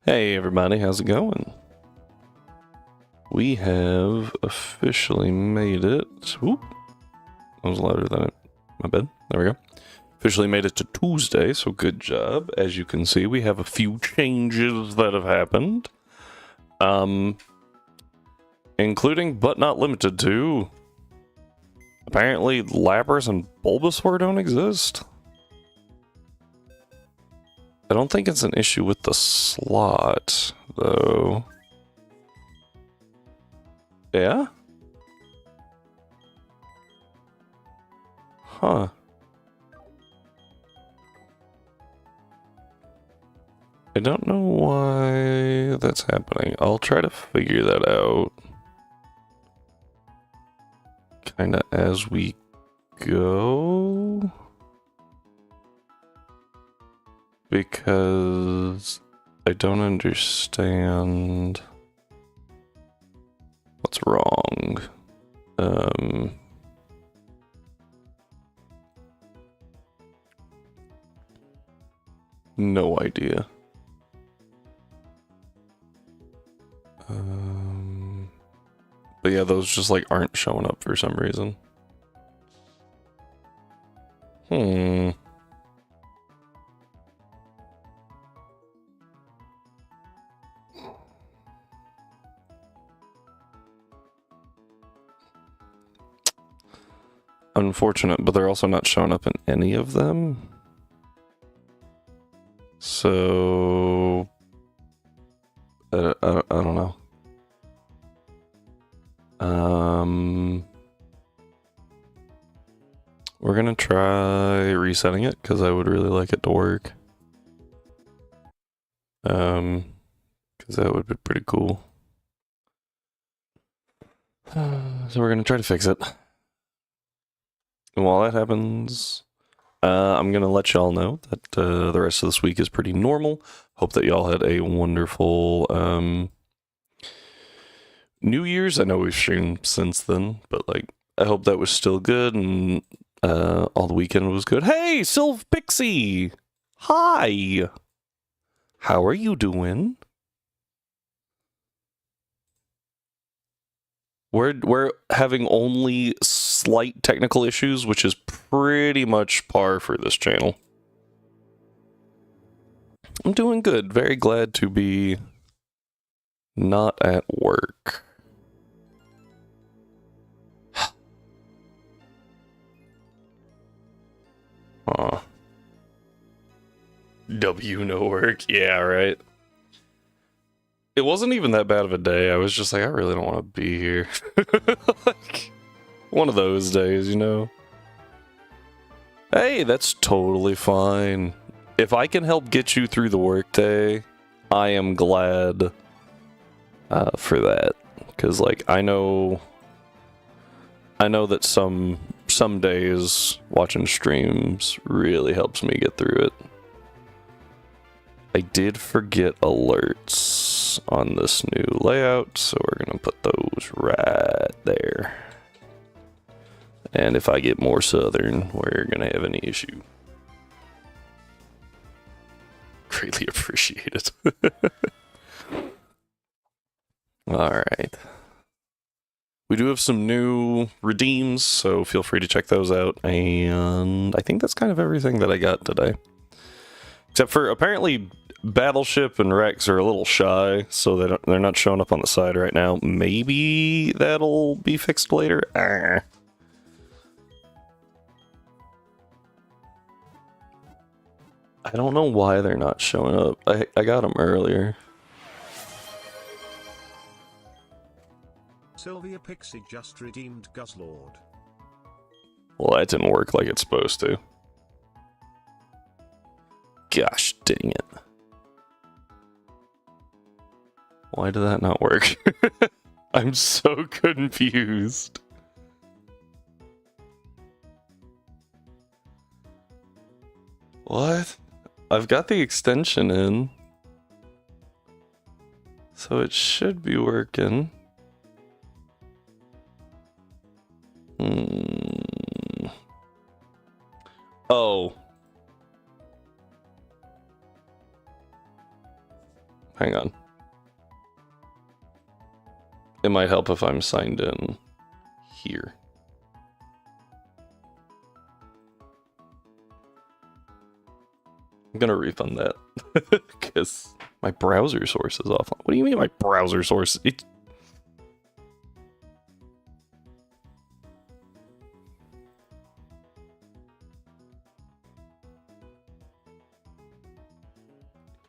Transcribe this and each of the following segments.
Hey everybody, how's it going? We have officially made it. Whoop. That was louder than it. My bad. There we go. Officially made it to Tuesday, so good job. As you can see, we have a few changes that have happened. Including, but not limited to, apparently Lapras and Bulbasaur don't exist. I don't think it's an issue with the slot, though. Yeah? Huh. I don't know why that's happening. I'll try to figure that out. Kinda as we go. Because I don't understand what's wrong. No idea. But yeah, those just like aren't showing up for some reason. Unfortunate, but they're also not showing up in any of them. So I don't know. We're gonna try resetting it because I would really like it to work. Because that would be pretty cool. So we're gonna try to fix it. And while that happens, I'm gonna let y'all know that the rest of this week is pretty normal. Hope that y'all had a wonderful New Year's. I know we've streamed since then, but like I hope that was still good and all the weekend was good. Hey, Sylv Pixie! Hi! How are you doing? We're having only slight technical issues, which is pretty much par for this channel. I'm doing good. Very glad to be not at work. W no work. Yeah, right. It wasn't even that bad of a day. I was just like, I really don't want to be here. Like, one of those days, you know? Hey, that's totally fine. If I can help get you through the workday, I am glad for that. Because, like, I know that some days watching streams really helps me get through it. I did forget alerts on this new layout, so we're gonna put those right there. And if I get more southern, we're gonna have an issue. Greatly appreciated. Alright. We do have some new redeems, so feel free to check those out. And I think that's kind of everything that I got today. Except for apparently Battleship and Rex are a little shy, so they're not showing up on the side right now. Maybe that'll be fixed later? I don't know why they're not showing up. I got them earlier. Sylvia Pixie just redeemed Guzzlord. Well, that didn't work like it's supposed to. Gosh dang it. Why did that not work? I'm so confused. What? I've got the extension in. So it should be working. Oh. Hang on. It might help if I'm signed in here. I'm gonna refund that because my browser source is offline. What do you mean my browser source?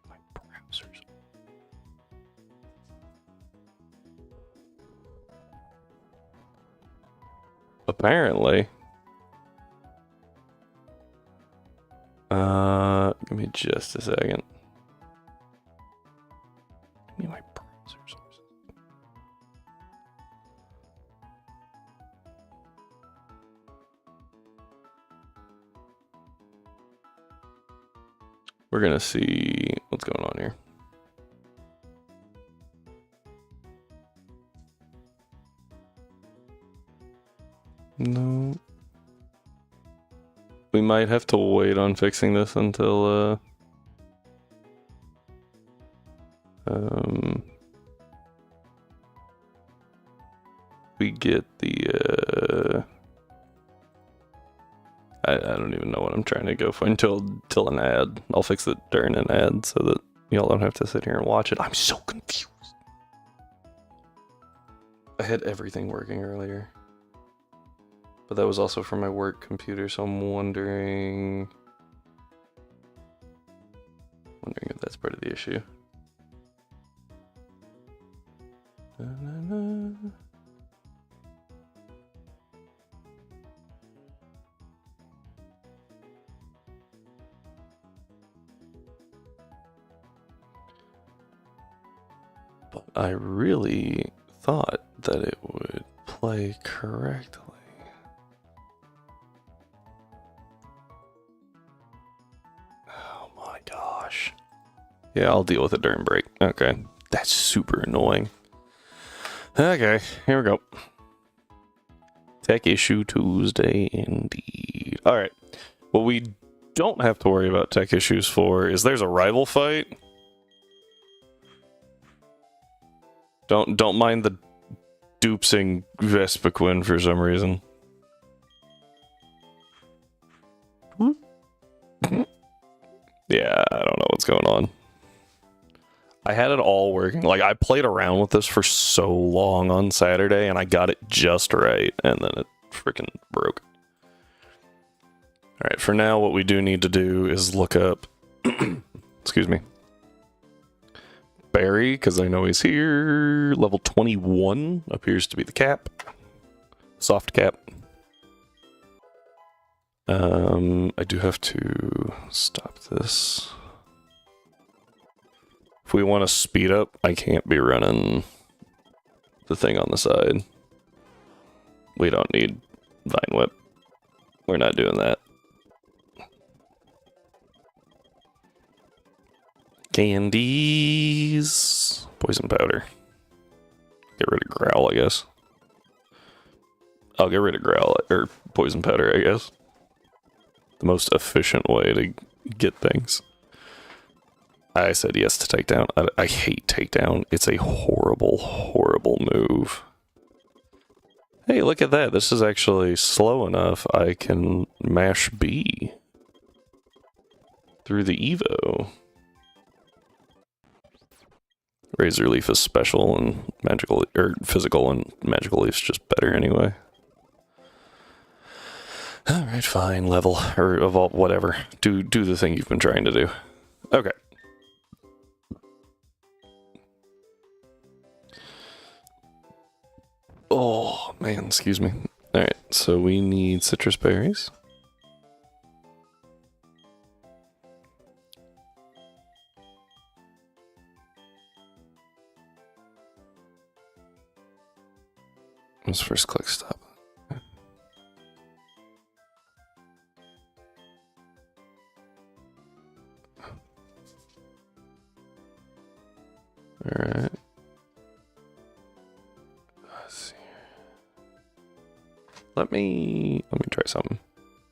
My browser's. Apparently. Give me just a second. Give me my browser sources. We're gonna see what's going on here. No. We might have to wait on fixing this until we get the I don't even know what I'm trying to go for until an ad. I'll fix it during an ad so that y'all don't have to sit here and watch it. I'm so confused. I had everything working earlier. But that was also from my work computer, so I'm wondering if that's part of the issue. But I really thought that it would play correctly. Oh my gosh. Yeah, I'll deal with it during break. Okay. That's super annoying. Okay, here we go. Tech issue Tuesday indeed. Alright. What we don't have to worry about tech issues for is there's a rival fight. Don't mind the dupsing Vespiquen for some reason. Yeah, I don't know what's going on. I had it all working. Like, I played around with this for so long on Saturday, and I got it just right, and then it freaking broke. Alright, for now, what we do need to do is look up... excuse me. Barry, because I know he's here. Level 21 appears to be the cap. Soft cap. I do have to stop this. If we want to speed up, I can't be running the thing on the side. We don't need Vine Whip. We're not doing that. Candies. Poison powder. Get rid of Growl, I guess. I'll get rid of Growl, or poison powder, I guess. The most efficient way to get things. I said yes to takedown. I hate takedown. It's a horrible, horrible move. Hey, look at that. This is actually slow enough. I can mash B through the Evo. Razor Leaf is special and magical, or physical, and magical leaf's just better anyway. Alright, fine, level, or evolve, whatever. Do the thing you've been trying to do. Okay. Oh, man, excuse me. Alright, so we need citrus berries. Let's first click stop. Alright. Let's see. Let me try something.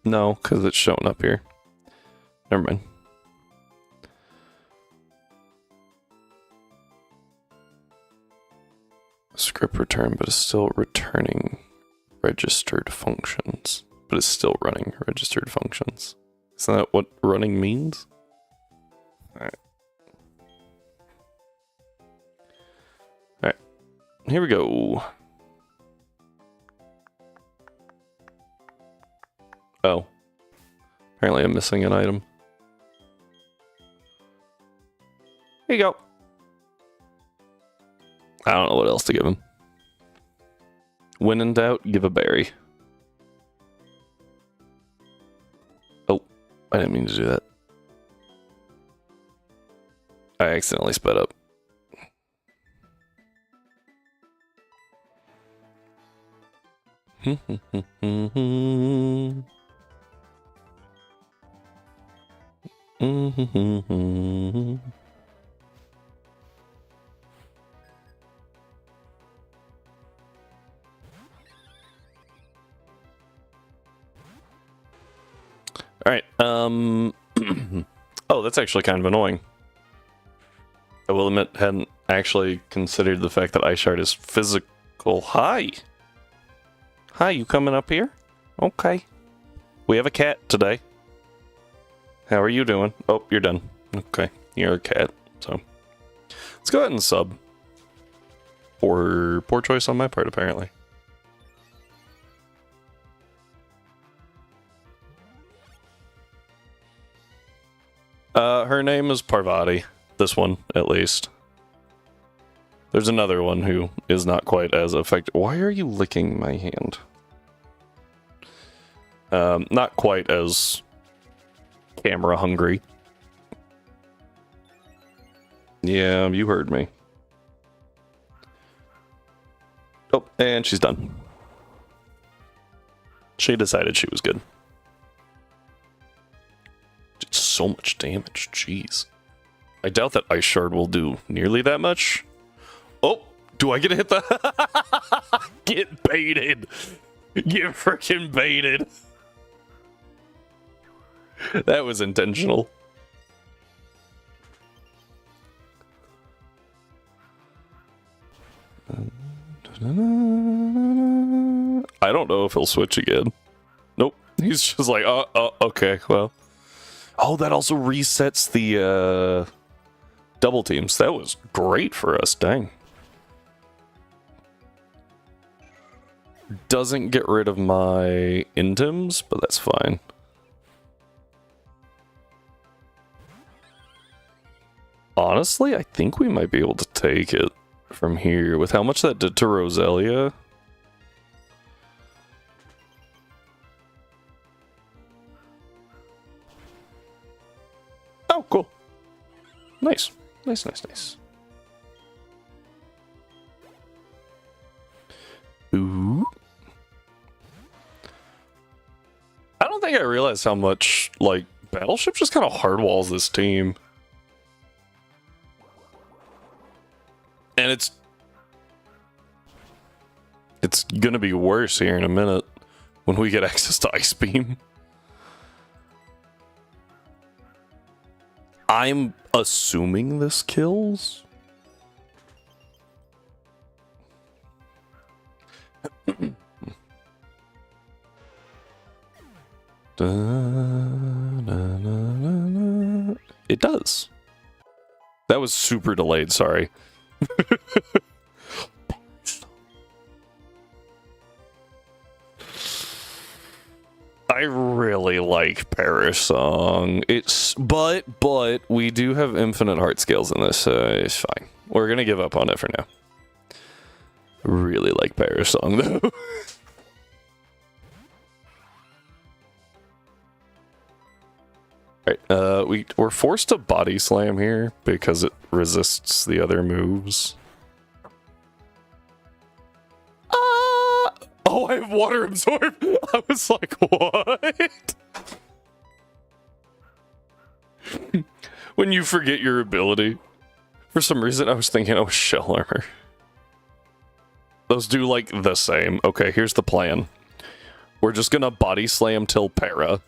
No, because it's showing up here. Never mind. Script return, but it's still returning registered functions. But it's still running registered functions. Isn't that what running means? Alright. Alright. Here we go. Oh. Apparently I'm missing an item. Here you go. I don't know what else to give him. When in doubt, give a berry. Oh, I didn't mean to do that. I accidentally sped up. Alright, oh, that's actually kind of annoying. I will admit, hadn't actually considered the fact that Ice Shard is physical. Hi! Hi, you coming up here? Okay. We have a cat today. How are you doing? Oh, you're done. Okay, you're a cat, so... Let's go ahead and sub. Or poor choice on my part, apparently. Her name is Parvati. This one, at least. There's another one who is not quite as effective. Why are you licking my hand? Not quite as camera hungry. Yeah, you heard me. Oh, and she's done. She decided she was good. Did so much damage, jeez. I doubt that Ice Shard will do nearly that much. Oh, do I get to hit the... Get baited! Get freaking baited! That was intentional. I don't know if he'll switch again. Nope. He's just like, okay, well. Oh, that also resets the double teams. That was great for us, dang. Doesn't get rid of my intims, but that's fine. Honestly, I think we might be able to take it from here with how much that did to Roselia. Oh, cool. Nice. Nice, nice, nice. Ooh. I don't think I realized how much, like, Battleship just kind of hardwalls this team. And it's gonna be worse here in a minute when we get access to Ice Beam. I'm assuming this kills. It does. That was super delayed, sorry. I really like Parish Song. But we do have infinite heart scales in this, so it's fine. We're gonna give up on it for now. Really like Parish Song though. Alright, we're forced to body slam here because it resists the other moves. Oh, I have water absorb. I was like, what? When you forget your ability. For some reason, I was thinking, oh, shell armor. Those do, like, the same. Okay, here's the plan. We're just gonna body slam till para.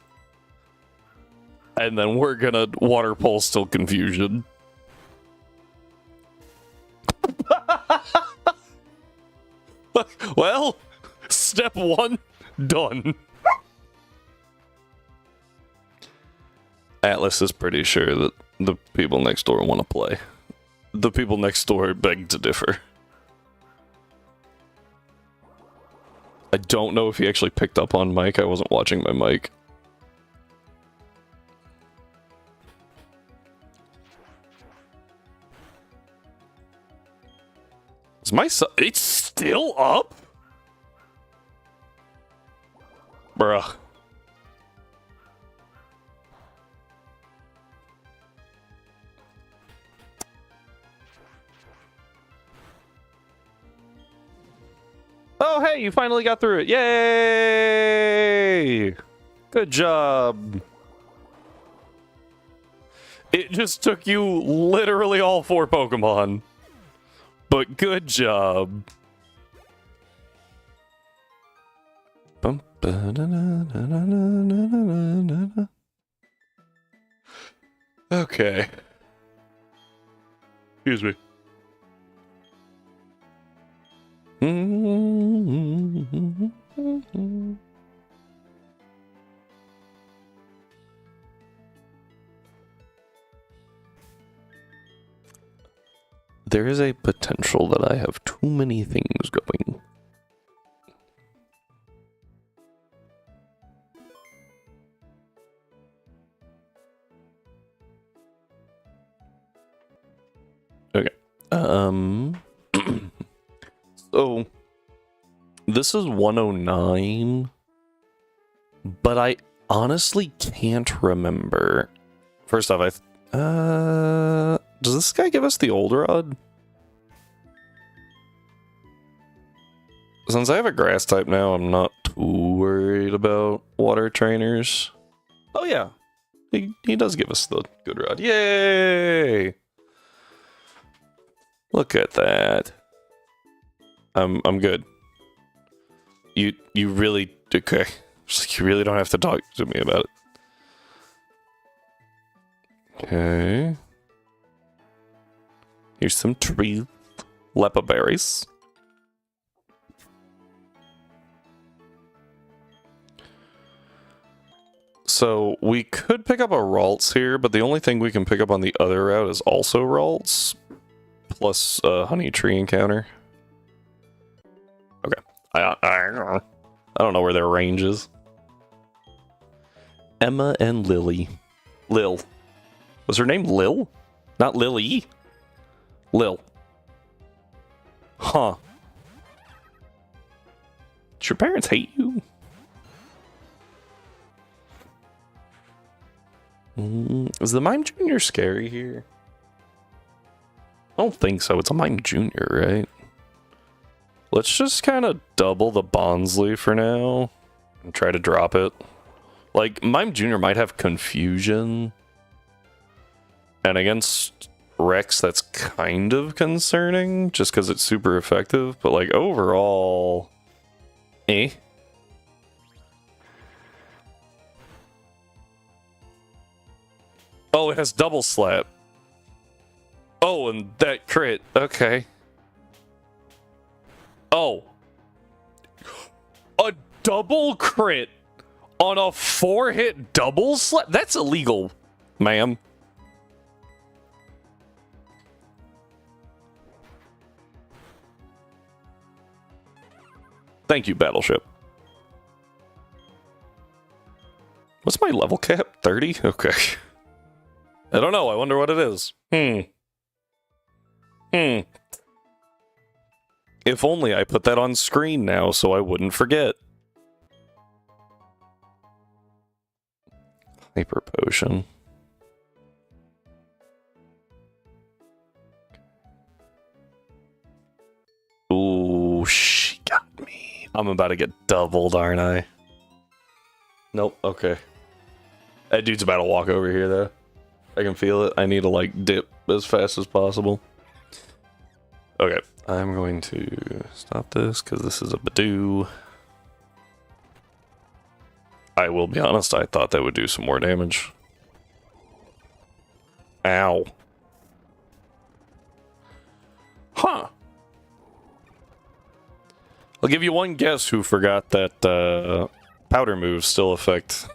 And then we're gonna water pulse till confusion. Well, step one, done. Atlas is pretty sure that the people next door want to play. The people next door beg to differ. I don't know if he actually picked up on mic. I wasn't watching my mic. Is my son... It's still up? Bruh. Oh, hey, you finally got through it. Yay! Good job. It just took you literally all 4 Pokemon. But good job. Okay. Excuse me. There is a potential that I have too many things going. Okay. So this is 109, but I honestly can't remember. First off, does this guy give us the old rod? Since I have a grass type now, I'm not too worried about water trainers. Oh yeah, he does give us the good rod. Yay! Look at that. I'm good. You really okay? You really don't have to talk to me about it. Okay. Here's some tree lepa berries. So we could pick up a Ralts here, but the only thing we can pick up on the other route is also Ralts, plus a honey tree encounter. Okay. I don't know where their range is. Emma and Lily. Lil. Was her name Lil? Not Lily. Lil. Huh. Did your parents hate you? Is the Mime Junior scary here? I don't think so. It's a Mime Junior, right? Let's just kind of double the Bonsly for now and try to drop it. Like, Mime Junior might have Confusion. And against Rex, that's kind of concerning, just because it's super effective. But, like, overall... Eh? Oh, it has double slap. Oh, and that crit. Okay. Oh. A double crit on a 4-hit double slap? That's illegal, ma'am. Thank you, Battleship. What's my level cap? 30? Okay. I don't know. I wonder what it is. If only I put that on screen now so I wouldn't forget. Hyper Potion. Ooh, she got me. I'm about to get doubled, aren't I? Nope, okay. That dude's about to walk over here, though. I can feel it. I need to, like, dip as fast as possible. Okay, I'm going to stop this, because this is a Badoo. I will be honest, I thought that would do some more damage. Ow. Huh. I'll give you one guess who forgot that powder moves still affect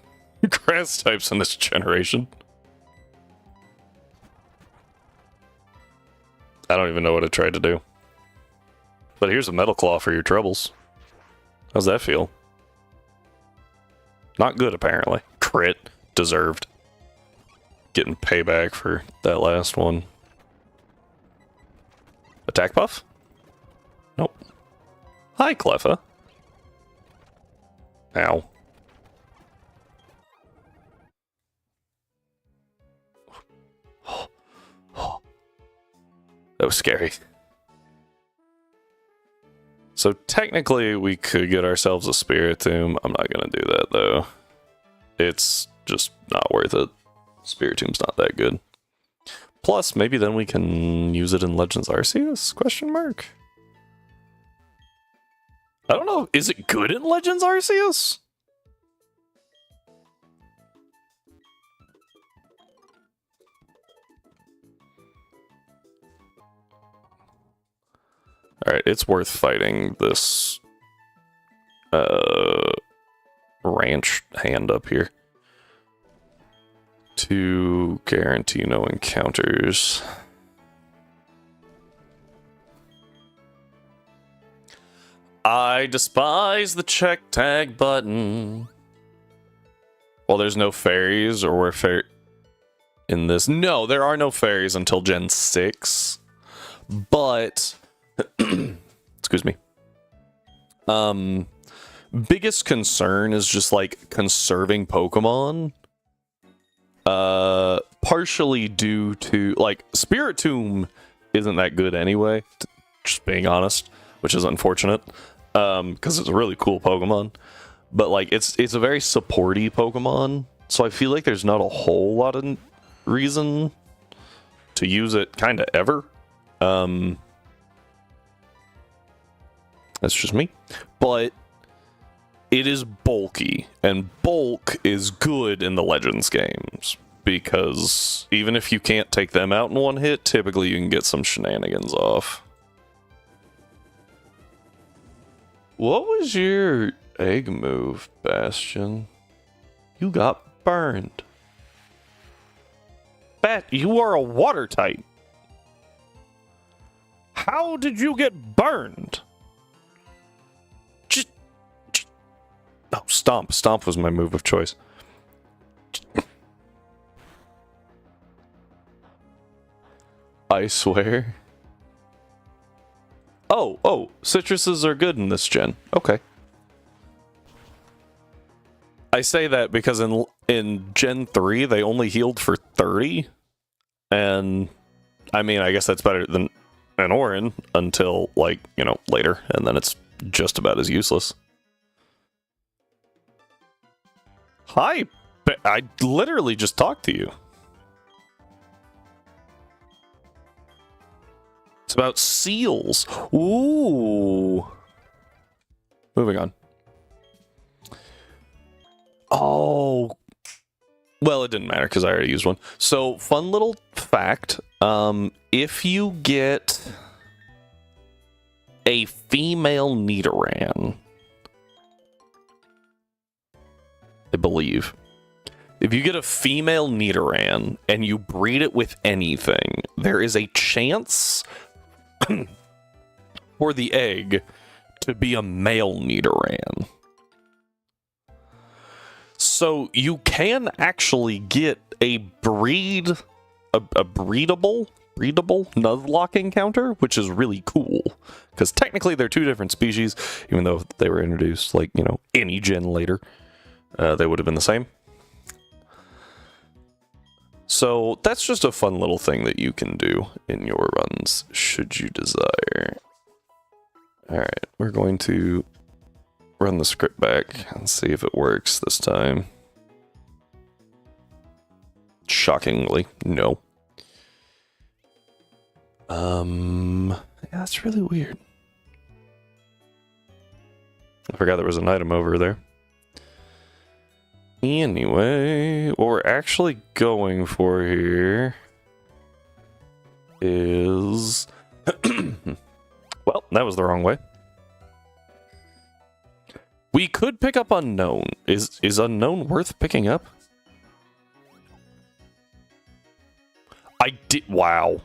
grass types in this generation. I don't even know what it tried to do. But here's a metal claw for your troubles. How's that feel? Not good, apparently. Crit. Deserved. Getting payback for that last one. Attack buff? Nope. Hi, Cleffa. Ow. That was scary. So technically we could get ourselves a Spiritomb. I'm not gonna do that though. It's just not worth it. Spiritomb's not that good. Plus, maybe then we can use it in Legends Arceus? Question mark. I don't know. Is it good in Legends Arceus? Alright, it's worth fighting this ranch hand up here to guarantee no encounters. I despise the check tag button. Well, there's no fairies, or we're fair in this. No, there are no fairies until Gen 6. But excuse me. Biggest concern is just like conserving Pokemon. Partially due to like Spiritomb isn't that good anyway, just being honest, which is unfortunate. Because it's a really cool Pokemon. But like it's a very supporty Pokemon, so I feel like there's not a whole lot of reason to use it kinda ever. That's just me. But it is bulky, and bulk is good in the Legends games, because even if you can't take them out in one hit, typically you can get some shenanigans off. What was your egg move, Bastion? You got burned. You are a water type. How did you get burned? Oh, Stomp. Stomp was my move of choice. I swear. Oh, citruses are good in this gen. Okay. I say that because in Gen 3, they only healed for 30. And, I mean, I guess that's better than an Orin until, like, you know, later. And then it's just about as useless. Hi, I literally just talked to you. It's about seals. Ooh. Moving on. Oh. Well, it didn't matter because I already used one. So, fun little fact. If you get a female Nidoran, I believe. If you get a female Nidoran and you breed it with anything, there is a chance for the egg to be a male Nidoran. So you can actually get a breedable Nuzlocke encounter, which is really cool. Because technically they're two different species, even though they were introduced, like, you know, any gen later. They would have been the same. So that's just a fun little thing that you can do in your runs, should you desire. Alright, we're going to run the script back and see if it works this time. Shockingly, no. Yeah, that's really weird. I forgot there was an item over there. Anyway, what we're actually going for here is... well, that was the wrong way. We could pick up Unknown. Is Unknown worth picking up? I did. Wow.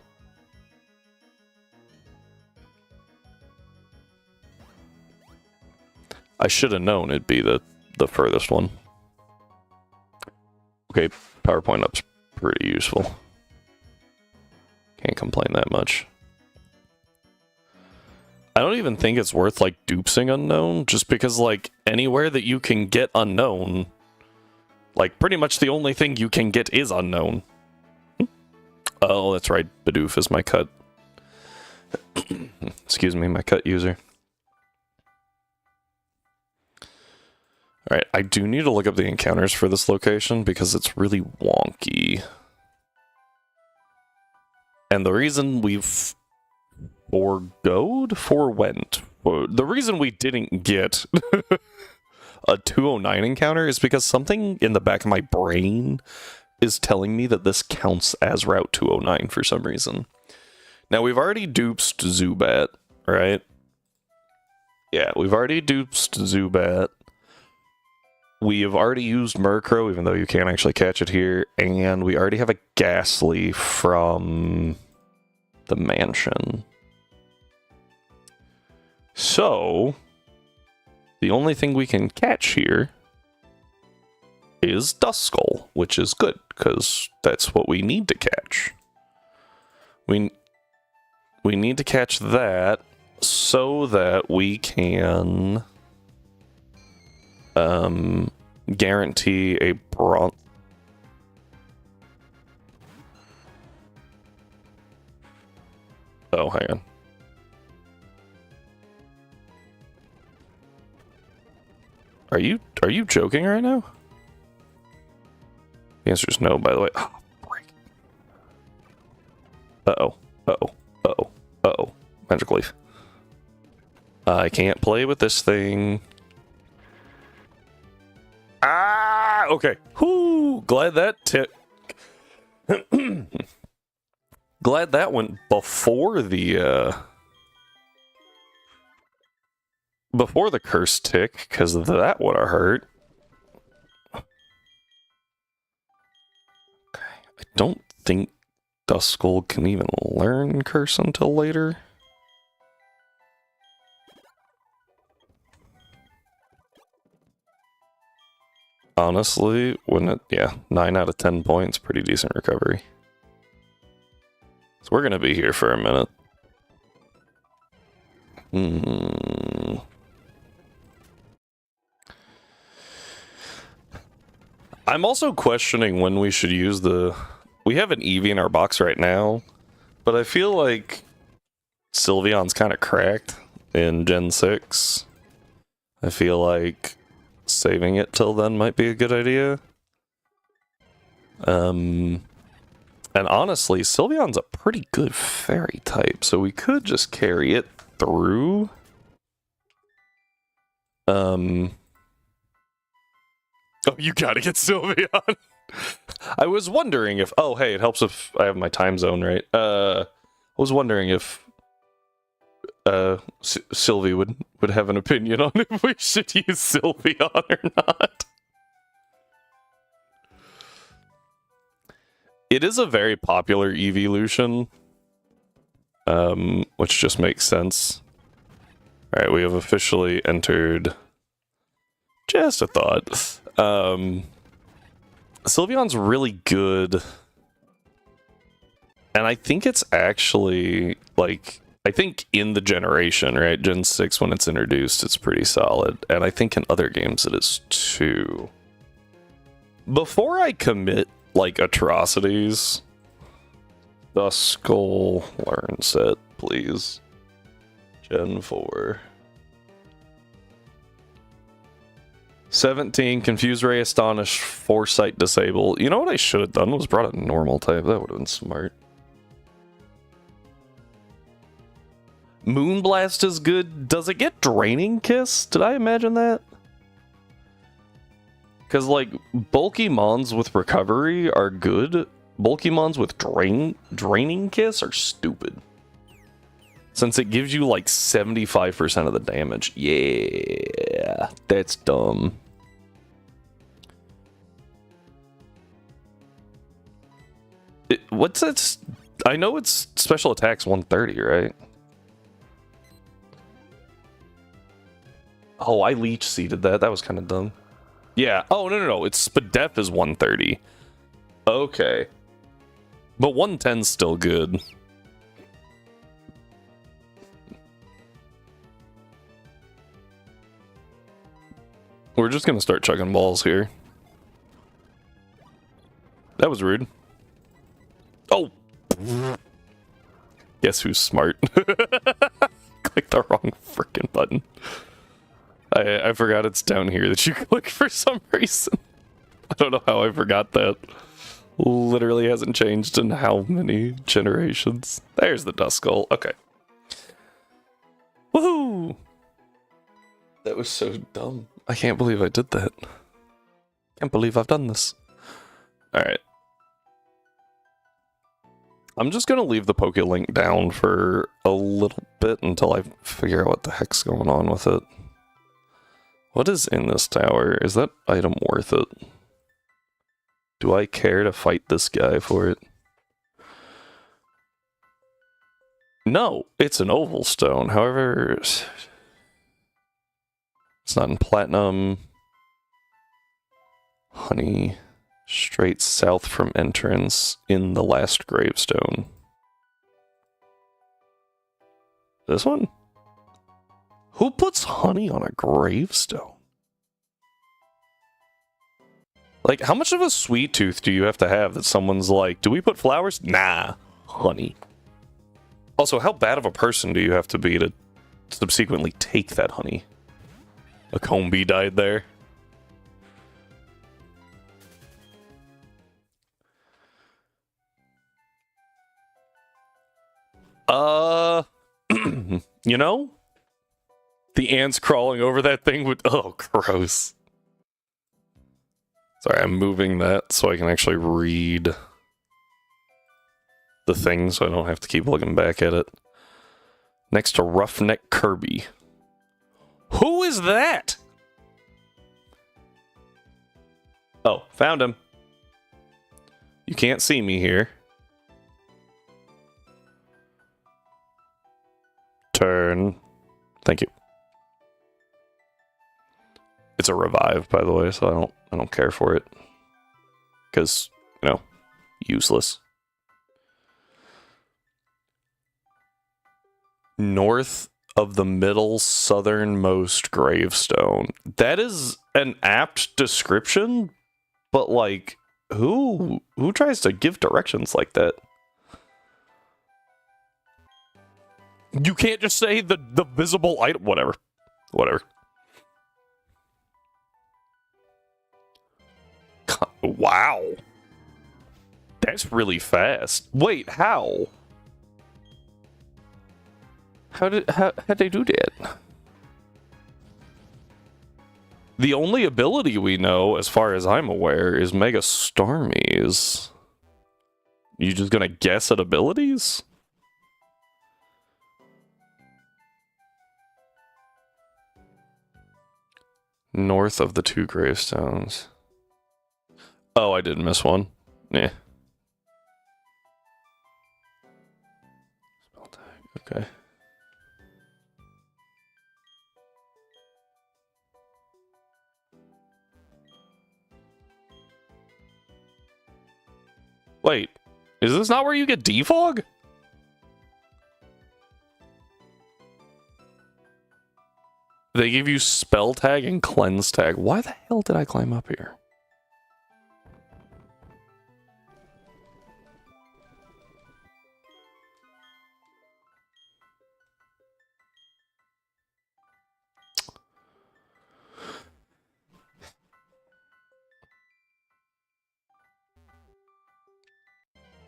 I should have known it'd be the furthest one. Okay, PowerPoint up's pretty useful. Can't complain that much. I don't even think it's worth, like, dupsing Unknown, just because, like, anywhere that you can get Unknown, like, pretty much the only thing you can get is Unknown. Oh, that's right, Bidoof is my cut. Excuse me, my cut user. Alright, I do need to look up the encounters for this location, because it's really wonky. And the reason we've forwent. The reason we didn't get a 209 encounter is because something in the back of my brain is telling me that this counts as Route 209 for some reason. Now, we've already duped Zubat, right? Yeah, we've already duped Zubat. We have already used Murkrow, even though you can't actually catch it here. And we already have a Ghastly from the mansion. So, the only thing we can catch here is Duskull, which is good, because that's what we need to catch. We need to catch that so that we can guarantee a Oh, hang on. Are you joking right now? The answer is no, by the way. Oh, break. Uh-oh. Uh-oh. Uh-oh. Uh-oh. Magic Leaf. I can't play with this thing. Ah! Okay. Whoo! Glad that Glad that went before the curse tick, because that would have hurt. Okay. I don't think Duskull can even learn curse until later. Honestly, yeah, 9 out of 10 points, pretty decent recovery. So we're gonna be here for a minute. I'm also questioning when we should use we have an Eevee in our box right now, but I feel like Sylveon's kind of cracked in Gen 6. I feel like saving it till then might be a good idea. And honestly, Sylveon's a pretty good fairy type, so we could just carry it through. Oh, you gotta get Sylveon! I was wondering if... Oh, hey, it helps if I have my time zone right. I was wondering if Sylvie would have an opinion on if we should use Sylveon or not. It is a very popular evolution, which just makes sense. Alright, we have officially entered... Just a thought. Sylveon's really good. And I think it's actually, like... I think in the generation, right? Gen 6, when it's introduced, it's pretty solid. And I think in other games it is too. Before I commit, like, atrocities... Duskull learn set, please. Gen 4. 17, Confuse Ray, Astonish, Foresight, Disable. You know what I should have done was brought a normal type. That would have been smart. Moonblast is good. Does it get Draining Kiss? Did I imagine that? Because, like, bulky Mons with Recovery are good. Bulky Mons with Draining Kiss are stupid. Since it gives you, like, 75% of the damage. Yeah. Yeah, that's dumb. What's its... I know it's special attacks 130, right? Oh, I leech seeded that. That was kind of dumb. Yeah. Oh, no. Its Spadef is 130. Okay. But 110's still good. We're just gonna start chucking balls here. That was rude. Oh! Guess who's smart? Click the wrong frickin' button. I forgot it's down here that you click for some reason. I don't know how I forgot that. Literally hasn't changed in how many generations. There's the Dust Skull. Okay. Woohoo! That was so dumb. I can't believe I did that. Can't believe I've done this. Alright. I'm just gonna leave the Poke-Link down for a little bit until I figure out what the heck's going on with it. What is in this tower? Is that item worth it? Do I care to fight this guy for it? No, it's an oval stone. However, it's not in platinum. Honey. Straight south from entrance in the last gravestone. This one? Who puts honey on a gravestone? Like, how much of a sweet tooth do you have to have that someone's like, do we put flowers? Nah, honey. Also, how bad of a person do you have to be to subsequently take that honey? A comb bee died there. You know? The ants crawling over that thing would... Oh, gross. Sorry, I'm moving that so I can actually read the thing so I don't have to keep looking back at it. Next to Roughneck Kirby. Who is that? Oh, found him. You can't see me here. Turn. Thank you. It's a revive, by the way, so I don't care for it. Because, you know, useless. North of the middle southernmost gravestone. That is an apt description, but like, who tries to give directions like that? You can't just say the visible item. Whatever. Wow. That's really fast. Wait, how? How'd they do that? The only ability we know, as far as I'm aware, is Mega Starmies. You just gonna guess at abilities? North of the two gravestones. Oh, I did miss one. Yeah. Spell tag. Okay. Wait, is this not where you get defog? They give you spell tag and cleanse tag. Why the hell did I climb up here?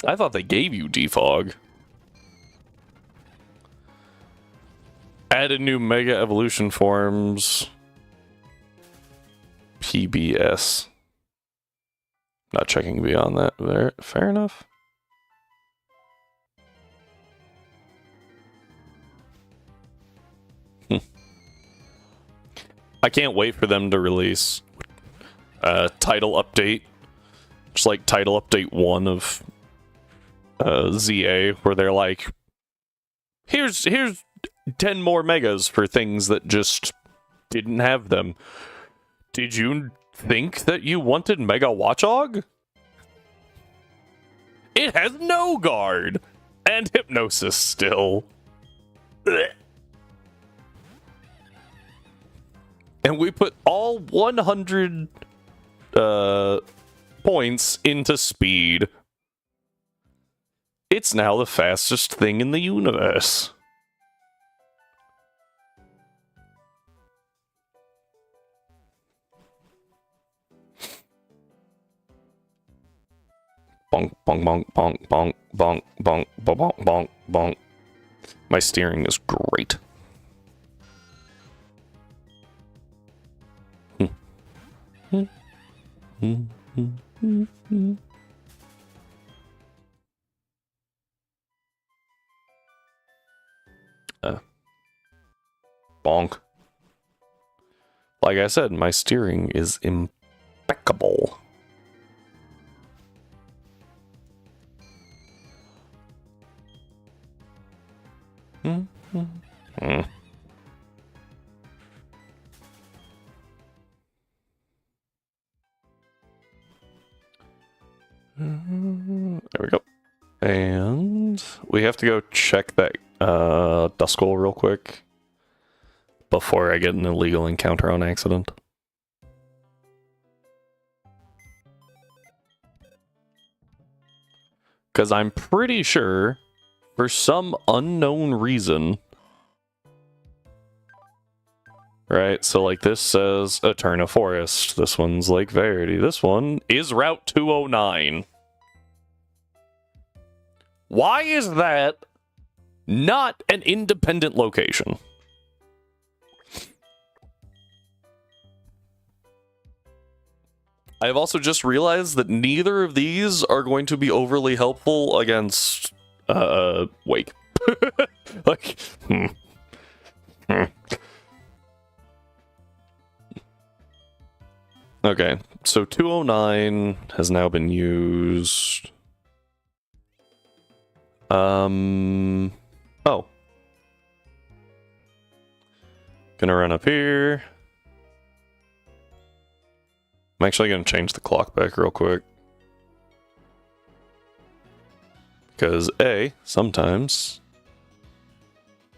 I thought they gave you defog. Added new Mega Evolution forms. PBS. Not checking beyond that. There, fair enough. I can't wait for them to release a title update. Just like title update 1 of ZA, where they're like, here's 10 more megas for things that just didn't have them. Did you think that you wanted Mega Watchog? It has no guard and hypnosis still. Blech. And we put all 100 points into speed. It's now the fastest thing in the universe. Bonk, bonk, bonk, bonk, bonk, bonk, bonk, bonk, bonk, bonk. My steering is great. Bonk. Like I said, my steering is impeccable. There we go. And we have to go check that Duskull real quick before I get an illegal encounter on accident. Because I'm pretty sure, for some unknown reason... Right, so like this says Eterna Forest. This one's Lake Verity. This one is Route 209. Why is that not an independent location? I have also just realized that neither of these are going to be overly helpful against Wake. Like, Okay, so 209 has now been used. Oh. Gonna run up here. I'm actually gonna change the clock back real quick. Because sometimes...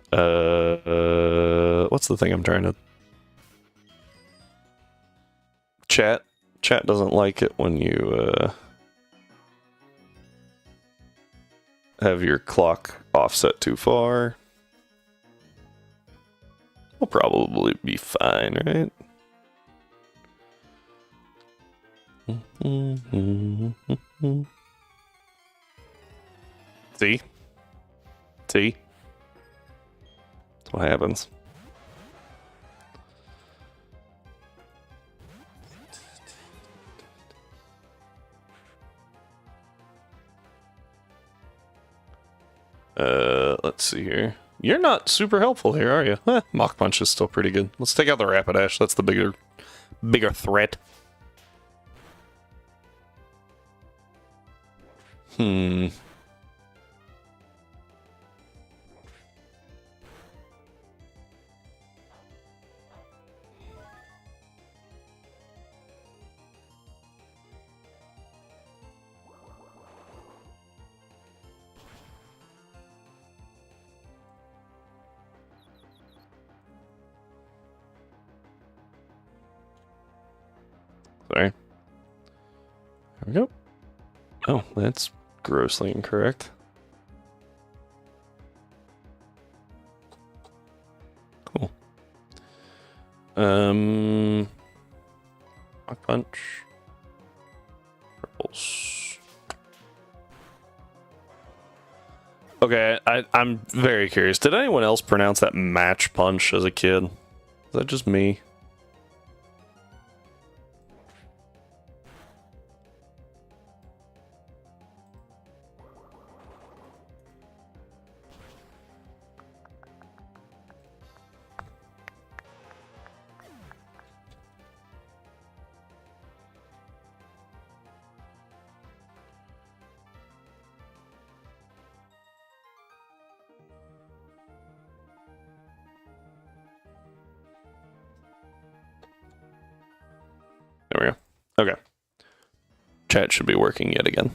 what's the thing I'm trying to... Chat doesn't like it when you have your clock offset too far. We'll probably be fine, right? See? That's what happens. Let's see here. You're not super helpful here, are you? Mach Punch is still pretty good. Let's take out the Rapidash. That's the bigger threat. Sorry. There we go. Oh, that's grossly incorrect. Cool. Mach Punch. Purples. Okay, I'm very curious. Did anyone else pronounce that Match Punch as a kid? Is that just me? Okay. Chat should be working yet again.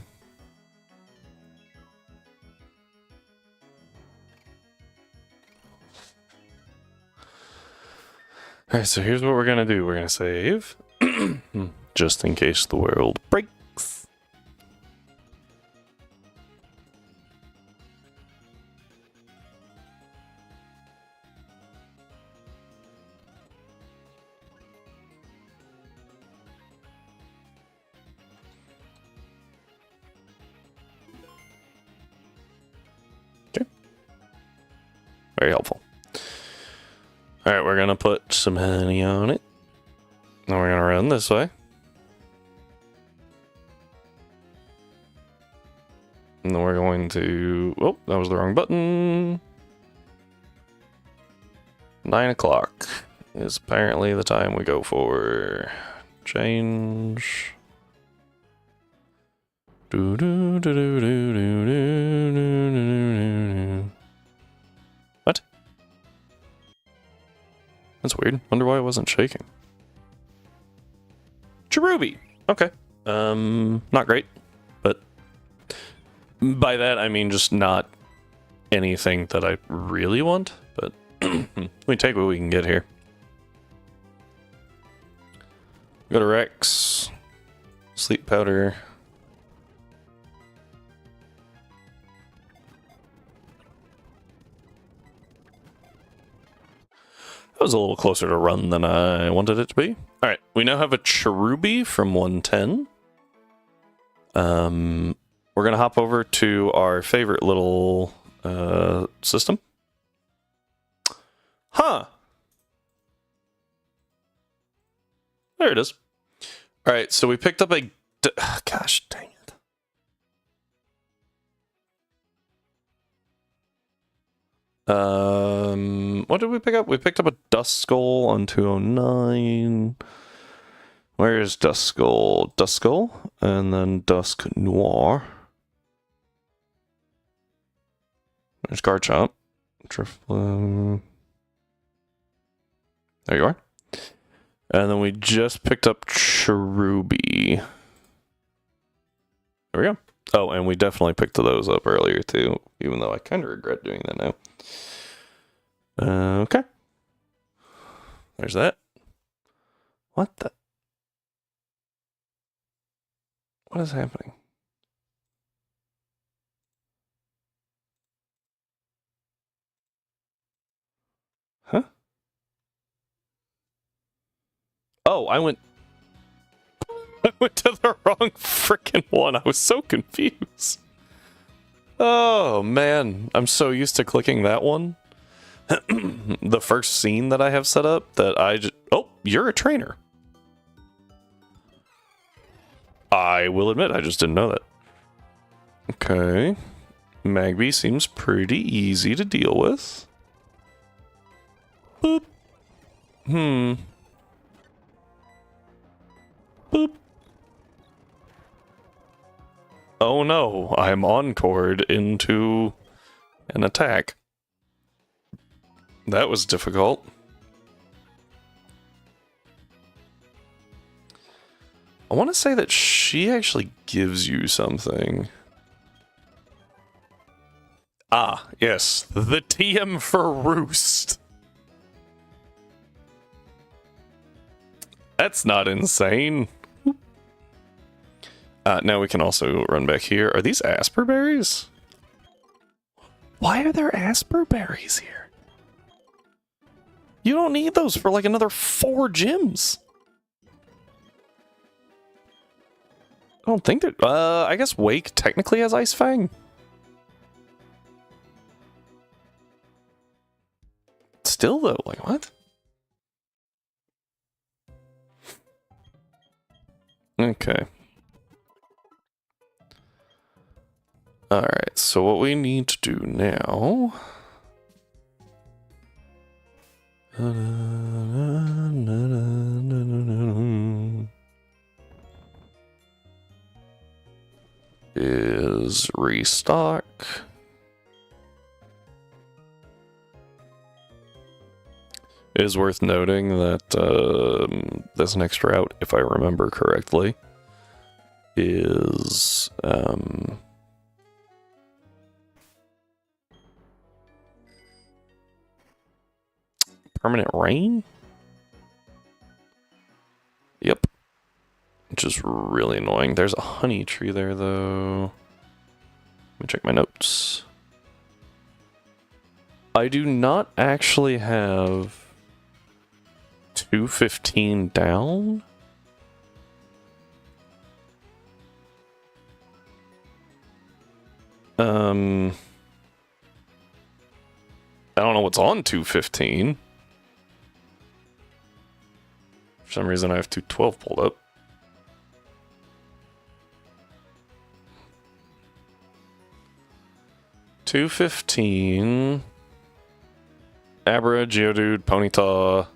Alright, so here's what we're gonna do. We're gonna save. Just in case the world breaks. Okay. Very helpful. Alright, we're gonna put some honey on it. Now we're gonna run this way. And then we're going to... Oh, that was the wrong button. 9 o'clock is apparently the time we go for. Change. What? That's weird. Wonder why it wasn't shaking. Cherubi! Okay. Not great. But by that I mean just not anything that I really want, but we take what we can get here. Go to Rex. Sleep powder. That was a little closer to run than I wanted it to be. Alright, we now have a Cherubi from 110. We're gonna hop over to our favorite little system. Huh! There it is. Alright, so we picked up a... Gosh, dang it. What did we pick up? We picked up a Dust Skull on 209. Where is Dust Skull? Dust Skull, and then Dusk Noir. There's Garchomp. There you are. And then we just picked up Cherubi. There we go. Oh, and we definitely picked those up earlier too, even though I kind of regret doing that now. Okay. There's that. What the? What is happening? Huh? Oh, I went to the wrong freaking one. I was so confused. Oh, man. I'm so used to clicking that one. The first scene that I have set up that I just... Oh, you're a trainer. I will admit, I just didn't know that. Okay. Magby seems pretty easy to deal with. Boop. Boop. Oh no, I'm encored into an attack. That was difficult. I want to say that she actually gives you something. Ah, yes, the TM for Roost. That's not insane. Now we can also run back here. Are these Asper berries? Why are there Asper berries here? You don't need those for like another 4 gyms. I don't think that... I guess Wake technically has Ice Fang. Still though, like what? Okay. Alright, so what we need to do now... is restock. It is worth noting that this next route, if I remember correctly, is permanent rain? Yep. Which is really annoying. There's a honey tree there, though. Let me check my notes. I do not actually have 215 down. I don't know what's on 215. For some reason, I have 212 pulled up. $215. Abra, Geodude, Ponyta,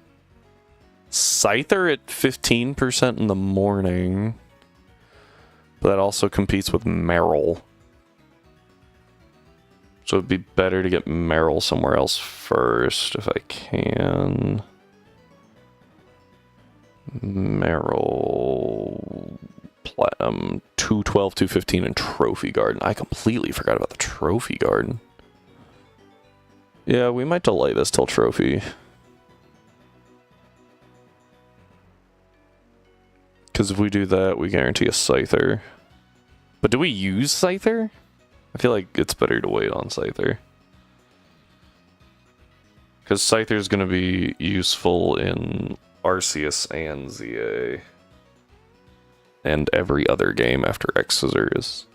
Scyther at 15% in the morning. But that also competes with Meryl. So it'd be better to get Meryl somewhere else first if I can. Meryl, Platinum, 212, 215, and Trophy Garden. I completely forgot about the Trophy Garden. Yeah, we might delay this till Trophy. Because if we do that, we guarantee a Scyther. But do we use Scyther? I feel like it's better to wait on Scyther. Because Scyther is going to be useful in Arceus and ZA. And every other game after X Scissor is.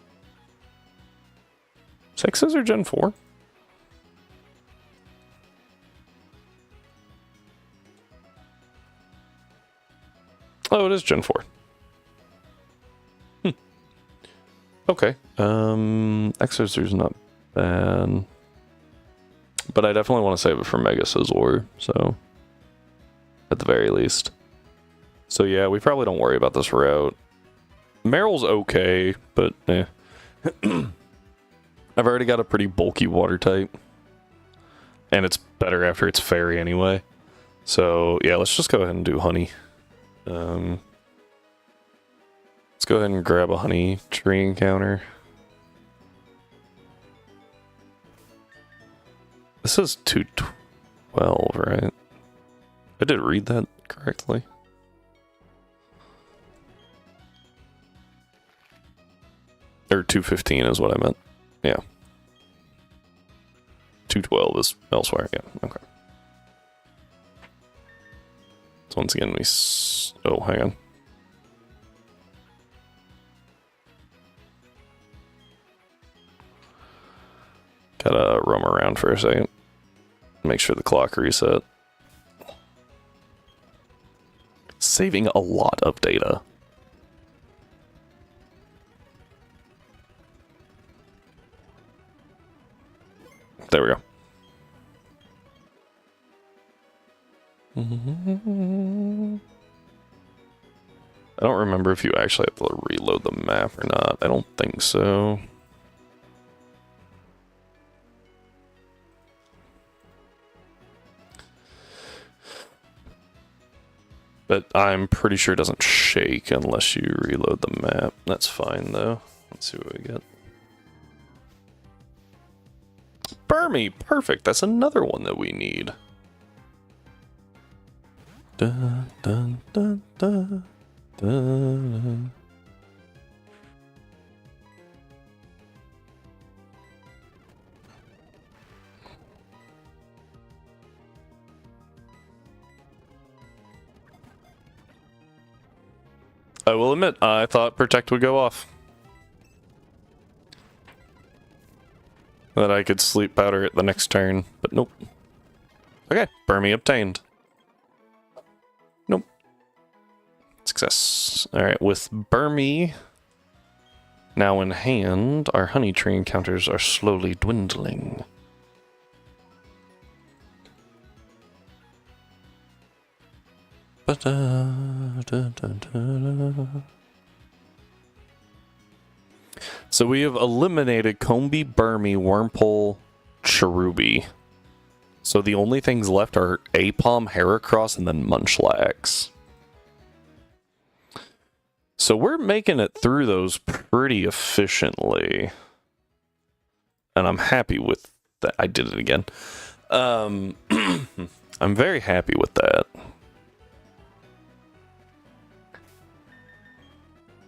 Is X Scissor Gen 4? Oh, it is Gen 4. Okay. X Scissor's not bad. But I definitely want to save it for Mega Scizor, so. At the very least. So yeah, we probably don't worry about this route. Meryl's okay, but eh. I've already got a pretty bulky water type. And it's better after it's fairy anyway. So yeah, let's just go ahead and do honey. Let's go ahead and grab a honey tree encounter. This is 212, right? I did read that correctly. Or 215 is what I meant. Yeah. 212 is elsewhere. Yeah, okay. So once again, oh, hang on. Gotta roam around for a second. Make sure the clock reset. Saving a lot of data. There we go. I don't remember if you actually have to reload the map or not. I don't think so. But I'm pretty sure it doesn't shake unless you reload the map. That's fine though. Let's see what we get. Burmy! Perfect! That's another one that we need. Dun, dun, dun, dun, dun. I will admit, I thought Protect would go off. That I could Sleep Powder it the next turn, but nope. Okay, Burmy obtained. Nope. Success. Alright, with Burmy now in hand, our honey tree encounters are slowly dwindling. So we have eliminated Combee, Burmy, Wurmple, Cherubi. So the only things left are Apom, Heracross, and then Munchlax. So we're making it through those pretty efficiently. And I'm happy with that. I did it again. I'm very happy with that.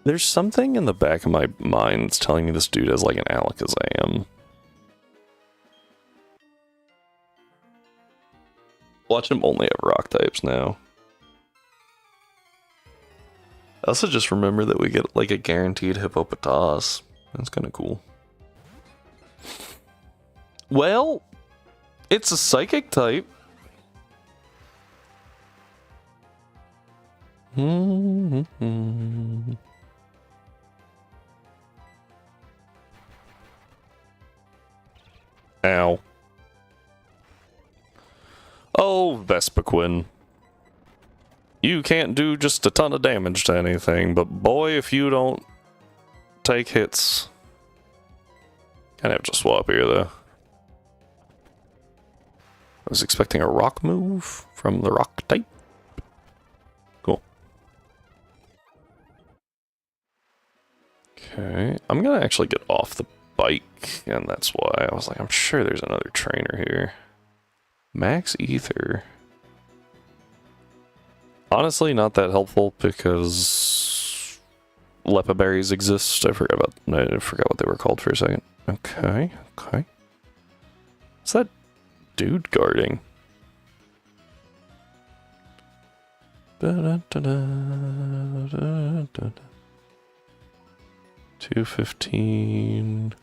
There's something in the back of my mind that's telling me this dude has like an Alakazam. Watch him only have rock types now. I also just remember that we get like a guaranteed Hippopotas. That's kind of cool. Well, it's a psychic type. Ow. Oh, Vespiquen. You can't do just a ton of damage to anything, but boy, if you don't take hits. Kinda have to swap here, though. I was expecting a rock move from the rock type. Cool. Okay, I'm gonna actually get off the bike, and that's why I was like, I'm sure there's another trainer here. Max Ether. Honestly, not that helpful because Lepa berries exist. I forgot what they were called for a second. Okay, okay. What's that dude guarding? 215.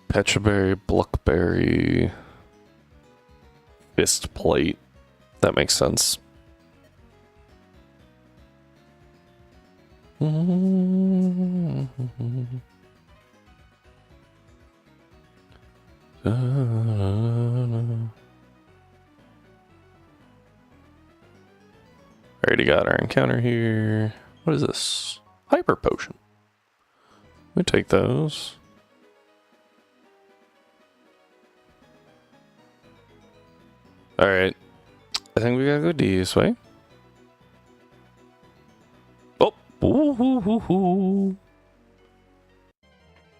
Petraberry, Bluckberry, Fist Plate. That makes sense. Already got our encounter here. What is this? Hyper Potion. We take those. Alright. I think we gotta go this way. Oh! Ooh.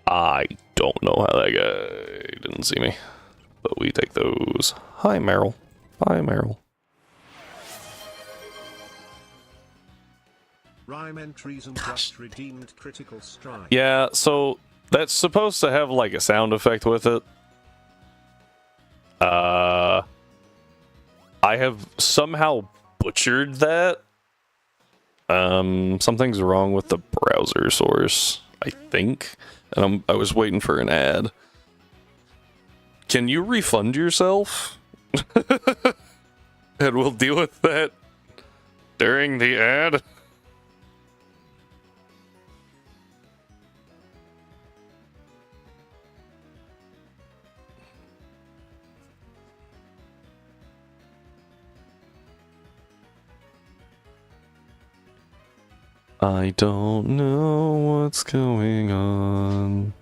I don't know how that guy didn't see me. But we take those. Hi, Meryl. Bye, Meryl. Rhyme entries and just redeemed critical strike. Yeah, so that's supposed to have like a sound effect with it. I have somehow butchered that. Something's wrong with the browser source, I think. And I was waiting for an ad. Can you refund yourself? And we'll deal with that during the ad. I don't know what's going on.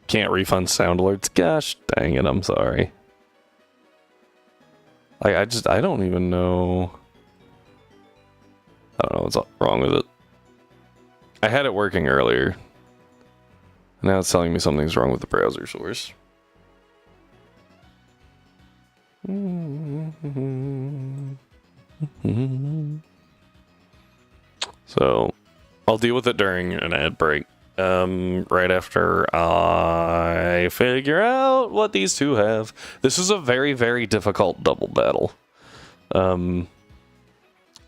Can't refund sound alerts. Gosh dang it, I'm sorry. I don't even know. I don't know what's wrong with it. I had it working earlier. Now it's telling me something's wrong with the browser source. So, I'll deal with it during an ad break. Right after I figure out what these two have. This is a very, very difficult double battle.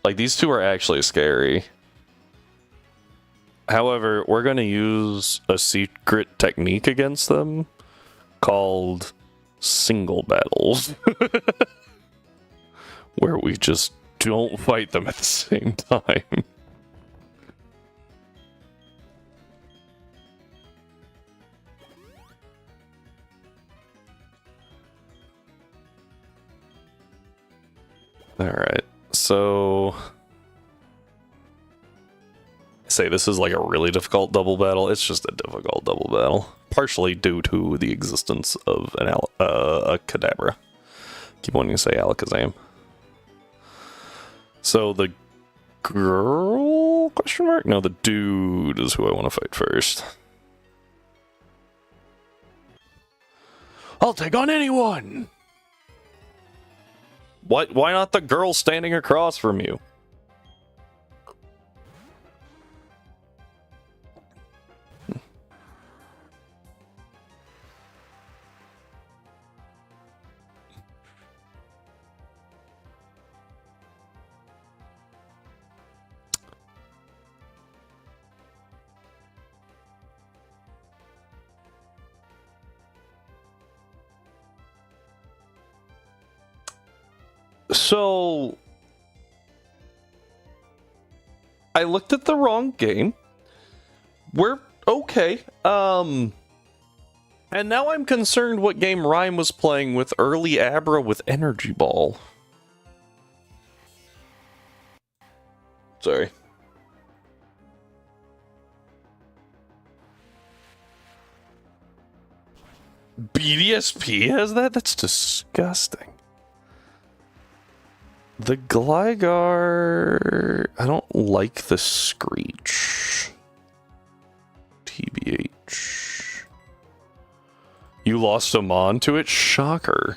Like, these two are actually scary. However, we're going to use a secret technique against them called single battles. Where we just don't fight them at the same time. Alright, so... say this is like a really difficult double battle. It's just a difficult double battle. Partially due to the existence of a Kadabra. Keep wanting to say Alakazam. So the girl? Question mark? No, the dude is who I want to fight first. I'll take on anyone! What? Why not the girl standing across from you? So, I looked at the wrong game. We're okay. And now I'm concerned what game Ryan was playing with early Abra with Energy Ball. Sorry. BDSP has that? That's disgusting. The Gligar... I don't like the Screech. TBH. You lost a Mon to it? Shocker.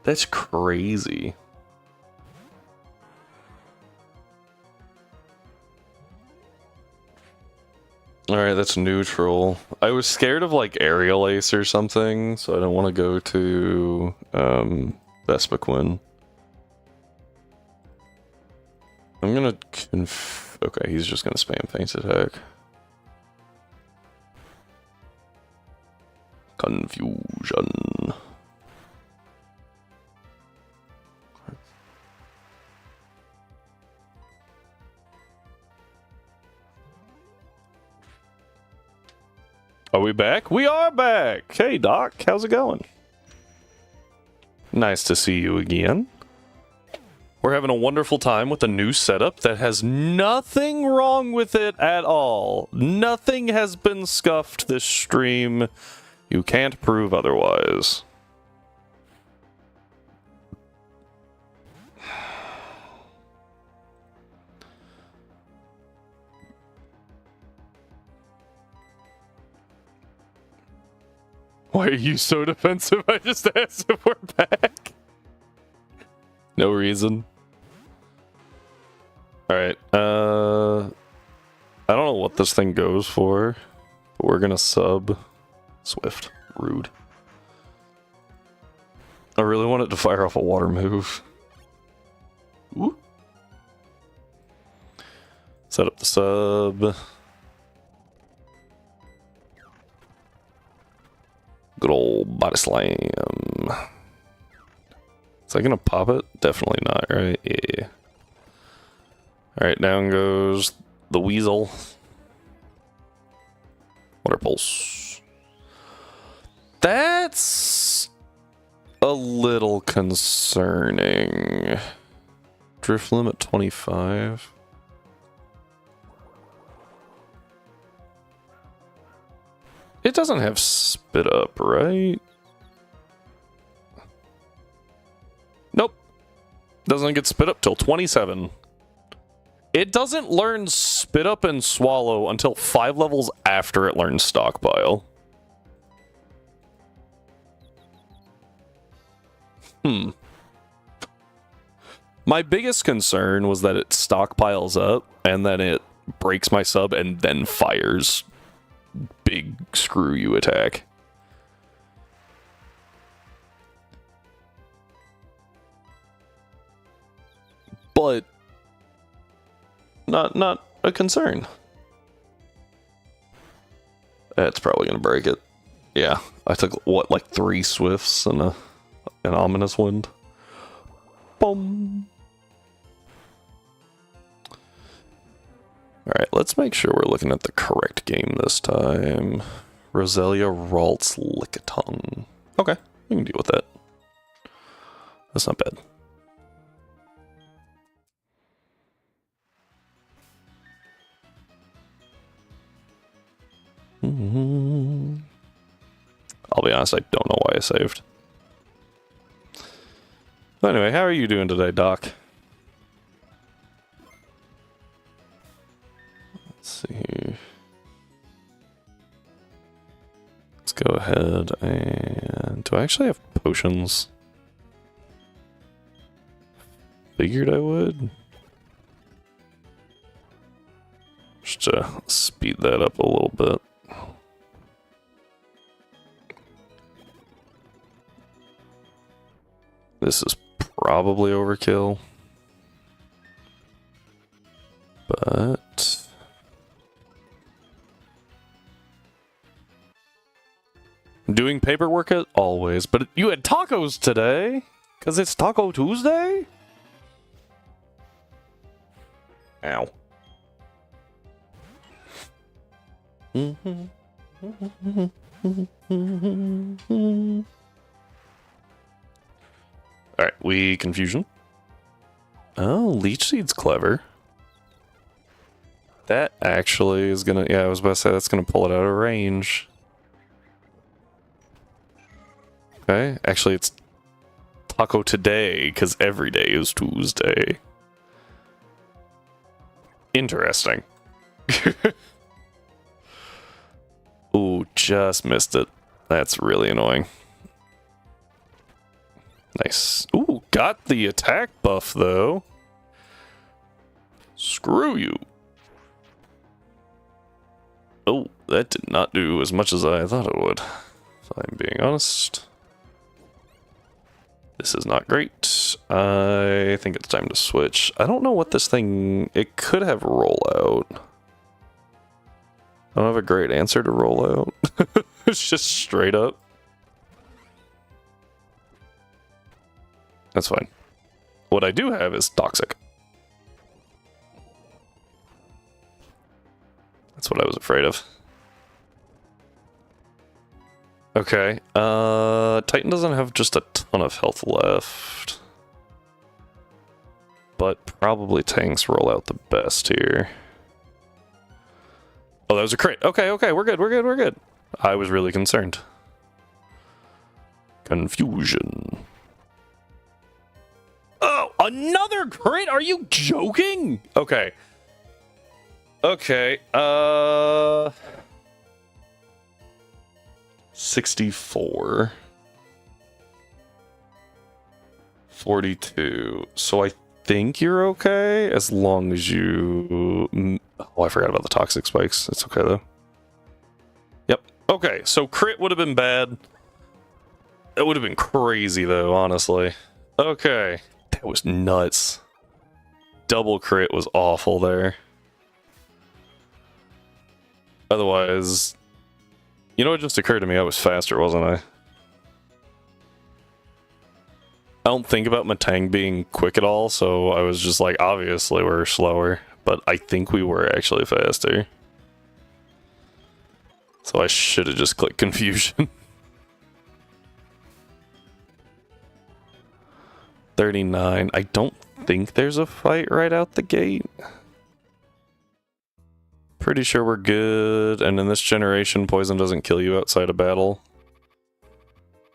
That's crazy. Alright, that's neutral. I was scared of like Aerial Ace or something, so I don't want to go to Vespiquen. I'm gonna okay, he's just gonna spam Feint Attack. Confusion. Are we back? We are back! Hey Doc, how's it going? Nice to see you again. We're having a wonderful time with a new setup that has nothing wrong with it at all. Nothing has been scuffed this stream. You can't prove otherwise. Why are you so defensive? I just asked if we're back. No reason. Alright, I don't know what this thing goes for, but we're gonna sub Swift. Rude. I really want it to fire off a water move. Ooh. Set up the sub. Good old body slam. Is that gonna pop it? Definitely not, right? Yeah. Alright, down goes the Weasel. Water Pulse. That's a little concerning. Drift limit 25. It doesn't have spit up, right? Nope. Doesn't get spit up till 27. It doesn't learn spit up and swallow until 5 levels after it learns stockpile. My biggest concern was that it stockpiles up and then it breaks my sub and then fires big screw you attack. But not a concern. That's probably gonna break it. Yeah, I took what, like 3 Swifts and an Ominous Wind. Boom. Alright, let's make sure we're looking at the correct game this time. Roselia Ralts Lickitung. Okay, we can deal with that. That's not bad. honest, I don't know why I saved. But anyway, how are you doing today, Doc? Let's see here. Let's go ahead and... Do I actually have potions? Figured I would. Just to speed that up a little bit. This is probably overkill. But... Doing paperwork as always, but you had tacos today? Because it's Taco Tuesday? Ow. Alright, we confusion. Oh, Leech Seed's clever. That actually is gonna... Yeah, I was about to say that's gonna pull it out of range. Okay, actually it's Taco today, because every day is Tuesday. Interesting. Ooh, just missed it. That's really annoying. Nice. Ooh, got the attack buff, though. Screw you. Oh, that did not do as much as I thought it would, if I'm being honest. This is not great. I think it's time to switch. I don't know what this thing... It could have rollout. I don't have a great answer to rollout. It's just straight up. That's fine. What I do have is toxic. That's what I was afraid of. Okay, Titan doesn't have just a ton of health left. But probably tanks roll out the best here. Oh, that was a crit. Okay, okay, we're good, we're good, we're good. I was really concerned. Confusion. Oh, another crit? Are you joking? Okay. Okay, 64. 42. So I think you're okay as long as you... Oh, I forgot about the toxic spikes. It's okay though. Yep. Okay, so crit would have been bad. It would have been crazy though, honestly. Okay. That was nuts. Double crit was awful there. Otherwise... You know what just occurred to me? I was faster, wasn't I? I don't think about Matang being quick at all, so I was just like, obviously we're slower, but I think we were actually faster. So I should have just clicked confusion. 39. I don't think there's a fight right out the gate. Pretty sure we're good, and in this generation, poison doesn't kill you outside of battle.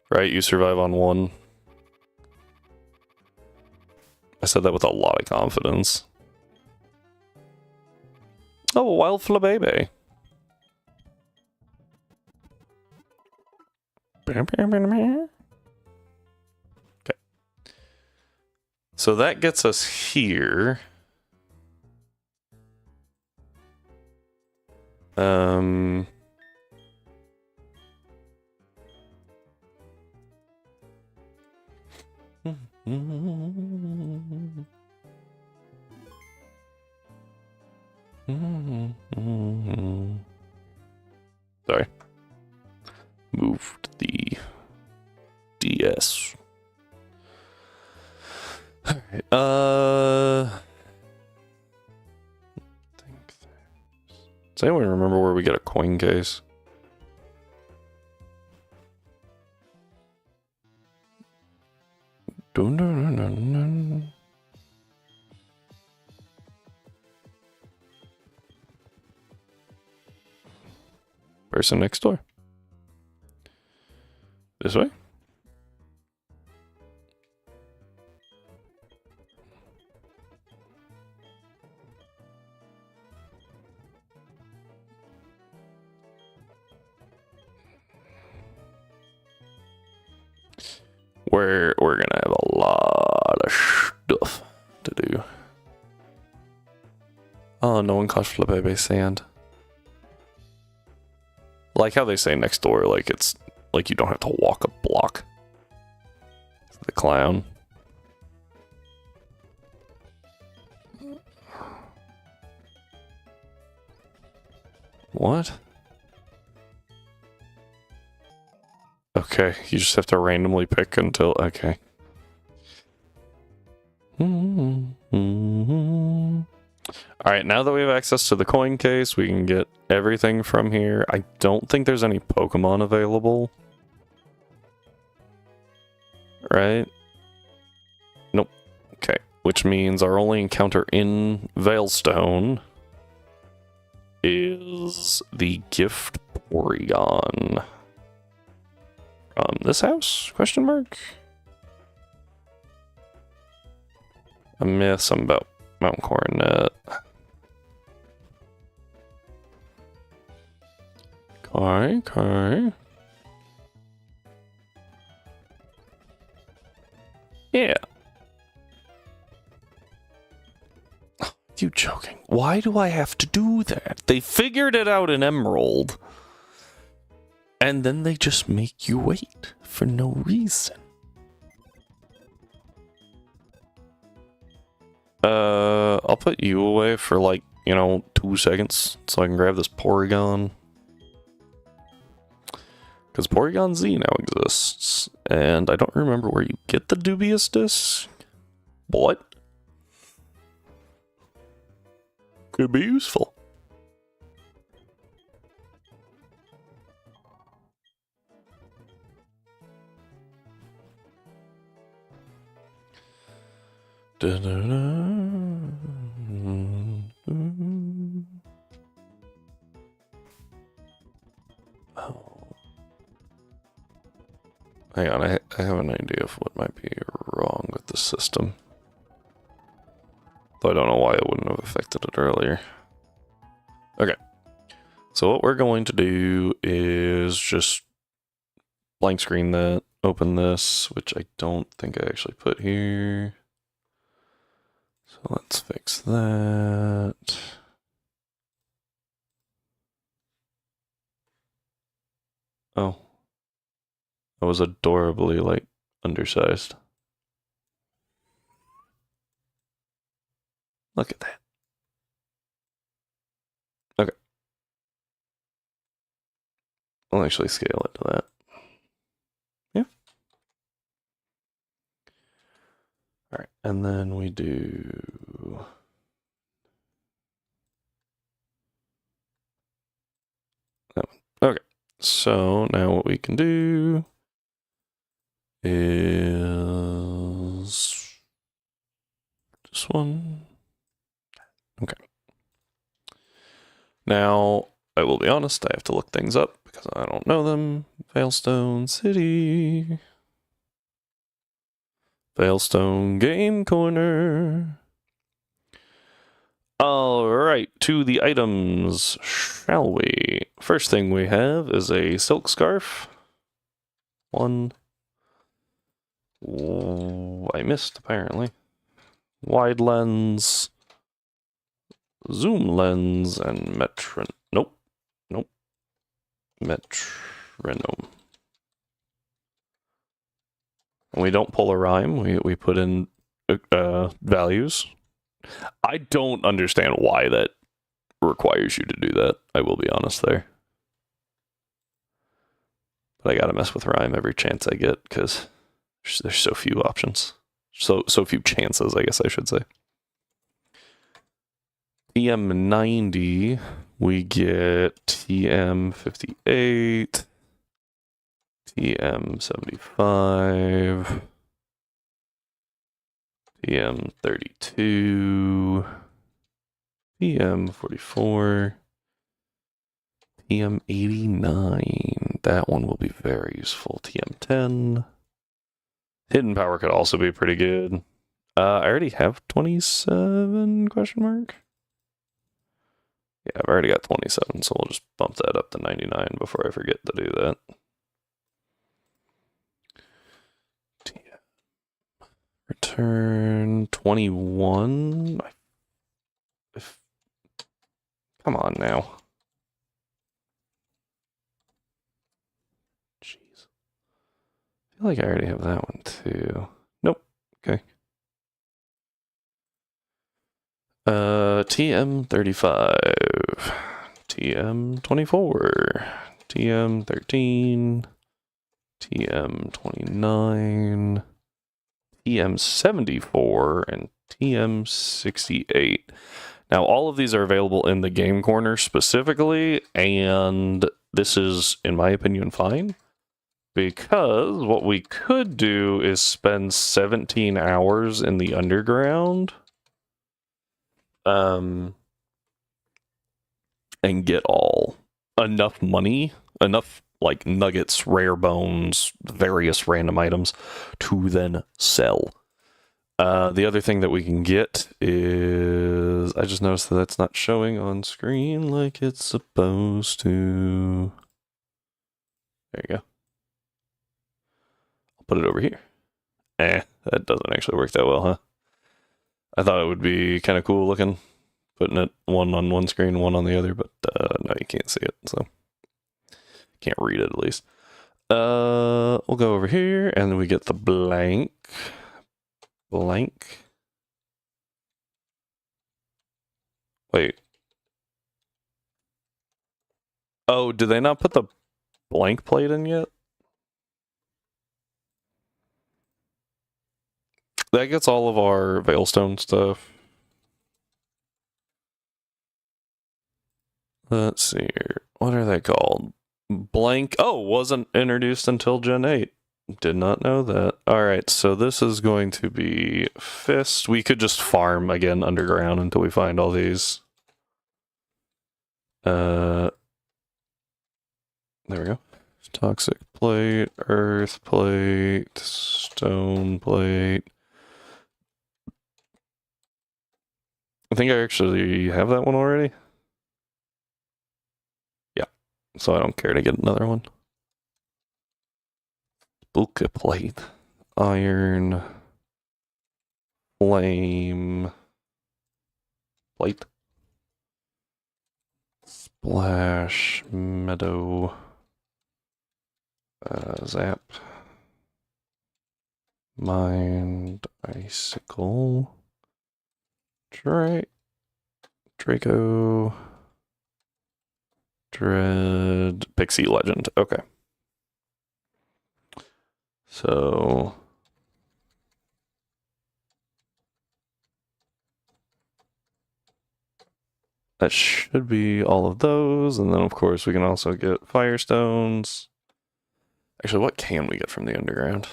Right? You survive on one. I said that with a lot of confidence. Oh, a wild flabebe. Okay. So that gets us here. Sorry. Moved the DS. Alright, does anyone remember where we get a coin case? Dun, dun, dun, dun, dun. Person next door. This way? We're gonna have a lot of stuff to do. Oh, no one caught Flippe sand. Like how they say next door, like it's like you don't have to walk a block. The clown. What? Okay, you just have to randomly pick until... Okay. Alright, now that we have access to the coin case, we can get everything from here. I don't think there's any Pokemon available. Right? Nope. Okay, which means our only encounter in Veilstone is the gift Porygon. This house? Question mark? A myth, something about Mount Coronet. Okay. Yeah. You joking? Why do I have to do that? They figured it out in Emerald. And then they just make you wait for no reason. I'll put you away for like, 2 seconds so I can grab this Porygon. Because Porygon Z now exists. And I don't remember where you get the dubious disc. What? Could be useful. Oh. Hang on, I have an idea of what might be wrong with the system. Though I don't know why it wouldn't have affected it earlier. Okay. So what we're going to do is just blank screen that, open this, which I don't think I actually put here. So let's fix that. Oh. That was adorably, undersized. Look at that. Okay. I'll actually scale it to that. Yeah. Alright, and then we do... that one. Okay, so now what we can do is this one. Okay. Now, I will be honest, I have to look things up because I don't know them. Veilstone City. Veilstone Game Corner. Alright, to the items, shall we? First thing we have is a silk scarf. One. Ooh, I missed, apparently. Wide lens. Zoom lens and metron. Nope. Metronome. And we don't pull a rhyme, we put in values. I don't understand why that requires you to do that, I will be honest there. But I gotta mess with rhyme every chance I get, because there's so few options. So few chances, I guess I should say. TM90, we get TM58, TM75, TM32, TM44, TM89. That one will be very useful. TM10. Hidden power could also be pretty good. I already have 27 question mark. Yeah, I've already got 27, so we'll just bump that up to 99 before I forget to do that. Return 21. Come on now. Jeez. I feel like I already have that one too. Nope. Okay. TM35. TM24. TM13. TM29. TM74 and TM68. Now, all of these are available in the game corner specifically, and this is, in my opinion, fine. Because what we could do is spend 17 hours in the underground and get enough money, enough like nuggets, rare bones, various random items to then sell. The other thing that we can get is, I just noticed that that's not showing on screen like it's supposed to. There you go. I'll put it over here. That doesn't actually work that well, huh? I thought it would be kind of cool looking, putting it one on one screen, one on the other, but no, you can't see it, so can't read it at least. We'll go over here, and then we get the blank. Wait. Oh, did they not put the blank plate in yet? That gets all of our Veilstone stuff. Let's see here. What are they called? Blank. Oh, wasn't introduced until Gen 8. Did not know that. Alright, so this is going to be Fist. We could just farm again underground until we find all these. There we go. Toxic plate, earth plate, stone plate. I think I actually have that one already. Yeah, so I don't care to get another one. Buka plate, iron, flame, plate, splash, meadow, zap, mind, icicle, Draco, Dread, Pixie Legend. Okay. So that should be all of those, and then of course we can also get Firestones. Actually, what can we get from the underground?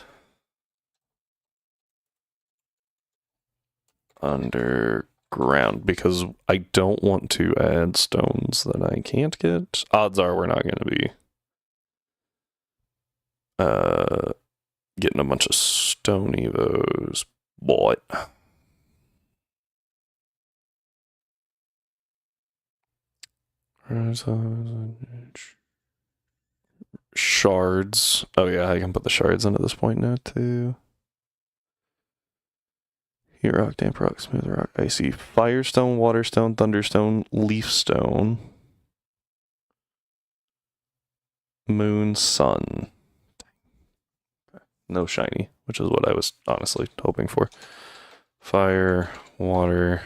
Underground, because I don't want to add stones that I can't get. Odds are we're not going to be getting a bunch of stone evos, but shards. Oh yeah, I can put the shards in at this point now too. Heat rock, damp rock, smooth rock, icy, firestone, waterstone, thunderstone, leafstone, moon, sun. No shiny, which is what I was honestly hoping for. Fire, water,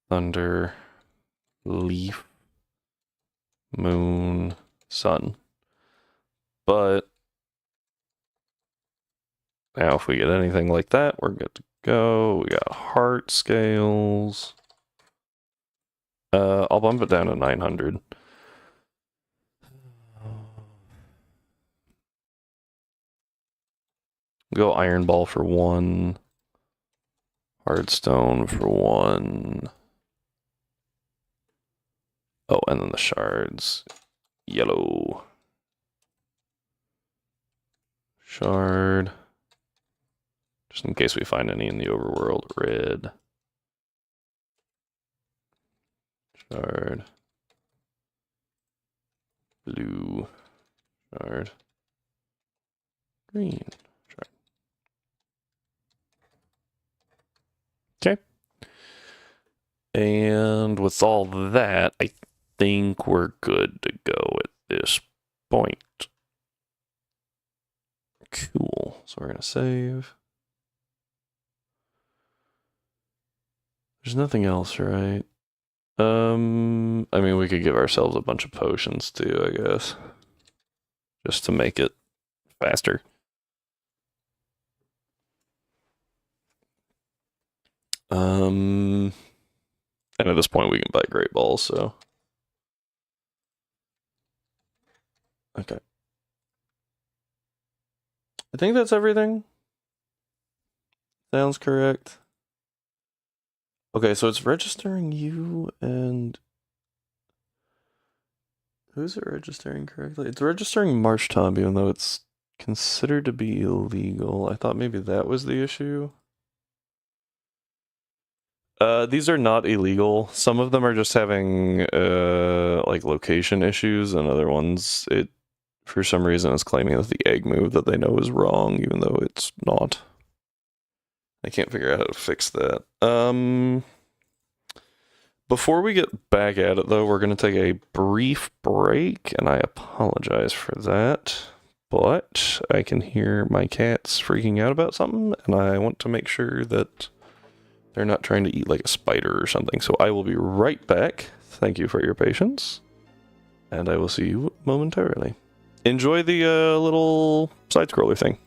thunder, leaf, moon, sun. But now if we get anything like that, we're good to go. We got heart scales. I'll bump it down to 900. Go iron ball for 1. Hardstone for 1. Oh, and then the shards. Yellow. Shard. Just in case we find any in the overworld. Red. Shard. Blue. Shard. Green. Shard. Okay. And with all that, I think we're good to go at this point. Cool. So we're going to save. There's nothing else, right? I mean, we could give ourselves a bunch of potions too, I guess. Just to make it faster. And at this point we can buy Great Balls, so. Okay. I think that's everything. Sounds correct. Okay, so it's registering you and... Who's it registering correctly? It's registering Marsh Tom, even though it's considered to be illegal. I thought maybe that was the issue. These are not illegal. Some of them are just having like location issues, and other ones it for some reason is claiming that the egg move that they know is wrong, even though it's not. I can't figure out how to fix that. Before we get back at it, though, we're going to take a brief break, and I apologize for that. But I can hear my cats freaking out about something, and I want to make sure that they're not trying to eat like a spider or something. So I will be right back. Thank you for your patience, and I will see you momentarily. Enjoy the little side-scroller thing.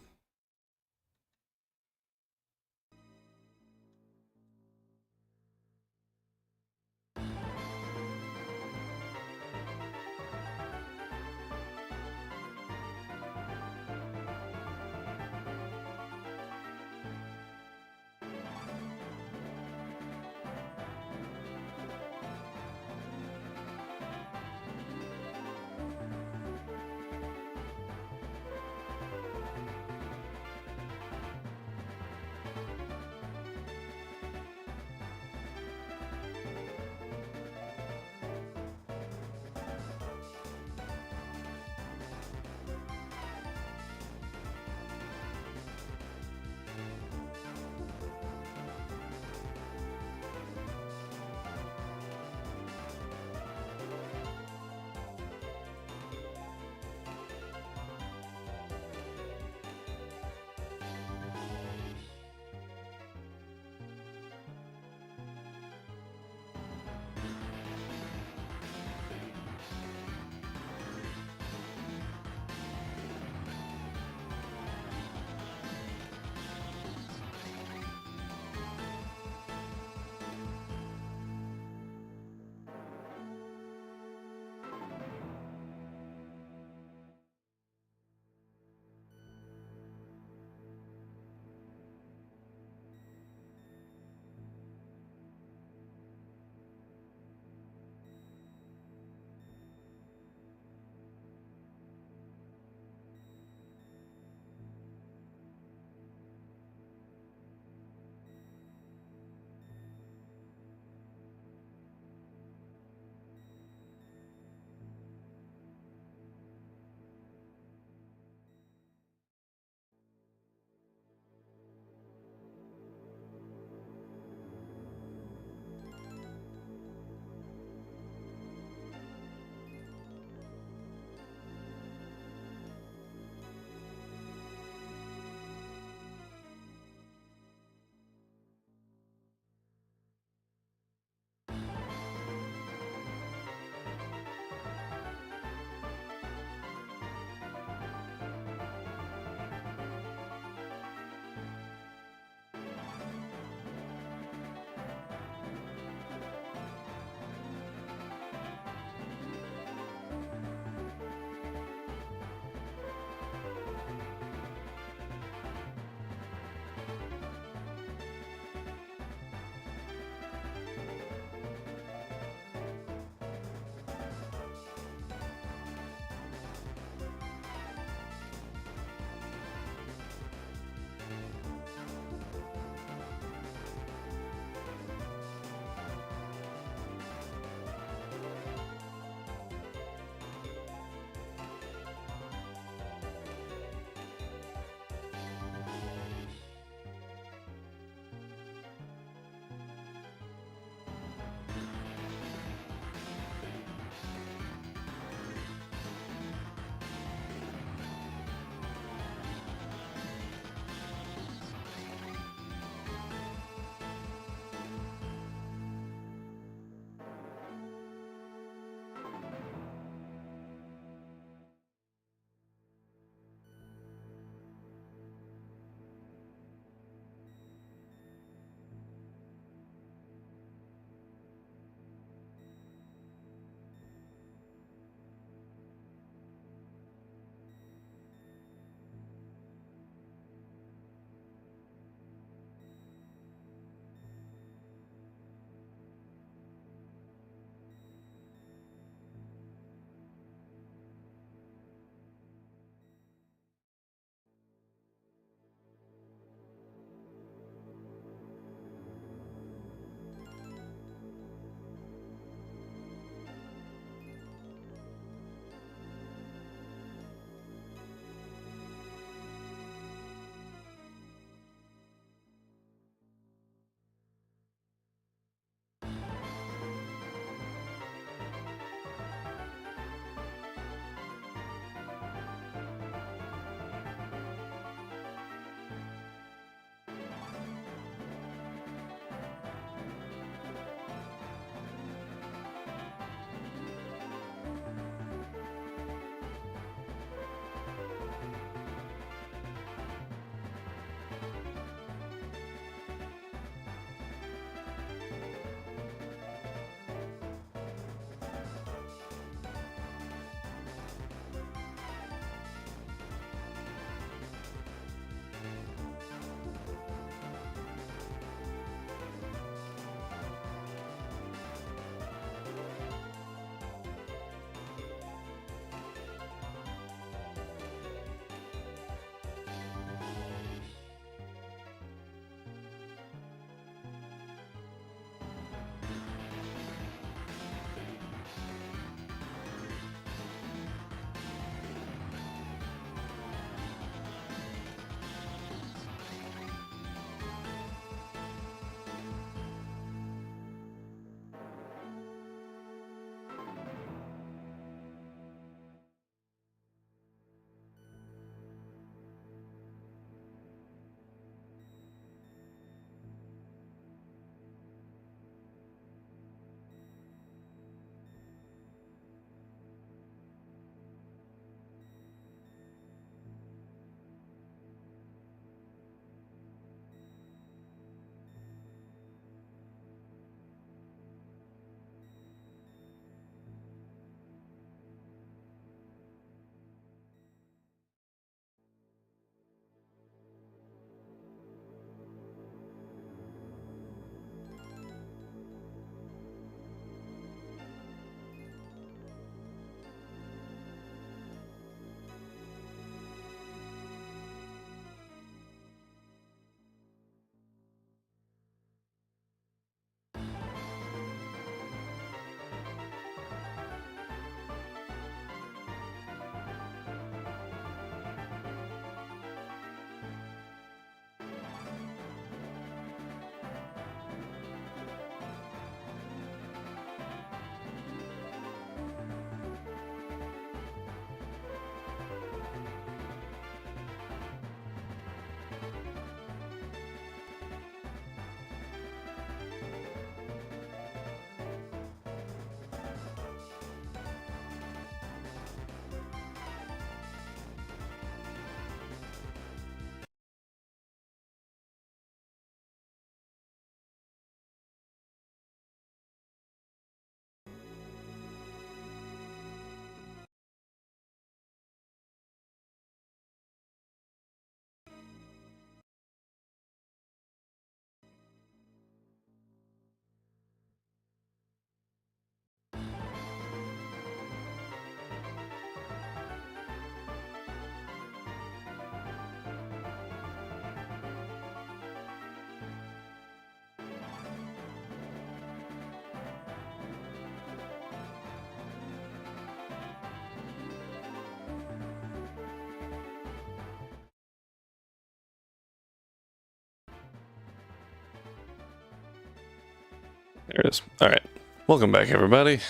There it is. Alright. Welcome back, everybody.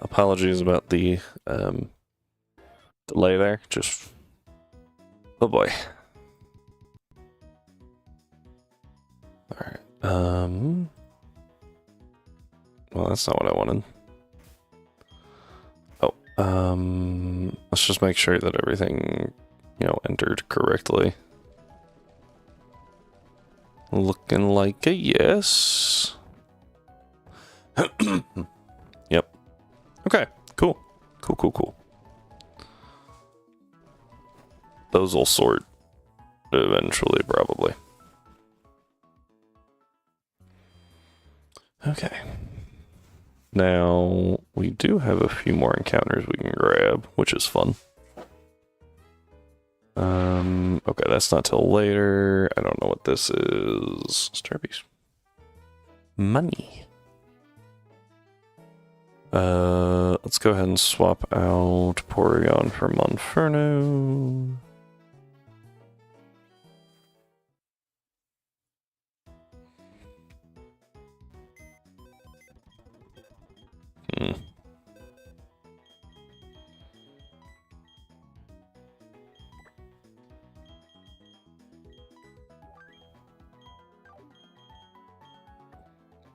Apologies about the delay there. Just... Oh boy. Alright. Well, that's not what I wanted. Oh, let's just make sure that everything, entered correctly. Looking like a yes. Yep. Okay, cool. Cool. Those will sort eventually, probably. Okay. Now, we do have a few more encounters we can grab, which is fun. Okay, that's not till later. I don't know what this is. Starpiece. Money. Let's go ahead and swap out Porygon for Monferno.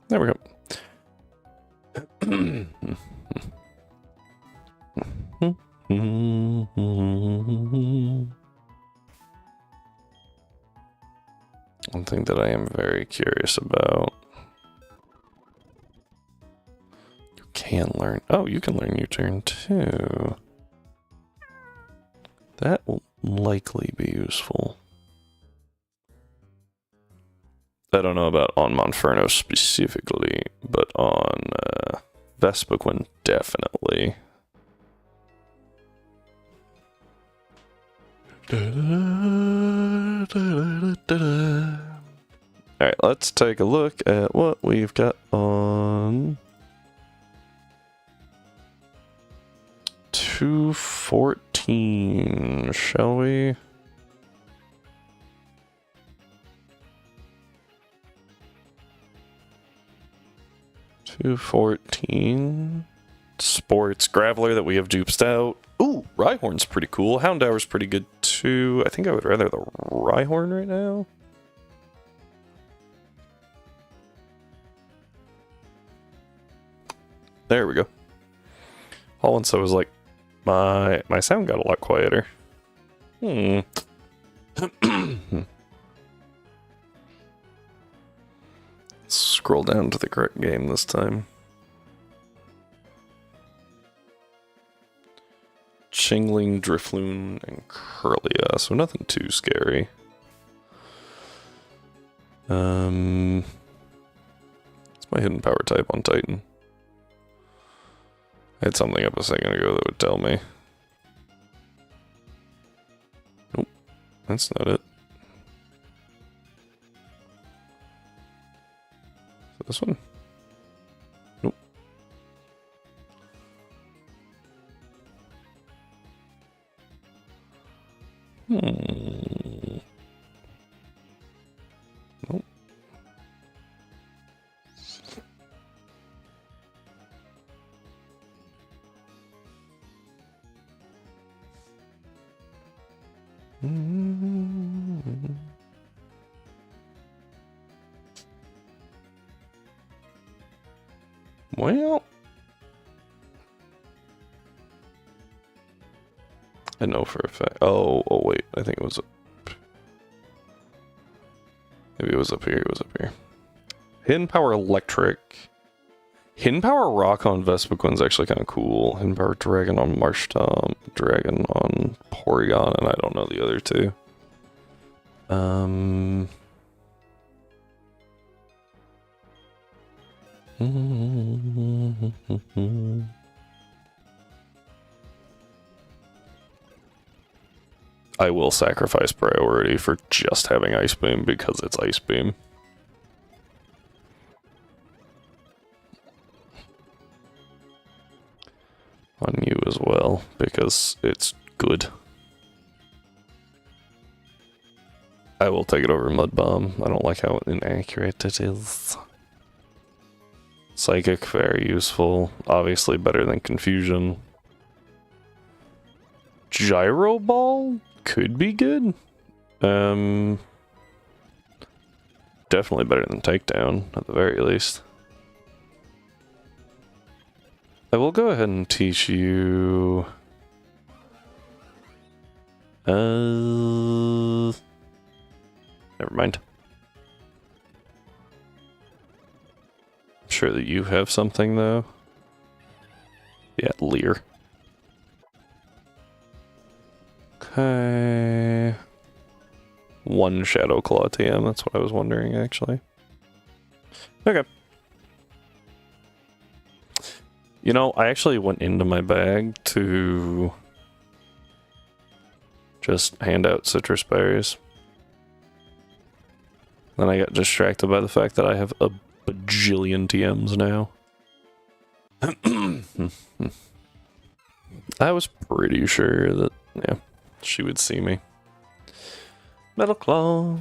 There we go. One thing that I am very curious about. You can learn. Oh, you can learn U-turn too. That will likely be useful. I don't know about on Monferno specifically, but on Vespiquen definitely. Alright, let's take a look at what we've got on 214, shall we? $214. Sports Graveler that we have duped out. Ooh, Rhyhorn's pretty cool. Houndour's pretty good too. I think I would rather the Rhyhorn right now. There we go. All once I was like, my sound got a lot quieter. Scroll down to the correct game this time. Chingling, Drifloon, and Kirlia, so nothing too scary. It's my hidden power type on Titan. I had something up a second ago that would tell me. Nope, that's not it. This one? Nope. Nope. Well, I know for a fact. Oh wait, I think it was up. Maybe it was up here. It was up here. Hidden Power Electric. Hidden Power Rock on Vespiquen's actually kind of cool. Hidden Power Dragon on Marshtomp, Dragon on Porygon, and I don't know the other two. I will sacrifice priority for just having Ice Beam because it's Ice Beam. On you as well, because it's good. I will take it over Mud Bomb. I don't like how inaccurate it is. Psychic, very useful. Obviously better than Confusion. Gyro Ball could be good. Definitely better than Takedown, at the very least. I will go ahead and teach you... never mind. I'm sure that you have something, though. Yeah, Leer. Okay. One Shadow Claw TM, that's what I was wondering, actually. Okay. You know, I actually went into my bag to just hand out citrus berries. Then I got distracted by the fact that I have a bajillion TMs now. I was pretty sure that, yeah, she would see me. Metal Claw.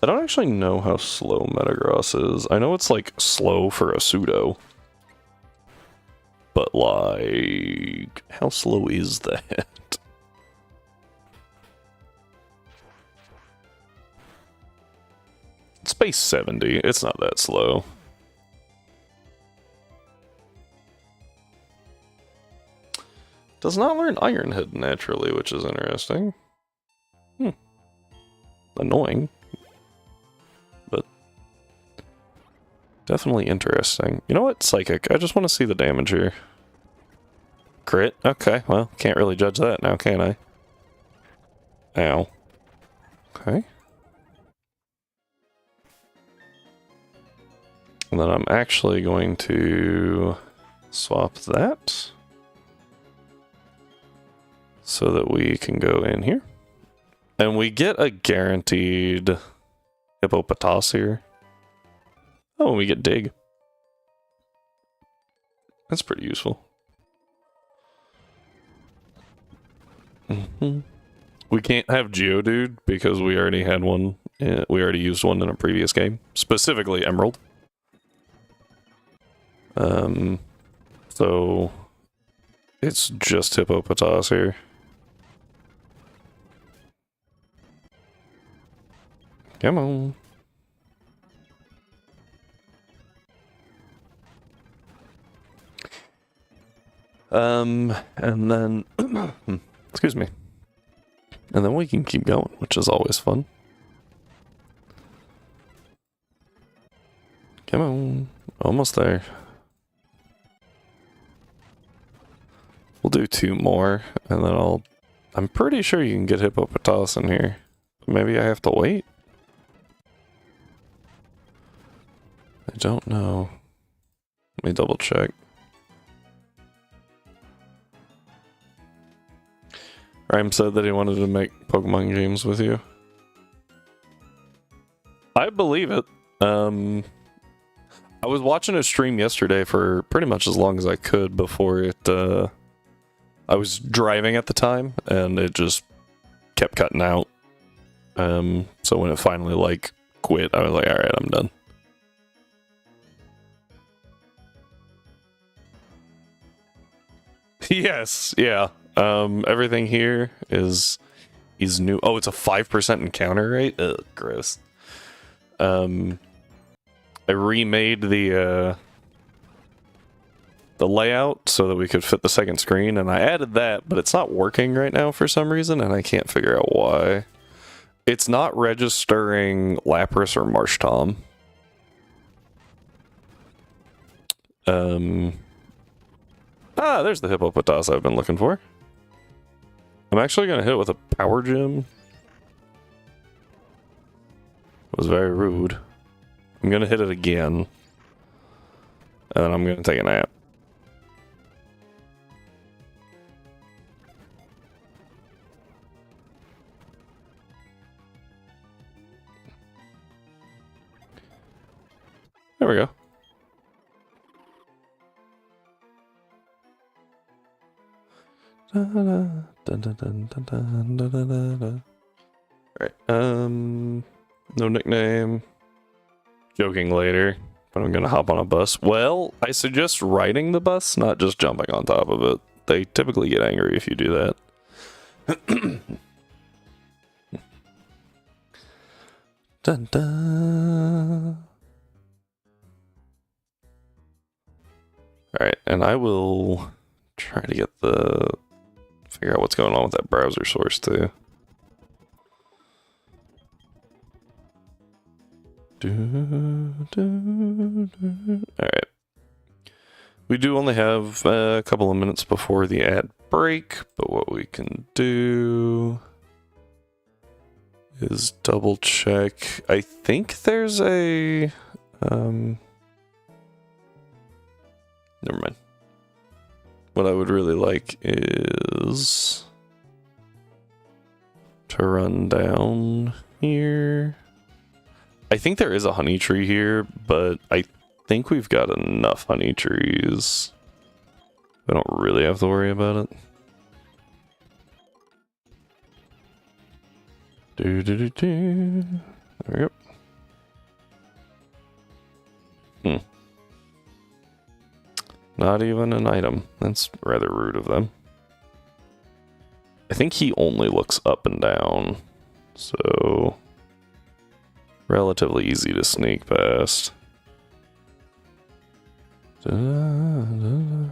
I don't actually know how slow Metagross is. I know it's like slow for a pseudo. But like, how slow is that? It's base 70. It's not that slow. Does not learn Iron Head naturally, which is interesting. Annoying. But definitely interesting. You know what? Psychic. I just want to see the damage here. Crit? Okay, well, can't really judge that now, can I? Ow. Okay. And then I'm actually going to swap that so that we can go in here. And we get a guaranteed Hippopotas here. Oh, we get Dig. That's pretty useful. We can't have Geodude because we already had one. We already used one in a previous game, specifically Emerald. So it's just Hippopotas here. Come on. And then excuse me. And then we can keep going, which is always fun. Come on. Almost there. We'll do 2 more, and then I'm pretty sure you can get Hippopotas in here. Maybe I have to wait? I don't know. Let me double check. Rhyme said that he wanted to make Pokemon games with you. I believe it. I was watching a stream yesterday for pretty much as long as I could before it, I was driving at the time, and it just kept cutting out. So when it finally, like, quit, I was like, alright, I'm done. Yes, yeah. Everything here is new. Oh, it's a 5% encounter rate? Ugh, gross. I remade the layout so that we could fit the second screen, and I added that, but it's not working right now for some reason, and I can't figure out why. It's not registering Lapras or Marsh Tom. There's the Hippopotas I've been looking for. I'm actually going to hit it with a Power Gem. It was very rude. I'm going to hit it again. And then I'm going to take a nap. There we go. Alright, no nickname. Joking later, But I'm gonna hop on a bus. Well, I suggest riding the bus, not just jumping on top of it. They typically get angry if you do that. Dun, dun. Alright, and I will try to get figure out what's going on with that browser source too. Alright. We do only have a couple of minutes before the ad break, but what we can do is double check. I think there's a never mind. What I would really like is to run down here. I think there is a honey tree here, but I think we've got enough honey trees. I don't really have to worry about it. There we go. Not even an item. That's rather rude of them. I think he only looks up and down, so relatively easy to sneak past. Wow,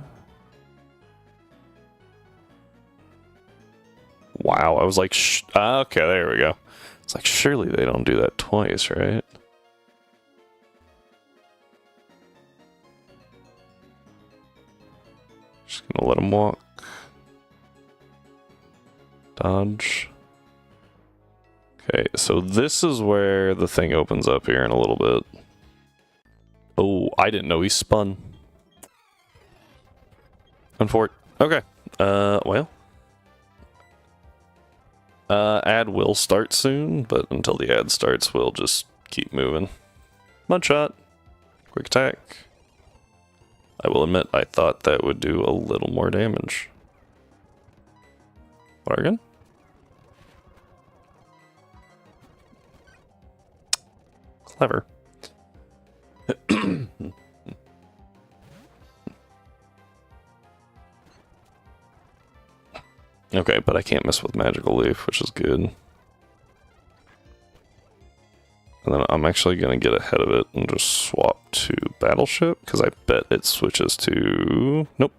I was like, okay, there we go. It's like, surely they don't do that twice, right? Just gonna let him walk. Dodge. Okay, so this is where the thing opens up here in a little bit. Oh, I didn't know he spun. Unfort. Okay. Well. Ad will start soon, but until the ad starts, we'll just keep moving. Mudshot. Quick attack. I will admit, I thought that would do a little more damage. Bargain? Clever. Okay, but I can't mess with Magical Leaf, which is good. And then I'm actually going to get ahead of it and just swap to Battleship, because I bet it switches to... Nope.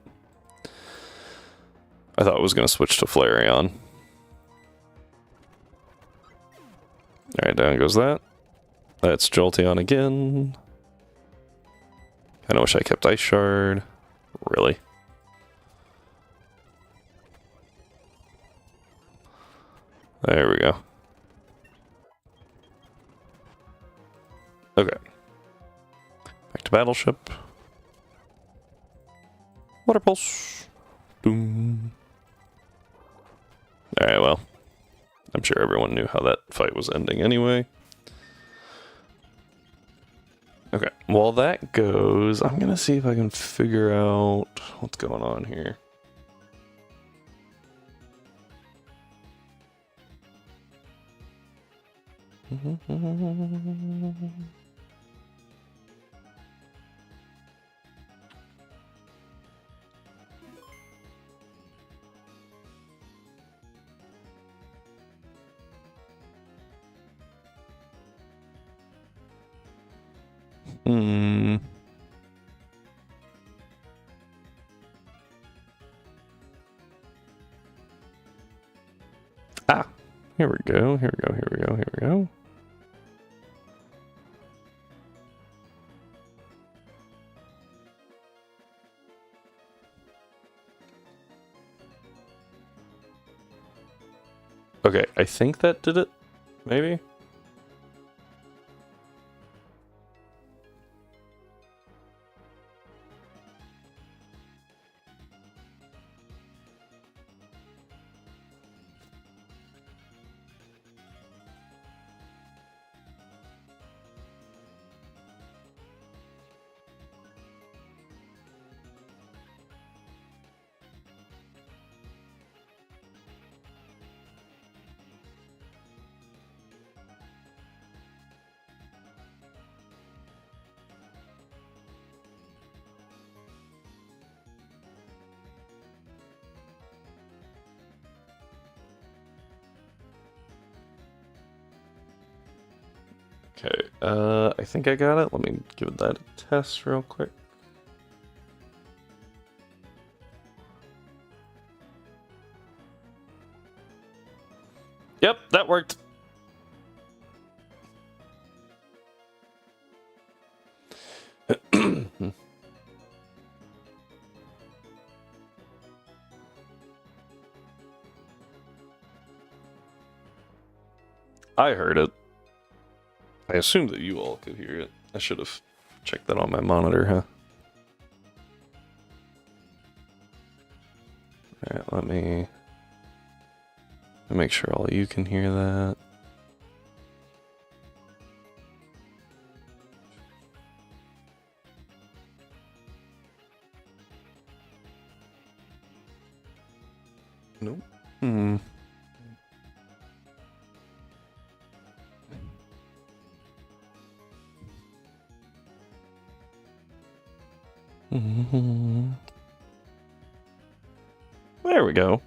I thought it was going to switch to Flareon. Alright, down goes that. That's Jolteon again. Kinda wish I kept Ice Shard. Really? There we go. Okay. Back to Battleship. Water Pulse. Boom. Alright, well. I'm sure everyone knew how that fight was ending anyway. Okay, while that goes, I'm gonna see if I can figure out what's going on here. Ah, here we go, here we go, here we go, here we go. Okay, I think that did it, maybe? Okay, I think I got it. Let me give that a test real quick. Yep, that worked. I heard it. I assumed that you all could hear it. I should have checked that on my monitor, huh? Alright, let me make sure all you can hear that. Nope. There we go.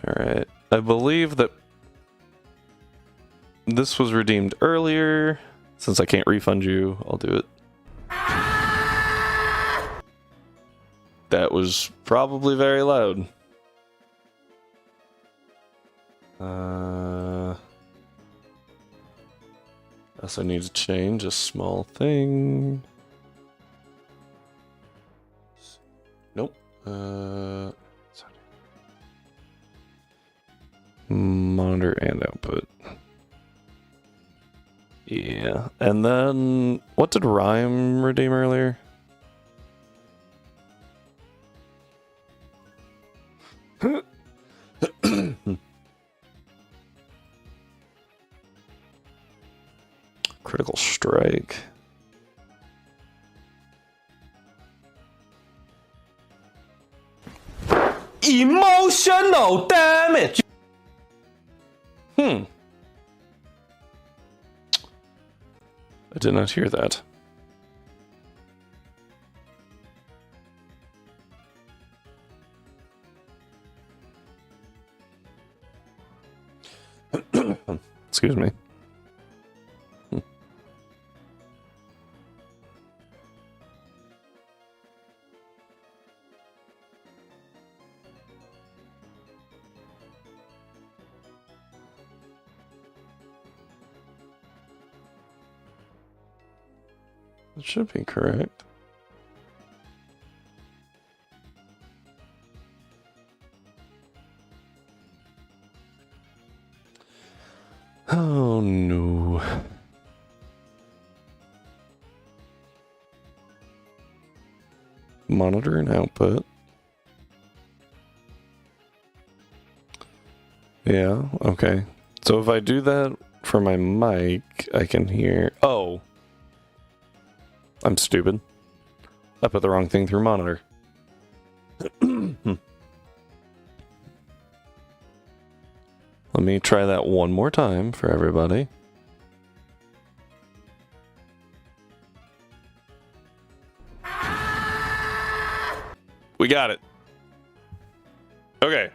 Alright. I believe that this was redeemed earlier. Since I can't refund you, I'll do it. That was probably very loud. Also need to change a small thing. Nope. Monitor and output. Yeah. And then what did Rhyme redeem earlier? Critical strike. Emotional damage. I did not hear that. Excuse me. It should be correct. Oh no. Monitor and output. Yeah, okay. So if I do that for my mic, I can hear... Oh! I'm stupid. I put the wrong thing through monitor. Let me try that one more time for everybody. We got it. Okay.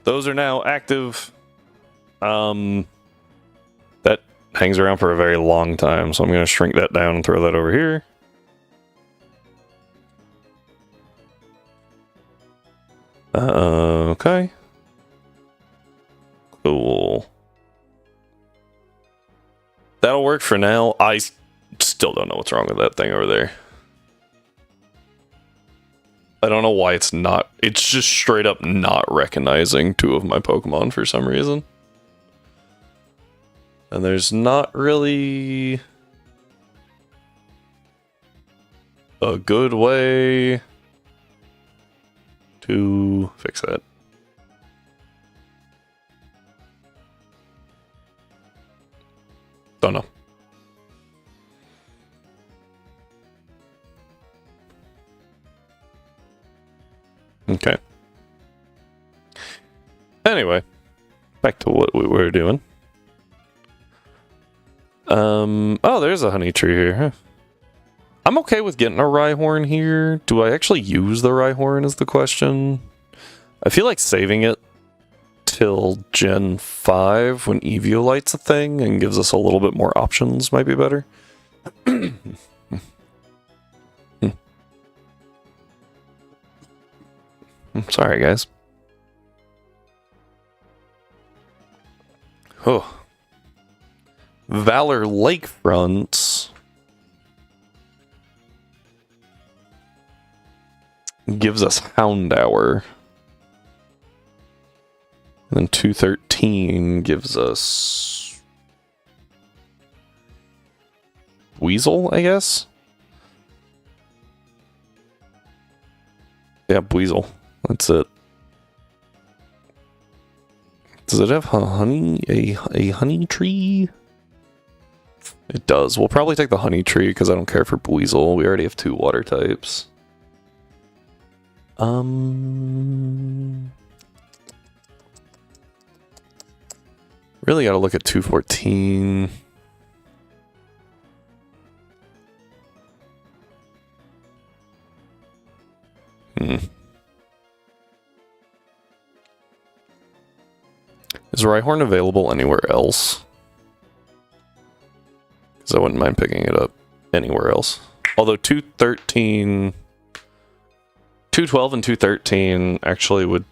Those are now active. That hangs around for a very long time, so I'm going to shrink that down and throw that over here. Okay. Cool. That'll work for now. I still don't know what's wrong with that thing over there. I don't know why it's not. It's just straight up not recognizing two of my Pokemon for some reason. And there's not really a good way to fix that. Don't know. Okay. Anyway, back to what we were doing. Oh, there's a honey tree here. Huh. I'm okay with getting a Rhyhorn here. Do I actually use the Rhyhorn is the question. I feel like saving it till Gen 5 when Eviolite's a thing and gives us a little bit more options might be better. Sorry, guys. Oh. Valor Lakefront gives us Hound Hour. And then 213 gives us Weasel, I guess? Yeah, Weasel. That's it. Does it have honey? A honey tree? It does. We'll probably take the honey tree because I don't care for Weasel. We already have 2 water types. Really gotta look at 214. Is Rhyhorn available anywhere else? Because I wouldn't mind picking it up anywhere else. Although 212 and 213 actually would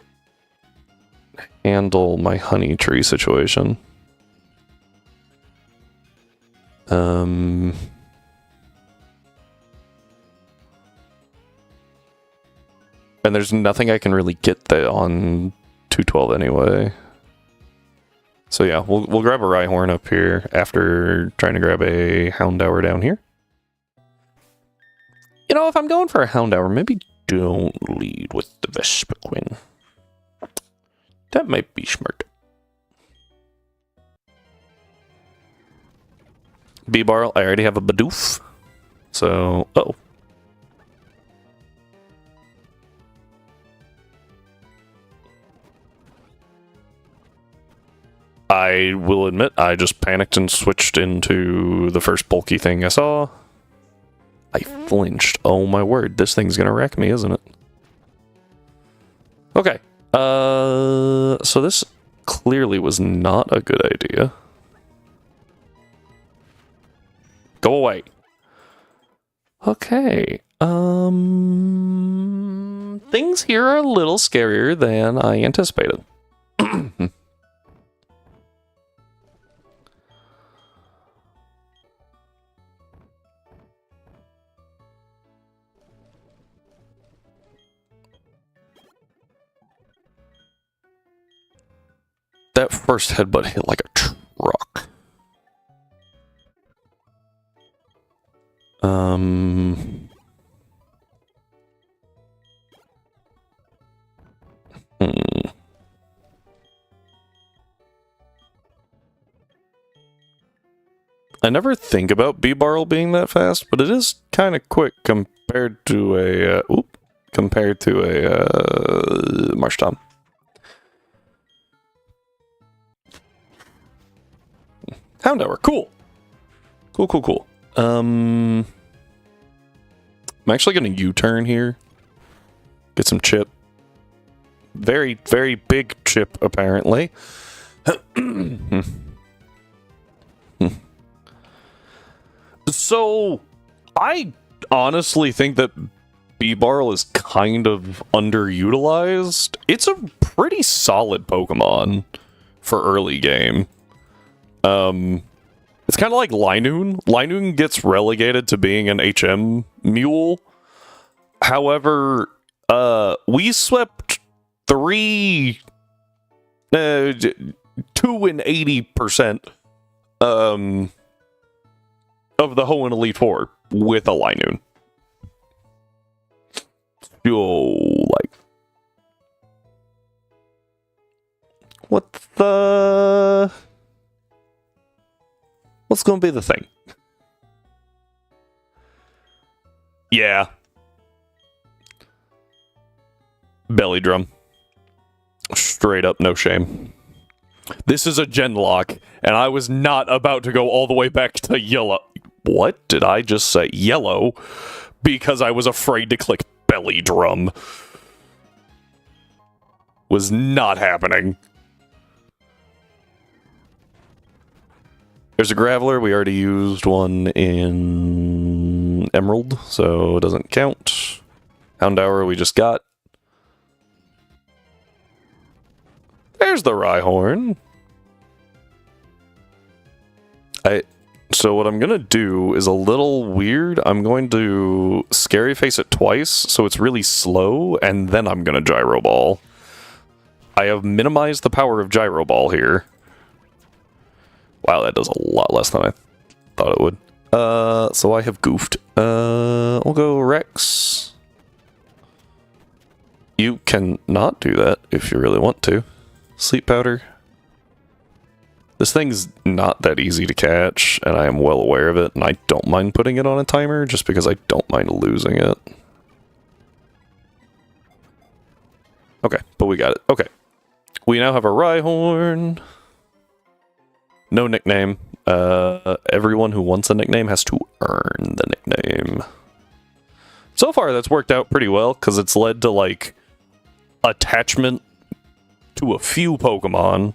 handle my honey tree situation. And there's nothing I can really get that on 212 anyway. So yeah, we'll grab a Rhyhorn up here after trying to grab a Hound Hour down here. You know, if I'm going for a Hound Hour, maybe don't lead with the Vespiquen. That might be smart. B-Barrel, I already have a Bidoof. So, uh-oh. I will admit, I just panicked and switched into the first bulky thing I saw. I flinched. Oh my word, this thing's gonna wreck me, isn't it? Okay. So this clearly was not a good idea. Go away. Okay. Things here are a little scarier than I anticipated. That first headbutt hit like a truck. I never think about B-Barrel being that fast, but it is kind of quick compared to a Marsh Tom. Hound Hour, cool. Cool. I'm actually going to U-turn here. Get some chip. Very, very big chip, apparently. So, I honestly think that B-Barrel is kind of underutilized. It's a pretty solid Pokemon for early game. It's kind of like Linoon. Linoon gets relegated to being an HM mule. However, we swept 2 and 80% of the Hoenn Elite Four with a Linoon. So, like, what's going to be the thing? Yeah. Belly drum. Straight up, no shame. This is a Genlock, and I was not about to go all the way back to yellow. What did I just say? Yellow, because I was afraid to click belly drum. Was not happening. There's a Graveler. We already used one in Emerald, so it doesn't count. Houndour we just got. There's the Rhyhorn. So what I'm going to do is a little weird. I'm going to Scary Face it twice, so it's really slow, and then I'm going to Gyro Ball. I have minimized the power of Gyro Ball here. Wow, that does a lot less than I thought it would. So I have goofed. We'll go Rex. You can not do that if you really want to. Sleep Powder. This thing's not that easy to catch, and I am well aware of it, and I don't mind putting it on a timer, just because I don't mind losing it. Okay, but we got it. Okay. We now have a Rhyhorn. No nickname. Everyone who wants a nickname has to earn the nickname. So far, that's worked out pretty well, because it's led to, like, attachment to a few Pokemon.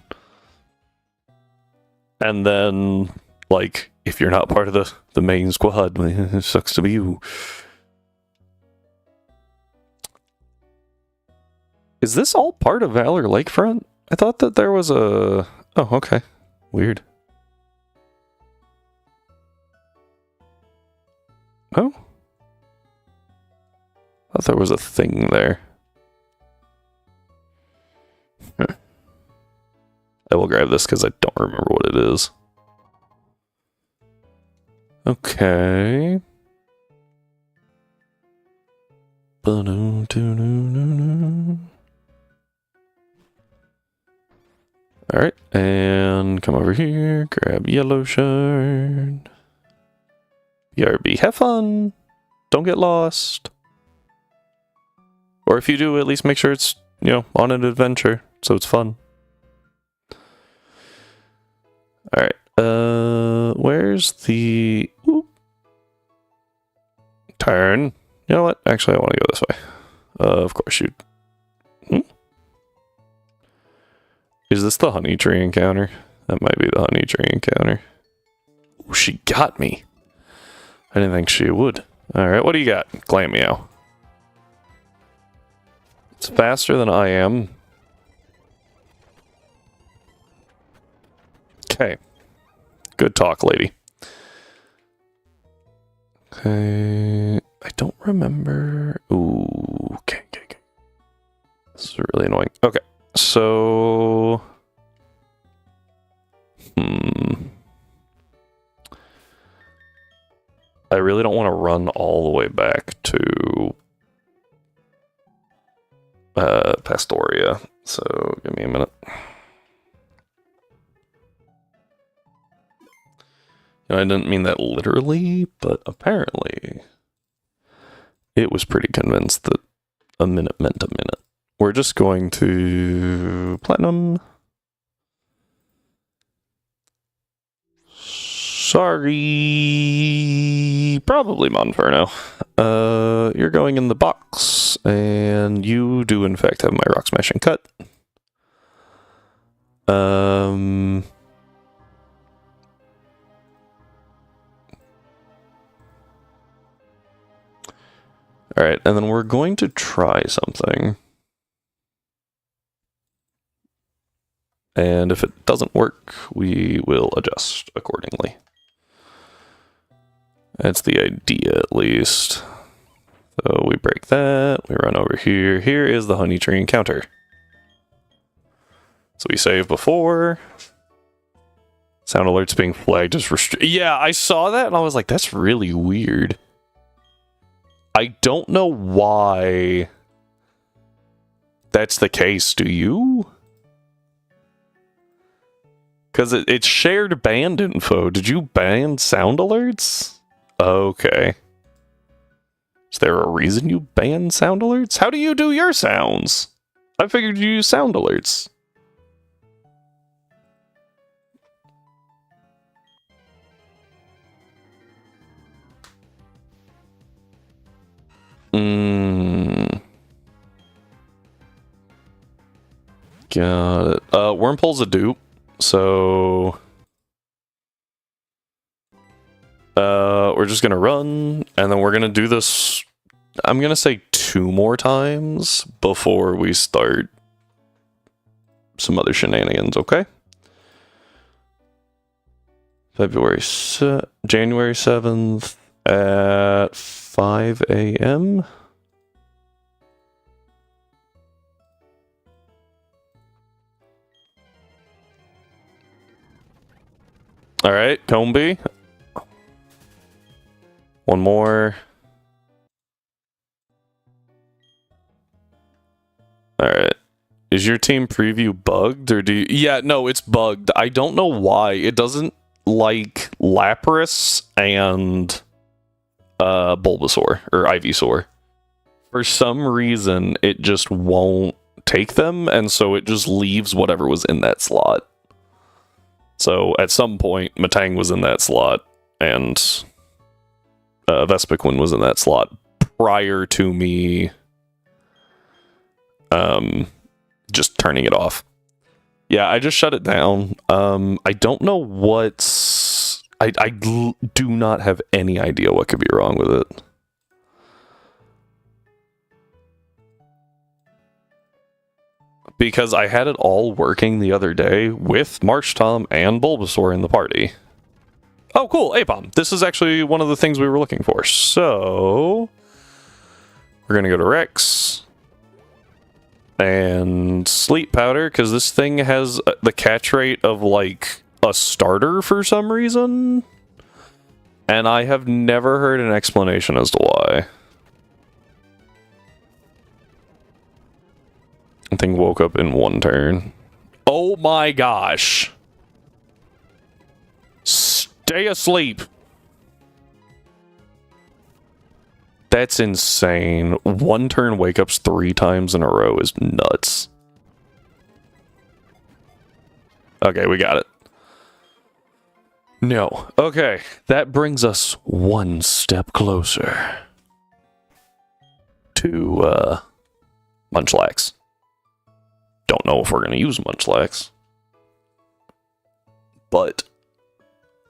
And then, like, if you're not part of the main squad, it sucks to be you. Is this all part of Valor Lakefront? I thought that there was a... Oh, okay. Weird. Oh? I thought there was a thing there. I will grab this because I don't remember what it is. Okay. Alright, and come over here, grab Yellow Shard. BRB, have fun! Don't get lost! Or if you do, at least make sure it's, you know, on an adventure, so it's fun. Alright, where's the... Ooh. Turn. You know what? Actually, I want to go this way. Of course you... Is this the honey tree encounter? That might be the honey tree encounter. Ooh, she got me. I didn't think she would. Alright, what do you got? Glameow. It's faster than I am. Okay. Good talk, lady. Okay. I don't remember. Ooh. Okay. This is really annoying. Okay. So. I really don't want to run all the way back to Pastoria. So give me a minute. I didn't mean that literally, but apparently it was pretty convinced that a minute meant a minute. We're just going to Platinum. Sorry, probably Monferno. You're going in the box, and you do in fact have my Rock Smashing Cut. Alright, and then we're going to try something. And if it doesn't work, we will adjust accordingly. That's the idea, at least. So we break that, we run over here. Here is the honey tree encounter. So we saved before. Sound alerts being flagged as restricted. Yeah, I saw that and I was like, that's really weird. I don't know why that's the case, do you? Because it's shared band info. Did you ban sound alerts? Okay. Is there a reason you ban sound alerts? How do you do your sounds? I figured you use sound alerts. Got it. Wurmple's a dupe, so We're just gonna run, and then we're gonna do this, I'm gonna say 2 more times before we start some other shenanigans, okay? January 7th at 5 a.m. Alright, Comby. One more. Alright. Is your team preview bugged, or do you... Yeah, no, it's bugged. I don't know why. It doesn't like Lapras and Bulbasaur, or Ivysaur. For some reason, it just won't take them, and so it just leaves whatever was in that slot. So, at some point, Matang was in that slot, and Vespiquen was in that slot prior to me just turning it off. Yeah, I just shut it down. I don't know what's... I do not have any idea what could be wrong with it. Because I had it all working the other day with Marshtom and Bulbasaur in the party. Oh, cool, Apom. This is actually one of the things we were looking for. So, we're gonna go to Rex and Sleep Powder, because this thing has the catch rate of, like, a starter for some reason. And I have never heard an explanation as to why. I think woke up in 1 turn. Oh my gosh. Stay asleep. That's insane. 1 turn wake ups 3 times in a row is nuts. Okay, we got it. No. Okay, that brings us 1 step closer to Munchlax. Don't know if we're going to use Munchlax, but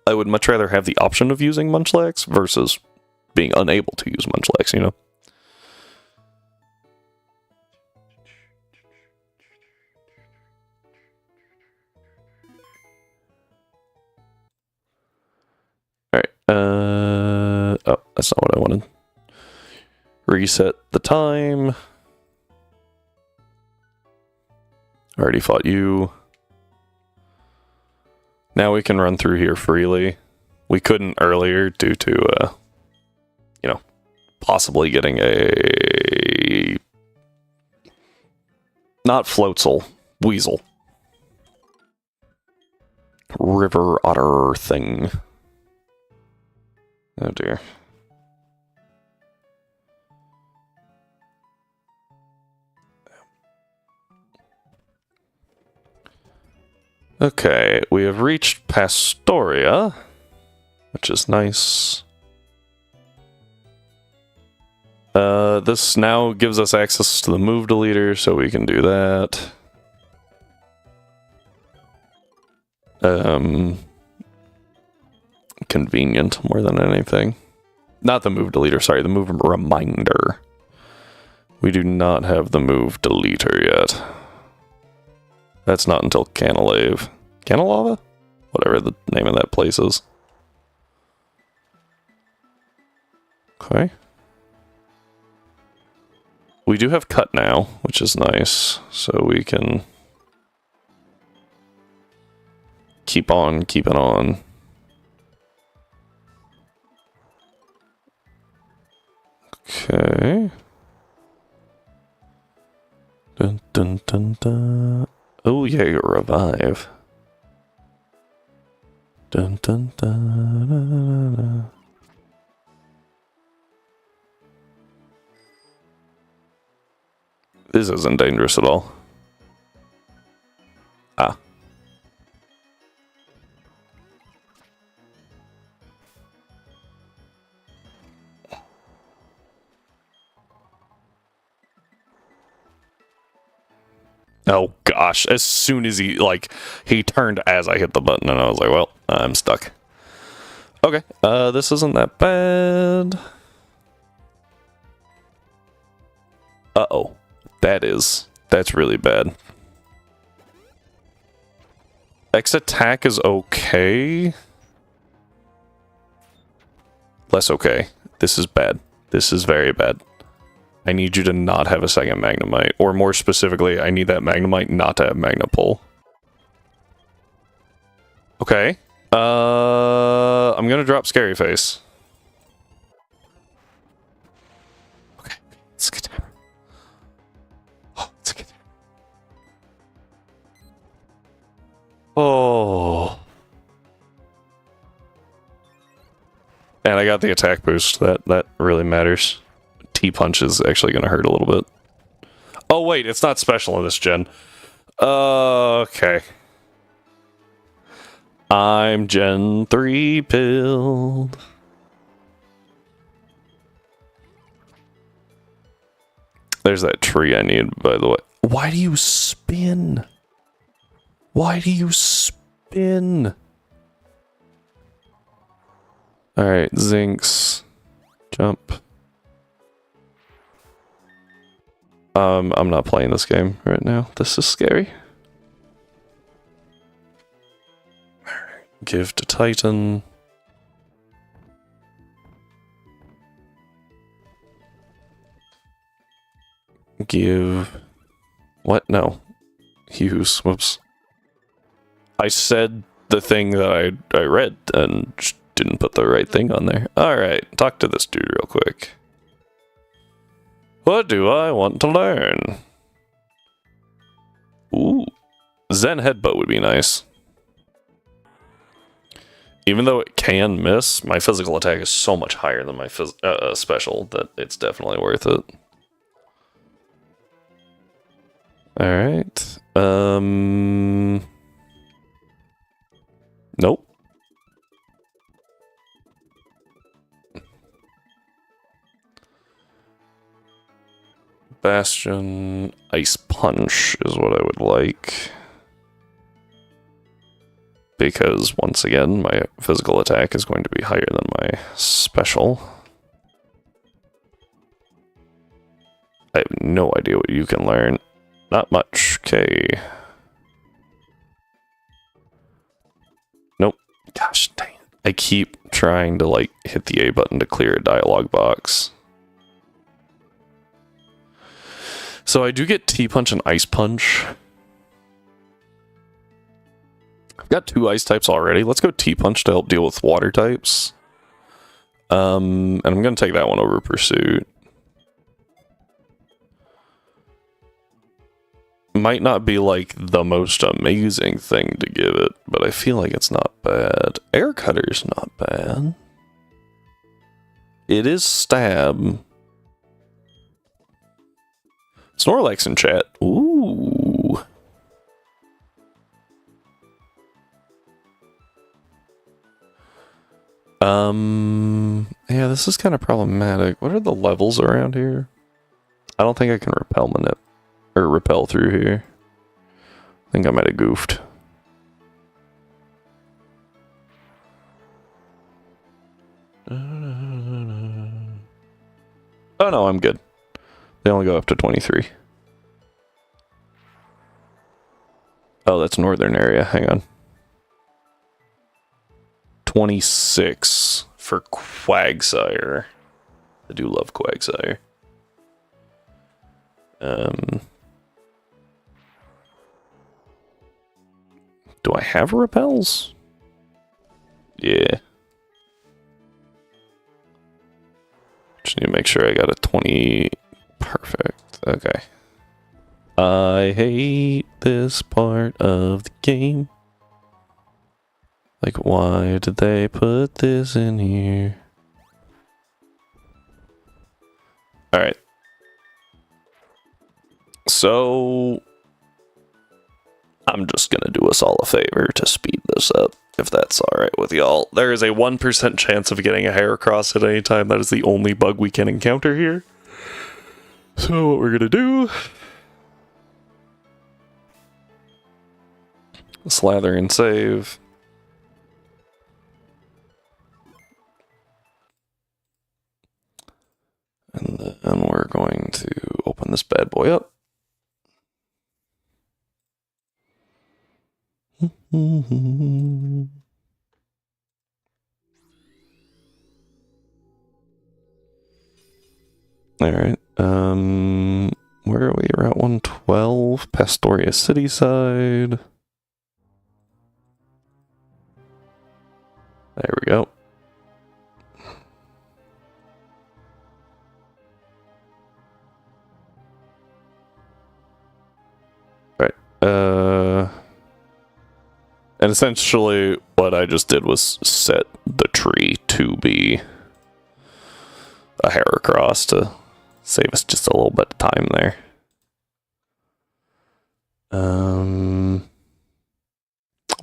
I would much rather have the option of using Munchlax versus being unable to use Munchlax, you know? Alright, oh, that's not what I wanted. Reset the time. Already fought you. Now we can run through here freely. We couldn't earlier due to, you know, possibly getting a... Not Floatzel. Weasel. River otter thing. Oh dear. Okay, we have reached Pastoria, which is nice. This now gives us access to the move deleter, so we can do that. Convenient more than anything. Not the move deleter, sorry, the move reminder. We do not have the move deleter yet. That's not until Canalave. Canalava? Whatever the name of that place is. Okay. We do have Cut now, which is nice. So we can keep on keeping on. Okay. Dun dun dun dun. Oh yeah, you revive. Dun dun dun. Dun, dun. This isn't dangerous at all. Ah. Oh gosh, as soon as he turned as I hit the button and I was like, well, I'm stuck. Okay, this isn't that bad. Uh-oh. That's really bad. X attack is okay. Less okay. This is bad. This is very bad. I need you to not have a second Magnemite. Or more specifically, I need that Magnemite not to have Magna-Pull. Okay. I'm gonna drop Scary Face. Okay, let's get down. Oh, let's get down. Oh. And I got the attack boost. That really matters. T-Punch is actually gonna hurt a little bit. Oh wait, it's not special in this gen. Okay. I'm Gen 3 pilled. There's that tree I need, by the way. Why do you spin? Why do you spin? Alright, Zinx. Jump. I'm not playing this game right now. This is scary. Give to Titan. Give... What? No. Use. Whoops. I said the thing that I read and just didn't put the right thing on there. Alright, talk to this dude real quick. What do I want to learn? Ooh. Zen Headbutt would be nice. Even though it can miss, my physical attack is so much higher than my special that it's definitely worth it. Alright. Nope. Bastion Ice Punch is what I would like. Because, once again, my physical attack is going to be higher than my special. I have no idea what you can learn. Not much. Okay. Nope. Gosh dang it. I keep trying to, like, hit the A button to clear a dialogue box. So I do get T-Punch and Ice Punch. I've got 2 ice types already. Let's go T-Punch to help deal with water types. And I'm going to take that one over Pursuit. Might not be like the most amazing thing to give it, but I feel like it's not bad. Air Cutter's not bad. It is Stab. Snorlax in chat. Ooh. Yeah, this is kind of problematic. What are the levels around here? I don't think I can repel through here. I think I might have goofed. Oh no, I'm good. They only go up to 23. Oh, that's northern area. Hang on. 26 for Quagsire. I do love Quagsire. Do I have repels? Yeah. Just need to make sure I got a 20. Perfect. Okay. I hate this part of the game. Like, why did they put this in here? Alright. So, I'm just gonna do us all a favor to speed this up, if that's alright with y'all. There is a 1% chance of getting a Heracross at any time. That is the only bug we can encounter here. So what we're gonna do... Slather and save. this bad boy up. Alright, where are we? Route 112, Pastoria City side. There we go. Right. And essentially what I just did was set the tree to be a Heracross to save us just a little bit of time there.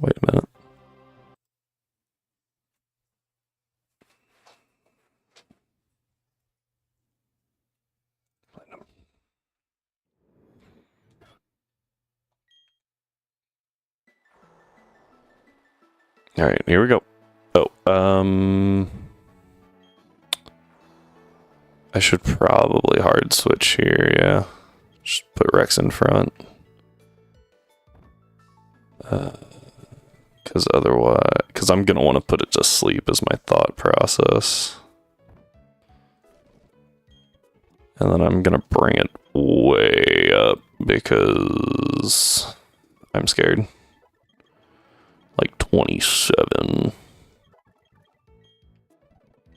Wait a minute. All right, here we go. Oh, I should probably hard switch here, yeah. Just put Rex in front. Because otherwise, because I'm going to want to put it to sleep is my thought process. And then I'm going to bring it way up because I'm scared. Like 27.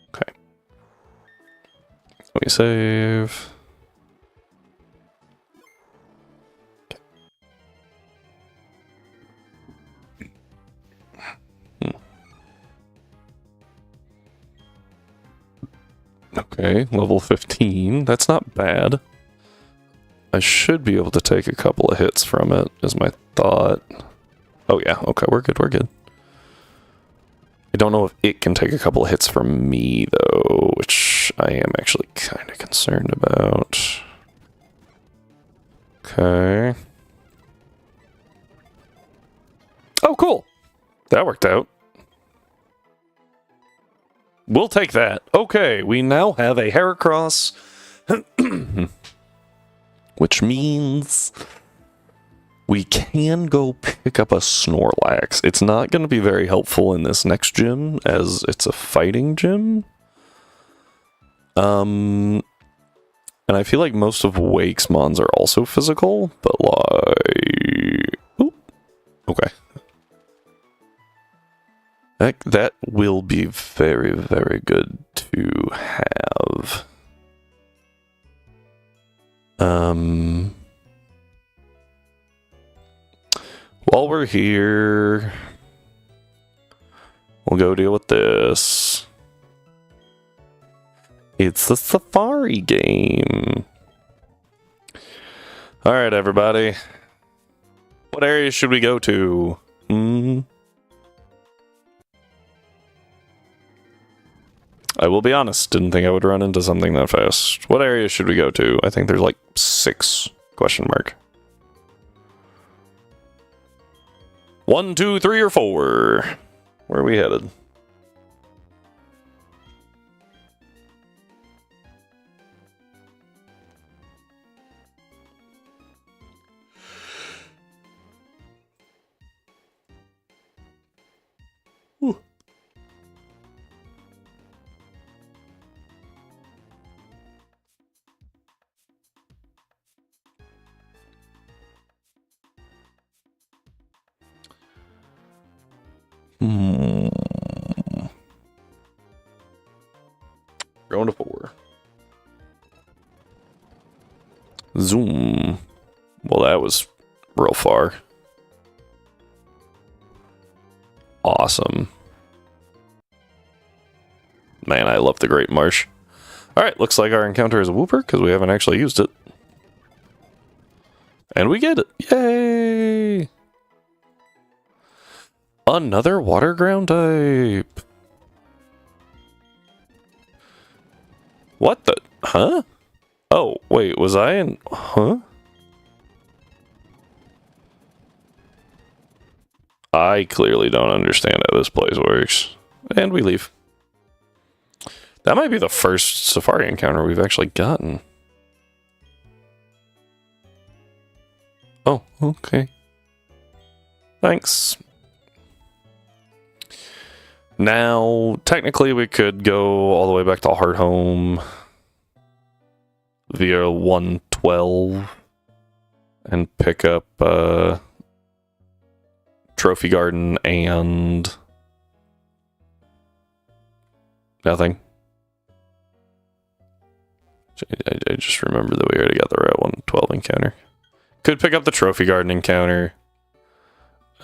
Okay. Let me save. Okay, level 15. That's not bad. I should be able to take a couple of hits from it, is my thought. Oh yeah, okay, we're good, we're good. I don't know if it can take a couple of hits from me, though, which I am actually kind of concerned about. Okay. Oh, cool! That worked out. We'll take that. Okay, we now have a Heracross. Which means we can go pick up a Snorlax. It's not going to be very helpful in this next gym, as it's a fighting gym. And I feel like most of Wake's mons are also physical, but like... Ooh. Okay. That will be very, very good to have. While we're here, we'll go deal with this. It's the Safari game. Alright, everybody. What area should we go to? I will be honest, didn't think I would run into something that fast. What area should we go to? I think there's like 6 question mark. 1, 2, 3, or 4. Where are we headed? Ooh. Going to 4. Zoom. Well, that was real far. Awesome. Man, I love the Great Marsh. Alright, looks like our encounter is a Wooper, because we haven't actually used it. And we get it. Yay! Another water ground type. What the? Huh? Oh, wait, was I in? Huh? I clearly don't understand how this place works. And we leave. That might be the first Safari encounter we've actually gotten. Oh, okay. Thanks. Now, technically we could go all the way back to Hardhome via 112 and pick up Trophy Garden and nothing. I just remember that we already got the Route 112 encounter. Could pick up the Trophy Garden encounter.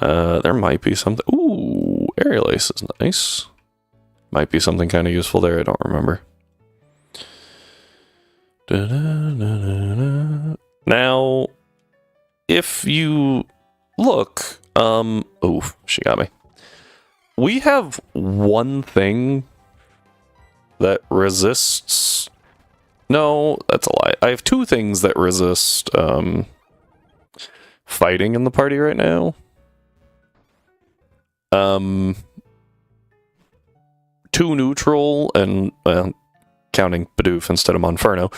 There might be something. Ooh, Aerial Ace is nice. Might be something kind of useful there. I don't remember. Now, if you look, oof, she got me. We have one thing that resists. No, that's a lie. I have two things that resist fighting in the party right now. Two neutral and counting Bidoof instead of Monferno,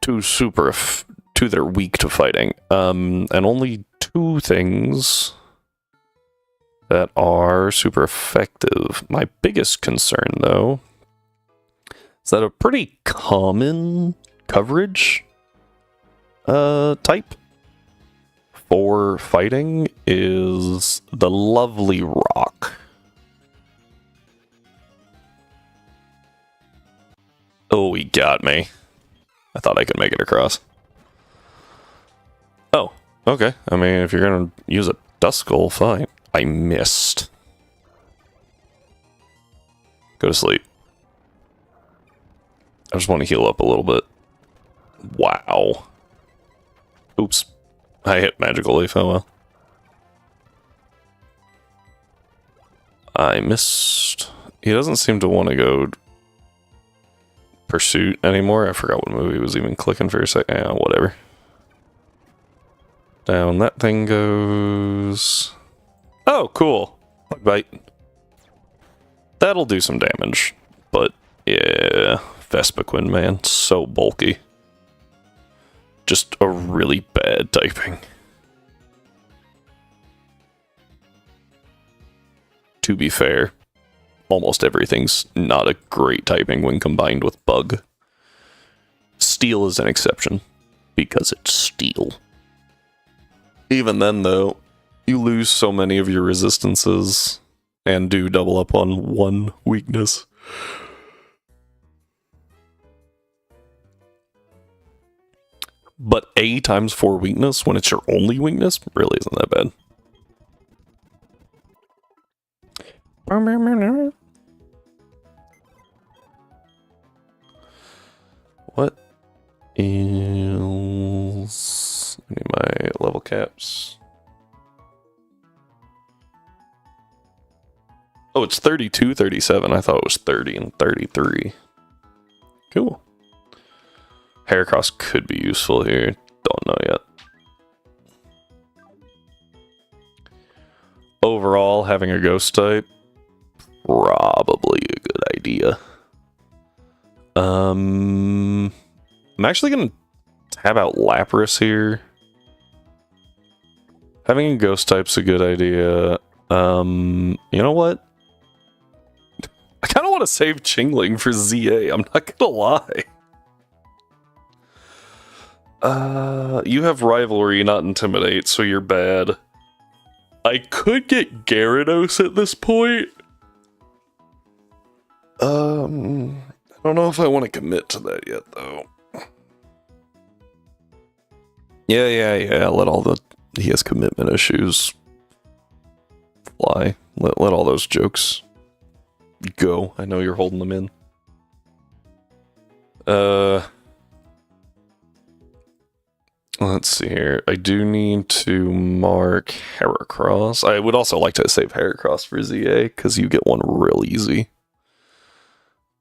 two that are weak to fighting. And only two things that are super effective. My biggest concern, though, is that a pretty common coverage type for fighting is the Lovely Rock. Oh, he got me. I thought I could make it across. Oh, okay. I mean, if you're gonna use a Dust Skull, fine. I missed. Go to sleep. I just want to heal up a little bit. Wow. Oops. I hit Magical Leaf, oh well. I missed. He doesn't seem to want to go Pursuit anymore. I forgot what movie was even clicking for a second. Yeah, whatever. Down that thing goes. Oh, cool. Bug bite. That'll do some damage. But, yeah. Vespiquen, man. So bulky. Just a really bad typing. To be fair, almost everything's not a great typing when combined with Bug. Steel is an exception, because it's steel. Even then, though, you lose so many of your resistances and do double up on one weakness. But A times 4 weakness, when it's your only weakness, really isn't that bad. What is... I need my level caps. Oh, it's 32, 37. I thought it was 30 and 33. Cool. Heracross could be useful here. Don't know yet. Overall, having a ghost type, probably a good idea. I'm actually gonna tab out Lapras here. Having a ghost type's a good idea. You know what? I kind of want to save Chingling for ZA. I'm not gonna lie. You have Rivalry, not Intimidate, so you're bad. I could get Gyarados at this point. I don't know if I want to commit to that yet, though. Yeah. Let all the... He has commitment issues fly. Let all those jokes go. I know you're holding them in. Let's see here. I do need to mark Heracross. I would also like to save Heracross for ZA, because you get one real easy.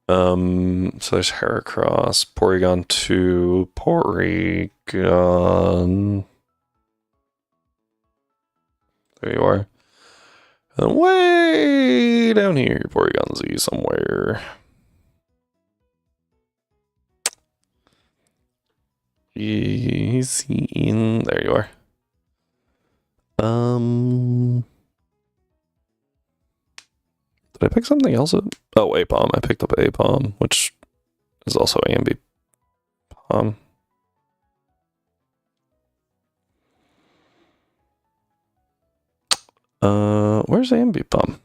So there's Heracross, Porygon 2, Porygon... There you are. And way down here, Porygon Z somewhere. Easy in... There you are. Did I pick something else up? Oh, A-Bomb. I picked up A-Bomb, which is also Ambi Bomb. Where's Ambi Bomb?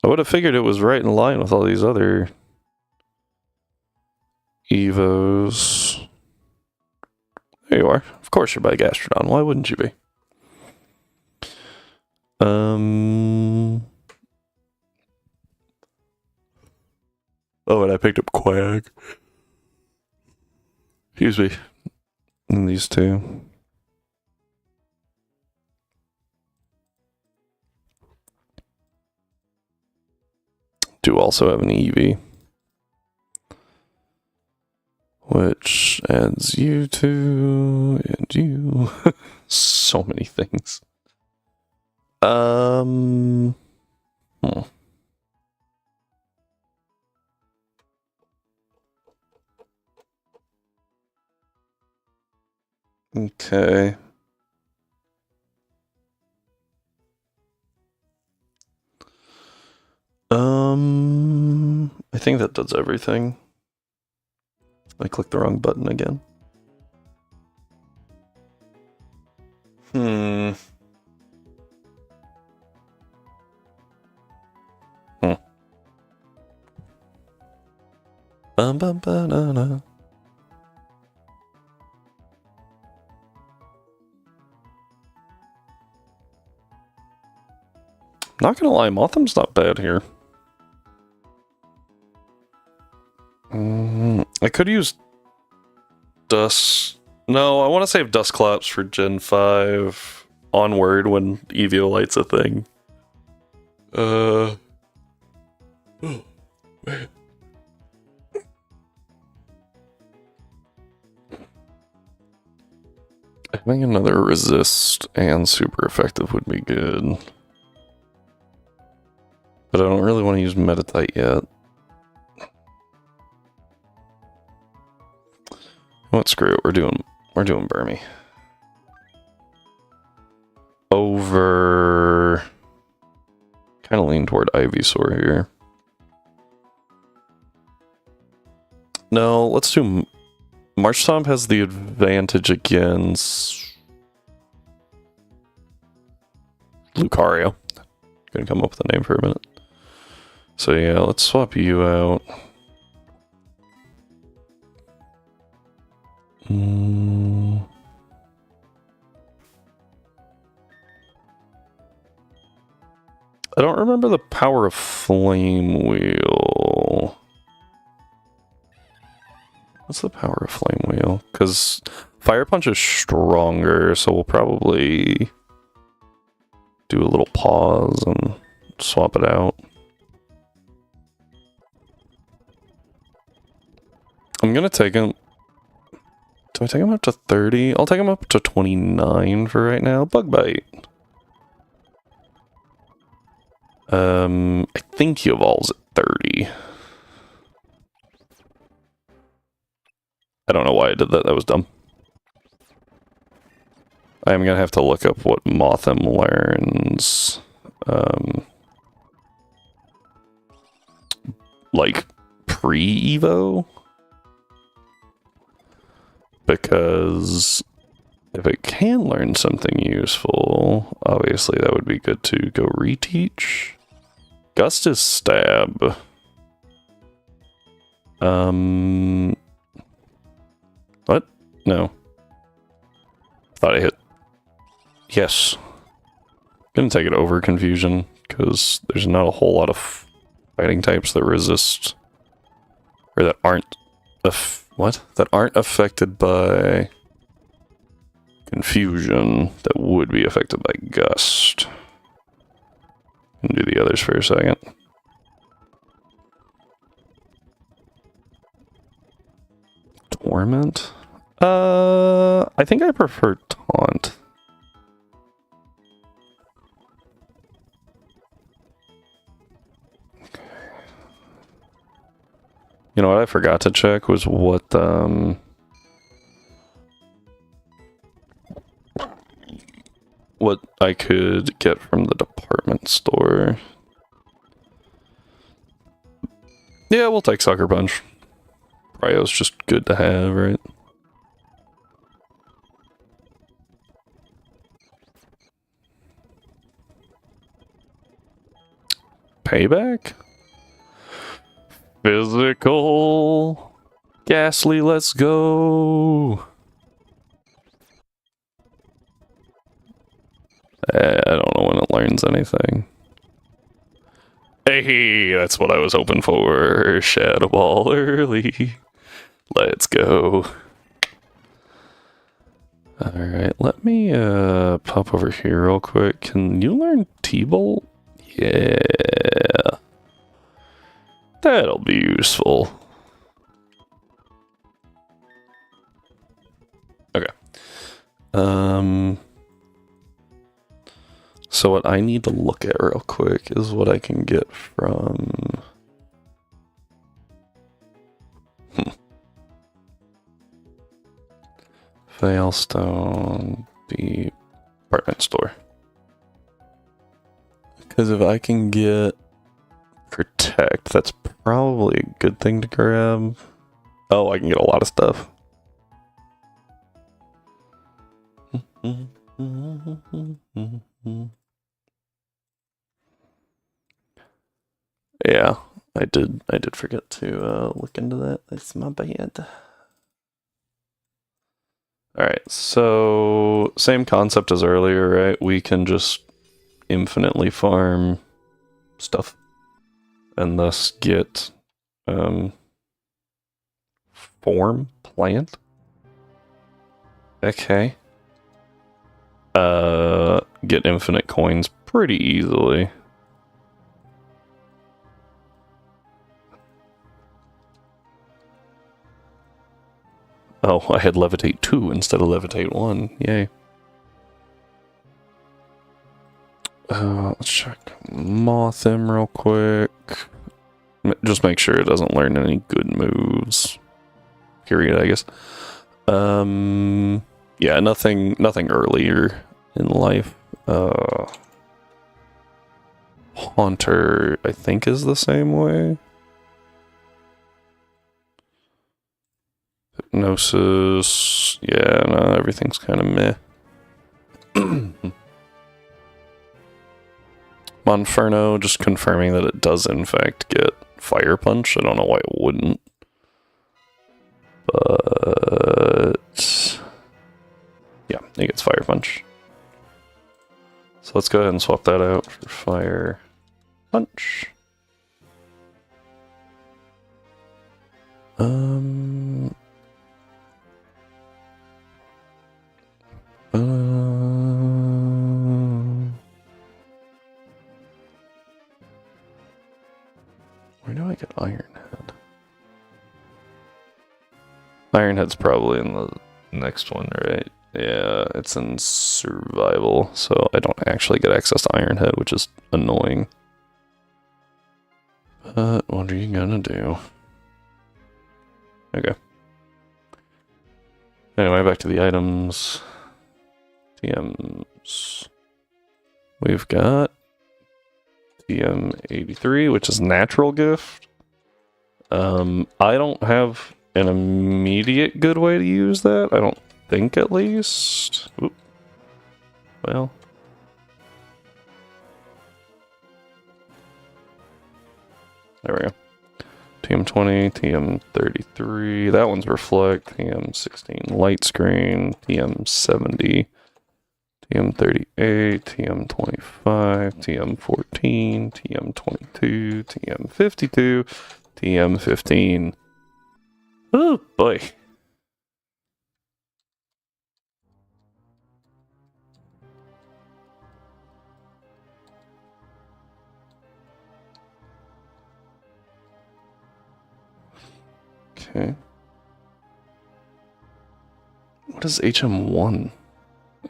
I would have figured it was right in line with all these other Evos. There you are. Of course you're by Gastrodon. Why wouldn't you be? Oh, and I picked up Quag. Excuse me. And these two. Do also have an Eevee. Which adds you to and you. So many things. Okay. I think that does everything. I clicked the wrong button again. Bum-bum-ba-na-na. Not gonna lie, Motham's not bad here. I could use Dust. No, I want to save Dusclops for Gen 5 onward when Eviolite's a thing. Oh, man. I think another resist and super effective would be good. But I don't really want to use Meditite yet. What? Screw it. We're doing Burmy. Over. Kind of lean toward Ivysaur here. No, let's do. Marchtomp has the advantage against Lucario. Couldn't come up with a name for a minute. So yeah, let's swap you out. I don't remember the power of Flame Wheel. What's the power of Flame Wheel? Because Fire Punch is stronger, so we'll probably do a little pause and swap it out. I'm gonna take him. Do I take him up to 30? I'll take him up to 29 for right now. Bug Bite. I think he evolves at 30. I don't know why I did that. That was dumb. I'm gonna have to look up what Mothim learns. Like pre-Evo? Because if it can learn something useful, obviously that would be good to go reteach. Gust is stab. What? No. Thought I hit. Yes. Gonna take it over confusion, because there's not a whole lot of fighting types that resist, or that aren't, that aren't affected by confusion that would be affected by Gust. And do the others for a second. Torment? I think I prefer Taunt. Okay. You know what I forgot to check was what, what I could get from the department store. Yeah, we'll take Sucker Punch. Cryo's just good to have, right? Payback? Physical. Ghastly, let's go. I don't know when it learns anything. Hey, that's what I was hoping for. Shadow Ball early. Let's go. Alright, let me pop over here real quick. Can you learn T-Bolt? Yeah. That'll be useful. Okay. So what I need to look at real quick is what I can get from... Veilstone, the department store. Because if I can get Protect, that's probably a good thing to grab. Oh, I can get a lot of stuff. Yeah, I did forget to look into that. That's my bad. Alright, so same concept as earlier, right? We can just infinitely farm stuff and thus get form plant. Okay. Get infinite coins pretty easily. Oh, I had Levitate 2 instead of Levitate 1. Yay. Let's check Mothim real quick. Just make sure it doesn't learn any good moves. Period, I guess. Yeah, nothing earlier in life. Haunter, I think, is the same way. Hypnosis, yeah, no, everything's kind of meh. Monferno, just confirming that it does in fact get Fire Punch. I don't know why it wouldn't. But... yeah, it gets Fire Punch. So let's go ahead and swap that out for Fire Punch. Where do I get Ironhead? Ironhead's probably in the next one, right? Yeah, it's in survival, so I don't actually get access to Ironhead, which is annoying. But what are you gonna do? Okay. Anyway, back to the items. TMs. We've got TM83, which is Natural Gift. I don't have an immediate good way to use that. I don't think, at least. Oop. Well. There we go. TM20, TM33, that one's Reflect, TM16 Light Screen, TM70, TM38, TM25, TM14, TM22, TM52, TM15. Oh boy. Okay. What is HM1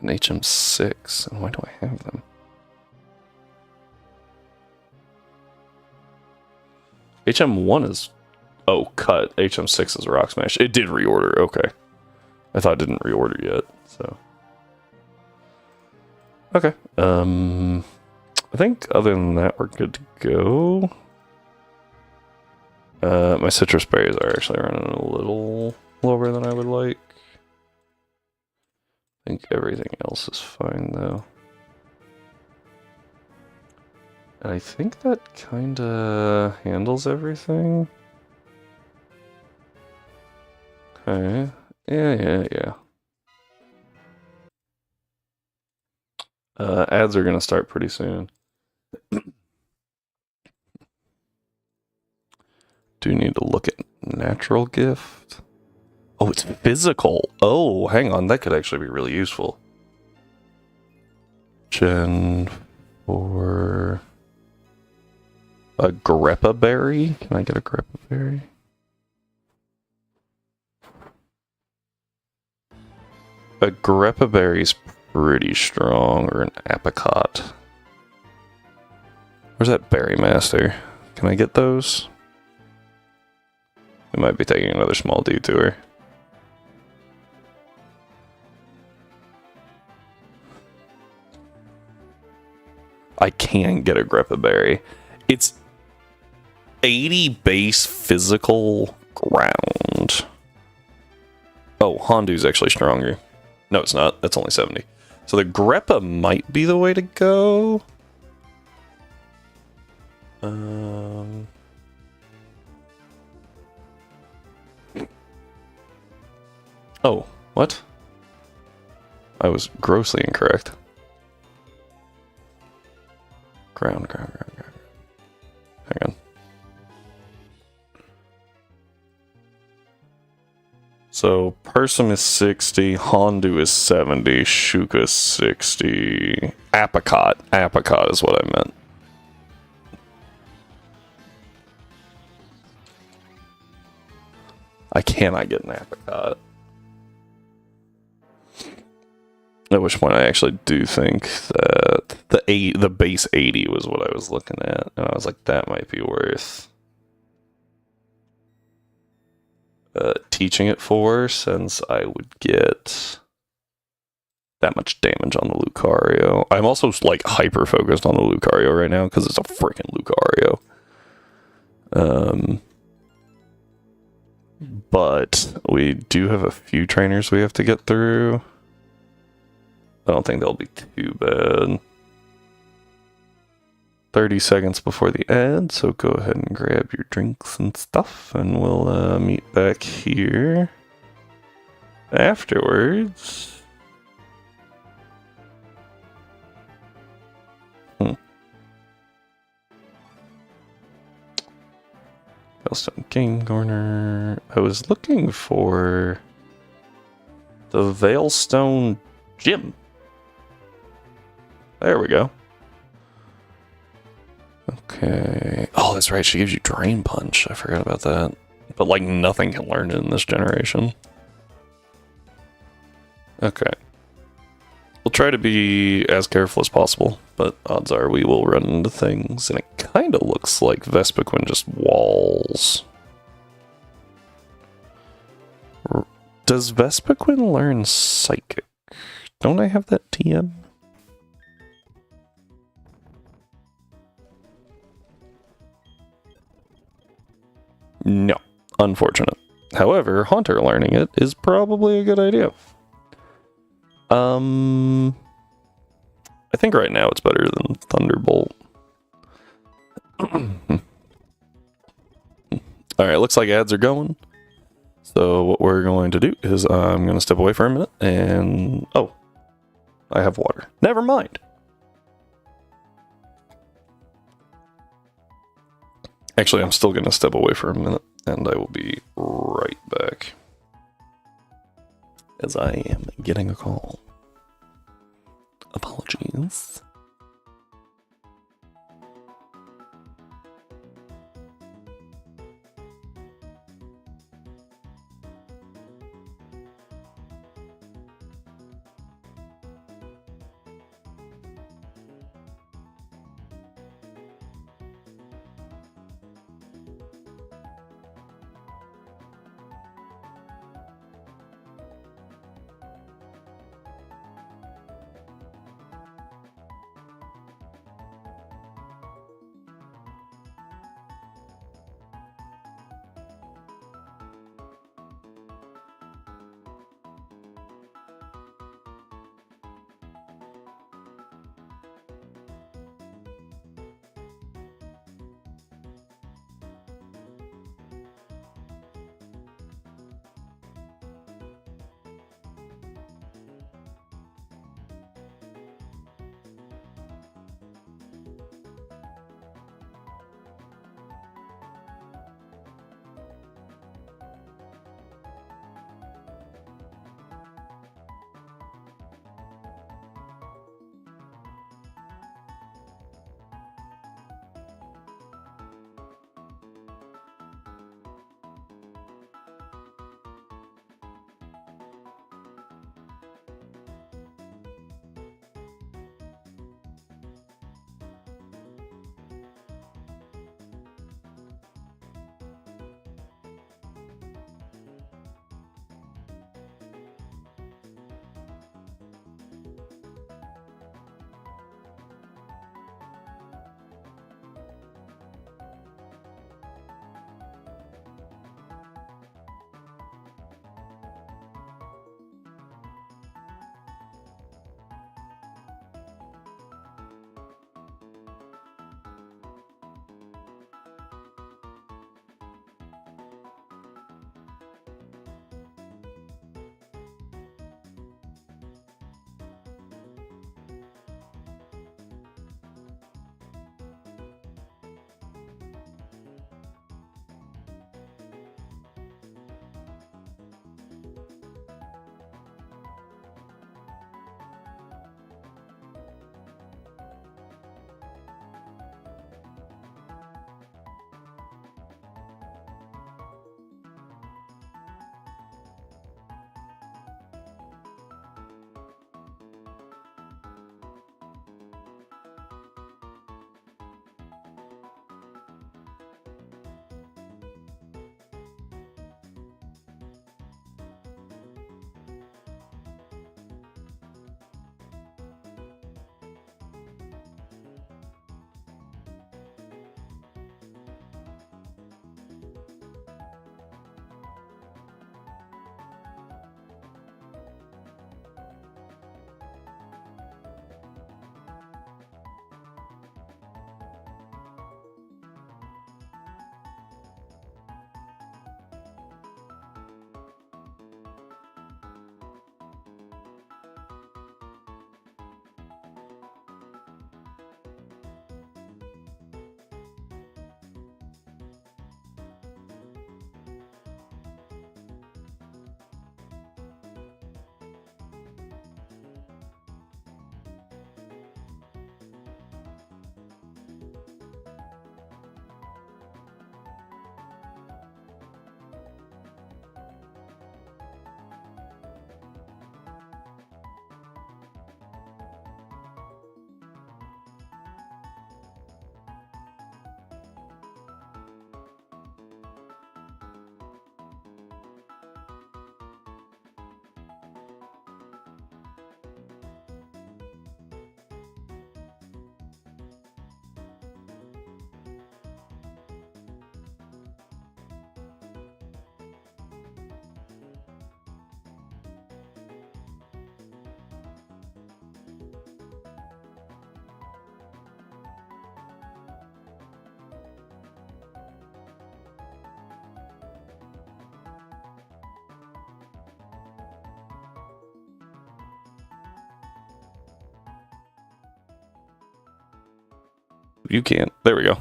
and HM6, and why do I have them? HM1 is... oh, cut. HM6 is Rock Smash. It did reorder, okay. I thought it didn't reorder yet, so... Okay. I think other than that, we're good to go. My citrus berries are actually running a little lower than I would like. I think everything else is fine though. And I think that kinda handles everything. Okay. Yeah. Ads are gonna start pretty soon. Do need to look at natural gift. Oh, it's physical. Oh, hang on. That could actually be really useful. Gen for a greppa berry. Can I get a greppa berry? A greppa berry's pretty strong, or an apricot. Where's that berry master? Can I get those? We might be taking another small detour. I can get a greppa berry. It's 80 base physical ground. Oh, Hondu's actually stronger. No, it's not. That's only 70. So the greppa might be the way to go. Oh, what? I was grossly incorrect. Ground. Hang on. So, Persum is 60, Hondu is 70, Shuka is 60. Apricot is what I meant. I cannot get an apricot. At which point I actually do think that the base 80 was what I was looking at, and I was like, that might be worth teaching it for, since I would get that much damage on the Lucario. I'm also like hyper focused on the Lucario right now because it's a freaking Lucario. But we do have a few trainers we have to get through. I don't think they'll be too bad. 30 seconds before the ad, so go ahead and grab your drinks and stuff, and we'll meet back here afterwards. Veilstone Game Corner. I was looking for the Veilstone Gym. There we go. Okay. Oh, that's right. She gives you Drain Punch. I forgot about that. But, like, nothing can learn it in this generation. Okay. We'll try to be as careful as possible, but odds are we will run into things, and it kind of looks like Vespiquen just walls. Does Vespiquen learn Psychic? Don't I have that TM? No, unfortunate. However, Haunter learning it is probably a good idea. I think right now it's better than Thunderbolt. Alright, looks like ads are going. So what we're going to do is I'm going to step away for a minute and... Oh, I have water. Never mind. Actually, I'm still going to step away for a minute, and I will be right back. As I am getting a call. Apologies. you can't. There we go.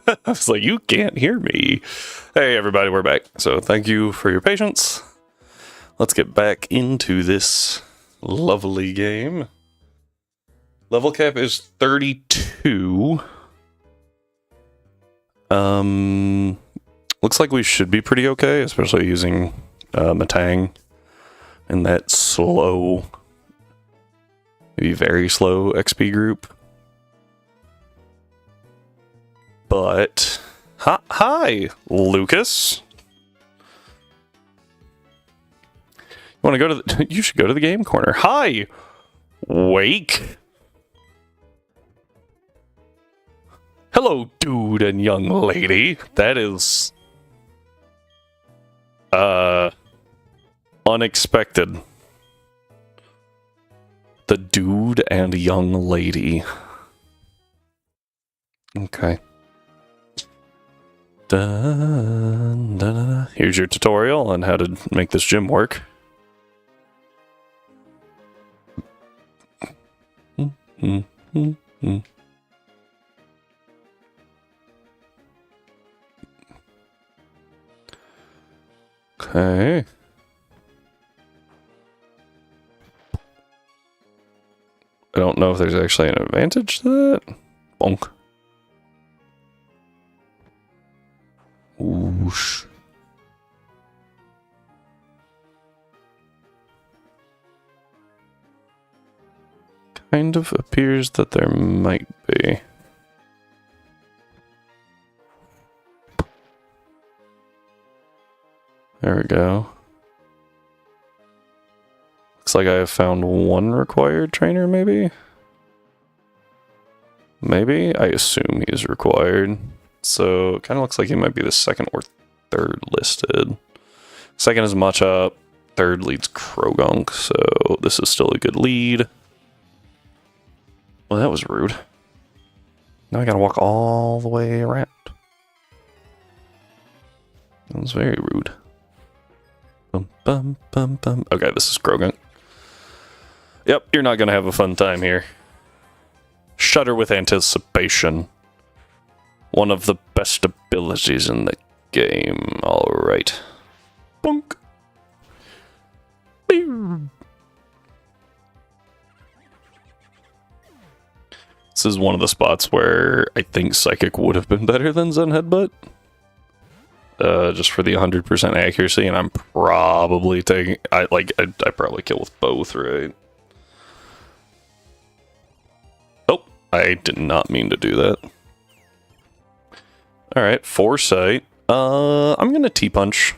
I was like, you can't hear me. Hey, everybody, we're back. So thank you for your patience. Let's get back into this lovely game. Level cap is 32. Looks like we should be pretty okay, especially using Matang and that slow, maybe very slow XP group. But hi, Lucas. You want to go to the, you should go to the game corner. Hi, Wake. Hello, dude and young lady. That is unexpected. The dude and young lady. Okay. Dun, dun, dun. Here's your tutorial on how to make this gym work. Okay. I don't know if there's actually an advantage to that. Bonk. Whoosh. Kind of appears that there might be. There we go. Looks like I have found one required trainer, maybe? Maybe? I assume he is required. So it kind of looks like he might be the second or third listed. Second is Matcha, third leads Krogunk, so this is still a good lead. Well, that was rude. Now I gotta walk all the way around. That was very rude. Bum, bum, bum, bum. Okay, this is Krogunk. Yep, you're not gonna have a fun time here. Shudder with anticipation. One of the best abilities in the game. Alright. Bonk. This is one of the spots where I think Psychic would have been better than Zen Headbutt. Just for the 100% accuracy, and I'm probably taking... I probably kill with both, right? Oh, I did not mean to do that. Alright, Foresight. I'm gonna T-Punch.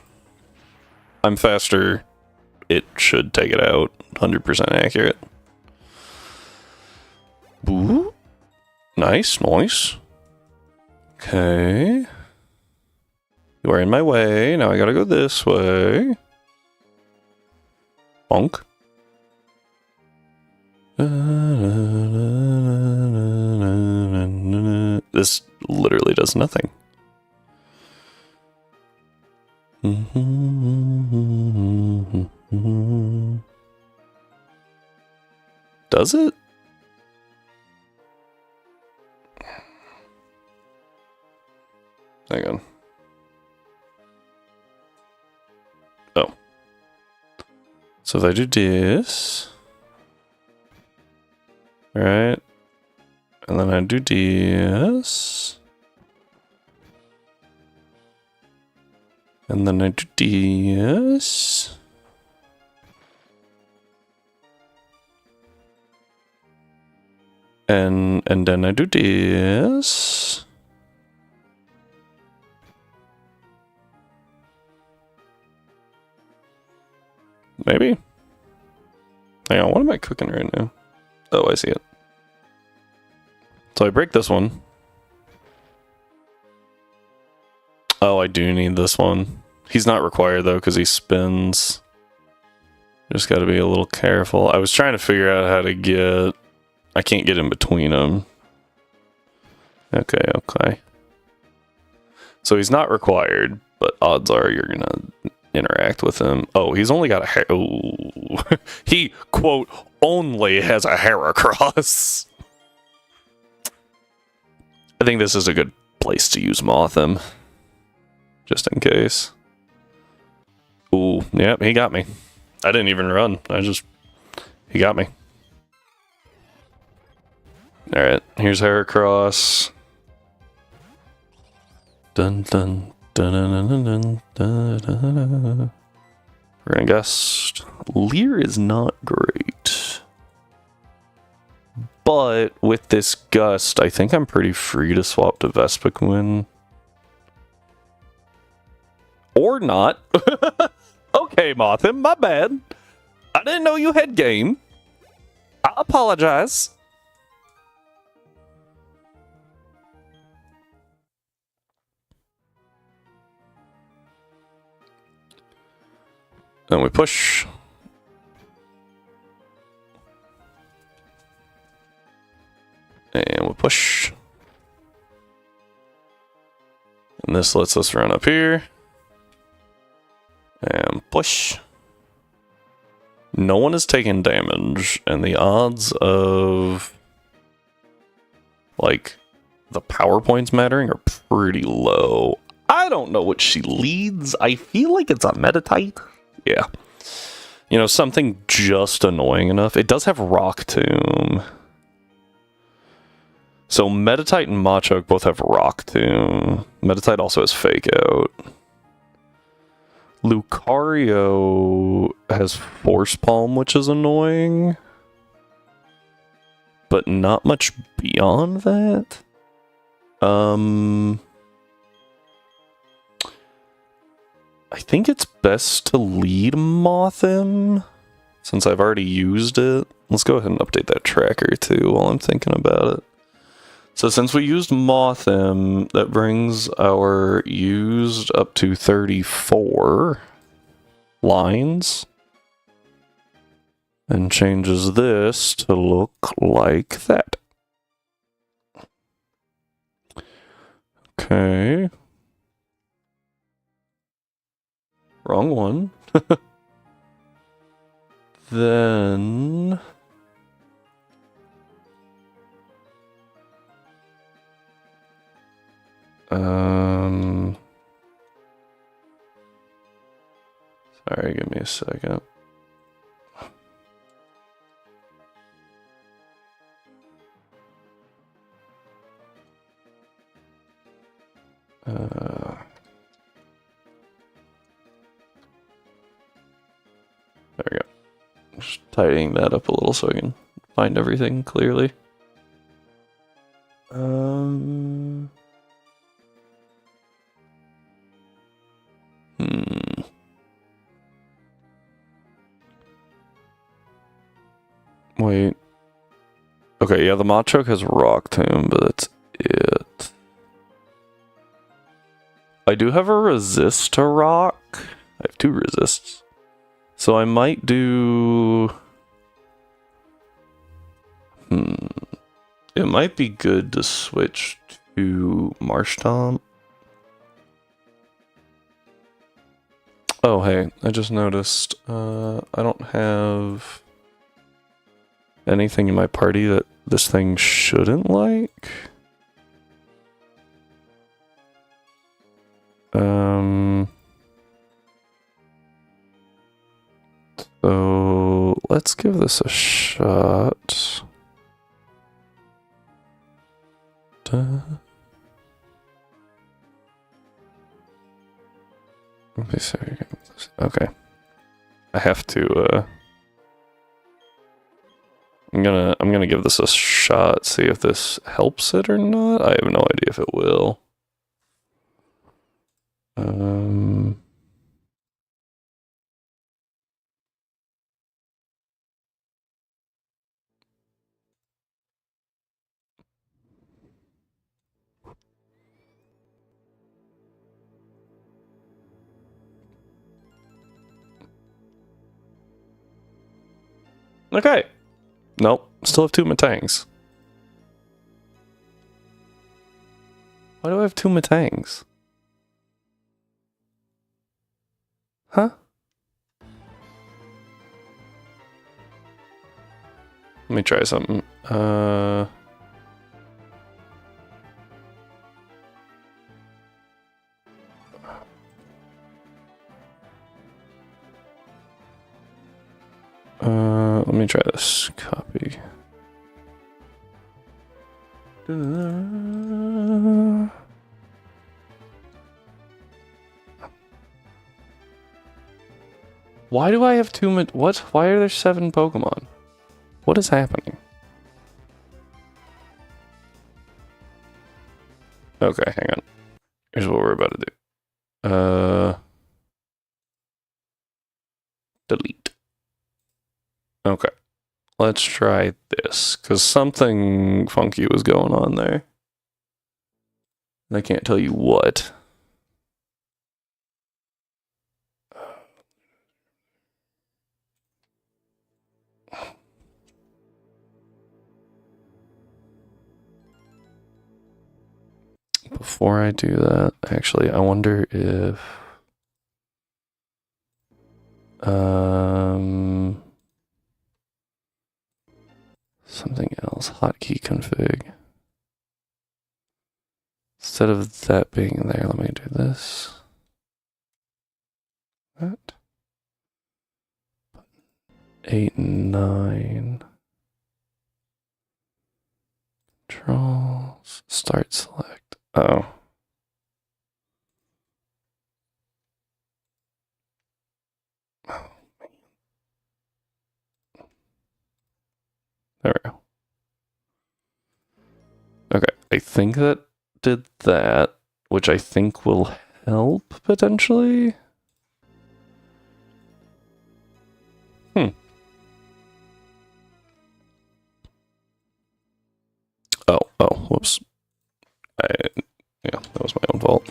I'm faster. It should take it out. 100% accurate. Boo. Nice, nice. Okay. You are in my way. Now I gotta go this way. Bonk. This literally does nothing. Does it? Hang on. Oh. So if I do this. Alright. And then I do this. And then I do this. And then I do this. Maybe? Hang on, what am I cooking right now? Oh, I see it. So I break this one. Oh, I do need this one. He's not required though, because he spins. Just gotta be a little careful. I was trying to figure out how to get... I can't get in between them. Okay, okay. So he's not required, but odds are you're gonna interact with him. Oh, he's only got a hair. Oh, he, quote, only has a hair across. I think this is a good place to use Mothim. Just in case. Ooh, yep, he got me. I didn't even run. He got me. Alright, here's Heracross. Dun dun dun dun dun dun dun dun dun. We're gonna guess Leer is not great. But with this Gust, I think I'm pretty free to swap to Vespiquen. Or not. Okay, Mothim, my bad. I didn't know you had game. I apologize. Then we push. And we push. And this lets us run up here. And push. No one is taking damage, and the odds of, like, the power points mattering are pretty low. I don't know what she leads. I feel like it's a Meditite. Yeah. You know, something just annoying enough. It does have Rock Tomb. So Meditite and Machoke both have Rock Tomb. Meditite also has Fake Out. Lucario has Force Palm, which is annoying. But not much beyond that. I think it's best to lead Mothim, since I've already used it. Let's go ahead and update that tracker too while I'm thinking about it. So since we used Mothim, that brings our used up to 34 lines. And changes this to look like that. Okay. Wrong one. Then... Sorry, give me a second. There we go. Just tidying that up a little so I can find everything clearly. Wait. Okay, yeah, the Machoke has Rock Tomb, but that's it. I do have a resist to rock. I have 2 resists. So I might do... It might be good to switch to Marshtomp. Oh, hey, I just noticed I don't have anything in my party that this thing shouldn't like. So let's give this a shot. Let me see. Okay. I have to I'm gonna give this a shot, see if this helps it or not. I have no idea if it will. Okay. Nope. Still have 2 Matangs. Why do I have 2 Matangs? Huh? Let me try something. Let me try this. Copy. Why do I have what? Why are there 7 Pokemon? What is happening? Okay, hang on. Here's what we're about to do. Delete. Okay. Let's try this, because something funky was going on there. And I can't tell you what. Before I do that, actually, I wonder if... something else. Hotkey config. Instead of that being there, let me do this. That. 8 and 9. Controls. Start select. Oh. There we go. Okay, I think that did that, which I think will help potentially. Oh, whoops. Yeah, that was my own fault.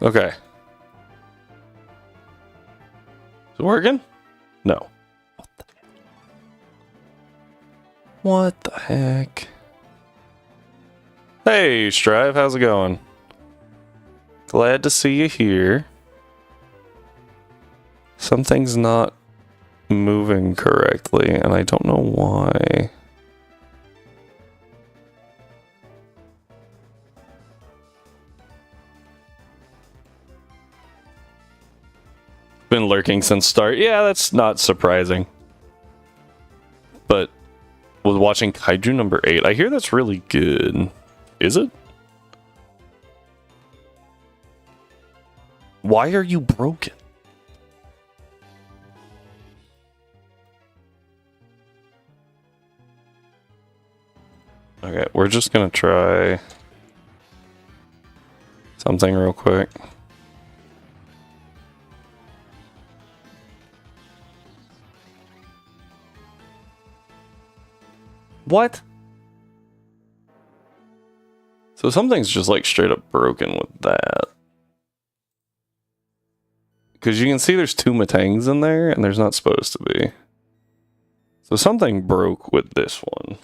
Okay. Is it working? No. What the heck? Hey, Strive, how's it going? Glad to see you here. Something's not moving correctly, and I don't know why. Been lurking since start. Yeah, that's not surprising. But was watching Kaiju number 8. I hear that's really good. Is it? Why are you broken? Okay, we're just gonna try something real quick. What? So something's just like straight up broken with that. Because you can see there's 2 Matangs in there, and there's not supposed to be. So something broke with this one.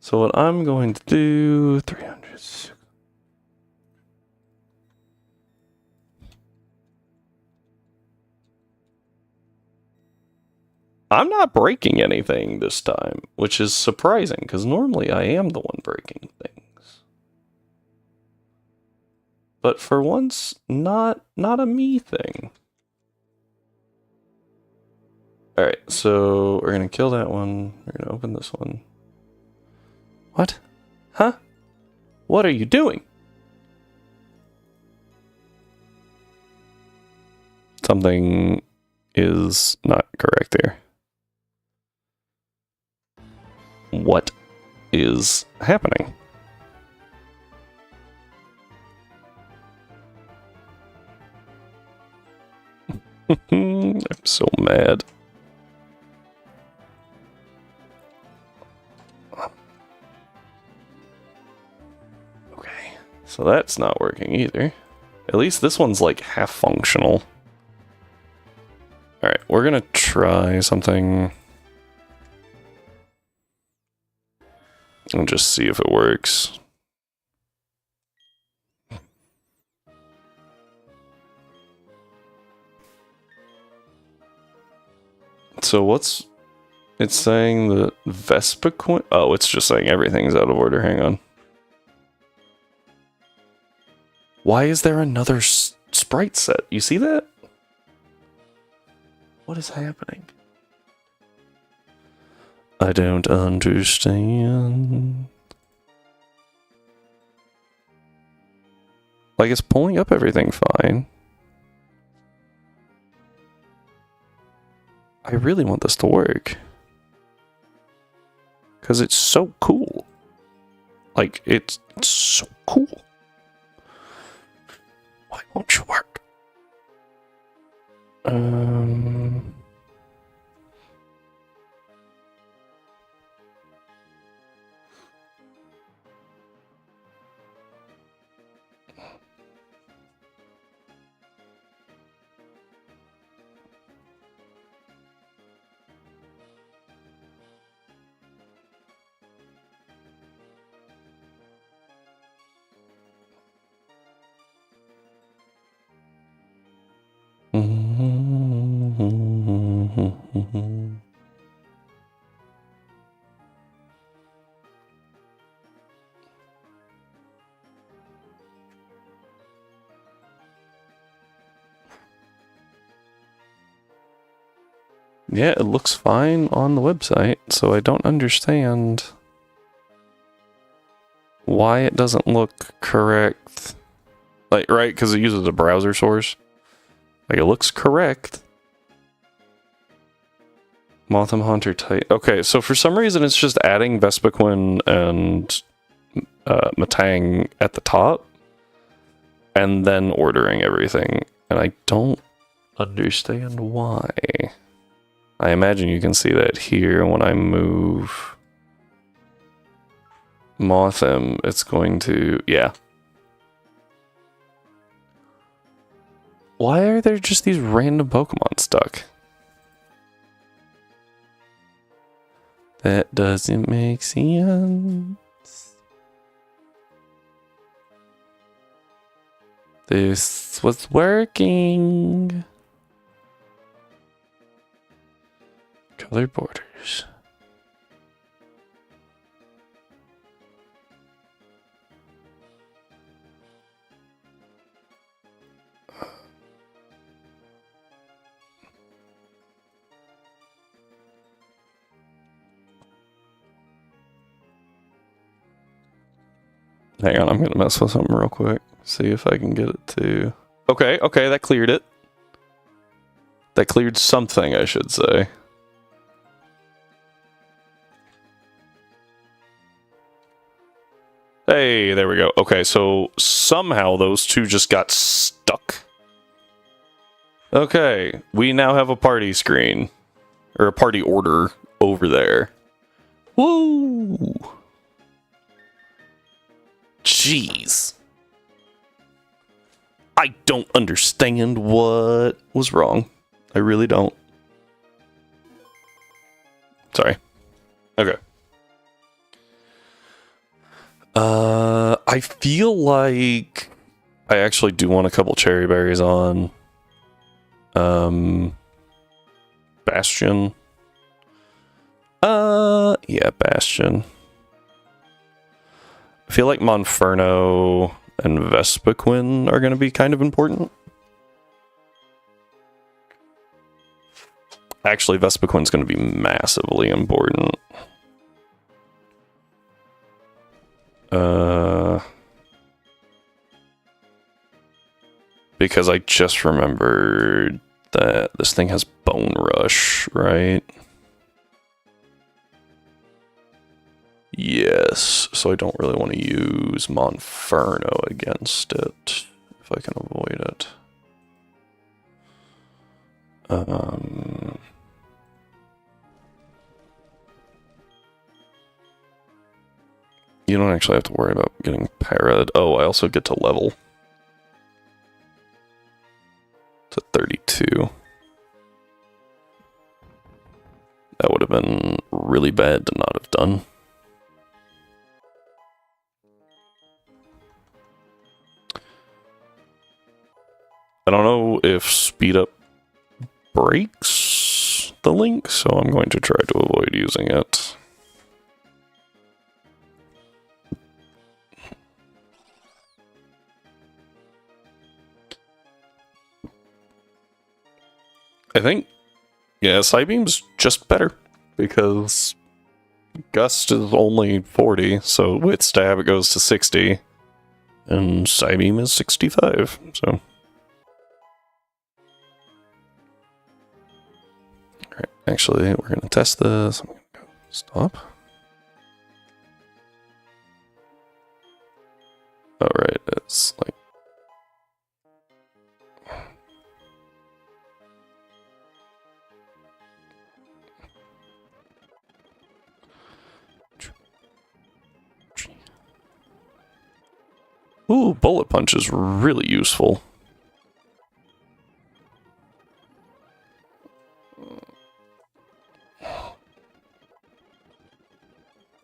So what I'm going to do... 300... I'm not breaking anything this time, which is surprising, because normally I am the one breaking things. But for once, not a me thing. Alright, so we're gonna kill that one. We're gonna open this one. What? Huh? What are you doing? Something is not correct here. What is happening? I'm so mad. Okay, so that's not working either. At least this one's like half functional. Alright, we're gonna try something and just see if it works. So what's It's saying that Vespiquen... Oh, it's just saying everything's out of order. Hang on. Why is there another sprite set? You see that? What is happening? I don't understand. Like, it's pulling up everything fine. I really want this to work. Because it's so cool. Like, it's so cool. Why won't you work? Yeah, it looks fine on the website, so I don't understand why it doesn't look correct. Like, right, because it uses a browser source. Like, it looks correct. Motham Haunter Tight. Okay, so for some reason it's just adding Vespiquen and Matang at the top, and then ordering everything. And I don't understand why. I imagine you can see that here when I move Motham, it's going to... Yeah. Why are there just these random Pokemon stuck? That doesn't make sense. This was working. Color borders. Hang on, I'm gonna mess with something real quick. See if I can get it to... Okay, that cleared it. That cleared something, I should say. Hey, there we go. Okay, so somehow those two just got stuck. Okay, we now have a party screen. Or a party order over there. Woo! Jeez. I don't understand what was wrong. I really don't. Sorry. Okay. I feel like I actually do want a couple cherry berries on Bastion. Yeah, Bastion. I feel like Monferno and Vespiquen are going to be kind of important. Actually, Vespiquen's going to be massively important. Because I just remembered that this thing has Bone Rush, right? Yes, so I don't really want to use Monferno against it, if I can avoid it. You don't actually have to worry about getting parried. Oh, I also get to level to 32. That would have been really bad to not have done. I don't know if speed up breaks the link, so I'm going to try to avoid using it. I think, yeah, Psybeam's just better, because Gust is only 40, so with Stab it goes to 60, and Psybeam is 65, so... Alright, actually, we're going to test this. I'm going to go stop. Alright, it's like... Ooh, Bullet Punch is really useful.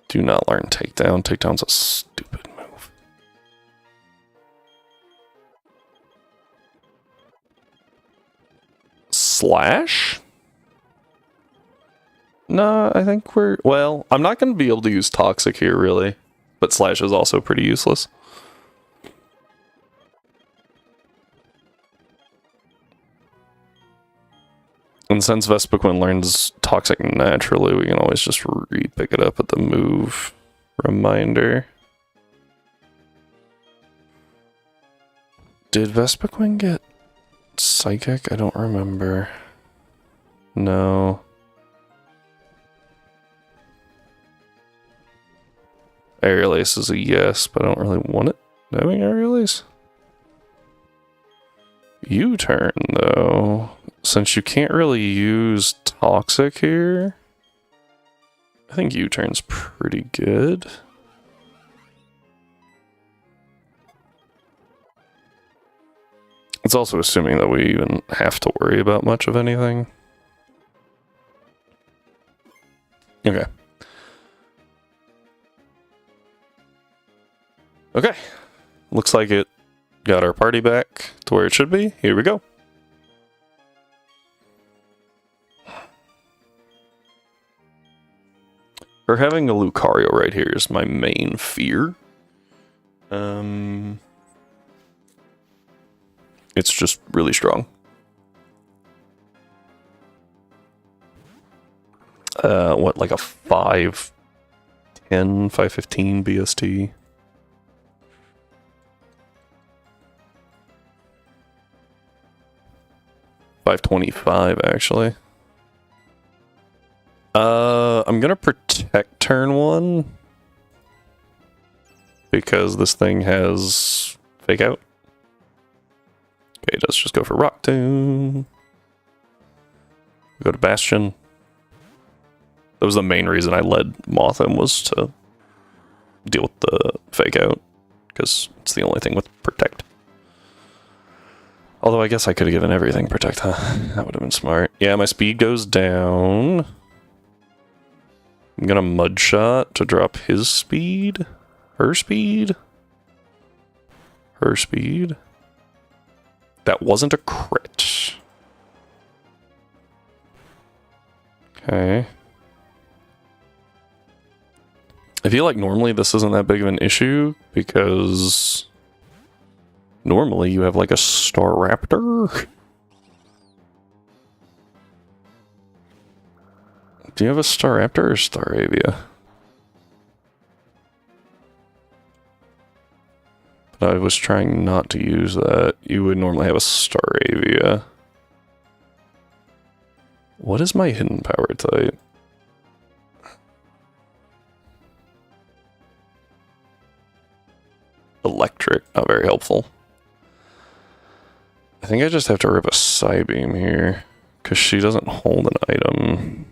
Do not learn Takedown. Takedown's a stupid move. Slash? No, I think we're... Well, I'm not going to be able to use Toxic here, really. But Slash is also pretty useless. And since Vespiquen learns Toxic naturally, we can always just re-pick it up at the move reminder. Did Vespiquen get Psychic? I don't remember. No. Aerial Ace is a yes, but I don't really want it having Aerial Ace. U-turn, though. Since you can't really use Toxic here, I think U-turn's pretty good. It's also assuming that we even have to worry about much of anything. Okay. Okay. Looks like it got our party back to where it should be. Here we go. Or having a Lucario right here is my main fear. It's just really strong. What, like a 5'10", 5'15" BST? $525 actually. I'm gonna protect turn 1 because this thing has Fake Out. Okay, let's just go for Rock Tomb. Go to Bastion. That was the main reason I led Mothim, was to deal with the Fake Out, because it's the only thing with Protect. Although I guess I could have given everything Protect, huh? That would have been smart. Yeah, my speed goes down. I'm gonna Mud Shot to drop his speed. Her speed. Her speed. That wasn't a crit. Okay. I feel like normally this isn't that big of an issue, because normally you have like a Staraptor. Do you have a Staraptor or Staravia? But I was trying not to use that. You would normally have a Staravia. What is my hidden power type? Electric, not very helpful. I think I just have to rip a Psybeam here, because she doesn't hold an item.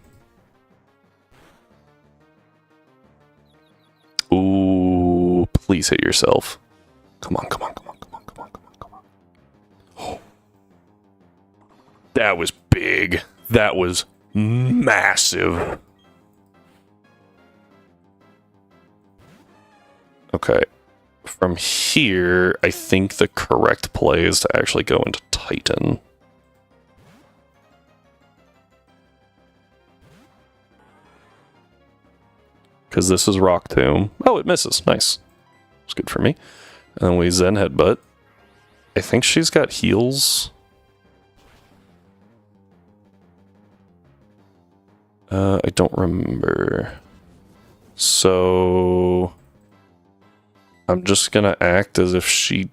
Ooh, please hit yourself. Come on, come on, come on, come on, come on, come on, come on. Oh. That was big. That was massive. Okay. From here, I think the correct play is to actually go into Titan. Because this is Rock Tomb. Oh, it misses. Nice. It's good for me. And then we Zen Headbutt. I think she's got heals. I don't remember. So I'm just gonna act as if she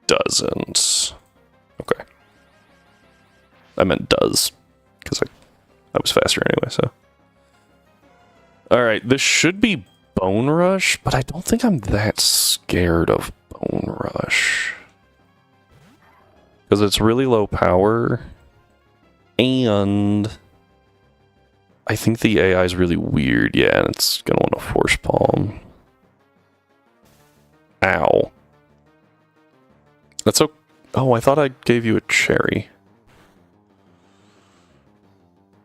doesn't. Okay. I meant does. Because I was faster anyway, so. Alright, this should be Bone Rush, but I don't think I'm that scared of Bone Rush. Because it's really low power. And I think the AI is really weird. Yeah, and it's going to want to Force Palm. Ow. That's okay. Oh, I thought I gave you a cherry.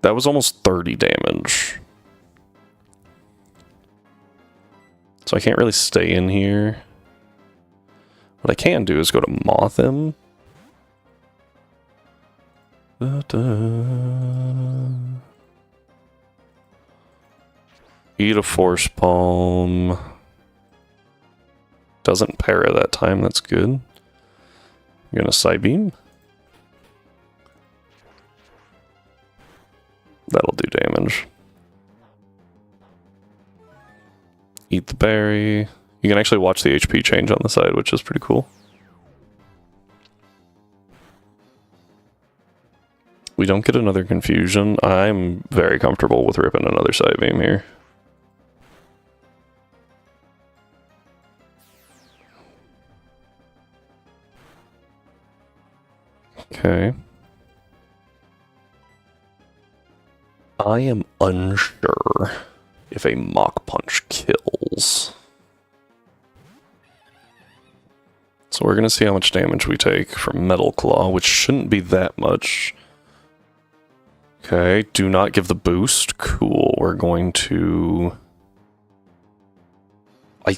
That was almost 30 damage. So I can't really stay in here. What I can do is go to Moth him. Eat a Force Palm. Doesn't para that time, that's good. I'm gonna Psybeam. That'll do damage. Eat the berry. You can actually watch the HP change on the side, which is pretty cool. We don't get another confusion. I'm very comfortable with ripping another Psybeam here. Okay. I am unsure if a Mach Punch kills. So we're going to see how much damage we take from Metal Claw, which shouldn't be that much. Okay, do not give the boost. Cool, we're going to... I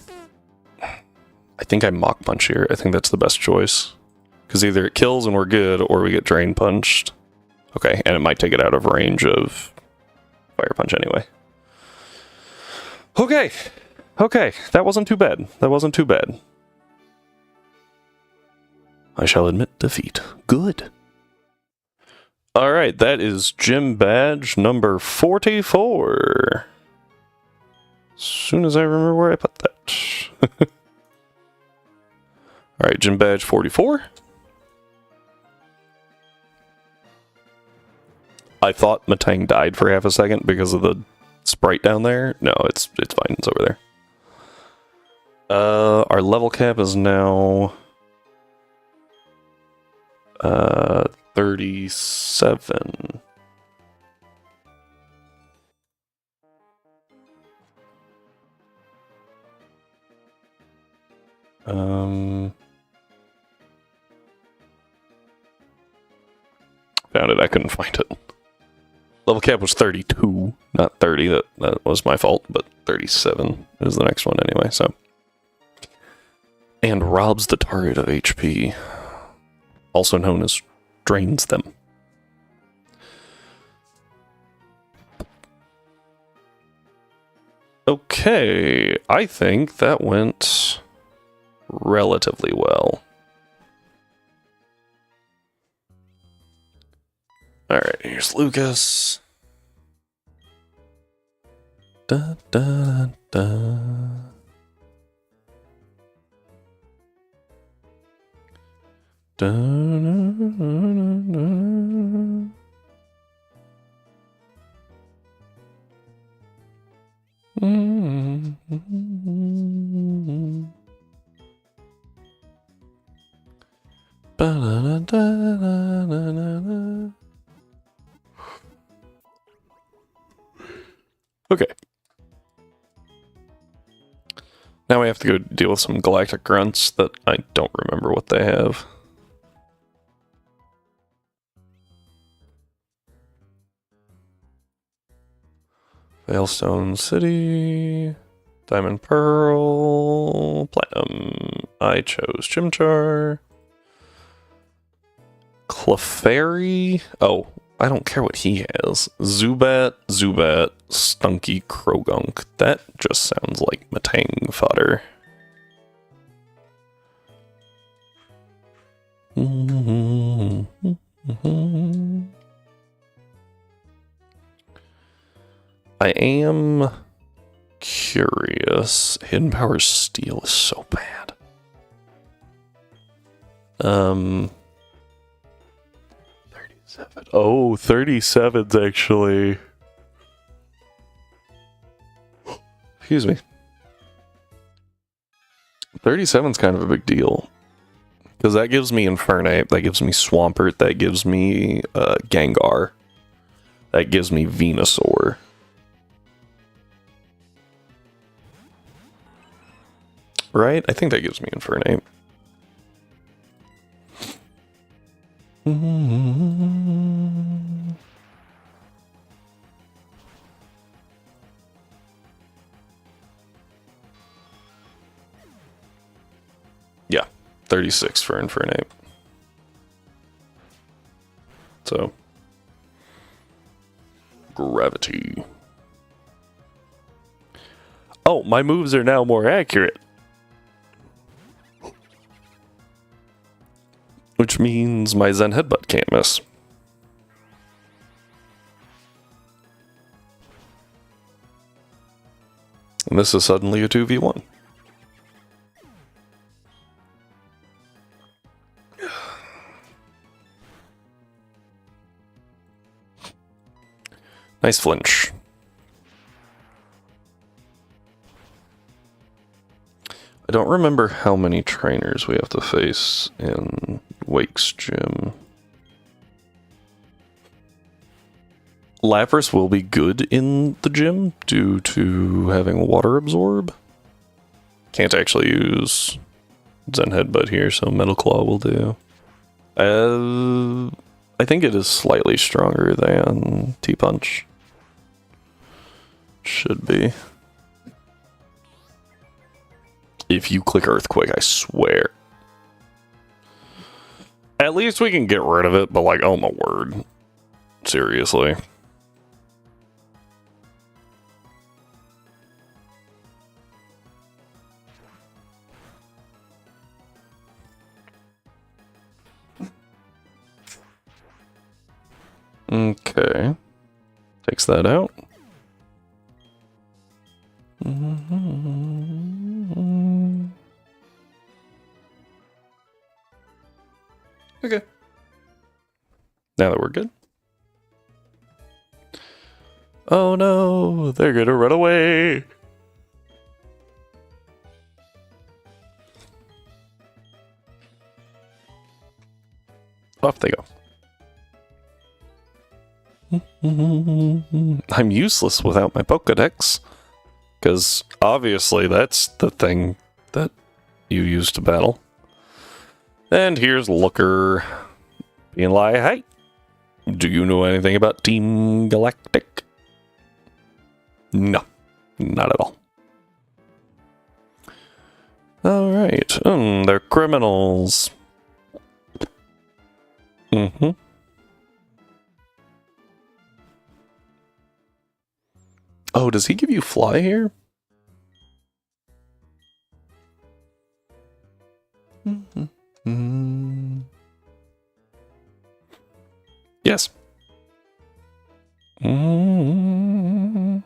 think I Mach Punch here. I think that's the best choice. Because either it kills and we're good, or we get Drain Punched. Okay, and it might take it out of range of Fire Punch anyway. Okay, okay, that wasn't too bad. That wasn't too bad. I shall admit defeat. Good. Alright, that is Gym Badge number 44. As soon as I remember where I put that. Alright, Gym Badge 44. I thought Matang died for half a second because of the sprite down there. No, it's fine. It's over there. Our level cap is now 37. Found it. I couldn't find it. Level cap was 32, not 30. That was my fault, but 37 is the next one anyway, so. And robs the target of HP, also known as drains them. Okay, I think that went relatively well. Alright, here's Lucas. Da, da, da. Da, da, da, da. Ba, da, da, da, da, da, da. Okay. Now we have to go deal with some galactic grunts that I don't remember what they have. Veilstone City, Diamond Pearl, Platinum. I chose Chimchar. Clefairy. Oh, I don't care what he has. Zubat, Stunky, Krogunk. That just sounds like Matang fodder. I am curious. Hidden Power Steel is so bad. 37. Oh, 37's actually. Excuse me. 37's kind of a big deal. Because that gives me Infernape, that gives me Swampert, that gives me Gengar. That gives me Venusaur. Right? I think that gives me Infernape. Yeah, 36 for Infernape. So, Gravity. Oh, my moves are now more accurate. Which means my Zen Headbutt can't miss. And this is suddenly a 2v1. Nice flinch. I don't remember how many trainers we have to face in Wake's gym. Lapras will be good in the gym due to having Water Absorb. Can't actually use Zen Headbutt here, so Metal Claw will do. I think it is slightly stronger than T-Punch. Should be. If you click Earthquake, I swear. At least we can get rid of it, but like, oh my word. Seriously. Okay. Takes that out. Okay. Now that we're good. Oh no, they're gonna run away. Off they go. I'm useless without my Pokedex. Because obviously that's the thing that you use to battle. And here's Looker being like, hey, do you know anything about Team Galactic? No, not at all. Alright, they're criminals. Oh, does he give you fly here? Yes. I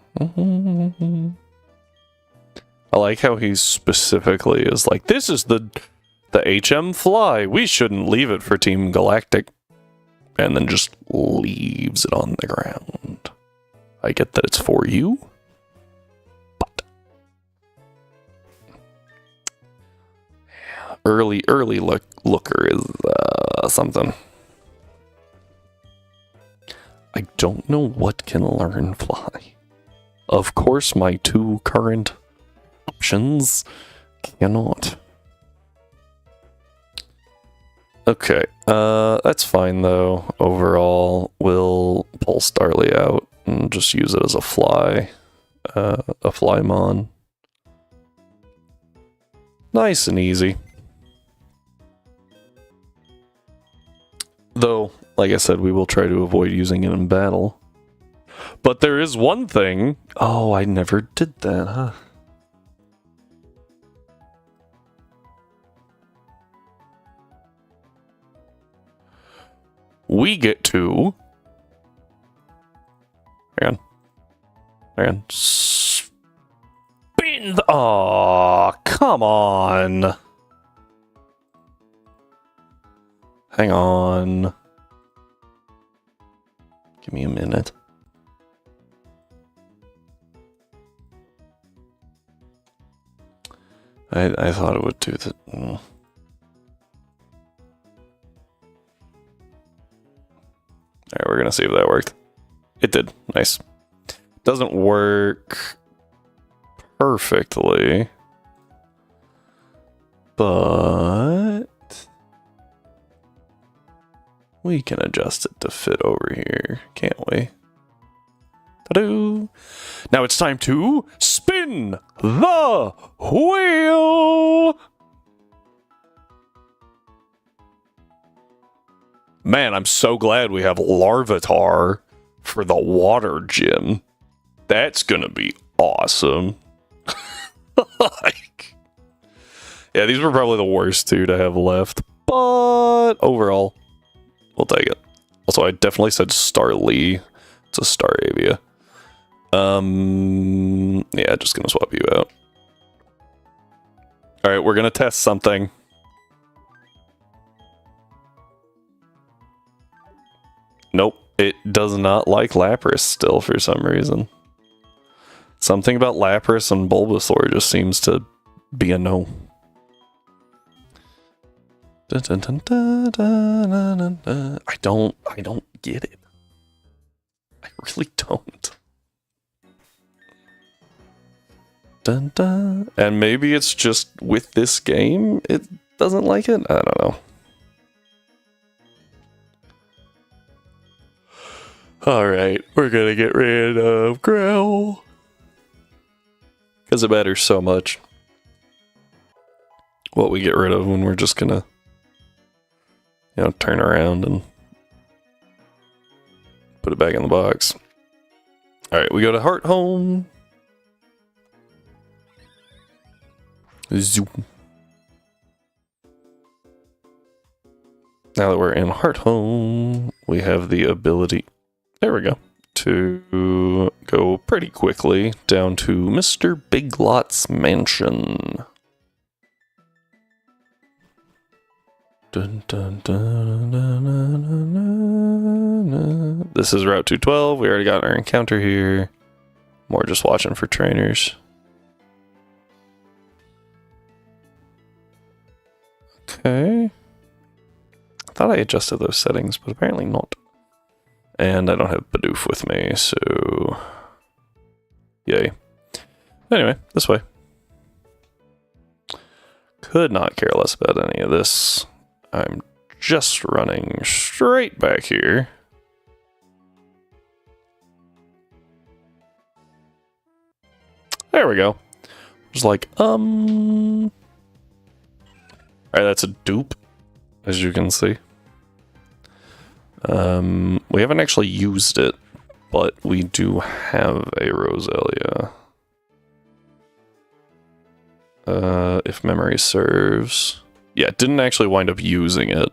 like how he specifically is like, this is the HM fly. We shouldn't leave it for Team Galactic. And then just leaves it on the ground. I get that it's for you, but early looker is something. I don't know what can learn fly. Of course, my two current options cannot. Okay, that's fine though. Overall, we'll pull Starly out and just use it as a Flymon. Nice and easy. Though, like I said, we will try to avoid using it in battle. But there is one thing. Oh, I never did that, huh? We get to... Hang on. Spin the... Aw, come on. Hang on. Give me a minute. I thought it would do that. Alright, we're gonna see if that worked. It did. Nice. Doesn't work perfectly, but we can adjust it to fit over here, can't we? Ta-doo! Now it's time to spin the wheel! Man, I'm so glad we have Larvitar for the water gym. That's gonna be awesome. Like, yeah, these were probably the worst two to have left, but overall, we'll take it. Also, I definitely said Starly. It's a Staravia. Yeah, just gonna swap you out. Alright, we're gonna test something. Nope, it does not like Lapras still for some reason. Something about Lapras and Bulbasaur just seems to be a no. I don't get it. I really don't. Dun, dun. And maybe it's just with this game, it doesn't like it? I don't know. Alright, we're gonna get rid of Growl. Because it matters so much what we get rid of when we're just gonna, you know, turn around and put it back in the box. Alright, we go to Heart Home. Zoom. Now that we're in Heart Home, we have the ability, there we go, to go pretty quickly down to Mr. Big Lot's mansion. Dun, dun, dun, dun, dun, dun, dun. This is Route 212. We already got our encounter here. More just watching for trainers. Okay. I thought I adjusted those settings, but apparently not. And I don't have Bidoof with me, so... Yay. Anyway, this way. Could not care less about any of this. I'm just running straight back here. There we go. Just like, Alright, that's a dupe, as you can see. We haven't actually used it, but we do have a Roselia. If memory serves. Yeah, didn't actually wind up using it.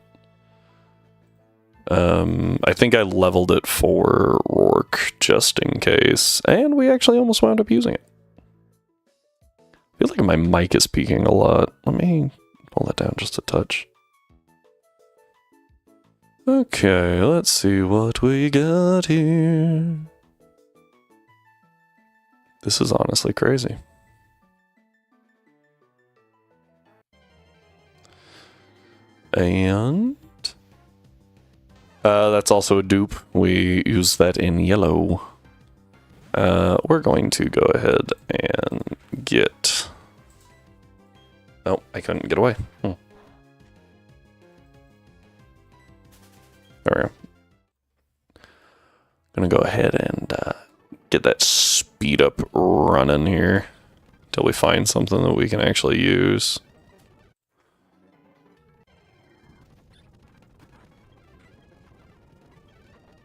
I think I leveled it for Rourke just in case, and we actually almost wound up using it. I feel like my mic is peaking a lot. Let me pull that down just a touch. Okay, let's see what we got here. This is honestly crazy. And that's also a dupe. We use that in yellow. We're going to go ahead and get... Oh, I couldn't get away. There we go. Gonna go ahead and get that speed up running here until we find something that we can actually use.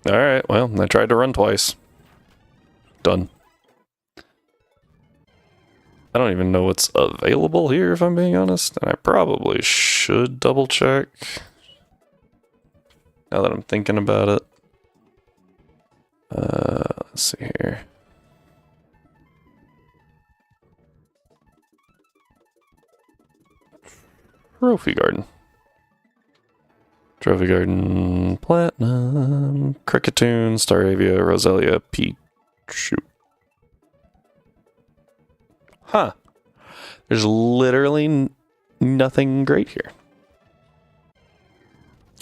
Alright, well, I tried to run twice. Done. I don't even know what's available here, if I'm being honest, and I probably should double check. Now that I'm thinking about it. Let's see here. Trophy Garden. Trophy Garden, Platinum, Cricketoon, Staravia, Roselia, Pichu. Huh. There's literally nothing great here.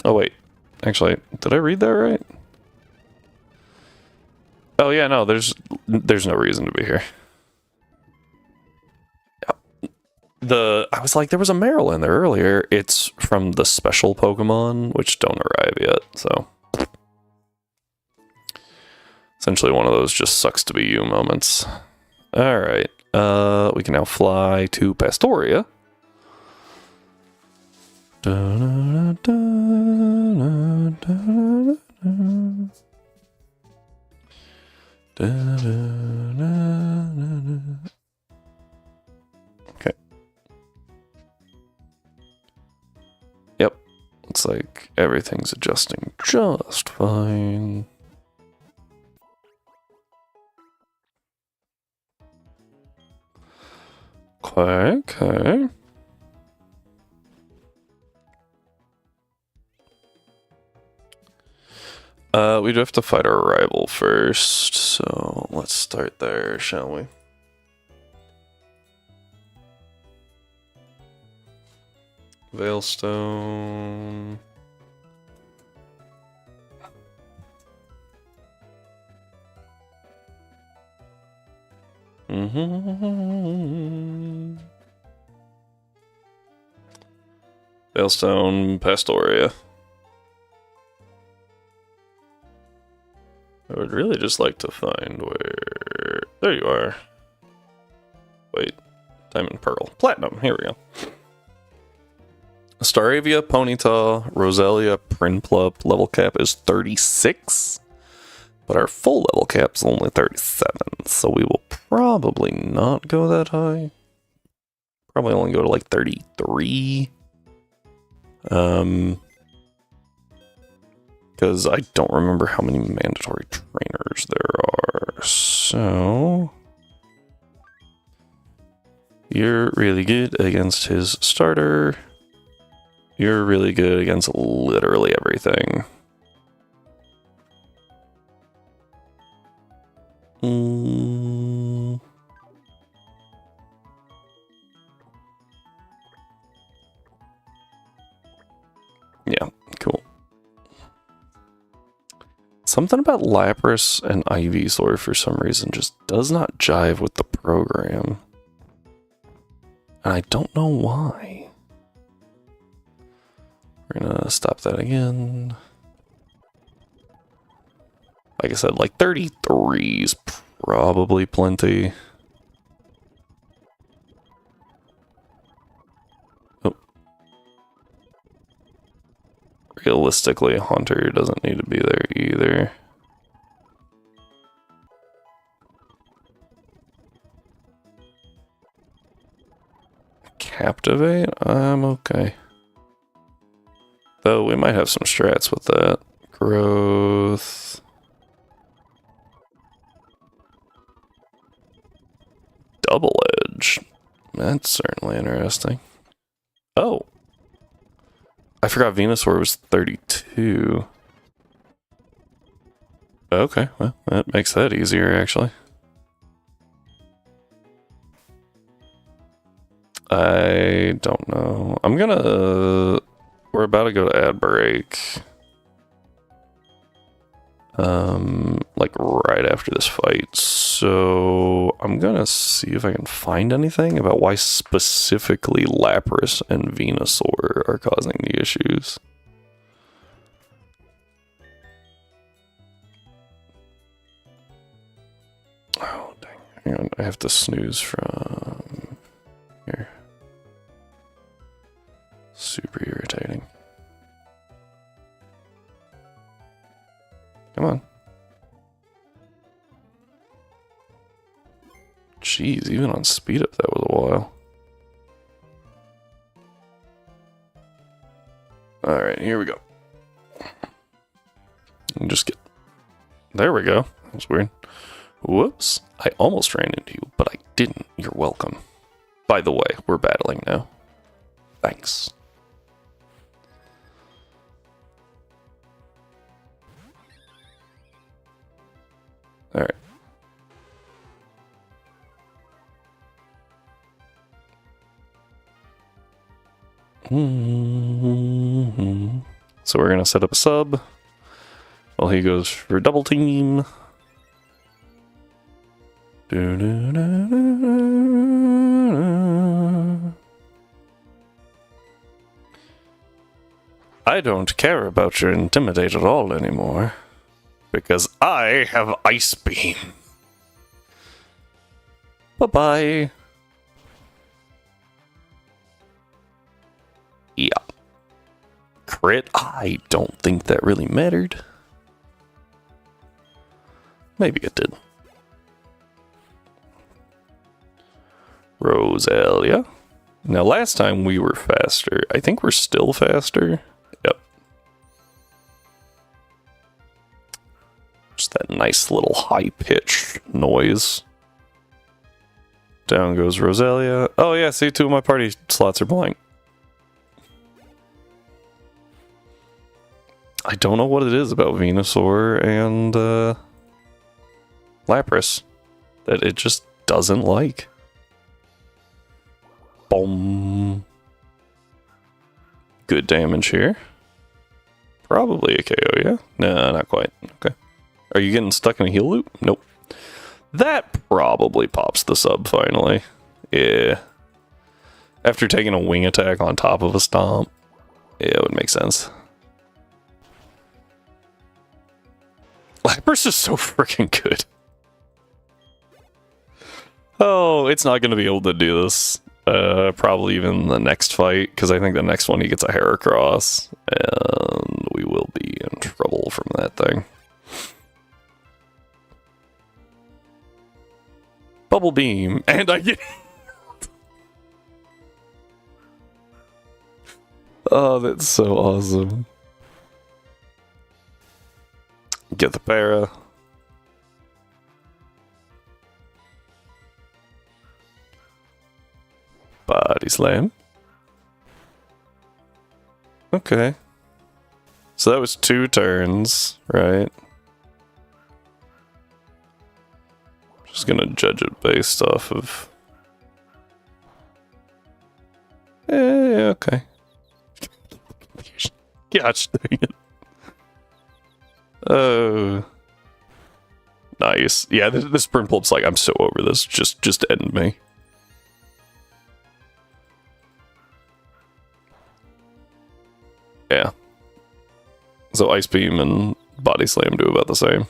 Oh wait, actually, did I read that right? Oh yeah, no, there's no reason to be here. I was like, there was a Meryl in there earlier. It's from the special Pokemon, which don't arrive yet, so. Essentially one of those just sucks to be you moments. Alright, we can now fly to Pastoria. Okay. Yep. Looks like everything's adjusting just fine. Okay. We do have to fight our rival first, so let's start there, shall we? Veilstone. Veilstone, Pastoria. I would really just like to find where... There you are. Wait. Diamond Pearl. Platinum. Here we go. Staravia, Ponyta, Roselia, Prinplup. Level cap is 36. But our full level cap is only 37. So we will probably not go that high. Probably only go to like 33. Because I don't remember how many mandatory trainers there are. So... You're really good against his starter. You're really good against literally everything. Yeah, cool. Something about Lapras and Ivysaur for some reason just does not jive with the program. And I don't know why. We're gonna stop that again. Like I said, like 33 is probably plenty. Oh. Realistically, Haunter doesn't need to be there either. Captivate? I'm okay. Though we might have some strats with that. Growth. Double Edge. That's certainly interesting. Oh. I forgot Venusaur was 32. Okay, well, that makes that easier, actually. I don't know. I'm gonna... We're about to go to ad break. Like right after this fight. So I'm gonna see if I can find anything about why specifically Lapras and Venusaur are causing the issues. Oh, dang. Hang on, I have to snooze from here. Super irritating. Come on. Jeez, even on speed up, that was a while. Alright, here we go. And just get... There we go. That was weird. Whoops. I almost ran into you, but I didn't. You're welcome. By the way, we're battling now. Thanks. Alright. So we're gonna set up a sub while he goes for double team. I don't care about your intimidate at all anymore, because I have Ice Beam. Bye-bye. Yeah. Crit? I don't think that really mattered. Maybe it did. Rosalia. Now, last time we were faster. I think we're still faster. Yep. Just that nice little high-pitched noise. Down goes Rosalia. Oh yeah, see, 2 of my party slots are blank. I don't know what it is about Venusaur and Lapras that it just doesn't like. Boom. Good damage here. Probably a KO, yeah? No, not quite. Okay. Are you getting stuck in a heal loop? Nope. That probably pops the sub finally. Yeah. After taking a wing attack on top of a stomp, yeah, it would make sense. Lapras is so freaking good. Oh, it's not going to be able to do this. Probably even the next fight, because I think the next one he gets a Heracross, and we will be in trouble from that thing. Bubble Beam, and I get... Oh, that's so awesome. Get the para. Body slam. Okay. So that was 2 turns, right? Just gonna judge it based off of... okay. Gosh dang it. Oh. Nice. Yeah, this Brimplup's like, I'm so over this. Just end me. Yeah. So Ice Beam and Body Slam do about the same.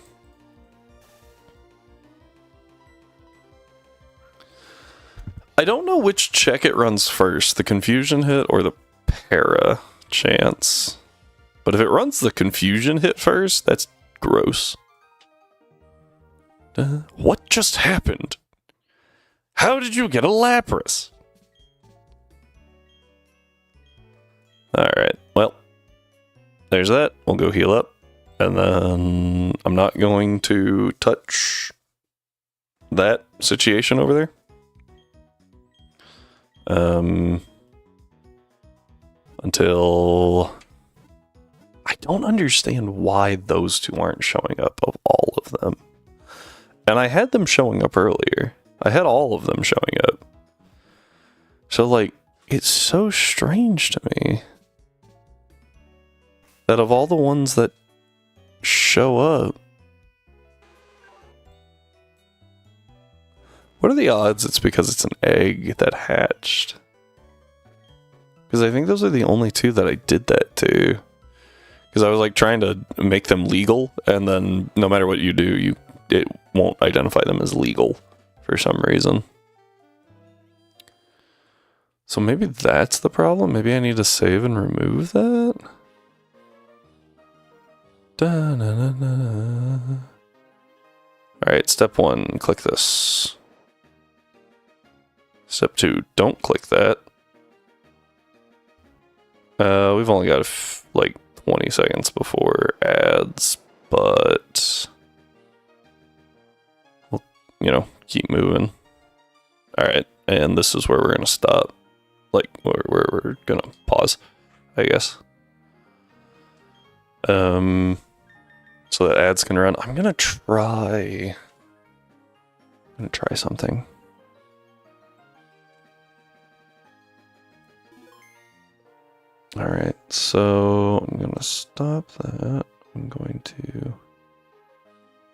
I don't know which check it runs first, the Confusion hit or the Para chance. But if it runs the Confusion hit first, that's gross. What just happened? How did you get a Lapras? Alright, well, there's that. We'll go heal up. And then I'm not going to touch that situation over there. Until... I don't understand why those 2 aren't showing up of all of them. And I had them showing up earlier. I had all of them showing up. So, like, it's so strange to me that of all the ones that show up, what are the odds it's because it's an egg that hatched? Because I think those are the only 2 that I did that to. Because I was like trying to make them legal, and then no matter what you do, it won't identify them as legal for some reason. So maybe that's the problem? Maybe I need to save and remove that? Alright, step 1, click this. Step 2, don't click that. We've only got like 20 seconds before ads, but we'll, you know, keep moving. Alright, and this is where we're gonna stop. Like, where we're gonna pause, I guess. So that ads can run. I'm gonna try something. Alright, so I'm gonna stop that. I'm going to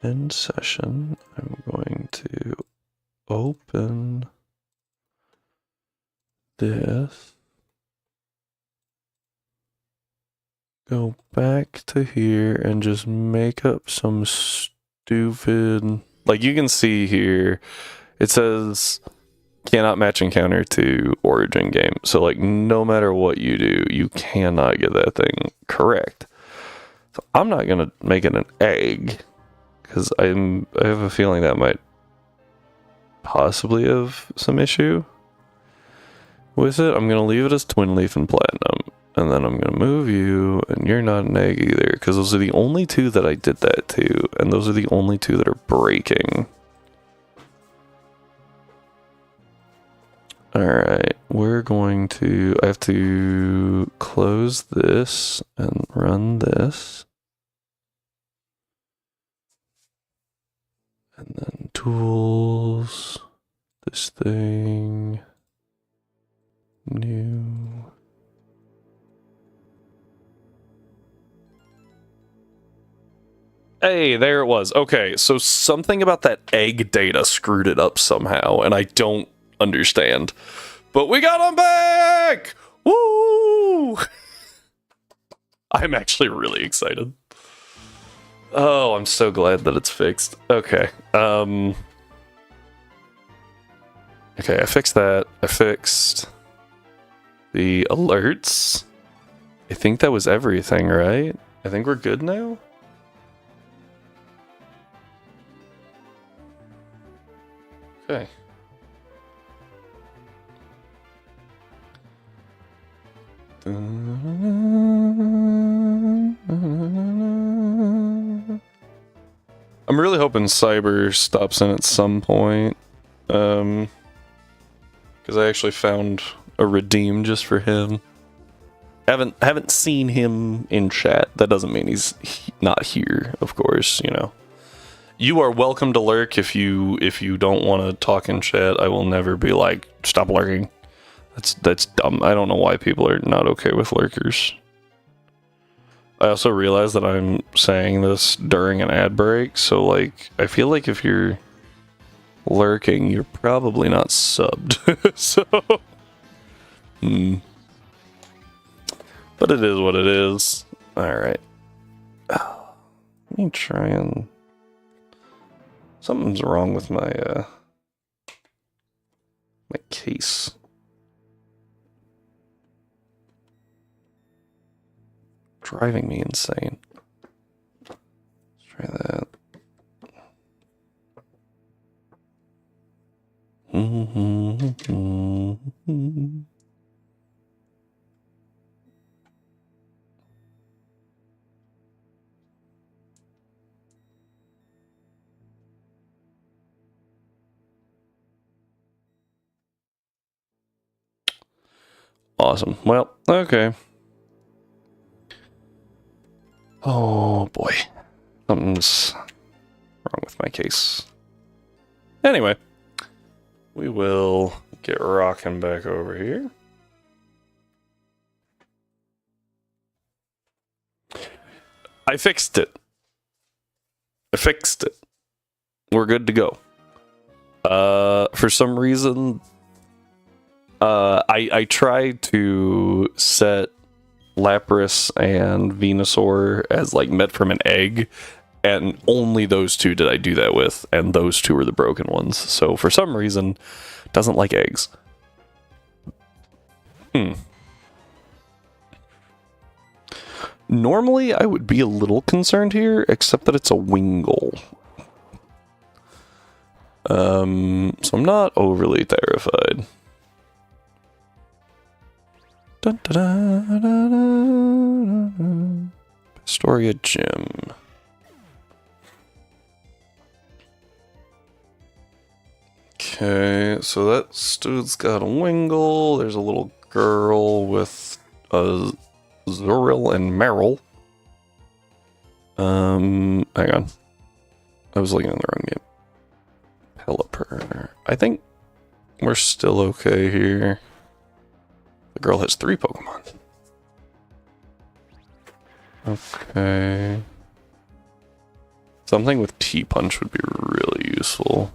end session. I'm going to open this. Go back to here and just make up some stupid... Like, you can see here, it says cannot match encounter to origin game. So, like, no matter what you do, you cannot get that thing correct. So I'm not going to make it an egg, because I have a feeling that might possibly have some issue with it. I'm going to leave it as twin leaf and platinum. And then I'm going to move you, and you're not an egg either, because those are the only two that I did that to, and those are the only two that are breaking. Alright, we're going to... I have to close this and run this. And then tools, this thing, new... Hey, there it was. Okay, so something about that egg data screwed it up somehow, and I don't understand. But we got them back! Woo! I'm actually really excited. Oh, I'm so glad that it's fixed. Okay. Okay, I fixed that. I fixed the alerts. I think that was everything, right? I think we're good now? Okay. I'm really hoping Cyber stops in at some point. Because I actually found a redeem just for him. Haven't seen him in chat. That doesn't mean he's not here, of course, you know. You are welcome to lurk if you don't want to talk in chat. I will never be like, stop lurking. That's dumb. I don't know why people are not okay with lurkers. I also realize that I'm saying this during an ad break, so like I feel like if you're lurking, you're probably not subbed. So but it is what it is. Alright. Let me try and... Something's wrong with my my case. Driving me insane. Let's try that. Awesome. Well, okay. Oh boy. Something's wrong with my case. Anyway, we will get rocking back over here. I fixed it. We're good to go. For some reason, I tried to set Lapras and Venusaur as like met from an egg, and only those two did I do that with, and those two were the broken ones. So for some reason, it doesn't like eggs. Normally, I would be a little concerned here, except that it's a Wingull. So I'm not overly terrified. Dun, dun, dun, dun, dun, dun. Pastoria Gym. Okay, so that dude's got a Wingle. There's a little girl with a Zuril and Meryl. Hang on. I was looking in the wrong game. Pelipper. I think we're still okay here. The girl has 3 Pokemon. Okay. Something with T-Punch would be really useful.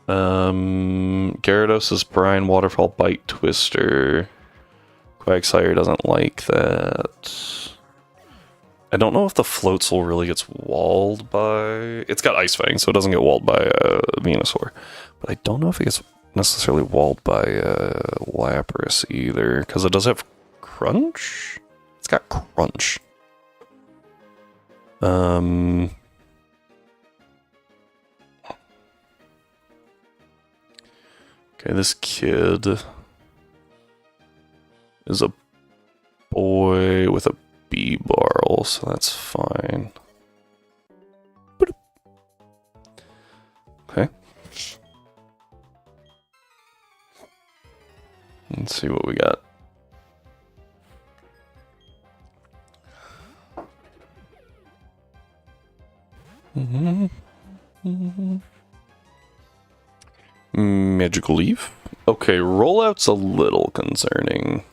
Gyarados' Brine, Waterfall, Bite, Twister. Quagsire doesn't like that. I don't know if the Floatzel really gets walled by... It's got Ice Fang, so it doesn't get walled by Venusaur. But I don't know if it gets necessarily walled by Lapras either, because it does have Crunch? It's got Crunch. Okay, this kid is a boy with a B-barrel, so that's fine. Okay. Let's see what we got. Magical Leaf. Okay, rollout's a little concerning.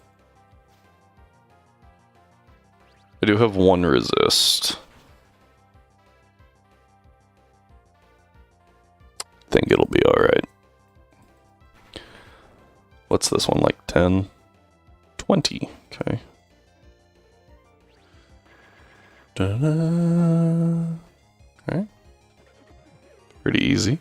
I do have 1 resist. Think it'll be alright. What's this one, like 10? 20, okay. Da-da. Okay. Pretty easy.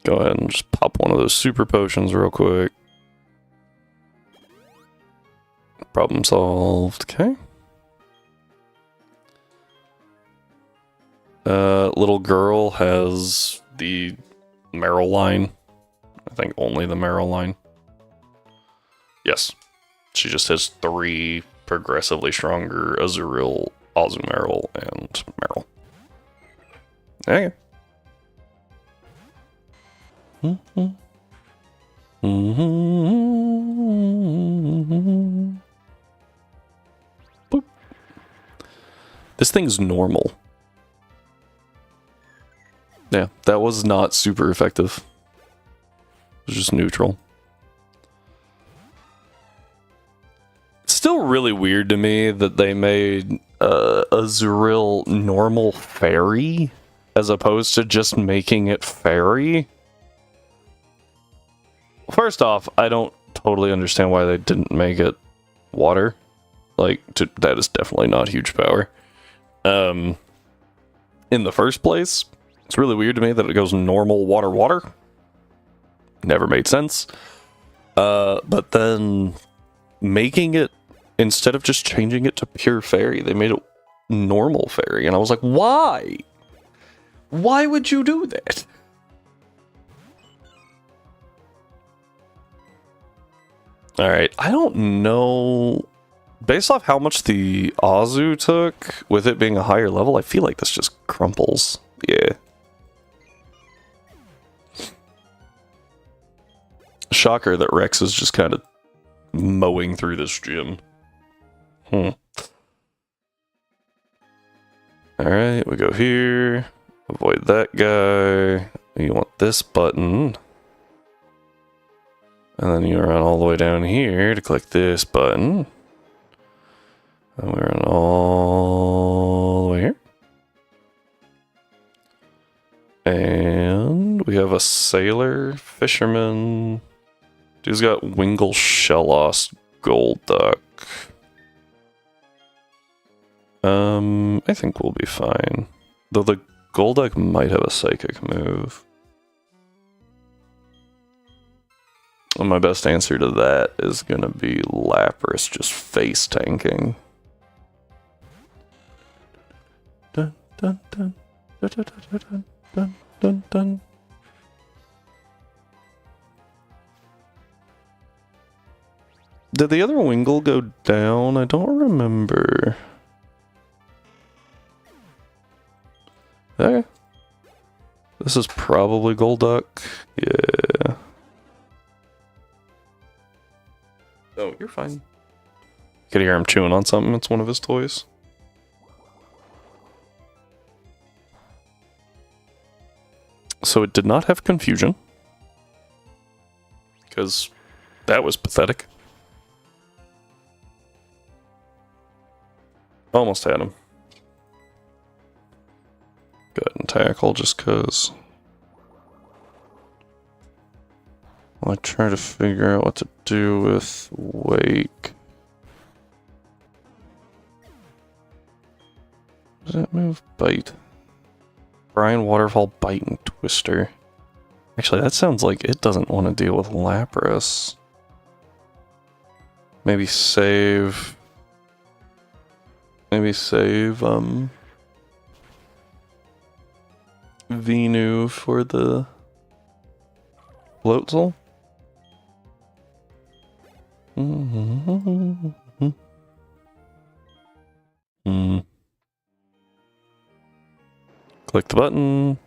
Go ahead and just pop one of those super potions real quick. Problem solved. Okay. Little girl has the Meryl line. I think only the Meryl line. Yes. She just has 3 progressively stronger Azurill, Azumarill, and Meryl. Okay. Boop. This thing's normal. Yeah, that was not super effective. It was just neutral. It's still really weird to me that they made Azurill normal fairy as opposed to just making it fairy. First off, I don't totally understand why they didn't make it water. Like, that is definitely not huge power. In the first place, it's really weird to me that it goes normal water. Never made sense. But then making it, instead of just changing it to pure fairy, they made it normal fairy. And I was like, why? Why would you do that? Alright, I don't know. Based off how much the Azu took, with it being a higher level, I feel like this just crumples. Yeah. Shocker that Rex is just kind of mowing through this gym. Alright, we go here. Avoid that guy. You want this button. And then you run all the way down here to click this button. And we run all the way here. And we have a sailor, fisherman. Dude's got Wingle, Shellos, Golduck. I think we'll be fine. Though the Golduck might have a psychic move. And my best answer to that is gonna be Lapras just face tanking. dun dun dun dun dun dun dun dun. Did the other Wingle go down? I don't remember. Okay. This is probably Golduck. Yeah. Oh, you're fine. You could hear him chewing on something. It's one of his toys. So it did not have confusion. Because that was pathetic. Almost had him. Go ahead and tackle just because. I try to figure out what to do with Wake. Does that move? Bite. Brian, Waterfall, Bite, and Twister. Actually, that sounds like it doesn't want to deal with Lapras. Maybe save... Venu for the Floatzel. Click the button.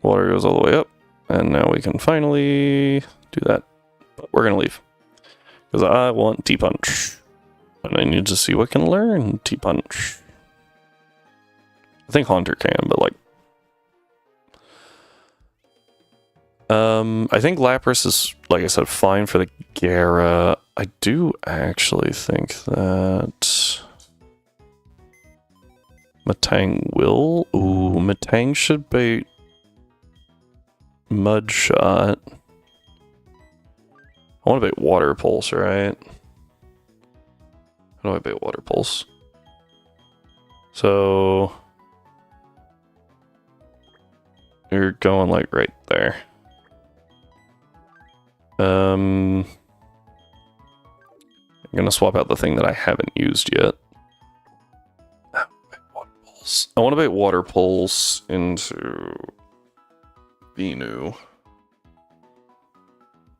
Water goes all the way up. And now we can finally do that. But we're gonna leave. Because I want T-Punch. And I need to see what can learn T-Punch. I think Haunter can, but like... I think Lapras is, like I said, fine for the Gara. I do actually think that... Matang will? Ooh, Matang should bait... Mud Shot. I want to bait Water Pulse, right? How do I bait Water Pulse? So... You're going like right there. I'm gonna swap out the thing that I haven't used yet. Water Pulse. I want to bait Water Pulse into Venu.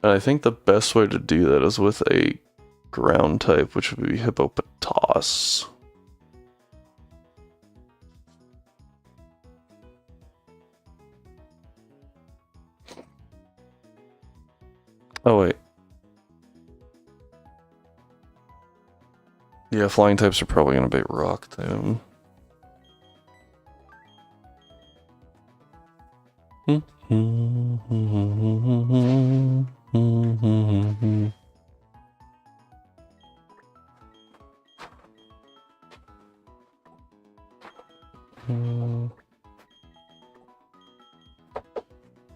And I think the best way to do that is with a ground type, which would be Hippopotas. Oh wait. Yeah, flying types are probably gonna bait Rock Tomb.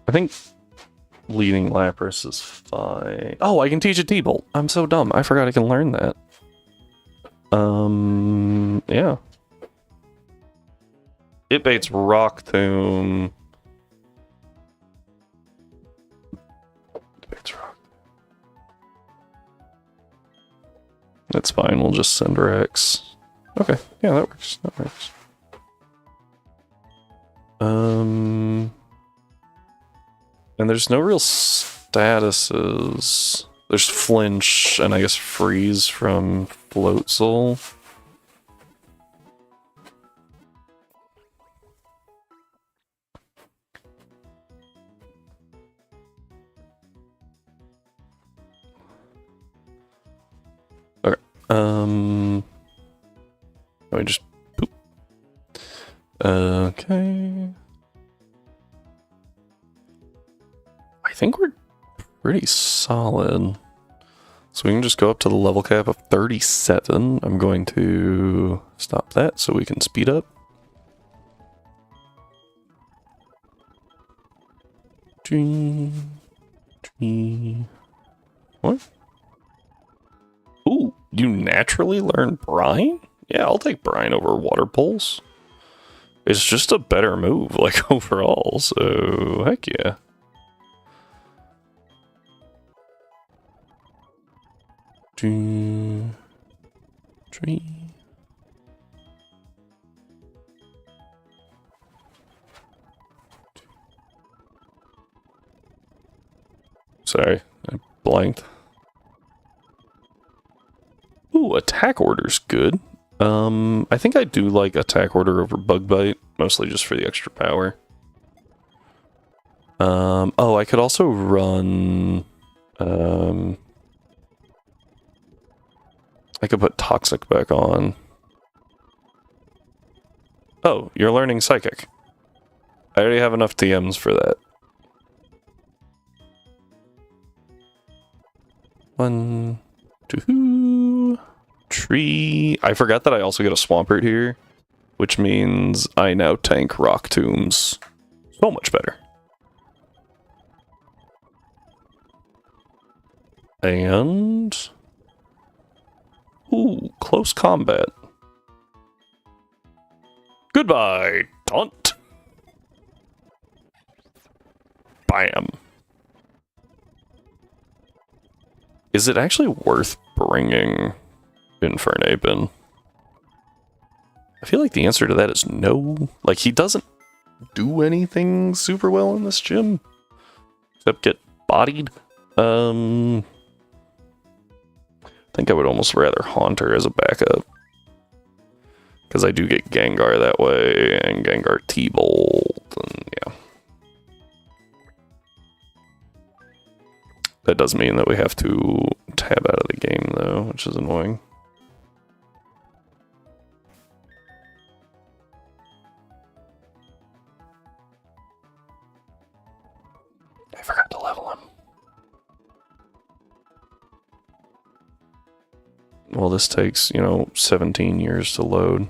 I think leading Lapras is fine. Oh, I can teach a T-Bolt. I'm so dumb. I forgot I can learn that. Yeah. It baits Rock Tomb. It baits Rock. That's fine. We'll just send Rex. Okay. Yeah, that works. That works. And there's no real statuses. There's Flinch and I guess Freeze from Floatzel. Okay. Let me just poop. Okay. I think we're pretty solid. So we can just go up to the level cap of 37. I'm going to stop that so we can speed up. What? Ooh, you naturally learn Brine? Yeah, I'll take Brine over Water Pulse. It's just a better move, like, overall, so heck yeah. Tree. Sorry, I blanked. Ooh, attack order's good. I think I do like attack order over bug bite, mostly just for the extra power. Oh, I could also run, I could put toxic back on. Oh, you're learning psychic. I already have enough TMs for that. 1, 2, tree. I forgot that I also get a Swampert here, which means I now tank rock tombs so much better. And... ooh, close combat. Goodbye, taunt. Bam. Is it actually worth bringing Infernape? I feel like the answer to that is no. Like, he doesn't do anything super well in this gym. Except get bodied. I think I would almost rather Haunter as a backup. Because I do get Gengar that way, and Gengar T-Bolt, and yeah. That does mean that we have to tab out of the game, though, which is annoying. I forgot to level him. Well, this takes, 17 years to load.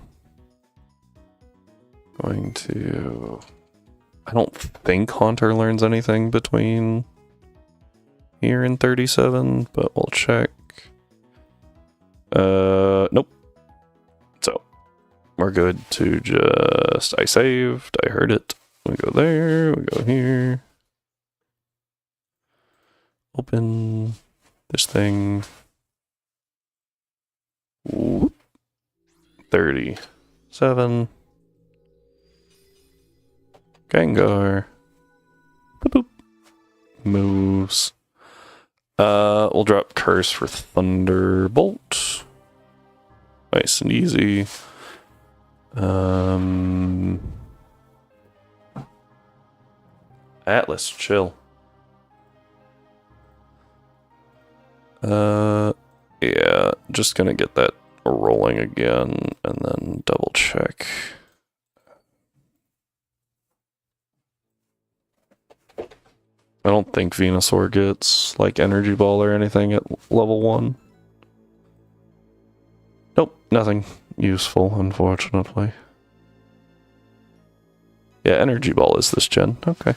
Going to... I don't think Haunter learns anything between here and 37, but we'll check. Nope. So, we're good to just... I saved, I heard it. We go there, we go here. Open this thing. Whoop. 37. Gengar. Boop, boop. Moves. We'll drop Curse for Thunderbolt. Nice and easy. Atlas, chill. Yeah, just gonna get that rolling again and then double check. I don't think Venusaur gets like Energy Ball or anything at level 1. Nope, nothing useful, unfortunately. Yeah, Energy Ball is this gen. Okay.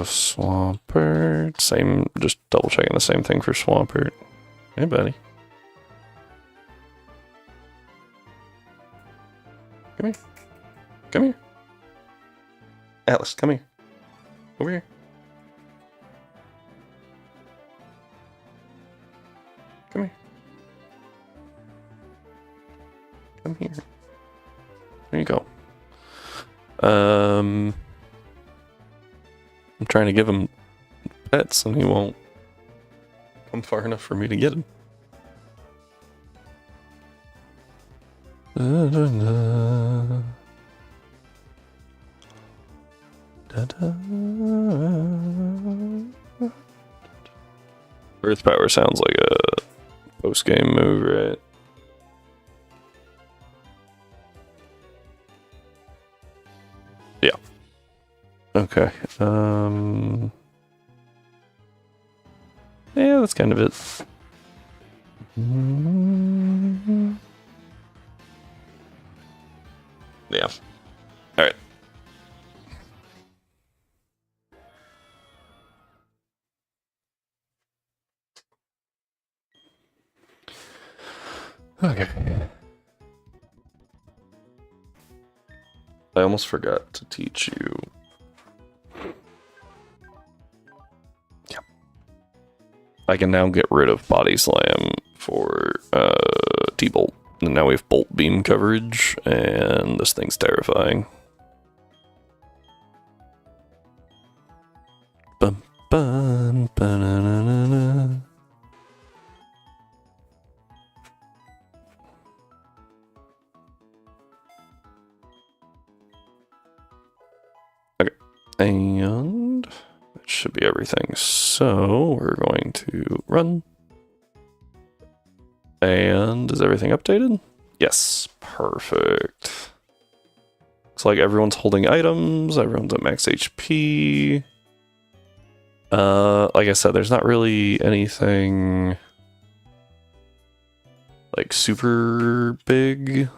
Swampert. Same, just double checking the same thing for Swampert. Hey, buddy. Come here. Come here. Atlas, come here. Over here. Come here. Come here. There you go. I'm trying to give him pets and he won't come far enough for me to get him. Earth Power sounds like a post-game move, right? Yeah. Okay. Yeah, that's kind of it. Yeah. All right. Okay. I almost forgot to teach you. Yeah. I can now get rid of Body Slam for T-Bolt. And now we have Bolt Beam coverage, and this thing's terrifying. And that should be everything. So we're going to run. And is everything updated? Yes, perfect. Looks like everyone's holding items, everyone's at max HP. Like I said, there's not really anything like super big.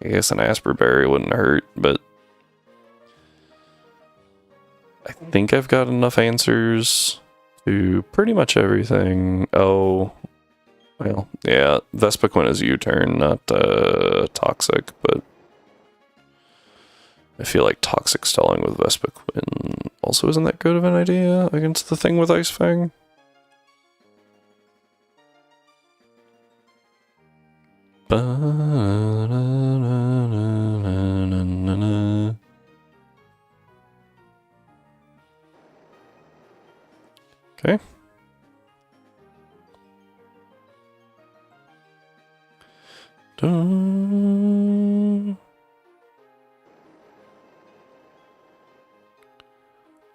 I guess an Asperberry wouldn't hurt, but I think I've got enough answers to pretty much everything. Oh, well, yeah, Vespiquen is U-turn, not toxic, but I feel like toxic stalling with Vespiquen also isn't that good of an idea against the thing with Ice Fang. Okay.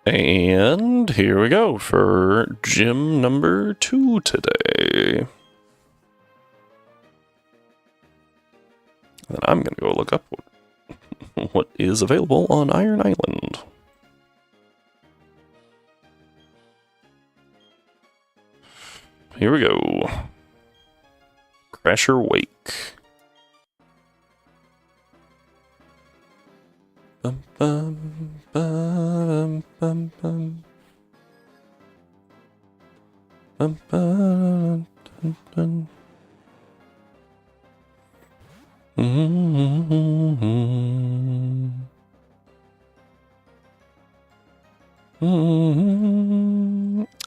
And here we go for gym number 2 today. And I'm gonna go look up what is available on Iron Island. Here we go. Crasher Wake. Bum, bum, bum, bum, bum. Bum, bum, dun, dun.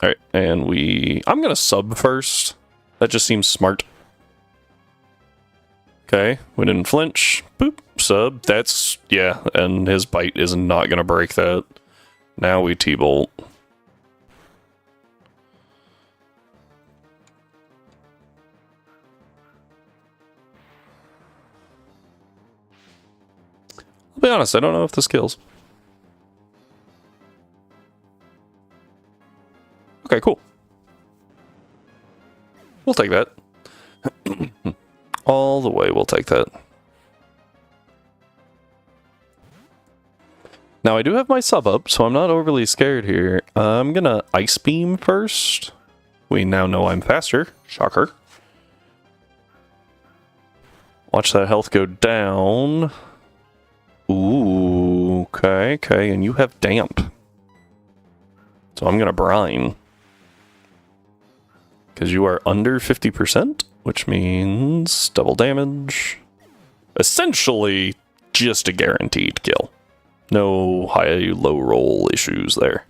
Alright, and I'm gonna sub first. That just seems smart. Okay, we didn't flinch. Boop, sub. That's, yeah, and his bite is not gonna break that. Now we T-bolt. I'll be honest, I don't know if this kills. Okay, cool. We'll take that. All the way, we'll take that. Now, I do have my sub up, so I'm not overly scared here. I'm gonna Ice Beam first. We now know I'm faster. Shocker. Watch that health go down. Ooh, okay, and you have damp. So I'm gonna brine. Because you are under 50%, which means double damage. Essentially, just a guaranteed kill. No high-low roll issues there.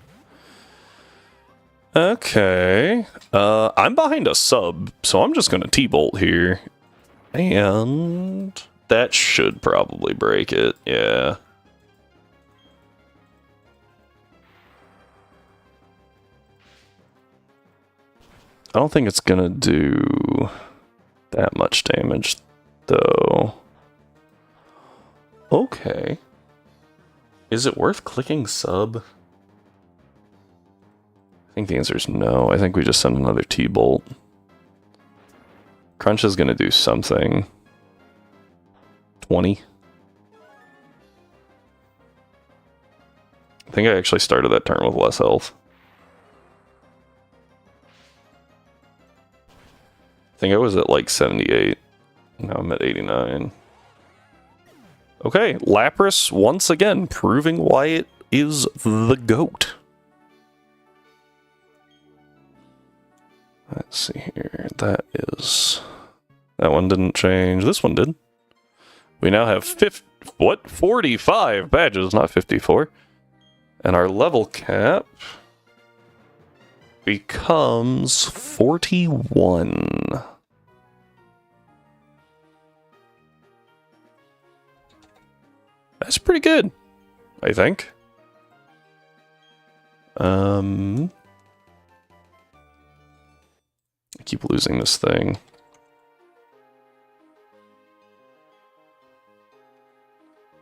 Okay. I'm behind a sub, so I'm just gonna T-bolt here. And that should probably break it, yeah. I don't think it's gonna do that much damage, though. Okay. Is it worth clicking sub? I think the answer is no. I think we just send another T-bolt. Crunch is gonna do something. 20. I think I actually started that turn with less health. I think I was at like 78. Now I'm at 89. Okay, Lapras once again proving why it is the GOAT. Let's see here. That one didn't change. This one did. We now have 45 badges, not 54. And our level cap becomes 41. That's pretty good, I think. I keep losing this thing.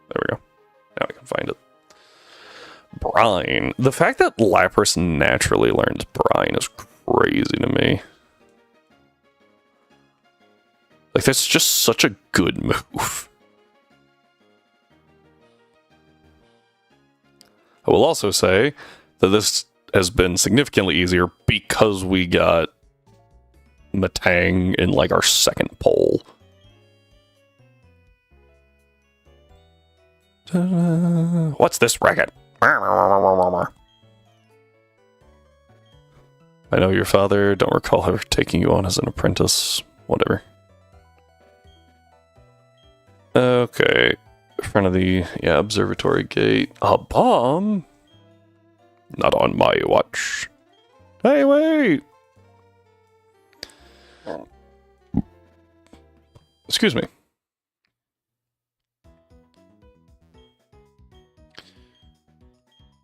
There we go. Now I can find it. Brine. The fact that Lapras naturally learns Brine is crazy to me. Like, that's just such a good move. I will also say that this has been significantly easier because we got Matang in, like, our second poll. What's this racket? I know your father. Don't recall ever taking you on as an apprentice. Whatever. Okay. In front of the, observatory gate. A bomb? Not on my watch. Hey, wait! Excuse me.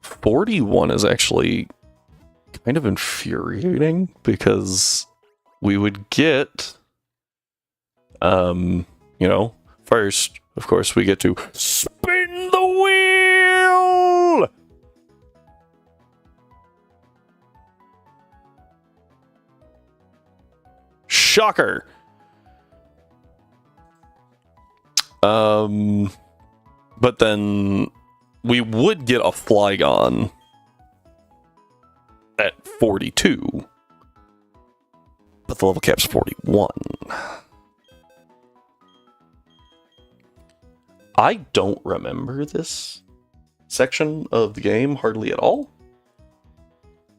$41 is actually kind of infuriating because we would get, first, of course, we get to spin the wheel! Shocker! But then we would get a Flygon at 42, but the level cap's 41. I don't remember this section of the game hardly at all.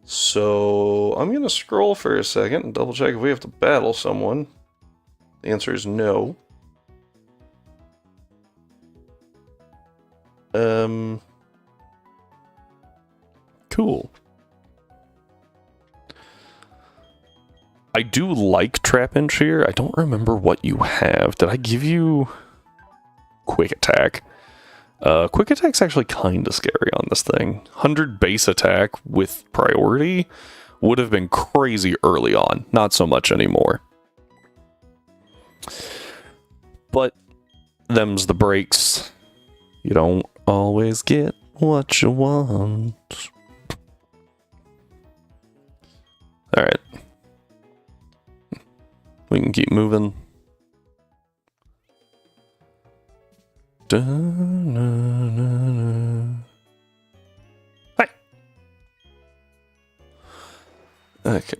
So I'm going to scroll for a second and double check if we have to battle someone. The answer is no. Cool. I do like Trap Shear. I don't remember what you have. Did I give you Quick Attack? Quick Attack's actually kind of scary on this thing. 100 base attack with priority would have been crazy early on. Not so much anymore. But them's the breaks. You don't always get what you want. Alright. We can keep moving. Hi. Okay.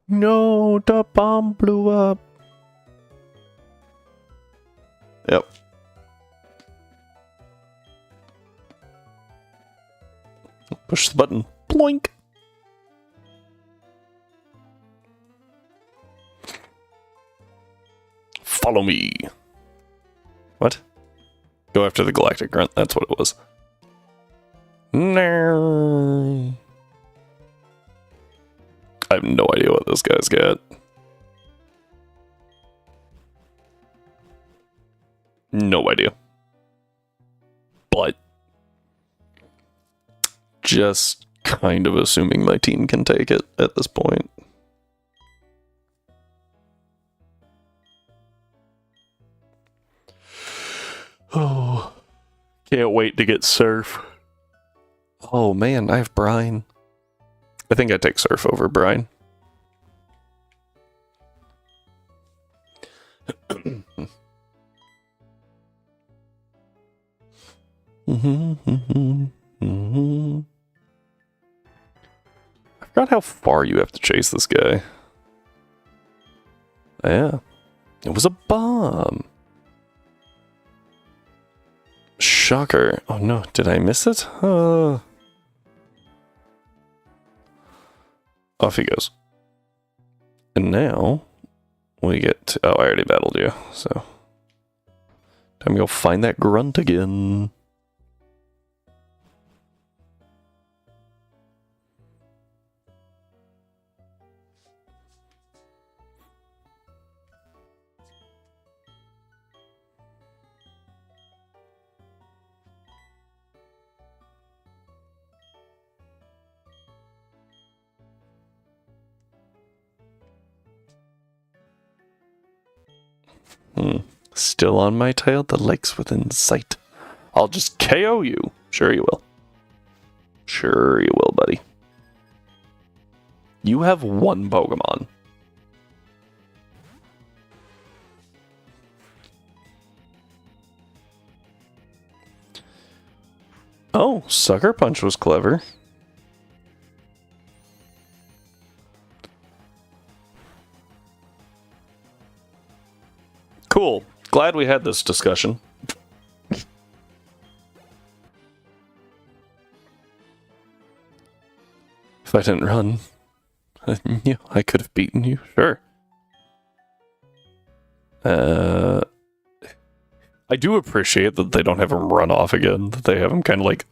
No, the bomb blew up. Yep. Push the button. Bloink. Follow me. What? Go after the Galactic Grunt. That's what it was. No. I have no idea what this guy's got. No idea. But just kind of assuming my team can take it at this point. Oh, can't wait to get Surf. Oh man, I have Brine. I think I take Surf over Brine. I forgot how far you have to chase this guy. Yeah, it was a bomb. Shocker. Oh no, did I miss it? Off he goes. And now we get to, oh, I already battled you, so time to go find that grunt again. Still on my tail, the lake's within sight. I'll just KO you. Sure you will. Sure you will, buddy. You have one Pokemon. Oh, Sucker Punch was clever. Cool. Glad we had this discussion. If I didn't run, yeah, I could have beaten you. Sure. I do appreciate that they don't have him run off again. That they have him kind of like...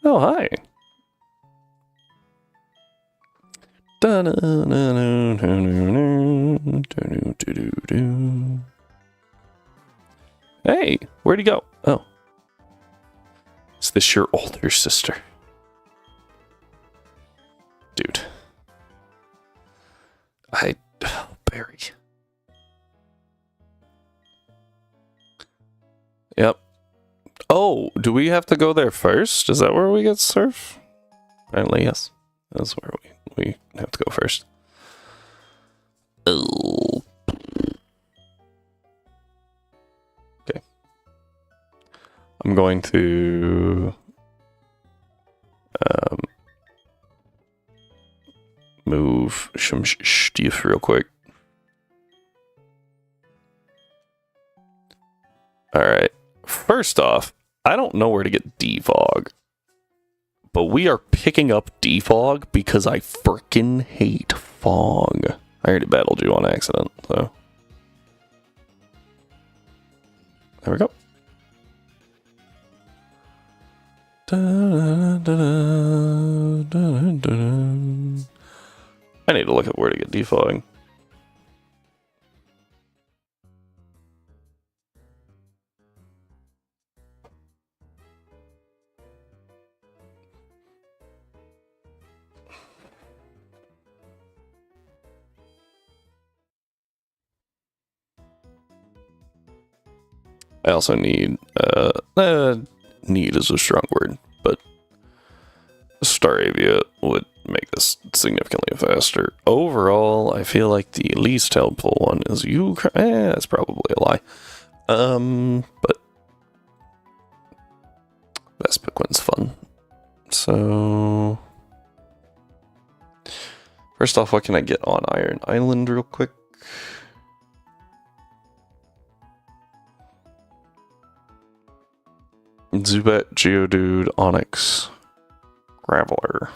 Oh, hi. Hey, where'd he go? Oh. Is this your older sister? Dude. Barry. Yep. Oh, do we have to go there first? Is that where we get surf? Apparently, yes. That's where we have to go first. Oh. Okay. I'm going to move some stuff real quick. Alright. First off, I don't know where to get defog. But we are picking up defog because I frickin' hate fog. I already battled you on accident, so. There we go. I need to look at where to get defogging. I also need, need is a strong word, but Staravia would make this significantly faster. Overall, I feel like the least helpful one is that's probably a lie. But Vespiquen's fun. So, first off, what can I get on Iron Island real quick? Zubat, Geodude, Onix, Graveler.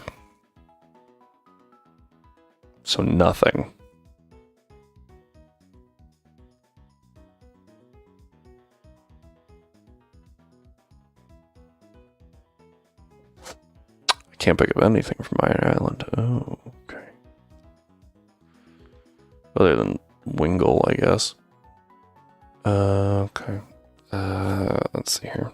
So nothing. I can't pick up anything from Iron Island. Oh, okay. Other than Wingull, I guess. Okay. Let's see here.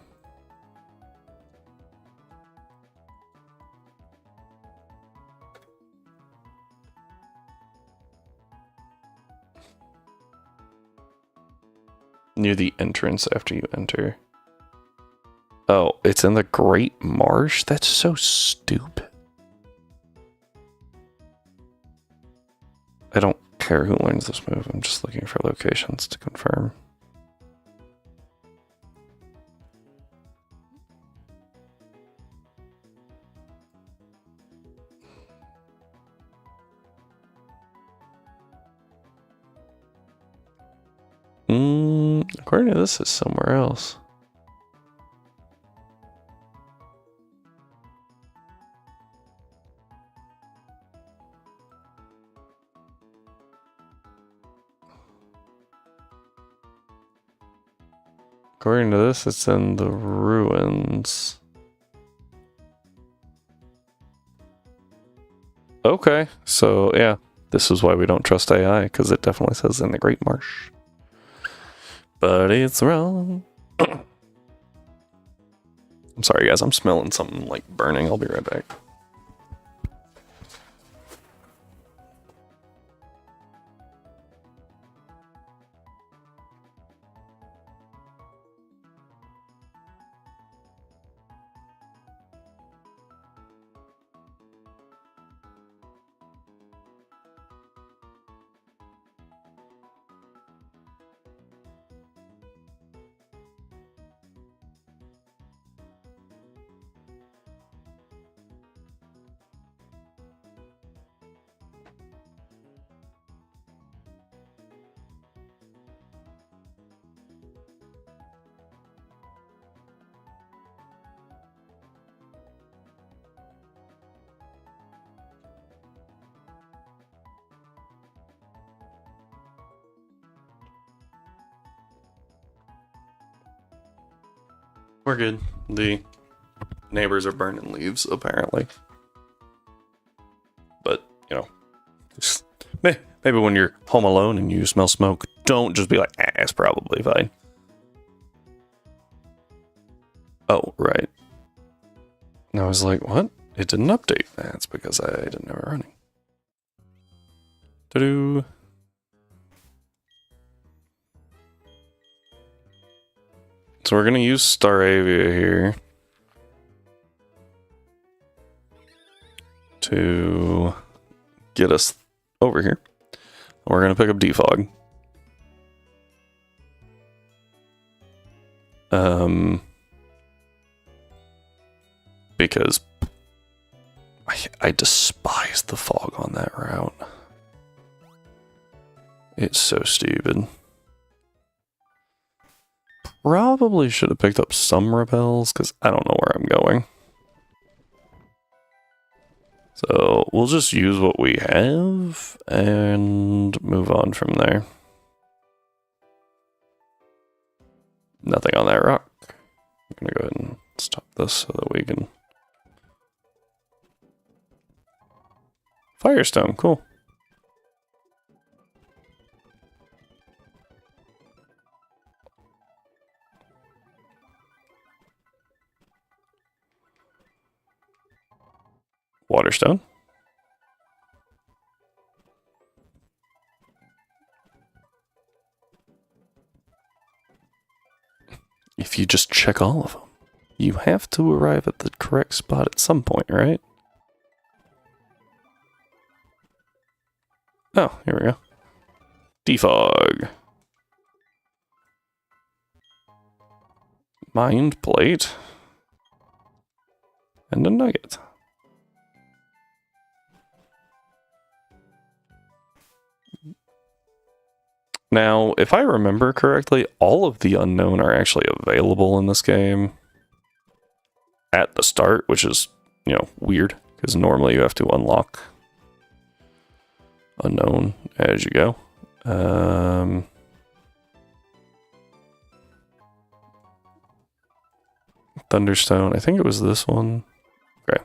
Near the entrance after you enter. Oh, it's in the Great Marsh? That's so stupid. I don't care who learns this move. I'm just looking for locations to confirm. According to this, it's somewhere else. According to this, it's in the ruins. Okay, so yeah, this is why we don't trust AI, because it definitely says in the Great Marsh. But it's wrong. I'm sorry, guys. I'm smelling something like burning. I'll be right back. We're good. The neighbors are burning leaves, apparently. But, you know, just, maybe when you're home alone and you smell smoke, don't just be like, it's probably fine. Oh, right. And I was like, what? It didn't update. That's because I didn't have it running. Ta-doo. So we're going to use Staravia here to get us over here. We're going to pick up Defog. Because I despise the fog on that route. It's so stupid. Probably should have picked up some repels, because I don't know where I'm going. So we'll just use what we have and move on from there. Nothing on that rock. I'm going to go ahead and stop this so that we can... Firestone, cool. Waterstone. If you just check all of them, you have to arrive at the correct spot at some point, right? Oh, here we go. Defog. Mind plate. And a nugget. Now, if I remember correctly, all of the unknown are actually available in this game at the start, which is, you know, weird, because normally you have to unlock unknown as you go. Thunderstone, I think it was this one. Okay.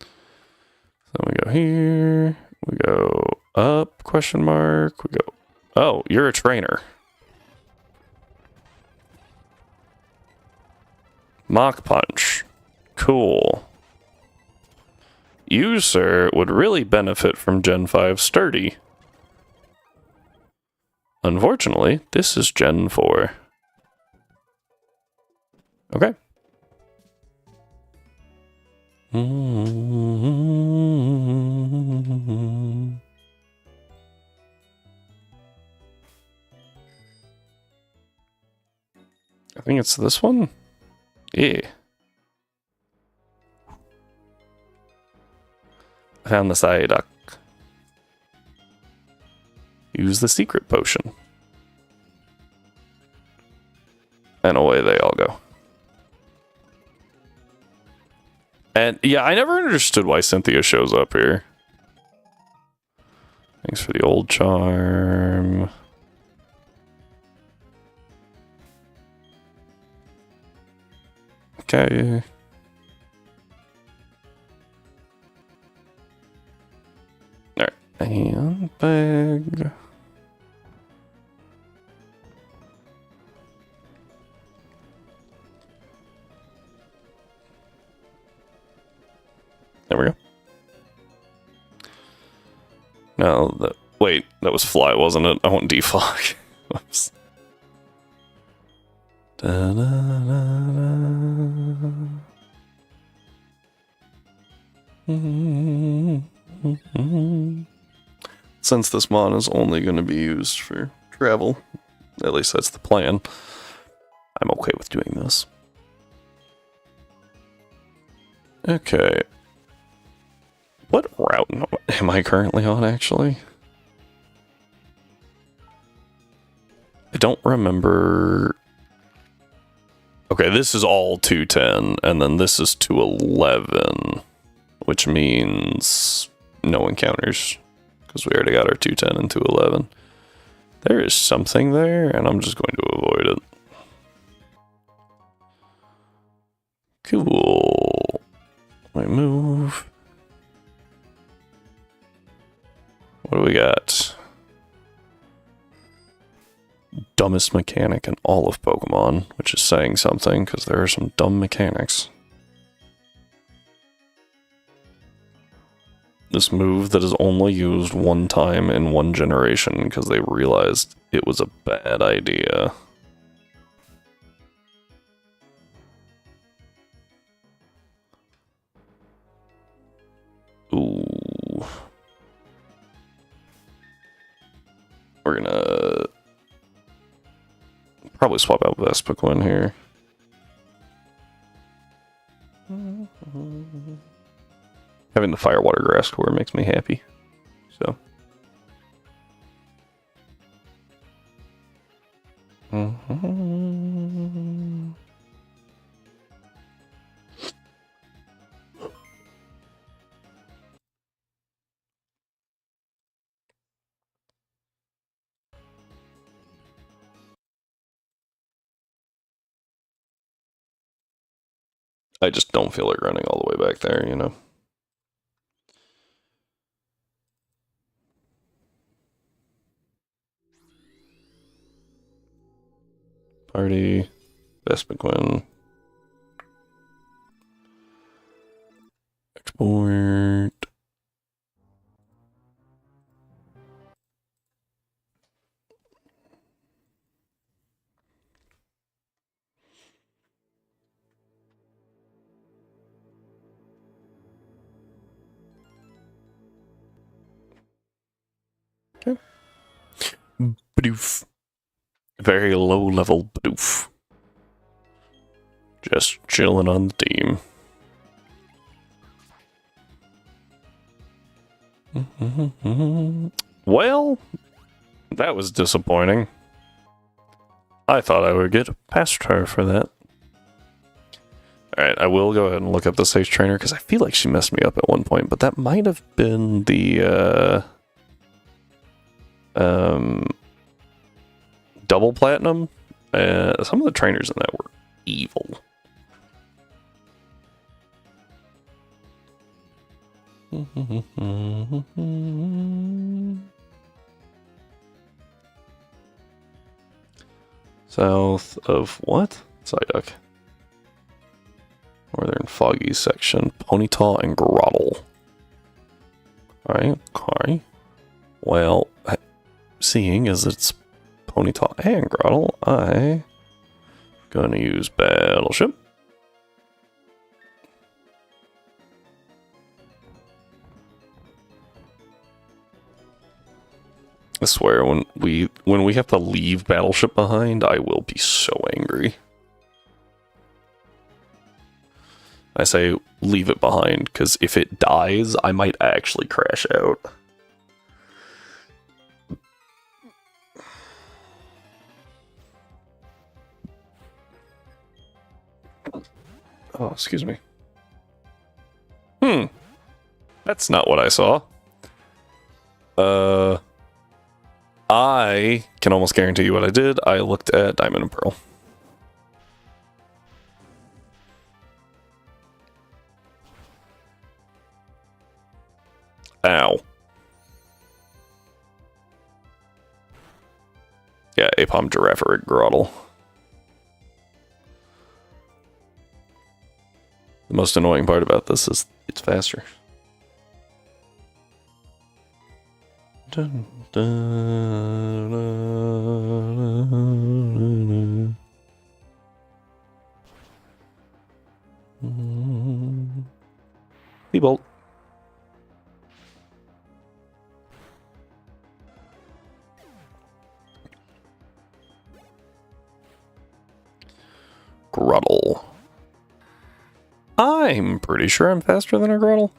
So we go here, we go up, question mark, we go... Oh, you're a trainer. Mach Punch. Cool. You, sir, would really benefit from Gen 5 Sturdy. Unfortunately, this is Gen 4. Okay. I think it's this one? Yeah. I found the Psyduck. Use the secret potion. And away they all go. And yeah, I never understood why Cynthia shows up here. Thanks for the old charm. Okay. Alright. And bag. There we go. No, that... Wait, that was fly, wasn't it? I want defog. Whoops. Da, da, da, da. Since this mod is only going to be used for travel, at least that's the plan, I'm okay with doing this. Okay. What route am I currently on, actually? I don't remember... Okay, this is all 210, and then this is 211, which means no encounters, because we already got our 210 and 211. There is something there, and I'm just going to avoid it. Cool. I move. What do we got? Dumbest mechanic in all of Pokemon, which is saying something because there are some dumb mechanics. This move that is only used one time in one generation because they realized it was a bad idea. Ooh. We're gonna probably swap out Vespiquen here. Having the Firewater Grass core makes me happy. So. I just don't feel like running all the way back there, you know? Party, Vespiquen. Export. Okay. Bdoof. Very low level Bdoof. Just chilling on the team. Well, that was disappointing. I thought I would get past her for that. Alright, I will go ahead and look up the Sage Trainer because I feel like she messed me up at one point, but that might have been the double platinum. Some of the trainers in that were evil. South of what? Psyduck. Northern Foggy section. Ponyta and Grottle. Alright, okay. Well, seeing as it's Ponyta and Grottle, I'm gonna use Battleship. I swear, when we have to leave Battleship behind, I will be so angry. I say leave it behind, because if it dies, I might actually crash out. Oh, excuse me. That's not what I saw. I can almost guarantee you what I did. I looked at Diamond and Pearl. Ow. Yeah, Apom, Giraffaric, Grottle. The most annoying part about this is it's faster. Dun, dun, dun, dun. Bolt. Grottle. I'm pretty sure I'm faster than a Grottle.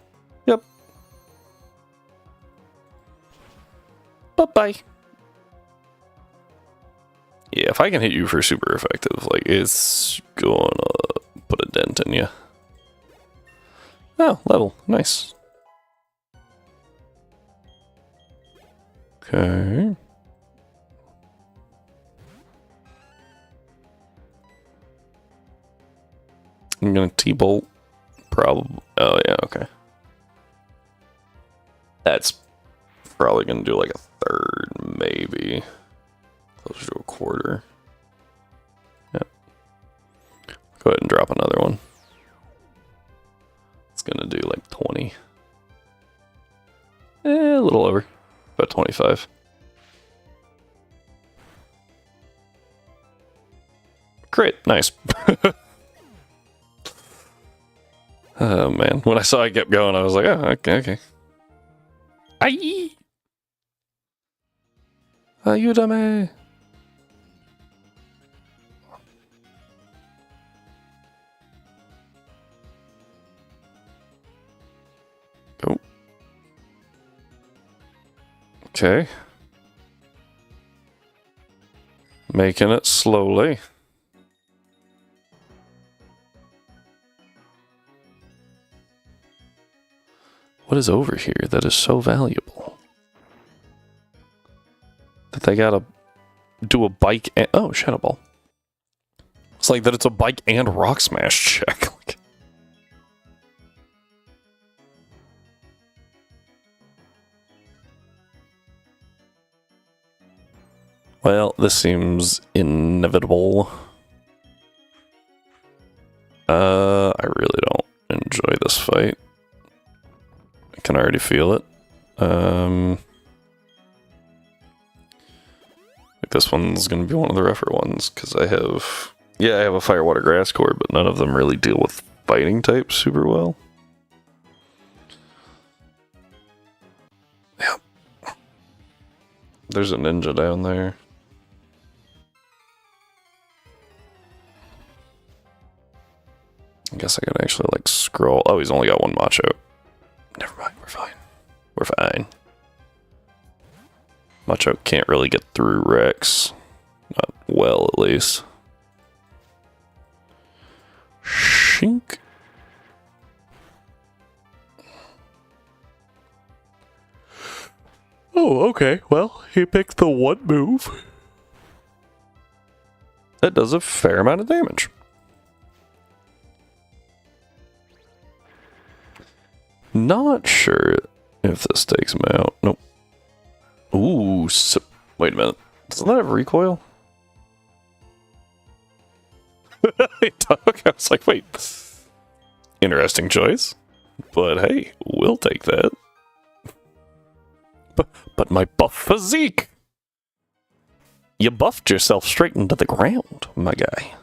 Yep. Bye-bye. Yeah, if I can hit you for super effective, like, it's gonna put a dent in you. Oh, level. Nice. Okay. I'm gonna T-bolt. Probably. Oh, yeah, okay. That's probably gonna do like a third, maybe. Closer to a quarter. Yeah. Go ahead and drop another one. It's gonna do like 20. A little over. About 25. Crit. Nice. Oh, man. When I saw it kept going, I was like, oh, okay. Aye! Ayúdame! Oh. Okay. Making it slowly. What is over here that is so valuable? That they gotta do a bike and... Oh, Shadow Ball. It's like that it's a bike and rock smash check. Well, this seems inevitable. I really don't enjoy this fight. I can already feel it. This one's gonna be one of the rougher ones, because I have... Yeah, I have a Fire, Water, Grass core, but none of them really deal with fighting types super well. Yep. There's a ninja down there. I guess I can actually, like, scroll. Oh, he's only got one Macho. Never mind, we're fine. We're fine. Macho can't really get through Rex. Not well, at least. Shink. Oh, okay. Well, he picked the one move. That does a fair amount of damage. Not sure if this takes him out. Nope. Ooh, so, wait a minute. Doesn't that have recoil? Okay, I was like, wait. Interesting choice. But hey, we'll take that. But my buff physique! You buffed yourself straight into the ground, my guy.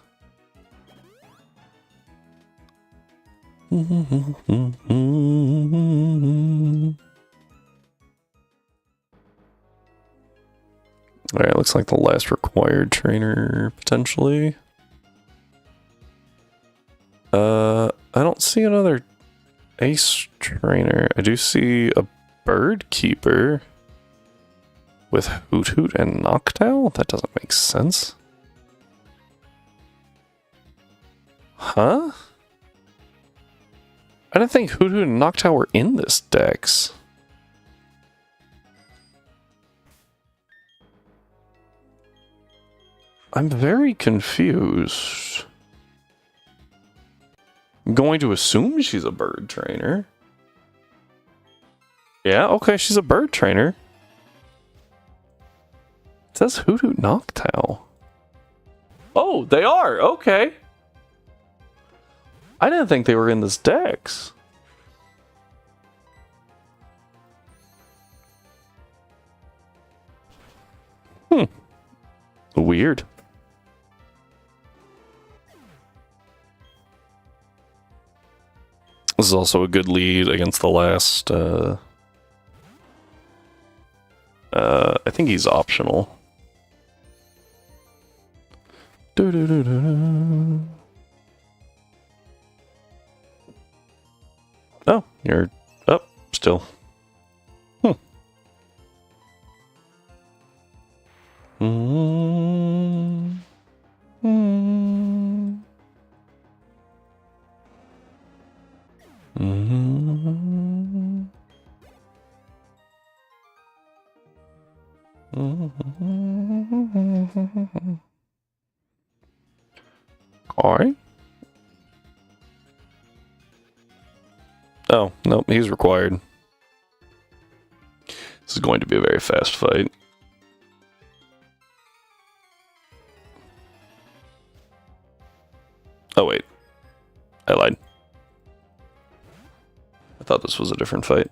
Alright, looks like the last required trainer, potentially. I don't see another ace trainer. I do see a bird keeper with Hoot Hoot and Noctowl? That doesn't make sense. Huh? I didn't think Hoot Hoot and Noctowl were in this dex. I'm very confused. I'm going to assume she's a bird trainer. Yeah, okay, she's a bird trainer. It says Hoot Hoot Noctowl. Oh, they are! Okay. I didn't think they were in this dex. Weird. This is also a good lead against the last, I think he's optional. Oh, you're up still. Alright. Nope, he's required. This is going to be a very fast fight. Oh wait, I lied. I thought this was a different fight.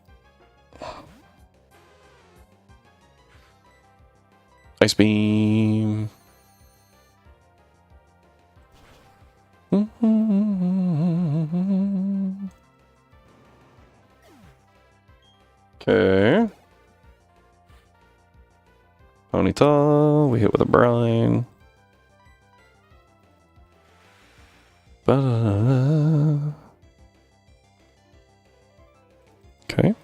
Ice beam. Okay. Ponyta, we hit with a brine. Okay.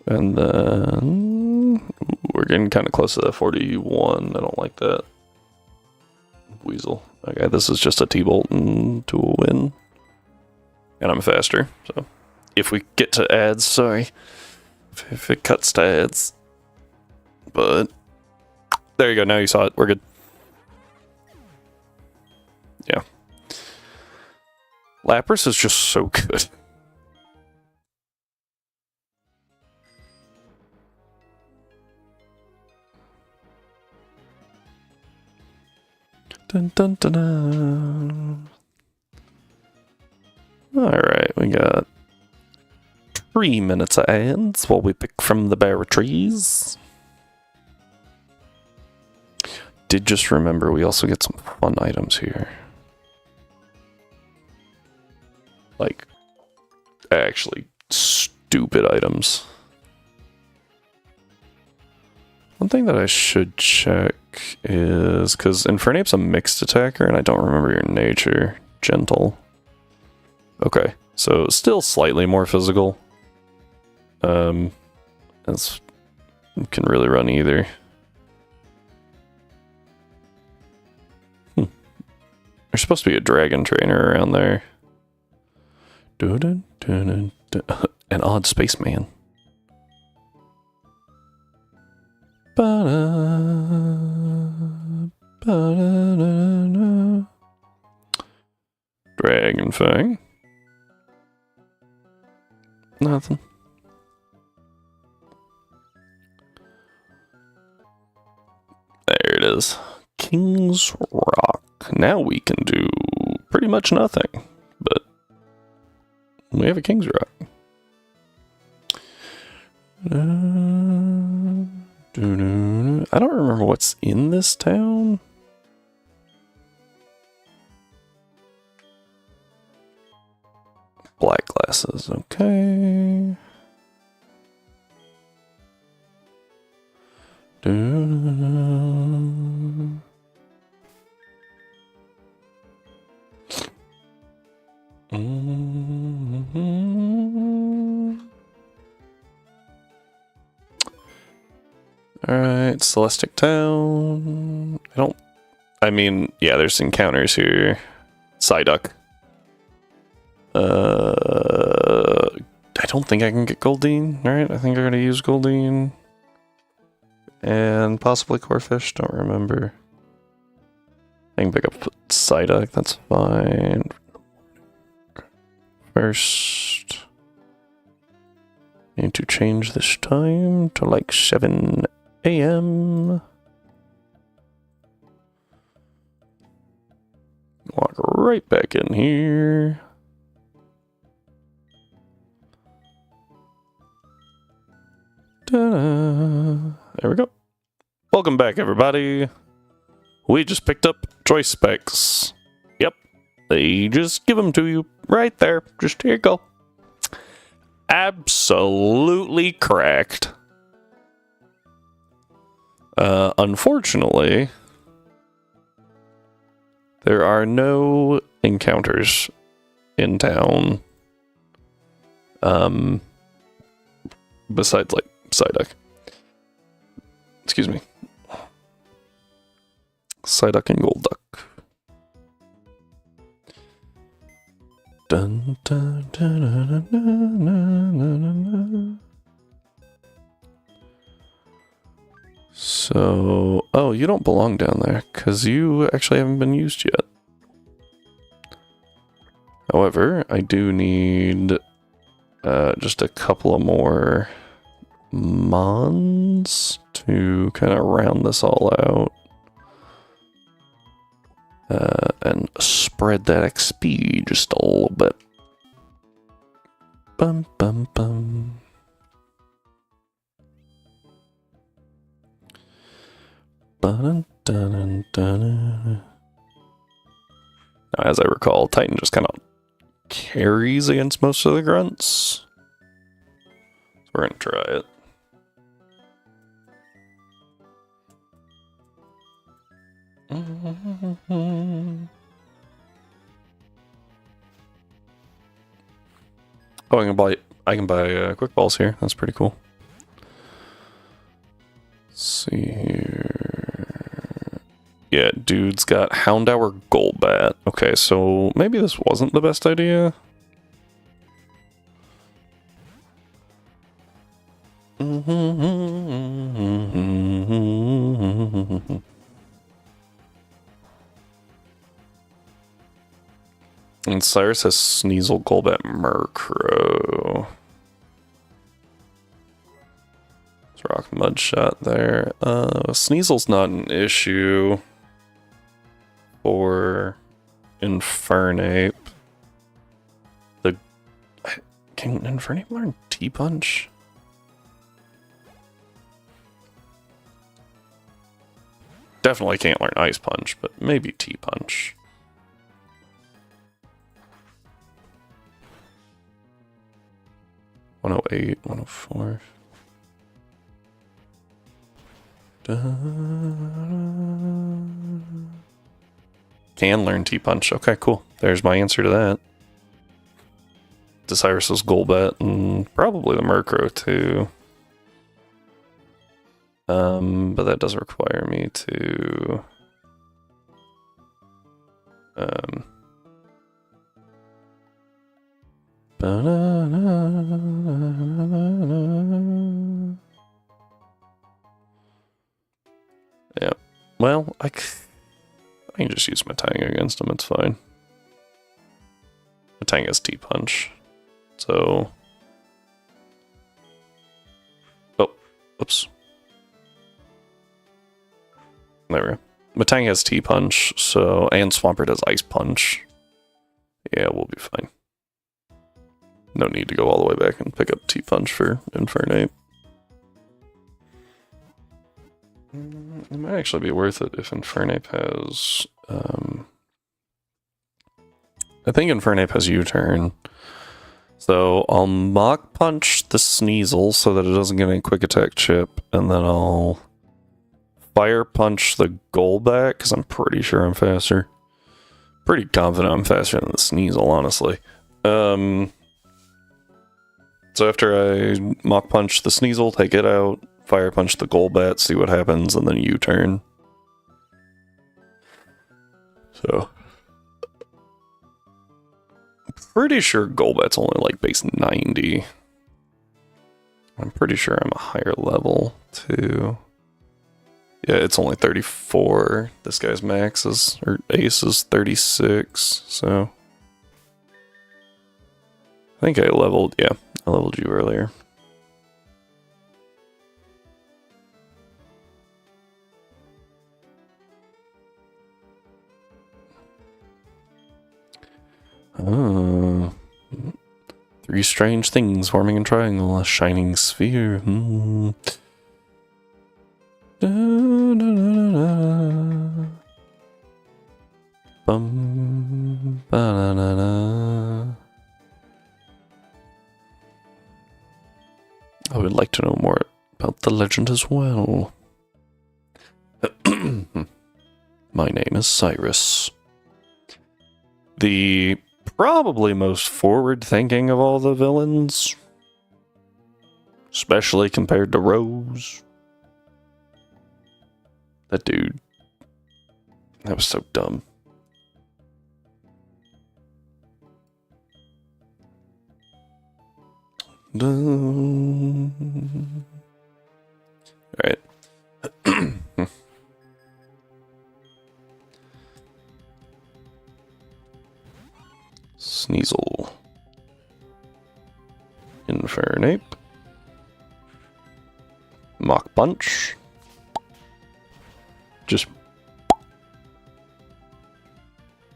And then we're getting kind of close to that 41. I don't like that. Weasel. Okay, this is just a T-Bolt to a win. And I'm faster, so if we get to ads, sorry. If it cuts to ads. But there you go, now you saw it. We're good. Yeah. Lapras is just so good. Dun dun dun dun. Alright, we got 3 minutes of ads while we pick from the berry trees. Did just remember we also get some fun items here. Like, actually stupid items. One thing that I should check is, because Infernape's a mixed attacker and I don't remember your nature. Gentle. Okay, so still slightly more physical. As can really run either. There's supposed to be a dragon trainer around there. An odd spaceman. Dragon Fang. Nothing. There it is. King's Rock. Now we can do pretty much nothing, but we have a King's Rock. I don't remember what's in this town. Black glasses, okay. Alright, Celestic Town. I mean, yeah, there's encounters here. Psyduck. I don't think I can get Goldeen, right? I think I'm gonna use Goldeen. And possibly Corphish, don't remember. I can pick up Psyduck, that's fine. First, need to change this time to like 7 a.m. Walk right back in here. Ta-da. There we go. Welcome back, everybody. We just picked up choice specs. Yep. They just give them to you right there. Just here you go. Absolutely cracked. Unfortunately, there are no encounters in town. Besides, like, Psyduck. Excuse me. Psyduck and Golduck. Dun, dun, dun, dun, dun, dun, dun, dun. So, oh, you don't belong down there, because you actually haven't been used yet. However, I do need just a couple of more mons to kind of round this all out. And spread that XP just a little bit. Bum bum bum. Dun, dun, dun, dun. Now, as I recall, Titan just kind of carries against most of the grunts. So we're gonna try it. Oh, I can buy quick balls here. That's pretty cool. Let's see here. Yeah, dude's got Houndour Golbat. Okay, so maybe this wasn't the best idea. And Cyrus has Sneasel, Golbat, Murkrow. Let's rock Mudshot there. Sneasel's not an issue for Infernape. Can Infernape learn T-Punch? Definitely can't learn Ice Punch, but maybe T-Punch. $108, $104. Can learn T-Punch. Okay, cool. There's my answer to that. Cyrus's Golbat and probably the Murkrow too. But that does require me to yeah. Well, I can just use Matang against him, it's fine. Matang has T-Punch. So... Oh, oops. There we go. Matang has T-Punch, so... And Swampert has Ice Punch. Yeah, we'll be fine. No need to go all the way back and pick up T-Punch for Infernape. It might actually be worth it if Infernape has... I think Infernape has U-Turn. So I'll Mach Punch the Sneasel so that it doesn't get any Quick Attack chip, and then I'll Fire Punch the Golbat, because I'm pretty sure I'm faster. Pretty confident I'm faster than the Sneasel, honestly. So after I Mach Punch the Sneasel, take it out, Fire Punch the Golbat, see what happens, and then U-Turn. So... pretty sure Golbat's only like base 90. I'm pretty sure I'm a higher level too. Yeah, it's only 34. This guy's max is, or ace is 36, so. I think I leveled you earlier. Oh. Three strange things forming a triangle, a shining sphere. Da, da, da, da. Bum, ba, da, da, da. I would like to know more about the legend as well. My name is Cyrus. The probably most forward-thinking of all the villains. Especially compared to Rose. That dude. That was so dumb. Alright. Sneasel Infernape. Mach Punch. Just...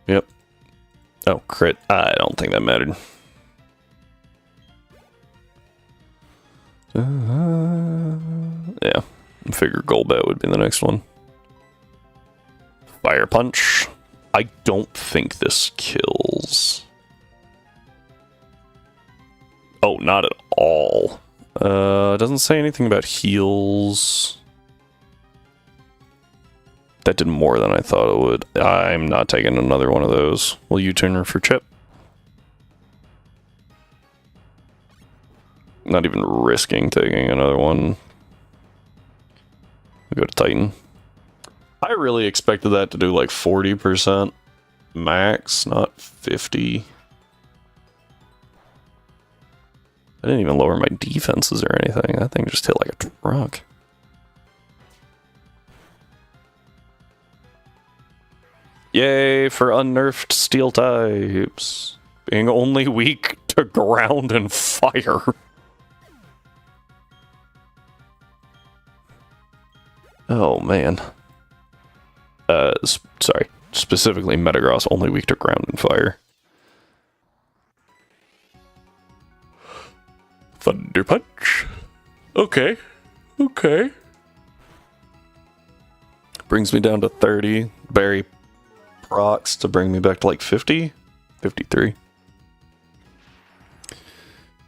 Yep. Oh, crit. I don't think that mattered. Yeah. Figure Golbat would be the next one. Fire Punch. I don't think this kills. Oh, not at all. It doesn't say anything about heals. That did more than I thought it would. I'm not taking another one of those. Will you turn her for Chip? Not even risking taking another one. We'll go to Titan. I really expected that to do like 40% max, not 50. I didn't even lower my defenses or anything. That thing just hit like a truck. Yay for unnerfed steel types. Being only weak to ground and fire. Oh man. Sorry. Specifically Metagross, only weak to ground and fire. Thunder Punch. Okay. Okay. Brings me down to 30. Berry procs to bring me back to like 50? 53.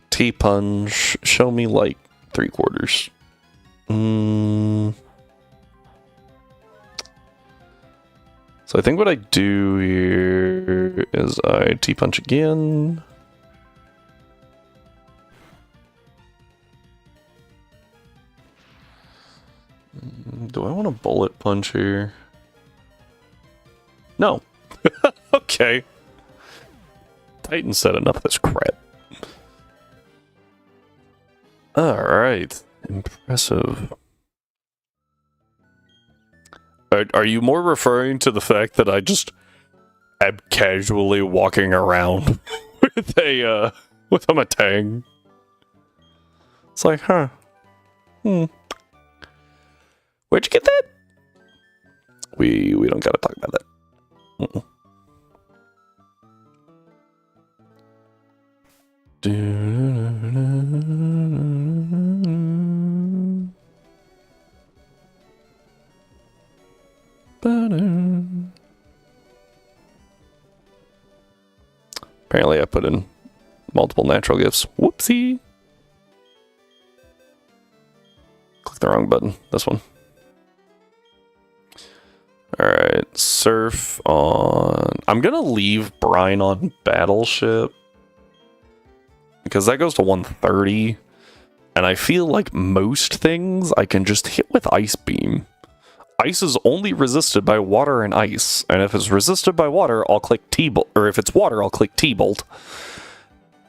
T-Punch. Show me like 3/4. So I think what I do here is I T-Punch again. Do I want a Bullet Punch here? No. Okay. Titan said enough of this crap. Alright. Impressive. Are you more referring to the fact that I just am casually walking around with a Matang? It's like, huh. Where'd you get that? We don't gotta talk about that. Apparently I put in multiple natural gifts. Whoopsie. Click the wrong button. This one. Alright, Surf on... I'm gonna leave Brine on Battleship. Because that goes to 130. And I feel like most things I can just hit with Ice Beam. Ice is only resisted by water and ice. And if it's resisted by water, I'll click T-Bolt. Or if it's water, I'll click T-Bolt.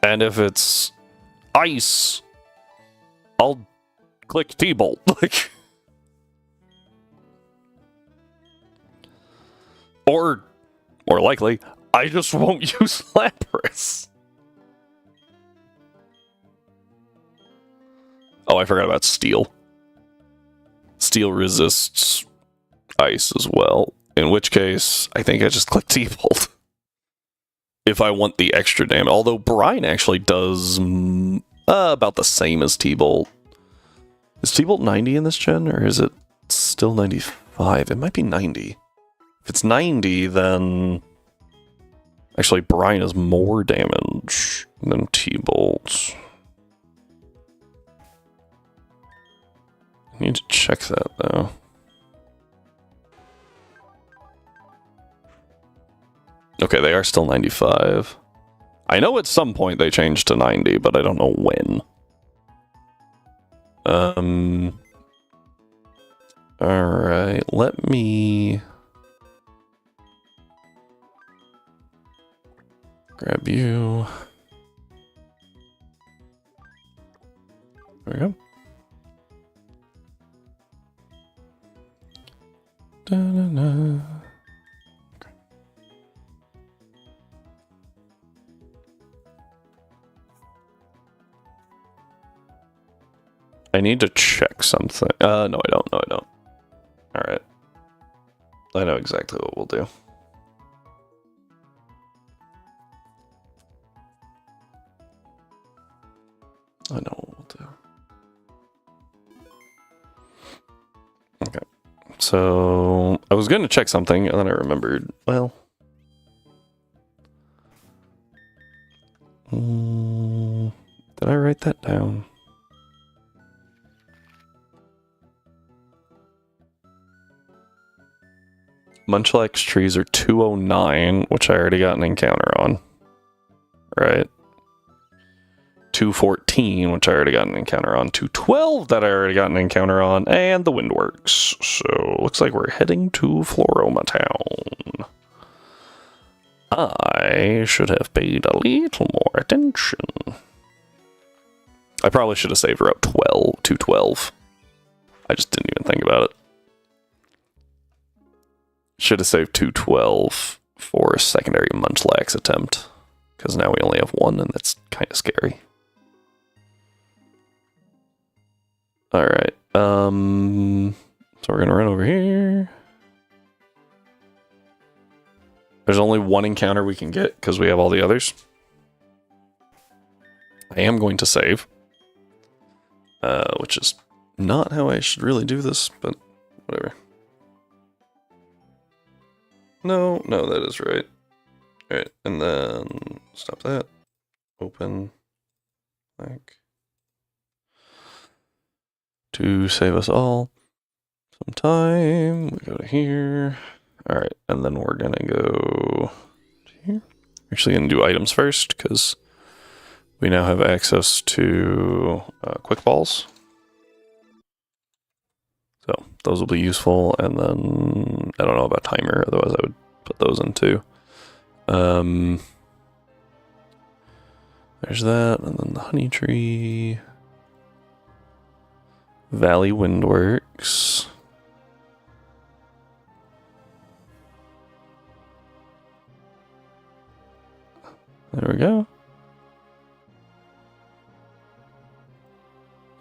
And if it's ice, I'll click T-Bolt. Like... Or, more likely, I just won't use Lapras. Oh, I forgot about Steel. Steel resists Ice as well. In which case, I think I just click T-Bolt. If I want the extra damage. Although Brine actually does about the same as T-Bolt. Is T-Bolt 90 in this gen, or is it still 95? It might be 90. If it's 90, then... Actually, Brine is more damage than T-Bolt. I need to check that, though. Okay, they are still 95. I know at some point they changed to 90, but I don't know when. Alright, let me... grab you. There we go. Da-na-na. Okay. I need to check something. No, I don't. No, I don't. Alright. I know exactly what we'll do. I know what we'll do. Okay. So, I was going to check something, and then I remembered, well... did I write that down? Munchlax trees are 209, which I already got an encounter on. Right. 214, which I already got an encounter on. 212 that I already got an encounter on. And the Windworks. So, looks like we're heading to Floroma Town. I should have paid a little more attention. I probably should have saved Route 212. I just didn't even think about it. Should have saved 212 for a secondary Munchlax attempt. Because now we only have one, and that's kind of scary. Alright, so we're gonna run over here. There's only one encounter we can get, because we have all the others. I am going to save. Which is not how I should really do this, but whatever. No, that is right. Alright, and then stop that. Open. Like. To save us all some time. We go to here. Alright, and then we're gonna go to here. Actually gonna do items first, because we now have access to quick balls. So those will be useful, and then I don't know about timer, otherwise I would put those in too. There's that, and then the honey tree. Valley Windworks. There we go.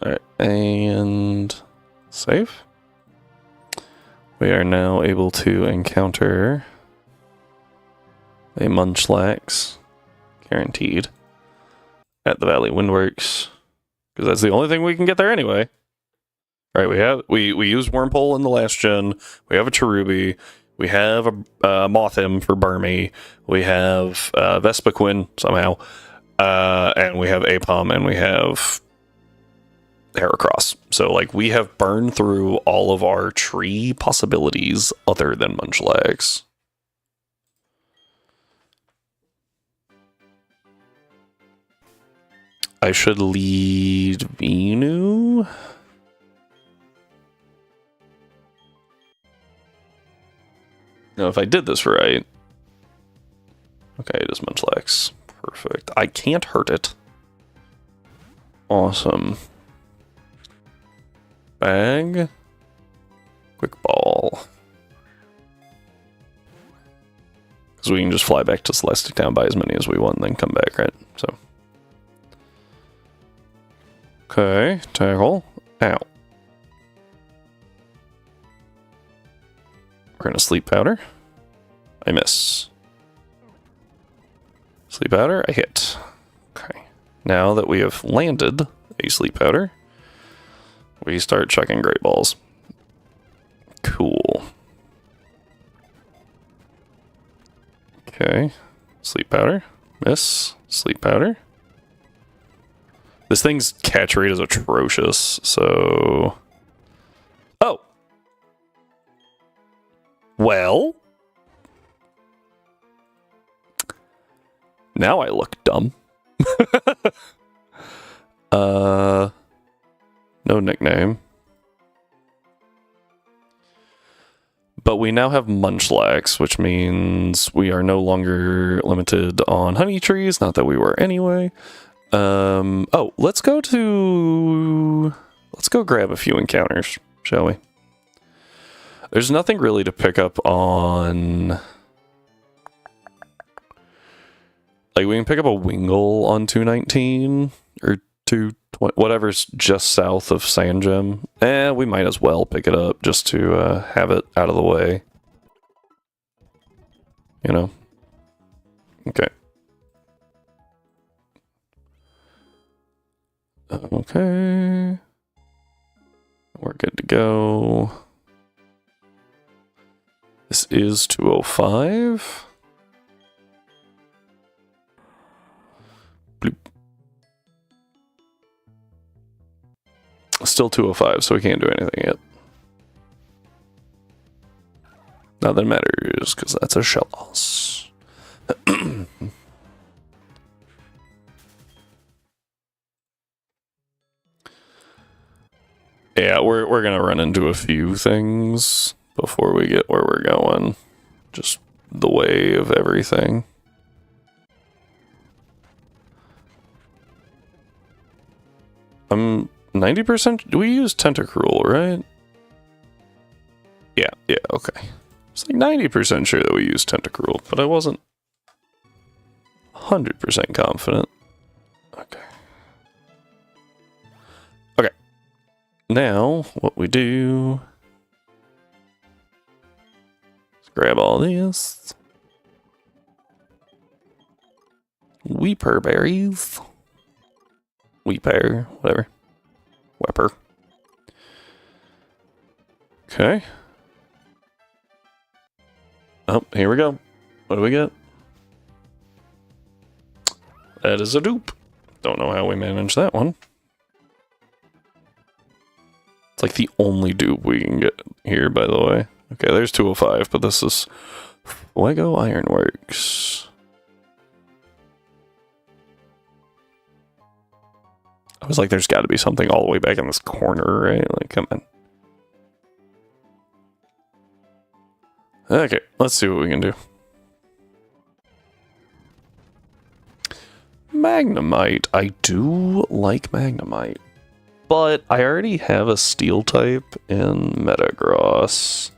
Alright, and save. We are now able to encounter a Munchlax, guaranteed, at the Valley Windworks, because that's the only thing we can get there anyway. Right, we used Wormpole in the last gen. We have a Cherubi. We have a Mothim for Burmy. We have Vespiquen somehow, and we have Apom, and we have Heracross. So like we have burned through all of our tree possibilities other than Munchlax. I should lead Venu. Now, if I did this right... Okay, it is Munchlax. Perfect. I can't hurt it. Awesome. Bag. Quick ball. Because we can just fly back to Celestic Town, buy as many as we want, and then come back, right? So. Okay, tackle. Ow. We're gonna sleep powder. I miss. Sleep powder, I hit. Okay. Now that we have landed a sleep powder, we start chucking great balls. Cool. Okay. Sleep powder. Miss. Sleep powder. This thing's catch rate is atrocious, so... Oh! Well... Now I look dumb. No nickname. But we now have Munchlax, which means we are no longer limited on honey trees. Not that we were anyway. Oh, let's go grab a few encounters, shall we? There's nothing really to pick up on. Like, we can pick up a Wingull on 219 or 220. whatever's just south of Sand Gem. We might as well pick it up just to have it out of the way. You know? Okay. Okay. We're good to go. This is 205. Bloop. Still 205, so we can't do anything yet. Not that matters, because that's a shell loss. Yeah, we're gonna run into a few things before we get where we're going. Just the way of everything. I'm 90%. Do we use Tentacruel, right? Yeah, okay. It's like 90% sure that we use Tentacruel, but I wasn't 100% confident. Okay. Okay. Now, what we do is grab all these. Weeper berries. Weeper, whatever. Wepper. Okay. Oh, here we go. What do we get? That is a dupe. Don't know how we managed that one. It's like the only dupe we can get here, by the way. Okay, there's 205, but this is Fuego Ironworks. I was like, there's got to be something all the way back in this corner, right? Like, come on. Okay, let's see what we can do. Magnemite. I do like Magnemite. But I already have a steel type in Metagross.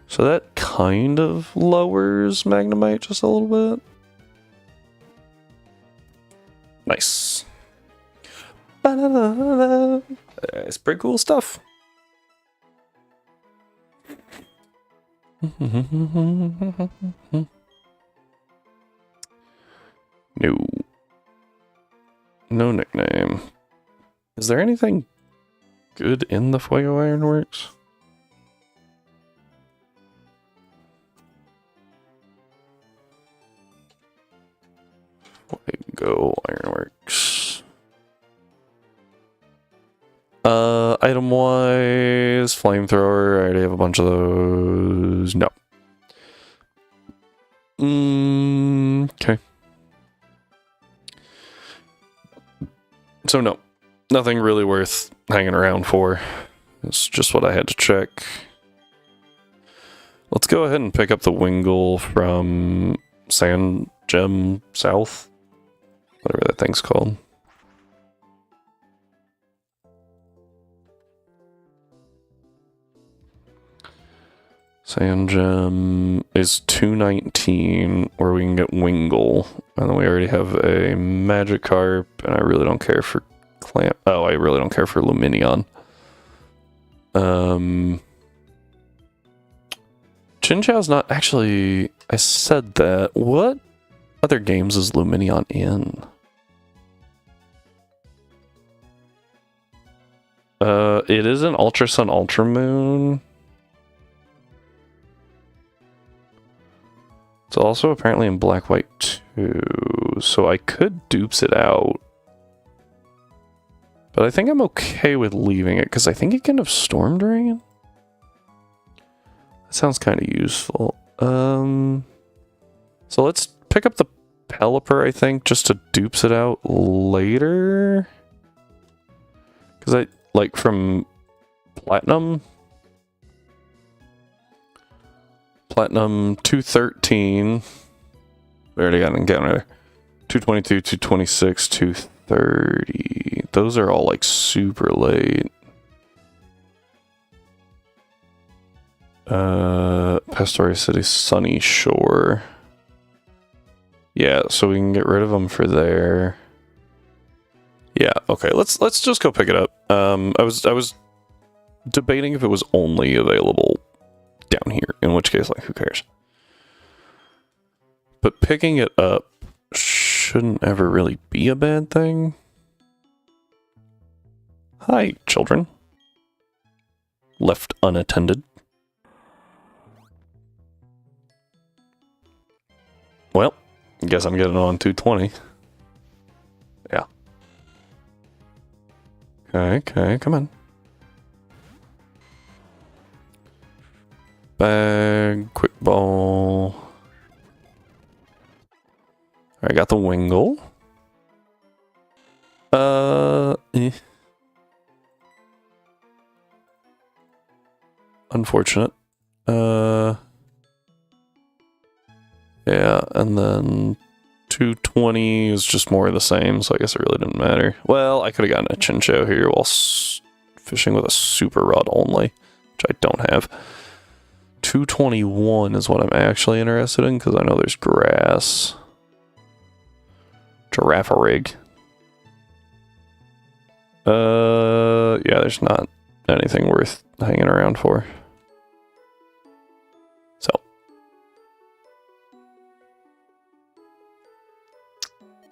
So that kind of lowers Magnemite just a little bit. Nice. It's pretty cool stuff. No. No nickname. Is there anything good in the Fuego Ironworks? Fuego Ironworks. Item wise, flamethrower. I already have a bunch of those. No. Okay. So no, nothing really worth hanging around for. It's just what I had to check. Let's go ahead and pick up the Wingull from Sand Gem South. Whatever that thing's called. Sand Gem is 219, where we can get Wingull. And then we already have a Magikarp, and I really don't care for Clamp. Oh, I really don't care for Luminion. Chinchou's not actually. I said that. What other games is Luminion in? It is in Ultra Sun, Ultra Moon. It's also apparently in Black White too, so I could dupes it out. But I think I'm okay with leaving it, because I think it can have Storm Dragon. That sounds kind of useful. So let's pick up the Pelipper, I think, just to dupes it out later. Because I, like, from Platinum 213. We already got an encounter. 222, 226, 230. Those are all like super late. Pastoria City, Sunny Shore. Yeah, so we can get rid of them for there. Yeah, okay, let's just go pick it up. I was debating if it was only available down here, in which case, like, who cares? But picking it up shouldn't ever really be a bad thing. Hi, children. Left unattended. Well, guess I'm getting on 220. Yeah. Okay, come on. Bag, quick ball. I got the Wingle. Unfortunate. Yeah, and then 220 is just more of the same, so I guess it really didn't matter. Well, I could have gotten a Chinchou here while fishing with a super rod only, which I don't have. 221 is what I'm actually interested in, because I know there's grass. Giraffe rig. Yeah, there's not anything worth hanging around for. So.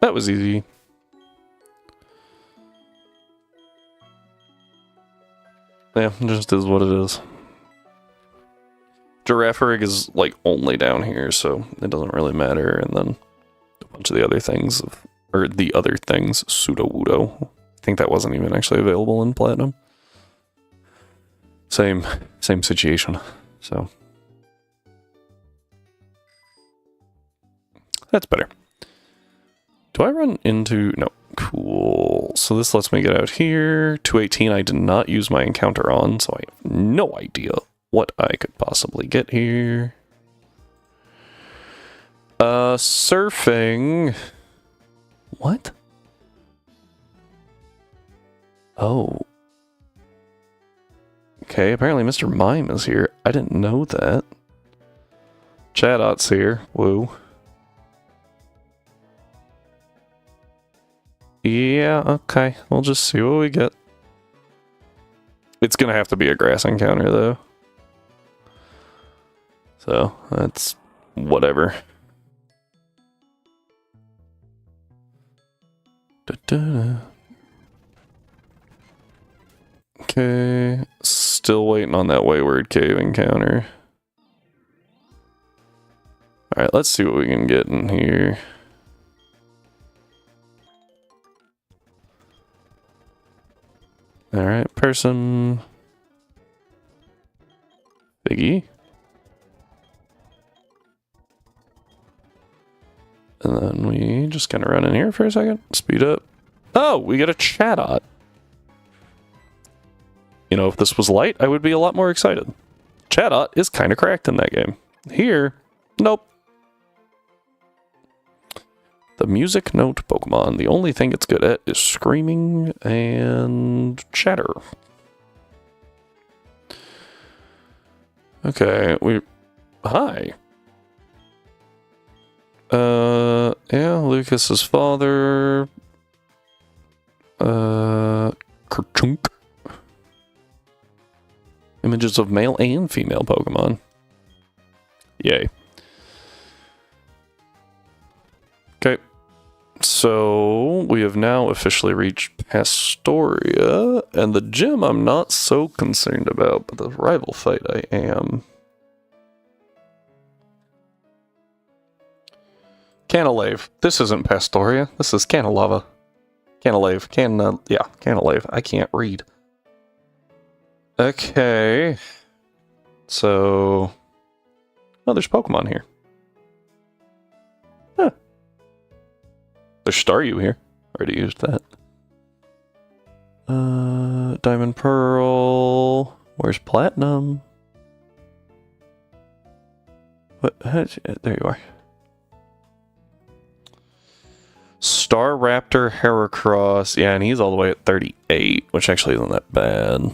That was easy. Yeah, it just is what it is. Giraffe rig is like only down here, so it doesn't really matter. And then a bunch of the other things, Pseudo-Wudo. I think that wasn't even actually available in Platinum. Same situation. So that's better. Do I run into... No. Cool. So this lets me get out here. 218 I did not use my encounter on, so I have no idea what I could possibly get here. Surfing. What? Oh. Okay, apparently Mr. Mime is here. I didn't know that. Chadot's here. Woo. Yeah, okay. We'll just see what we get. It's gonna have to be a grass encounter, though. So, that's whatever. Okay. Still waiting on that Wayward Cave encounter. Alright, let's see what we can get in here. Alright, person. Biggie. And then we just kind of run in here for a second. Speed up. Oh, we get a Chatot. You know, if this was light, I would be a lot more excited. Chatot is kind of cracked in that game. Here, nope. The music note Pokemon, the only thing it's good at is screaming and chatter. Okay, hi. Yeah, Lucas's father. Kerchunk. Images of male and female Pokemon. Yay. Okay. So, we have now officially reached Pastoria, and the gym I'm not so concerned about, but the rival fight I am. Canalave. This isn't Pastoria. This is Canalava. Canalave. Canalave. I can't read. Okay. So... Oh, there's Pokemon here. Huh. There's Staryu here. Already used that. Diamond Pearl. Where's Platinum? What? There you are. Star Raptor Heracross. Yeah, and he's all the way at 38, which actually isn't that bad.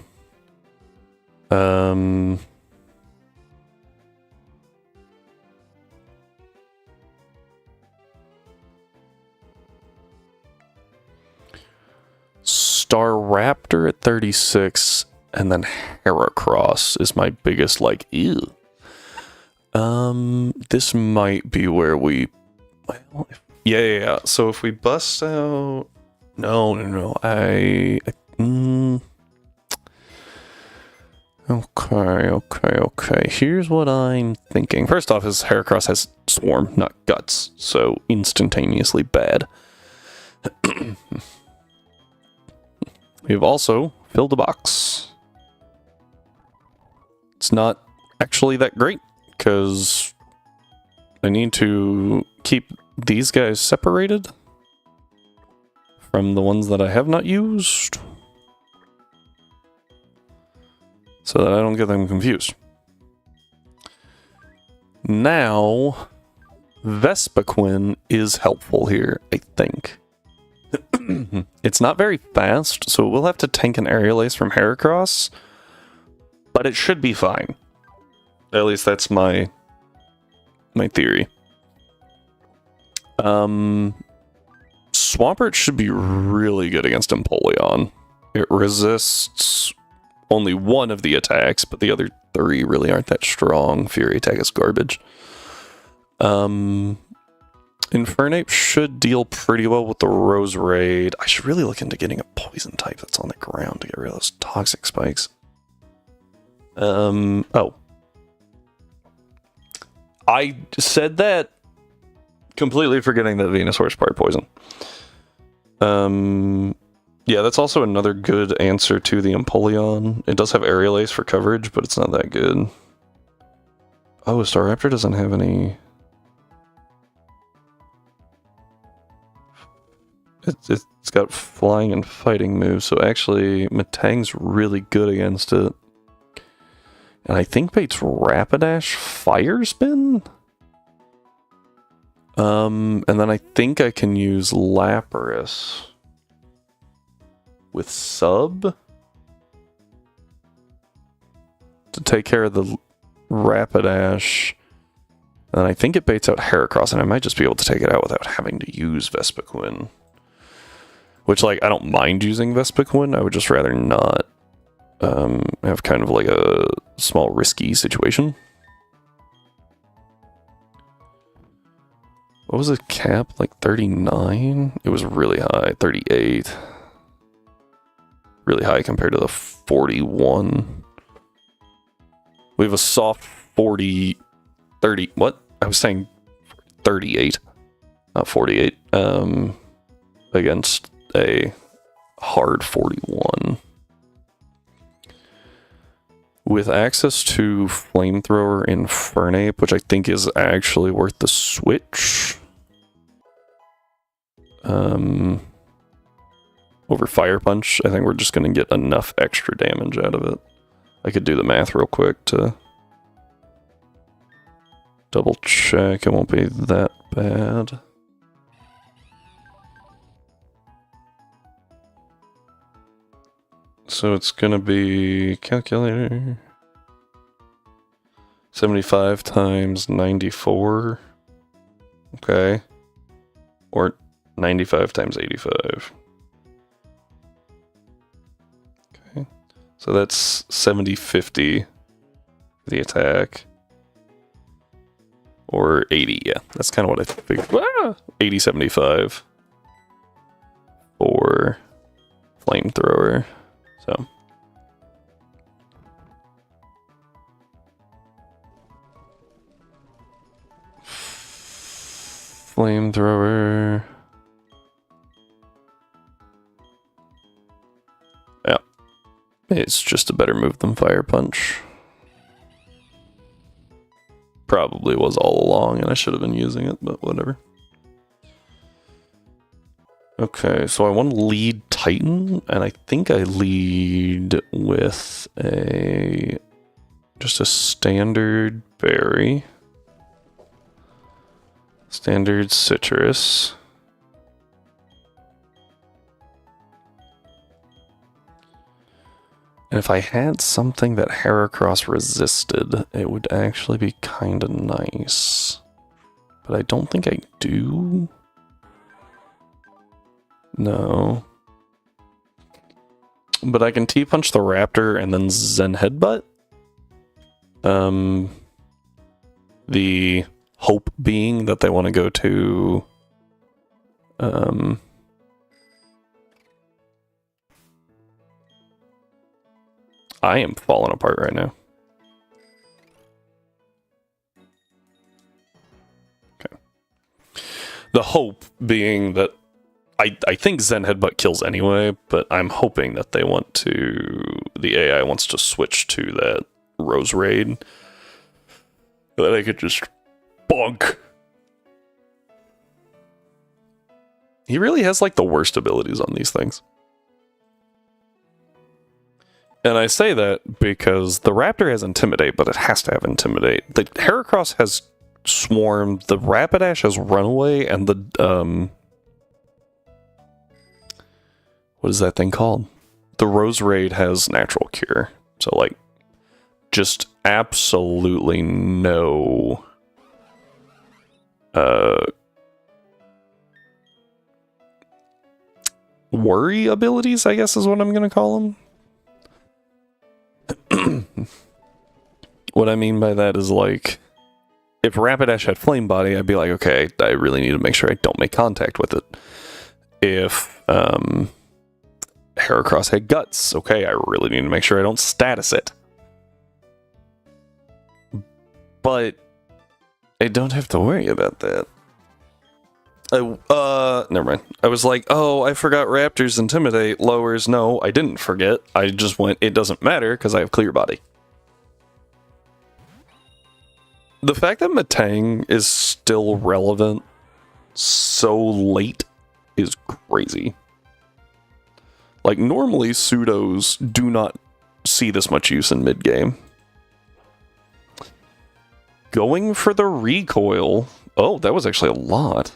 Staraptor at 36, and then Heracross is my biggest, like, ew. This might be where we... Well, yeah. So if we bust out... No. Okay. Here's what I'm thinking. First off, is Heracross has Swarm, not Guts, so instantaneously bad. We've also filled a box. It's not actually that great, because I need to keep these guys separated from the ones that I have not used, so that I don't get them confused. Now, Vespiquen is helpful here, I think. It's not very fast, so we'll have to tank an Aerial Ace from Heracross, but it should be fine. At least that's my theory. Swampert should be really good against Empoleon. It resists only one of the attacks, but the other three really aren't that strong. Fury attack is garbage. Infernape should deal pretty well with the Roserade. I should really look into getting a poison type that's on the ground to get rid of those toxic spikes. Oh. I said that completely forgetting that Venusaur is part poison. Yeah, that's also another good answer to the Empoleon. It does have Aerial Ace for coverage, but it's not that good. Oh, Staraptor doesn't have any... It's got flying and fighting moves, so actually Metang's really good against it. And I think Bait's Rapidash Fire Spin? And then I think I can use Lapras with Sub to take care of the Rapidash. And I think it baits out Heracross, and I might just be able to take it out without having to use Vespiquen. Which, like, I don't mind using Vespiquen, I would just rather not have kind of like a small risky situation. What was the cap? Like 39? It was really high. 38. Really high compared to the 41. We have a soft 40... 30... What? I was saying 38. Not 48. Against a hard 41. With access to Flamethrower and Fernape, which I think is actually worth the switch. Over Fire Punch, I think we're just going to get enough extra damage out of it. I could do the math real quick to double check. It won't be that bad. So it's gonna be calculator 75 times 94. Okay. Or 95 times 85. Okay. So that's 70-50 for the attack. Or 80, yeah. That's kind of what I figured. 80-75 for Flamethrower. So Flamethrower. Yeah. It's just a better move than Fire Punch. Probably was all along, and I should have been using it, but whatever. Okay, so I want to lead Titan, and I think I lead with just a standard berry. Standard citrus. And if I had something that Heracross resisted, it would actually be kind of nice. But I don't think I do. No. But I can T-punch the Raptor and then Zen Headbutt. The hope being that they want to go to... I am falling apart right now. Okay. The hope being that I think Zen Headbutt kills anyway, but I'm hoping that they want to... The AI wants to switch to that Rose Raid. That I could just bonk. He really has like the worst abilities on these things. And I say that because the Raptor has Intimidate, but it has to have Intimidate. The Heracross has Swarm, the Rapidash has Runaway, and the what is that thing called? The Rose Raid has Natural Cure. So like, just absolutely no worry abilities, I guess is what I'm gonna call them. What I mean by that is like, if Rapidash had Flame Body, I'd be like, okay, I really need to make sure I don't make contact with it. If Heracross had Guts, okay, I really need to make sure I don't status it. But I don't have to worry about that. Never mind. I was like, oh, I forgot Raptor's Intimidate lowers. No, I didn't forget. I just went, it doesn't matter because I have Clear Body. The fact that Metang is still relevant so late is crazy. Like, normally pseudos do not see this much use in mid-game. Going for the recoil. Oh, that was actually a lot.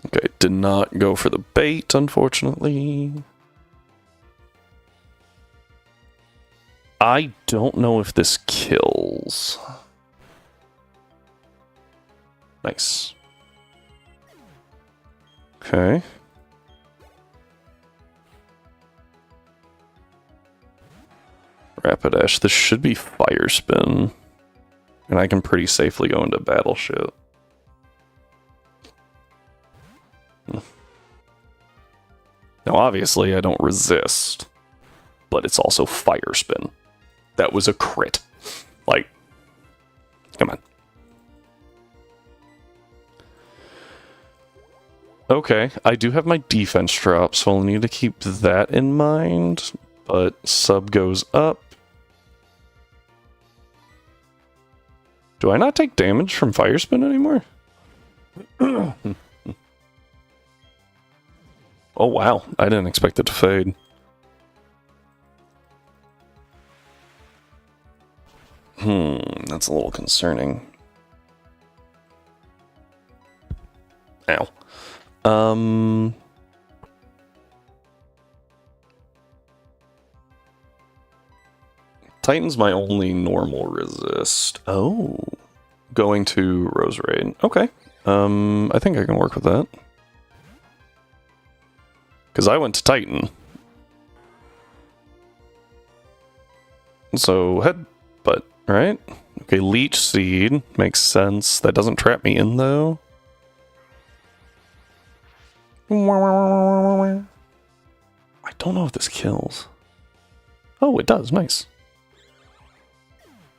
Okay, did not go for the bait, unfortunately. I don't know if this kills. Nice. Okay. Rapidash. This should be Fire Spin. And I can pretty safely go into Battle Shit. Now, obviously, I don't resist. But it's also Fire Spin. That was a crit. Like, come on. Okay, I do have my defense drop, so I'll need to keep that in mind. But sub goes up. Do I not take damage from Fire Spin anymore? Oh wow, I didn't expect it to fade. That's a little concerning. Ow. Titan's my only normal resist. Oh. Going to Rose Raid. Okay. I think I can work with that. Because I went to Titan. So, headbutt, right? Okay, Leech Seed. Makes sense. That doesn't trap me in, though. I don't know if this kills. Oh, it does. Nice.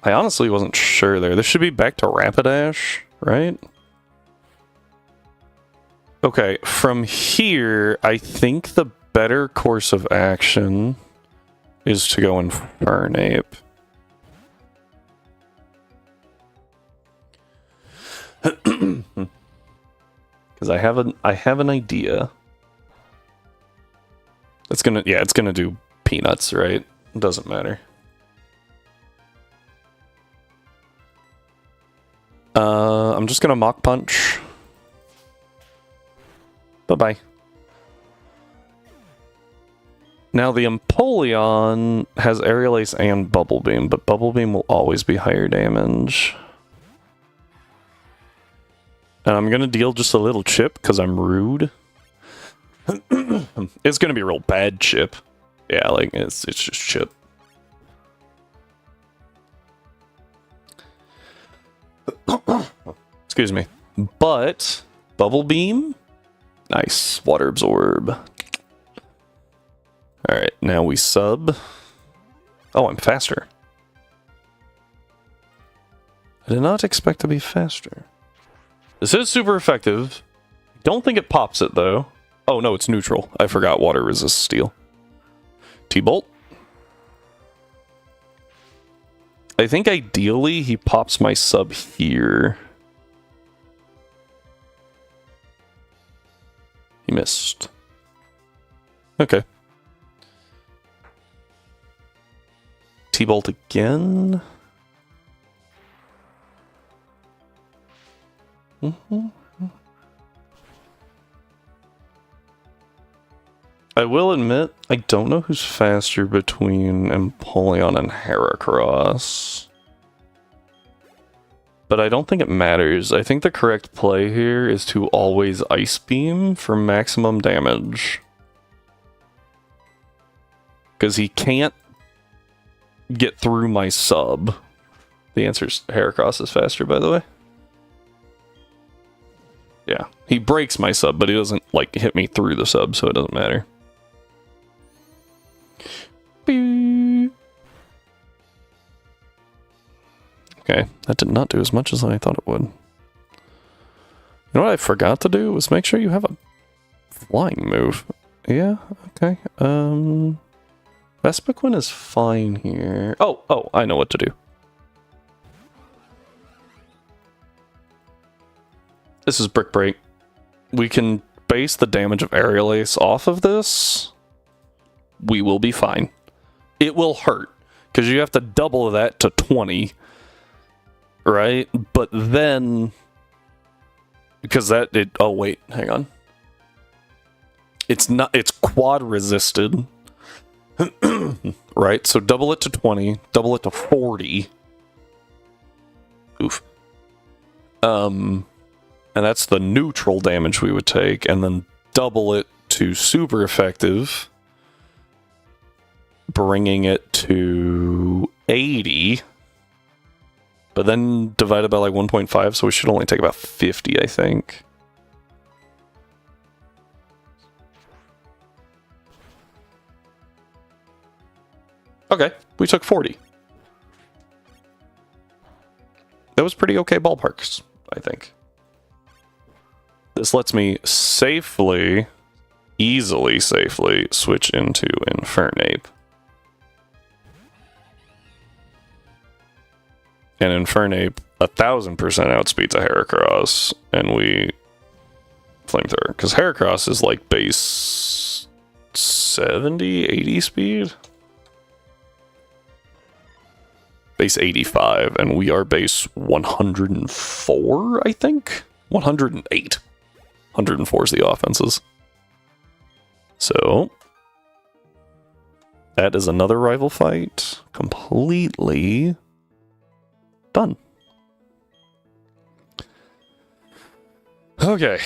I honestly wasn't sure there. This should be back to Rapidash, right? Okay, from here, I think the better course of action is to go Infernape. Because I have an idea. It's gonna do peanuts, right? It doesn't matter. I'm just gonna Mach Punch. Bye-bye. Now the Empoleon has Aerial Ace and Bubble Beam, but Bubble Beam will always be higher damage. And I'm gonna deal just a little chip because I'm rude. It's gonna be a real bad chip. Yeah, like it's just chip. Excuse me. But bubble beam, nice. Water absorb. All right, now we sub. Oh, I'm faster. I did not expect to be faster. This is super effective. Don't think it pops it though. Oh no, it's neutral. I forgot water resists steel. T-bolt. I think ideally he pops my sub here. He missed. Okay. T-bolt again. I will admit, I don't know who's faster between Empoleon and Heracross. But I don't think it matters. I think the correct play here is to always Ice Beam for maximum damage. Because he can't get through my sub. The answer's Heracross is faster, by the way. Yeah, he breaks my sub, but he doesn't, like, hit me through the sub, so it doesn't matter. Okay, that did not do as much as I thought it would. You know what I forgot to do was make sure you have a flying move. Yeah, okay. Vespiquen is fine here. Oh, I know what to do. This is Brick Break. We can base the damage of Aerial Ace off of this. We will be fine. It will hurt, because you have to double that to 20. Right? But then... Because that... oh, wait. Hang on. It's not... It's quad resisted. Right? So double it to 20. Double it to 40. Oof. And that's the neutral damage we would take. And then double it to super effective. Bringing it to 80. But then divided by like 1.5, so we should only take about 50, I think. Okay, we took 40. That was pretty okay ballparks, I think. This lets me easily safely switch into Infernape. And Infernape 1000% outspeeds a Heracross, and we Flamethrower. Because Heracross is like base 70, 80 speed? Base 85, and we are base 104, I think? 108. 104 is the offenses. So, that is another rival fight. Completely done. Okay.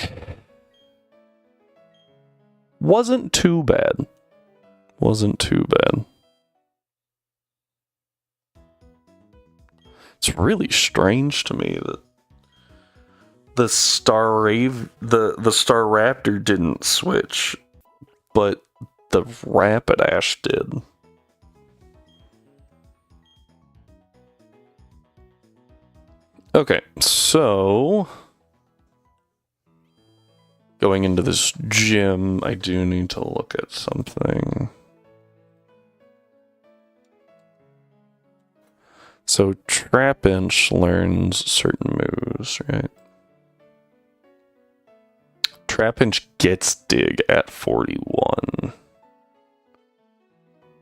Wasn't too bad. Wasn't too bad. It's really strange to me that the Staraptor didn't switch, but the Rapidash did. Okay, so going into this gym, I do need to look at something. So Trapinch learns certain moves, right? Trapinch gets Dig at 41.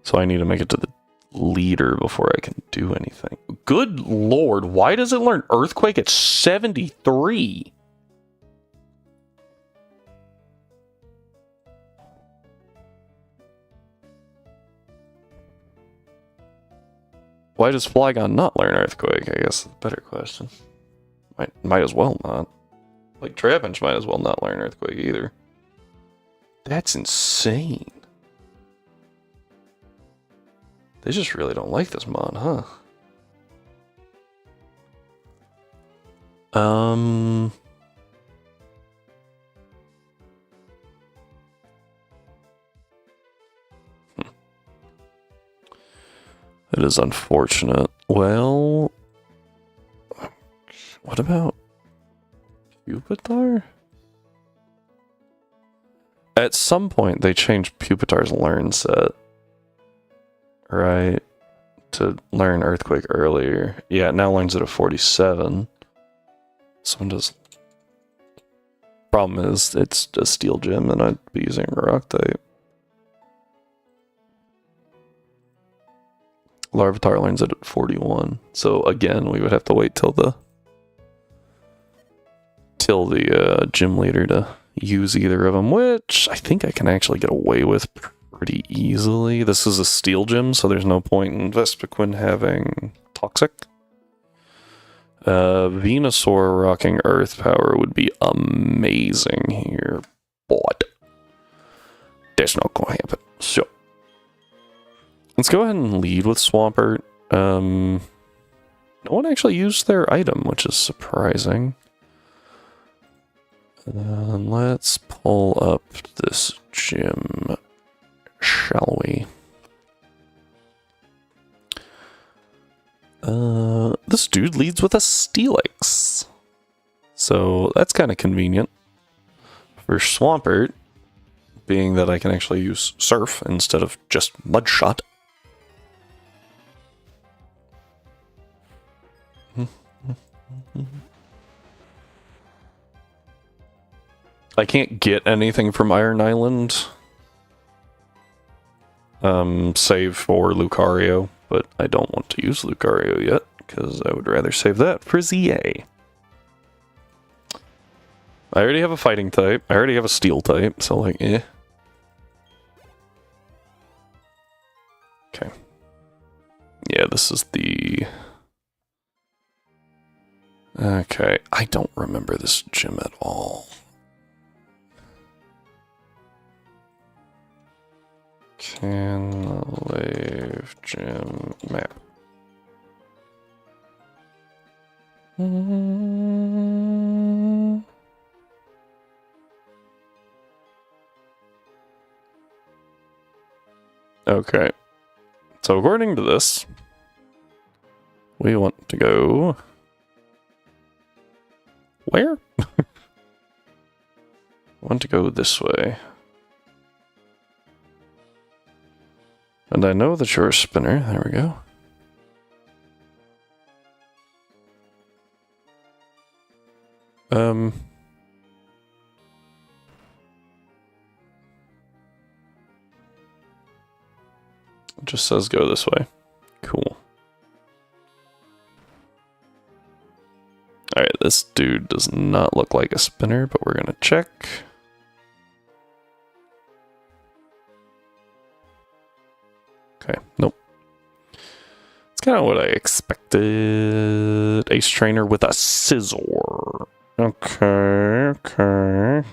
So I need to make it to the leader before I can do anything. Good lord, why does it learn Earthquake at 73? Why does Flygon not learn Earthquake? I guess that's a better question. Might as well not. Like, Trapinch might as well not learn Earthquake either. That's insane. They just really don't like this mod, huh? It is unfortunate. Well, what about Pupitar? At some point, they changed Pupitar's learn set, right? To learn Earthquake earlier. Yeah, it now learns it at 47. Someone does. Problem is, it's a Steel Gem, and I'd be using Rock type. Larvitar learns it at 41. So again, we would have to wait till the gym leader to use either of them, which I think I can actually get away with pretty easily. This is a Steel Gym, so there's no point in Vespiquen having Toxic. Venusaur rocking Earth Power would be amazing here, but that's not gonna happen. So let's go ahead and lead with Swampert. No one actually used their item, which is surprising. Let's pull up this gym, shall we? This dude leads with a Steelix. So that's kind of convenient for Swampert, being that I can actually use Surf instead of just Mudshot. I can't get anything from Iron Island, save for Lucario, but I don't want to use Lucario yet, because I would rather save that for ZA. I already have a fighting type, I already have a steel type, so like, eh. Okay. Yeah, this is the... Okay, I don't remember this gym at all. Canlave gym map. Okay. So according to this, we want to go... Where? I want to go this way. And I know that you're a spinner. There we go. It just says go this way. Cool. Alright, this dude does not look like a spinner, but we're gonna check. Okay, nope. It's kind of what I expected. Ace Trainer with a Scizor. Okay, okay.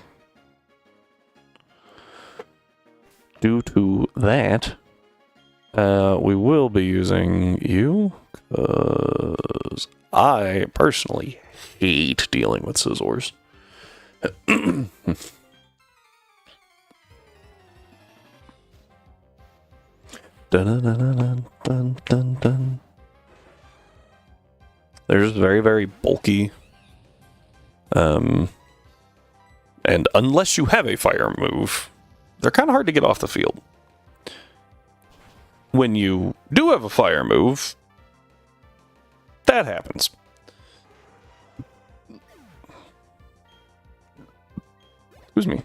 Due to that, we will be using you, because I personally hate dealing with Scizors. Dun, dun, dun, dun, dun, dun. They're just very, very bulky. And unless you have a fire move, they're kind of hard to get off the field. When you do have a fire move, that happens. Excuse me.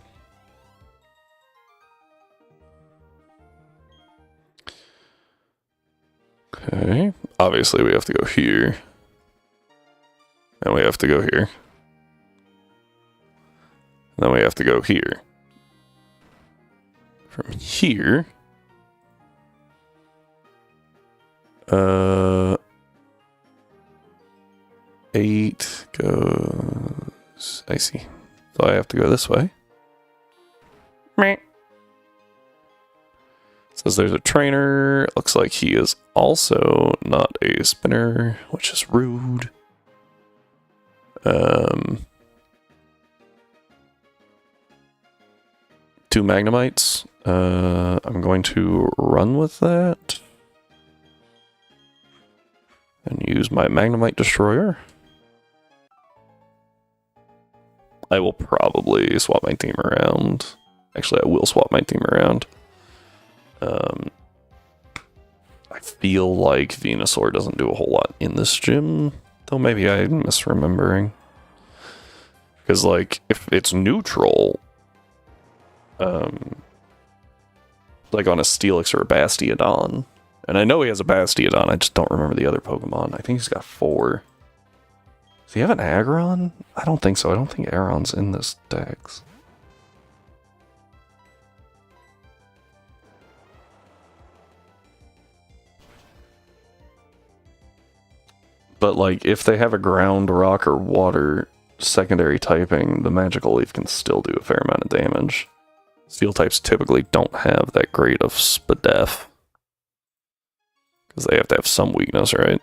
Okay, obviously we have to go here. And we have to go here. And then we have to go here. From here... 8 goes I see. So I have to go this way. Meh. Says there's a trainer. Looks like he is also not a spinner, which is rude. Two Magnemites. I'm going to run with that. And use my Magnemite Destroyer. I will probably swap my team around. Actually, I will swap my team around. I feel like Venusaur doesn't do a whole lot in this gym, though maybe I'm misremembering. Because, like, if it's neutral, like on a Steelix or a Bastiodon, and I know he has a Bastiodon, I just don't remember the other Pokemon. I think he's got 4. Does he have an Aggron? I don't think so. I don't think Aggron's in this dex. But, like, if they have a ground, rock, or water secondary typing, the Magical Leaf can still do a fair amount of damage. Steel types typically don't have that great of Spadef. Because they have to have some weakness, right?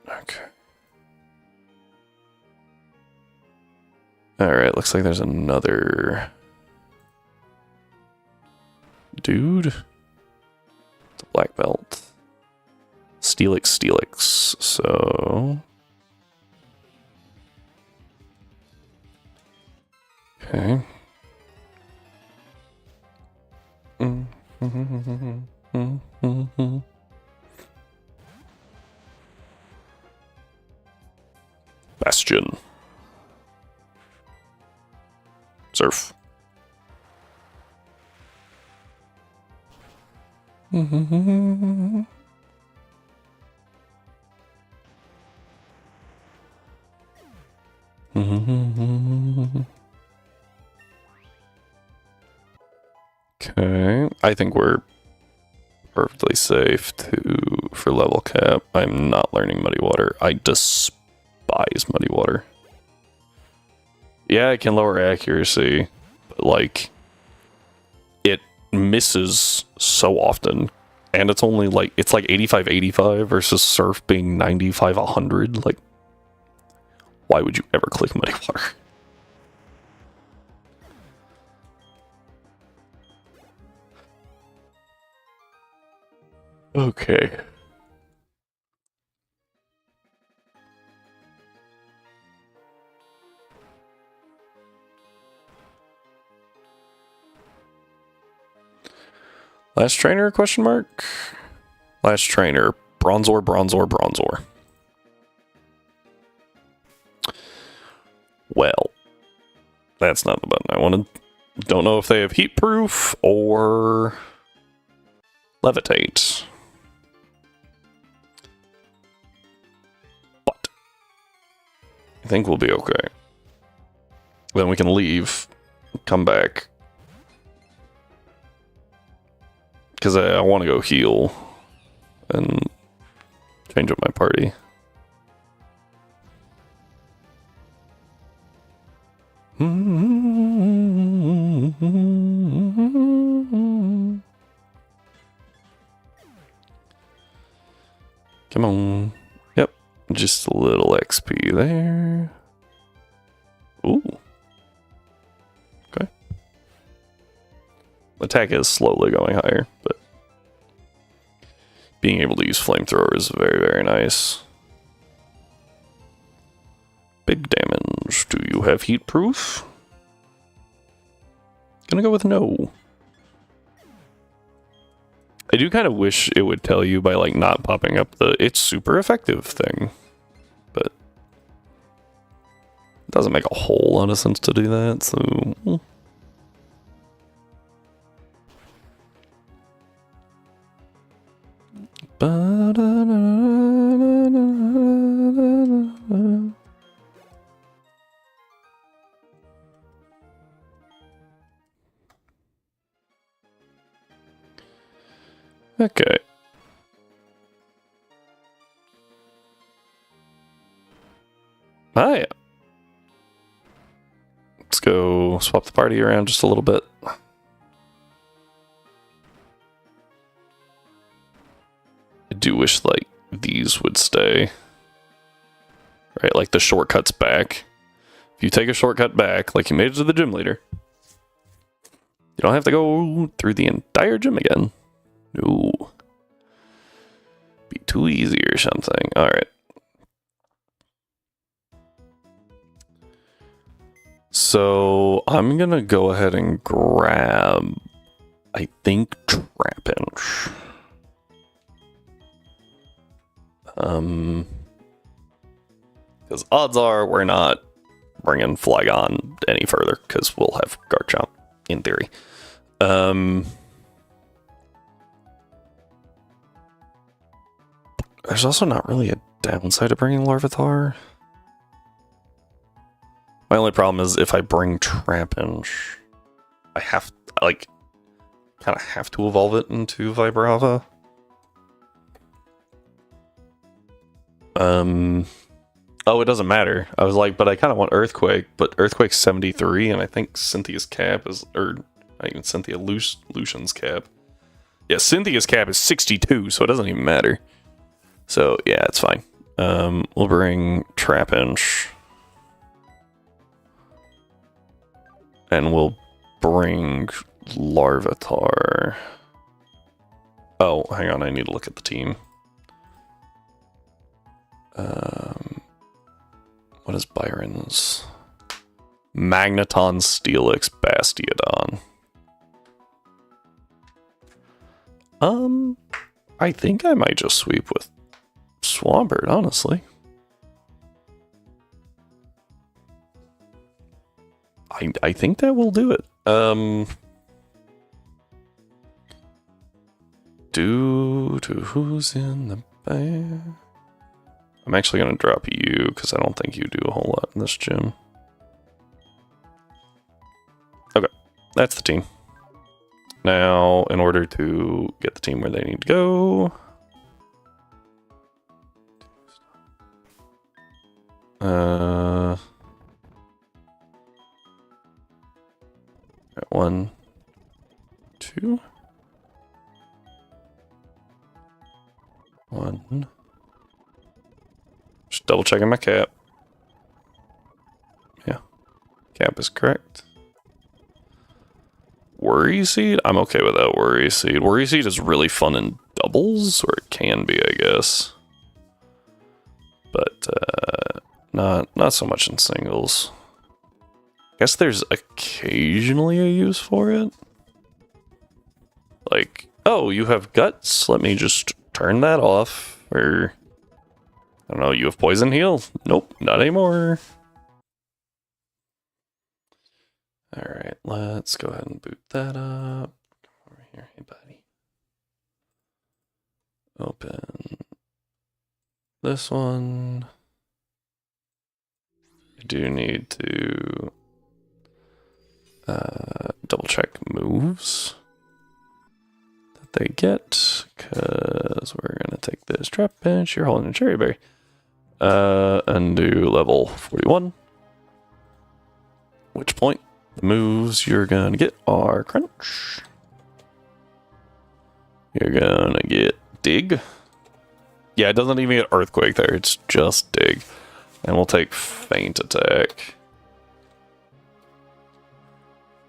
Okay. Alright, looks like there's another dude. It's a black belt. Steelix, so... Okay. Bastion. Surf. Okay, I think we're perfectly safe for level cap. I'm not learning Muddy Water. I despise Muddy Water. Yeah, it can lower accuracy, but like it misses so often, and it's only like it's like 85-85 versus Surf being 95-100. Like, why would you ever click Muddy Water? Okay. Last trainer, question mark? Last trainer, Bronzor. Well, that's not the button I wanted. Don't know if they have heat proof or levitate. But I think we'll be okay. Then we can leave, come back. Because I want to go heal and change up my party. Come on. Yep, just a little XP there. Ooh. Okay. Attack is slowly going higher, but being able to use flamethrower is very, very nice. Big damage. Do you have heat proof? Gonna go with no. I do kind of wish it would tell you by like not popping up the it's super effective thing, but it doesn't make a whole lot of sense to do that, so okay. Ah, yeah. let's go swap the party around just a little bit. I do wish, like, these would stay. Right, like the shortcuts back. If you take a shortcut back, like you made it to the gym leader, you don't have to go through the entire gym again. No. Be too easy or something. Alright. So, I'm gonna go ahead and grab, I think, Trapinch. Because odds are we're not bringing Flygon any further, because we'll have Garchomp, in theory. There's also not really a downside to bringing Larvitar. My only problem is if I bring Trapinch, I have, like, kind of have to evolve it into Vibrava. Oh, it doesn't matter. I was like, but I kind of want Earthquake, but Earthquake's 73, and I think Cynthia's cap is, or not even Cynthia, Lucian's cap. Yeah, Cynthia's cap is 62, so it doesn't even matter. So, yeah, it's fine. We'll bring Trapinch. And we'll bring Larvitar. Oh, hang on, I need to look at the team. What is Byron's? Magneton, Steelix, Bastiodon. I think I might just sweep with Swampert, honestly. I think that will do it. Who's in the bag? I'm actually going to drop you because I don't think you do a whole lot in this gym. Okay, that's the team. Now, in order to get the team where they need to go... One, two. One. Just double checking my cap. Yeah. Cap is correct. Worry Seed? I'm okay with that Worry Seed. Worry Seed is really fun in doubles, or it can be, I guess. But, not so much in singles. Guess there's occasionally a use for it. Like, oh, you have guts? Let me just turn that off. Or, I don't know, you have poison heal? Nope, not anymore. Alright, let's go ahead and boot that up. Come over here, hey buddy. Open this one. I do need to double check moves that they get, because we're gonna take this Trapinch. You're holding a Cherry Berry. Undo level 41. Which point the moves you're gonna get are Crunch. You're gonna get Dig. Yeah, it doesn't even get Earthquake there, it's just Dig. And we'll take Feint Attack.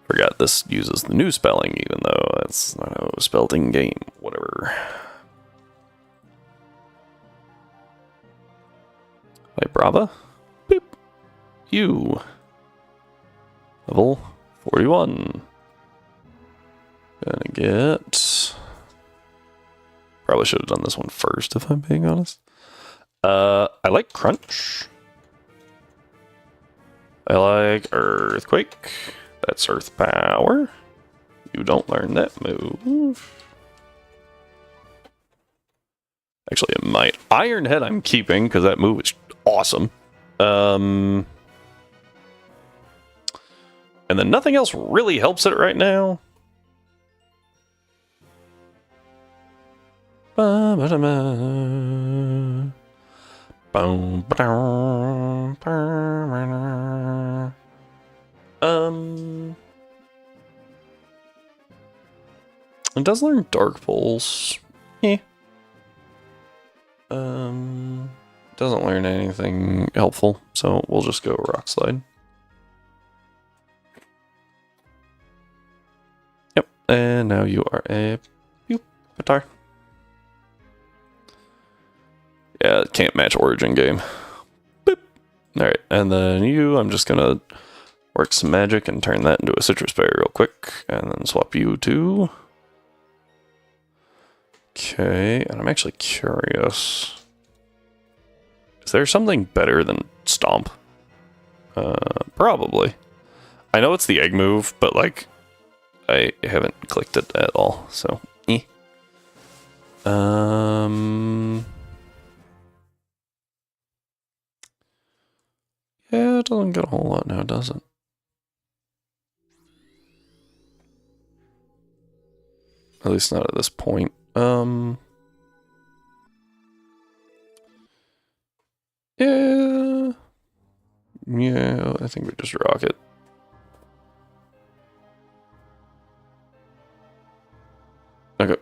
Forgot this uses the new spelling, even though that's not how it was spelled in game. Whatever. Vibrava. Boop. You. Level 41. Gonna get... Probably should have done this one first, if I'm being honest. I like Crunch. I like Earthquake. That's Earth Power. You don't learn that move. Actually, it might. Iron Head I'm keeping, because that move is awesome. And then nothing else really helps it right now. It does learn Dark Pulse. Eh. Doesn't learn anything helpful, so we'll just go Rock Slide. Yep, and now you are a Pupitar. Yeah, it can't match Origin game. Boop. Alright, and then you, I'm just gonna work some magic and turn that into a Citrus Berry real quick, and then swap you to... Okay, and I'm actually curious. Is there something better than Stomp? Probably. I know it's the egg move, but like, I haven't clicked it at all, so eh. Yeah, it doesn't get a whole lot now, does it? At least not at this point. Yeah. Yeah, I think we just rock it. Okay.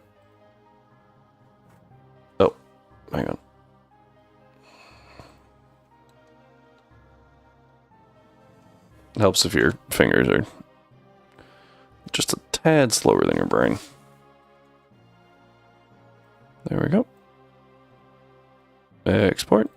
Oh, hang on. It helps if your fingers are just a tad slower than your brain. There we go. Export.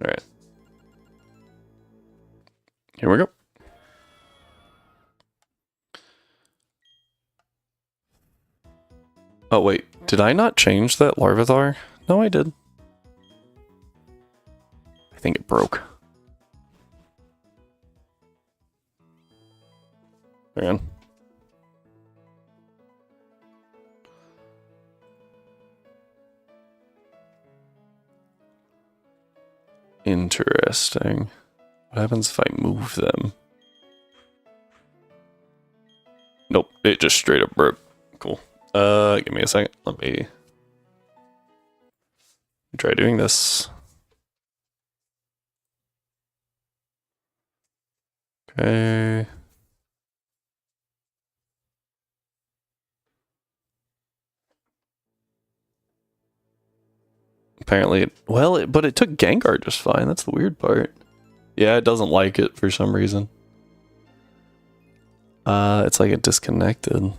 All right. Here we go. Oh, wait. Did I not change that Larvitar? No, I did. I think it broke. Hang on. Interesting. What happens if I move them? Nope, it just straight up broke. Cool. Give me a second. Let me try doing this. Okay. Apparently, but it took Gengar just fine. That's the weird part. Yeah, it doesn't like it for some reason. It's like it disconnected.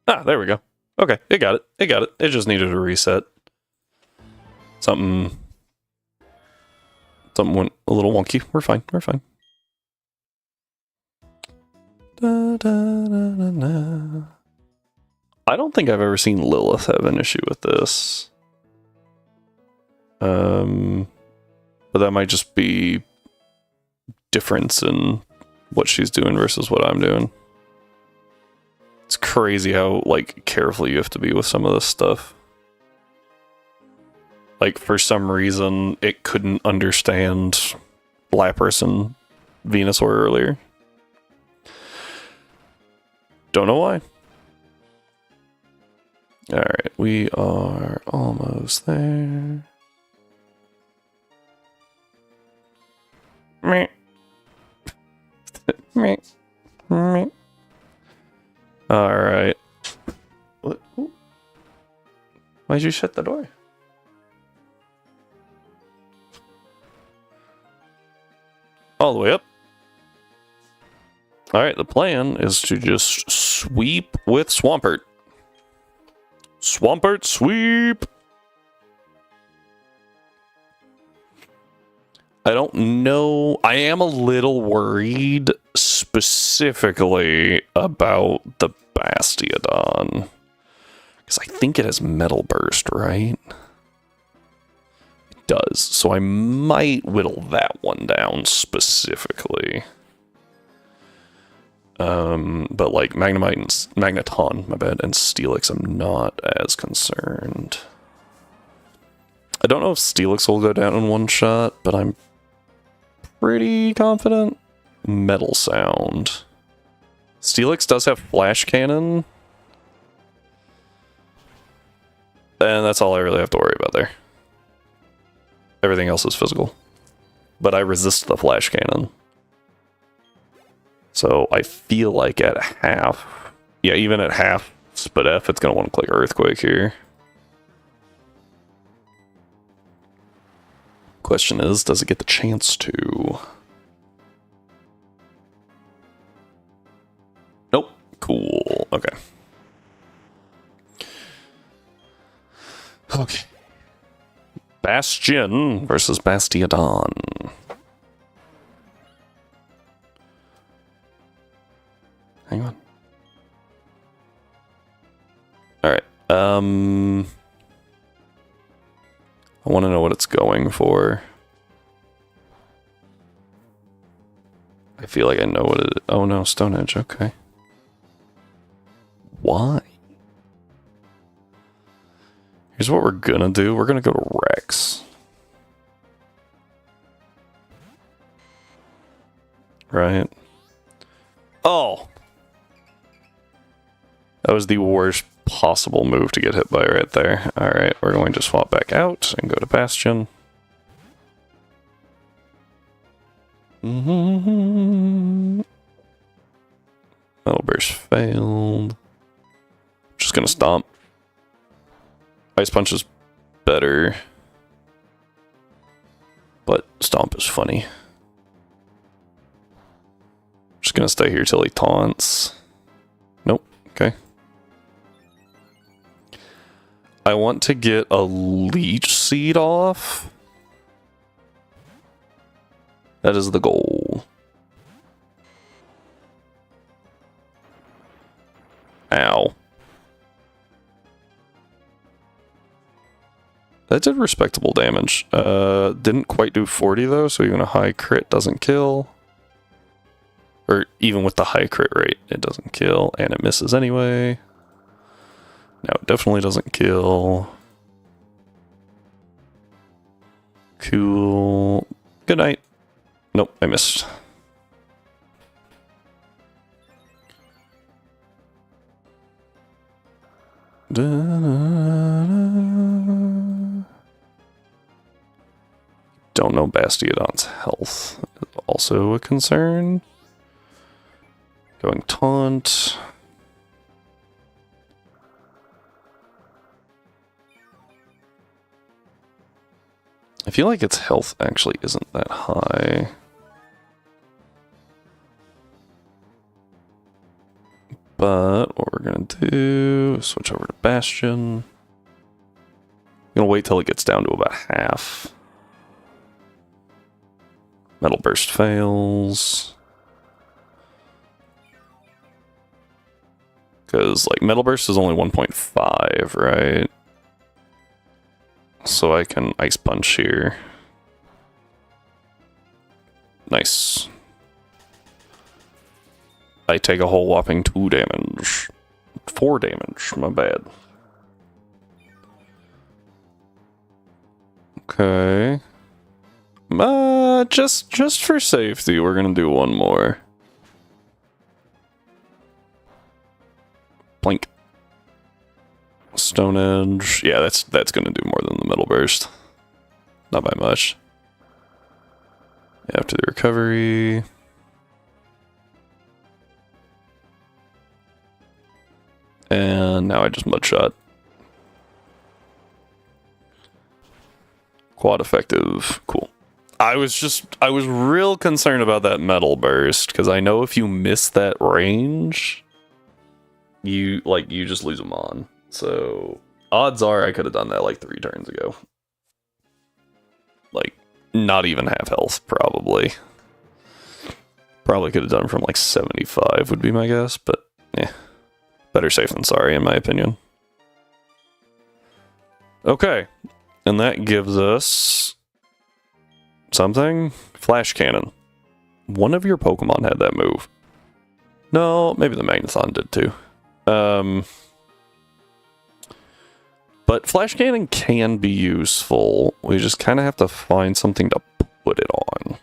Ah, there we go. Okay, it got it. It got it. It just needed a reset. Something went a little wonky. We're fine. We're fine. Da, da, da, da, da. I don't think I've ever seen Lilith have an issue with this. But that might just be difference in what she's doing versus what I'm doing. It's crazy how, like, careful you have to be with some of this stuff. Like, for some reason, it couldn't understand Lapras and Venusaur earlier. Don't know why. Alright, we are almost there. Meh. Meh. Meh. Alright. What? Ooh. Why'd you shut the door? All the way up. Alright, the plan is to just sweep with Swampert. Swampert sweep! I don't know. I am a little worried specifically about the Bastiodon. Because I think it has Metal Burst, right? It does. So I might whittle that one down specifically. But like Magnemite and Magneton, my bad, and Steelix, I'm not as concerned. I don't know if Steelix will go down in one shot, but I'm pretty confident. Metal Sound. Steelix does have Flash Cannon. And that's all I really have to worry about there. Everything else is physical. But I resist the Flash Cannon. So I feel like at half... Yeah, even at half split F, it's going to want to click Earthquake here. Question is, does it get the chance to? Nope. Cool. Okay. Okay. Bastion versus Bastiodon. Hang on. Alright. I want to know what it's going for. I feel like I know what it is. Oh no, Stone Edge, okay. Why? Here's what we're gonna do. We're gonna go to Rex. Right? Oh! That was the worst possible move to get hit by right there. Alright, we're going to swap back out and go to Bastion. Metal Burst failed. Just gonna Stomp. Ice Punch is better. But Stomp is funny. Just gonna stay here till he taunts. Nope, okay. I want to get a Leech Seed off. That is the goal. Ow. That did respectable damage. Didn't quite do 40 though, so even a high crit doesn't kill. Or even with the high crit rate, it doesn't kill, and it misses anyway. No, it definitely doesn't kill. Cool. Good night. Nope, I missed. Don't know Bastiodon's health is also a concern. Going Taunt. I feel like its health actually isn't that high. But what we're gonna do is switch over to Bastion. Gonna wait till it gets down to about half. Metal Burst fails. Because, like, Metal Burst is only 1.5, right? So I can Ice Punch here. Nice. I take a whole whopping 2 damage. 4 damage, my bad. Okay. Just for safety, we're gonna do one more. Blink. Stone Edge. Yeah, that's gonna do more than the Metal Burst. Not by much. After the recovery. And now I just Mud Shot. Quad effective. Cool. I was real concerned about that Metal Burst, because I know if you miss that range, you just lose them on. So odds are I could have done that like 3 turns ago. Like, not even half health, probably. Probably could have done from like 75 would be my guess, but yeah. Better safe than sorry, in my opinion. Okay. And that gives us something? Flash Cannon. One of your Pokemon had that move. No, maybe the Magneton did too. But flash cannon can be useful. We just kind of have to find something to put it on.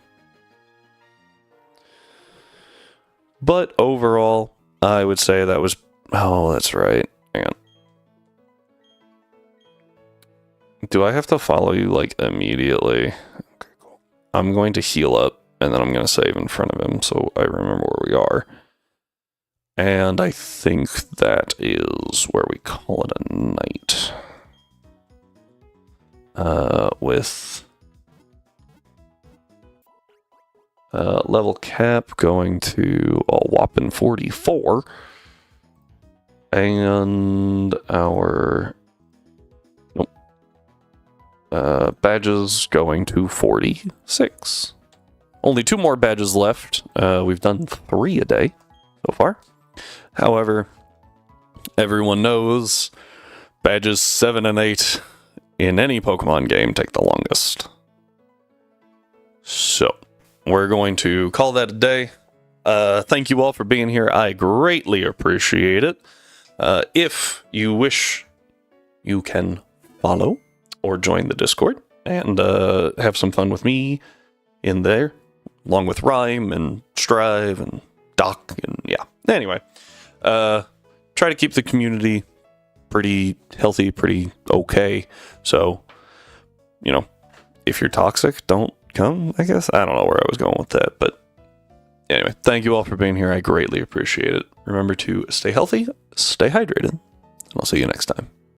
But overall, I would say that was... Oh, that's right. Hang on. Do I have to follow you, like, immediately? Okay, cool. I'm going to heal up, and then I'm going to save in front of him so I remember where we are. And I think that is where we call it a night. With level cap going to a whopping 44. And our badges going to 46. Only 2 more badges left. We've done 3 a day so far. However, everyone knows badges 7 and 8 in any Pokemon game take the longest. So, we're going to call that a day. Thank you all for being here. I greatly appreciate it. If you wish, you can follow or join the Discord and have some fun with me in there, along with Rhyme and Strive and Doc and yeah. Anyway, try to keep the community pretty healthy, pretty okay. So, you know, if you're toxic, don't come, I guess. I don't know where I was going with that, but anyway, thank you all for being here. I greatly appreciate it. Remember to stay healthy, stay hydrated, and I'll see you next time.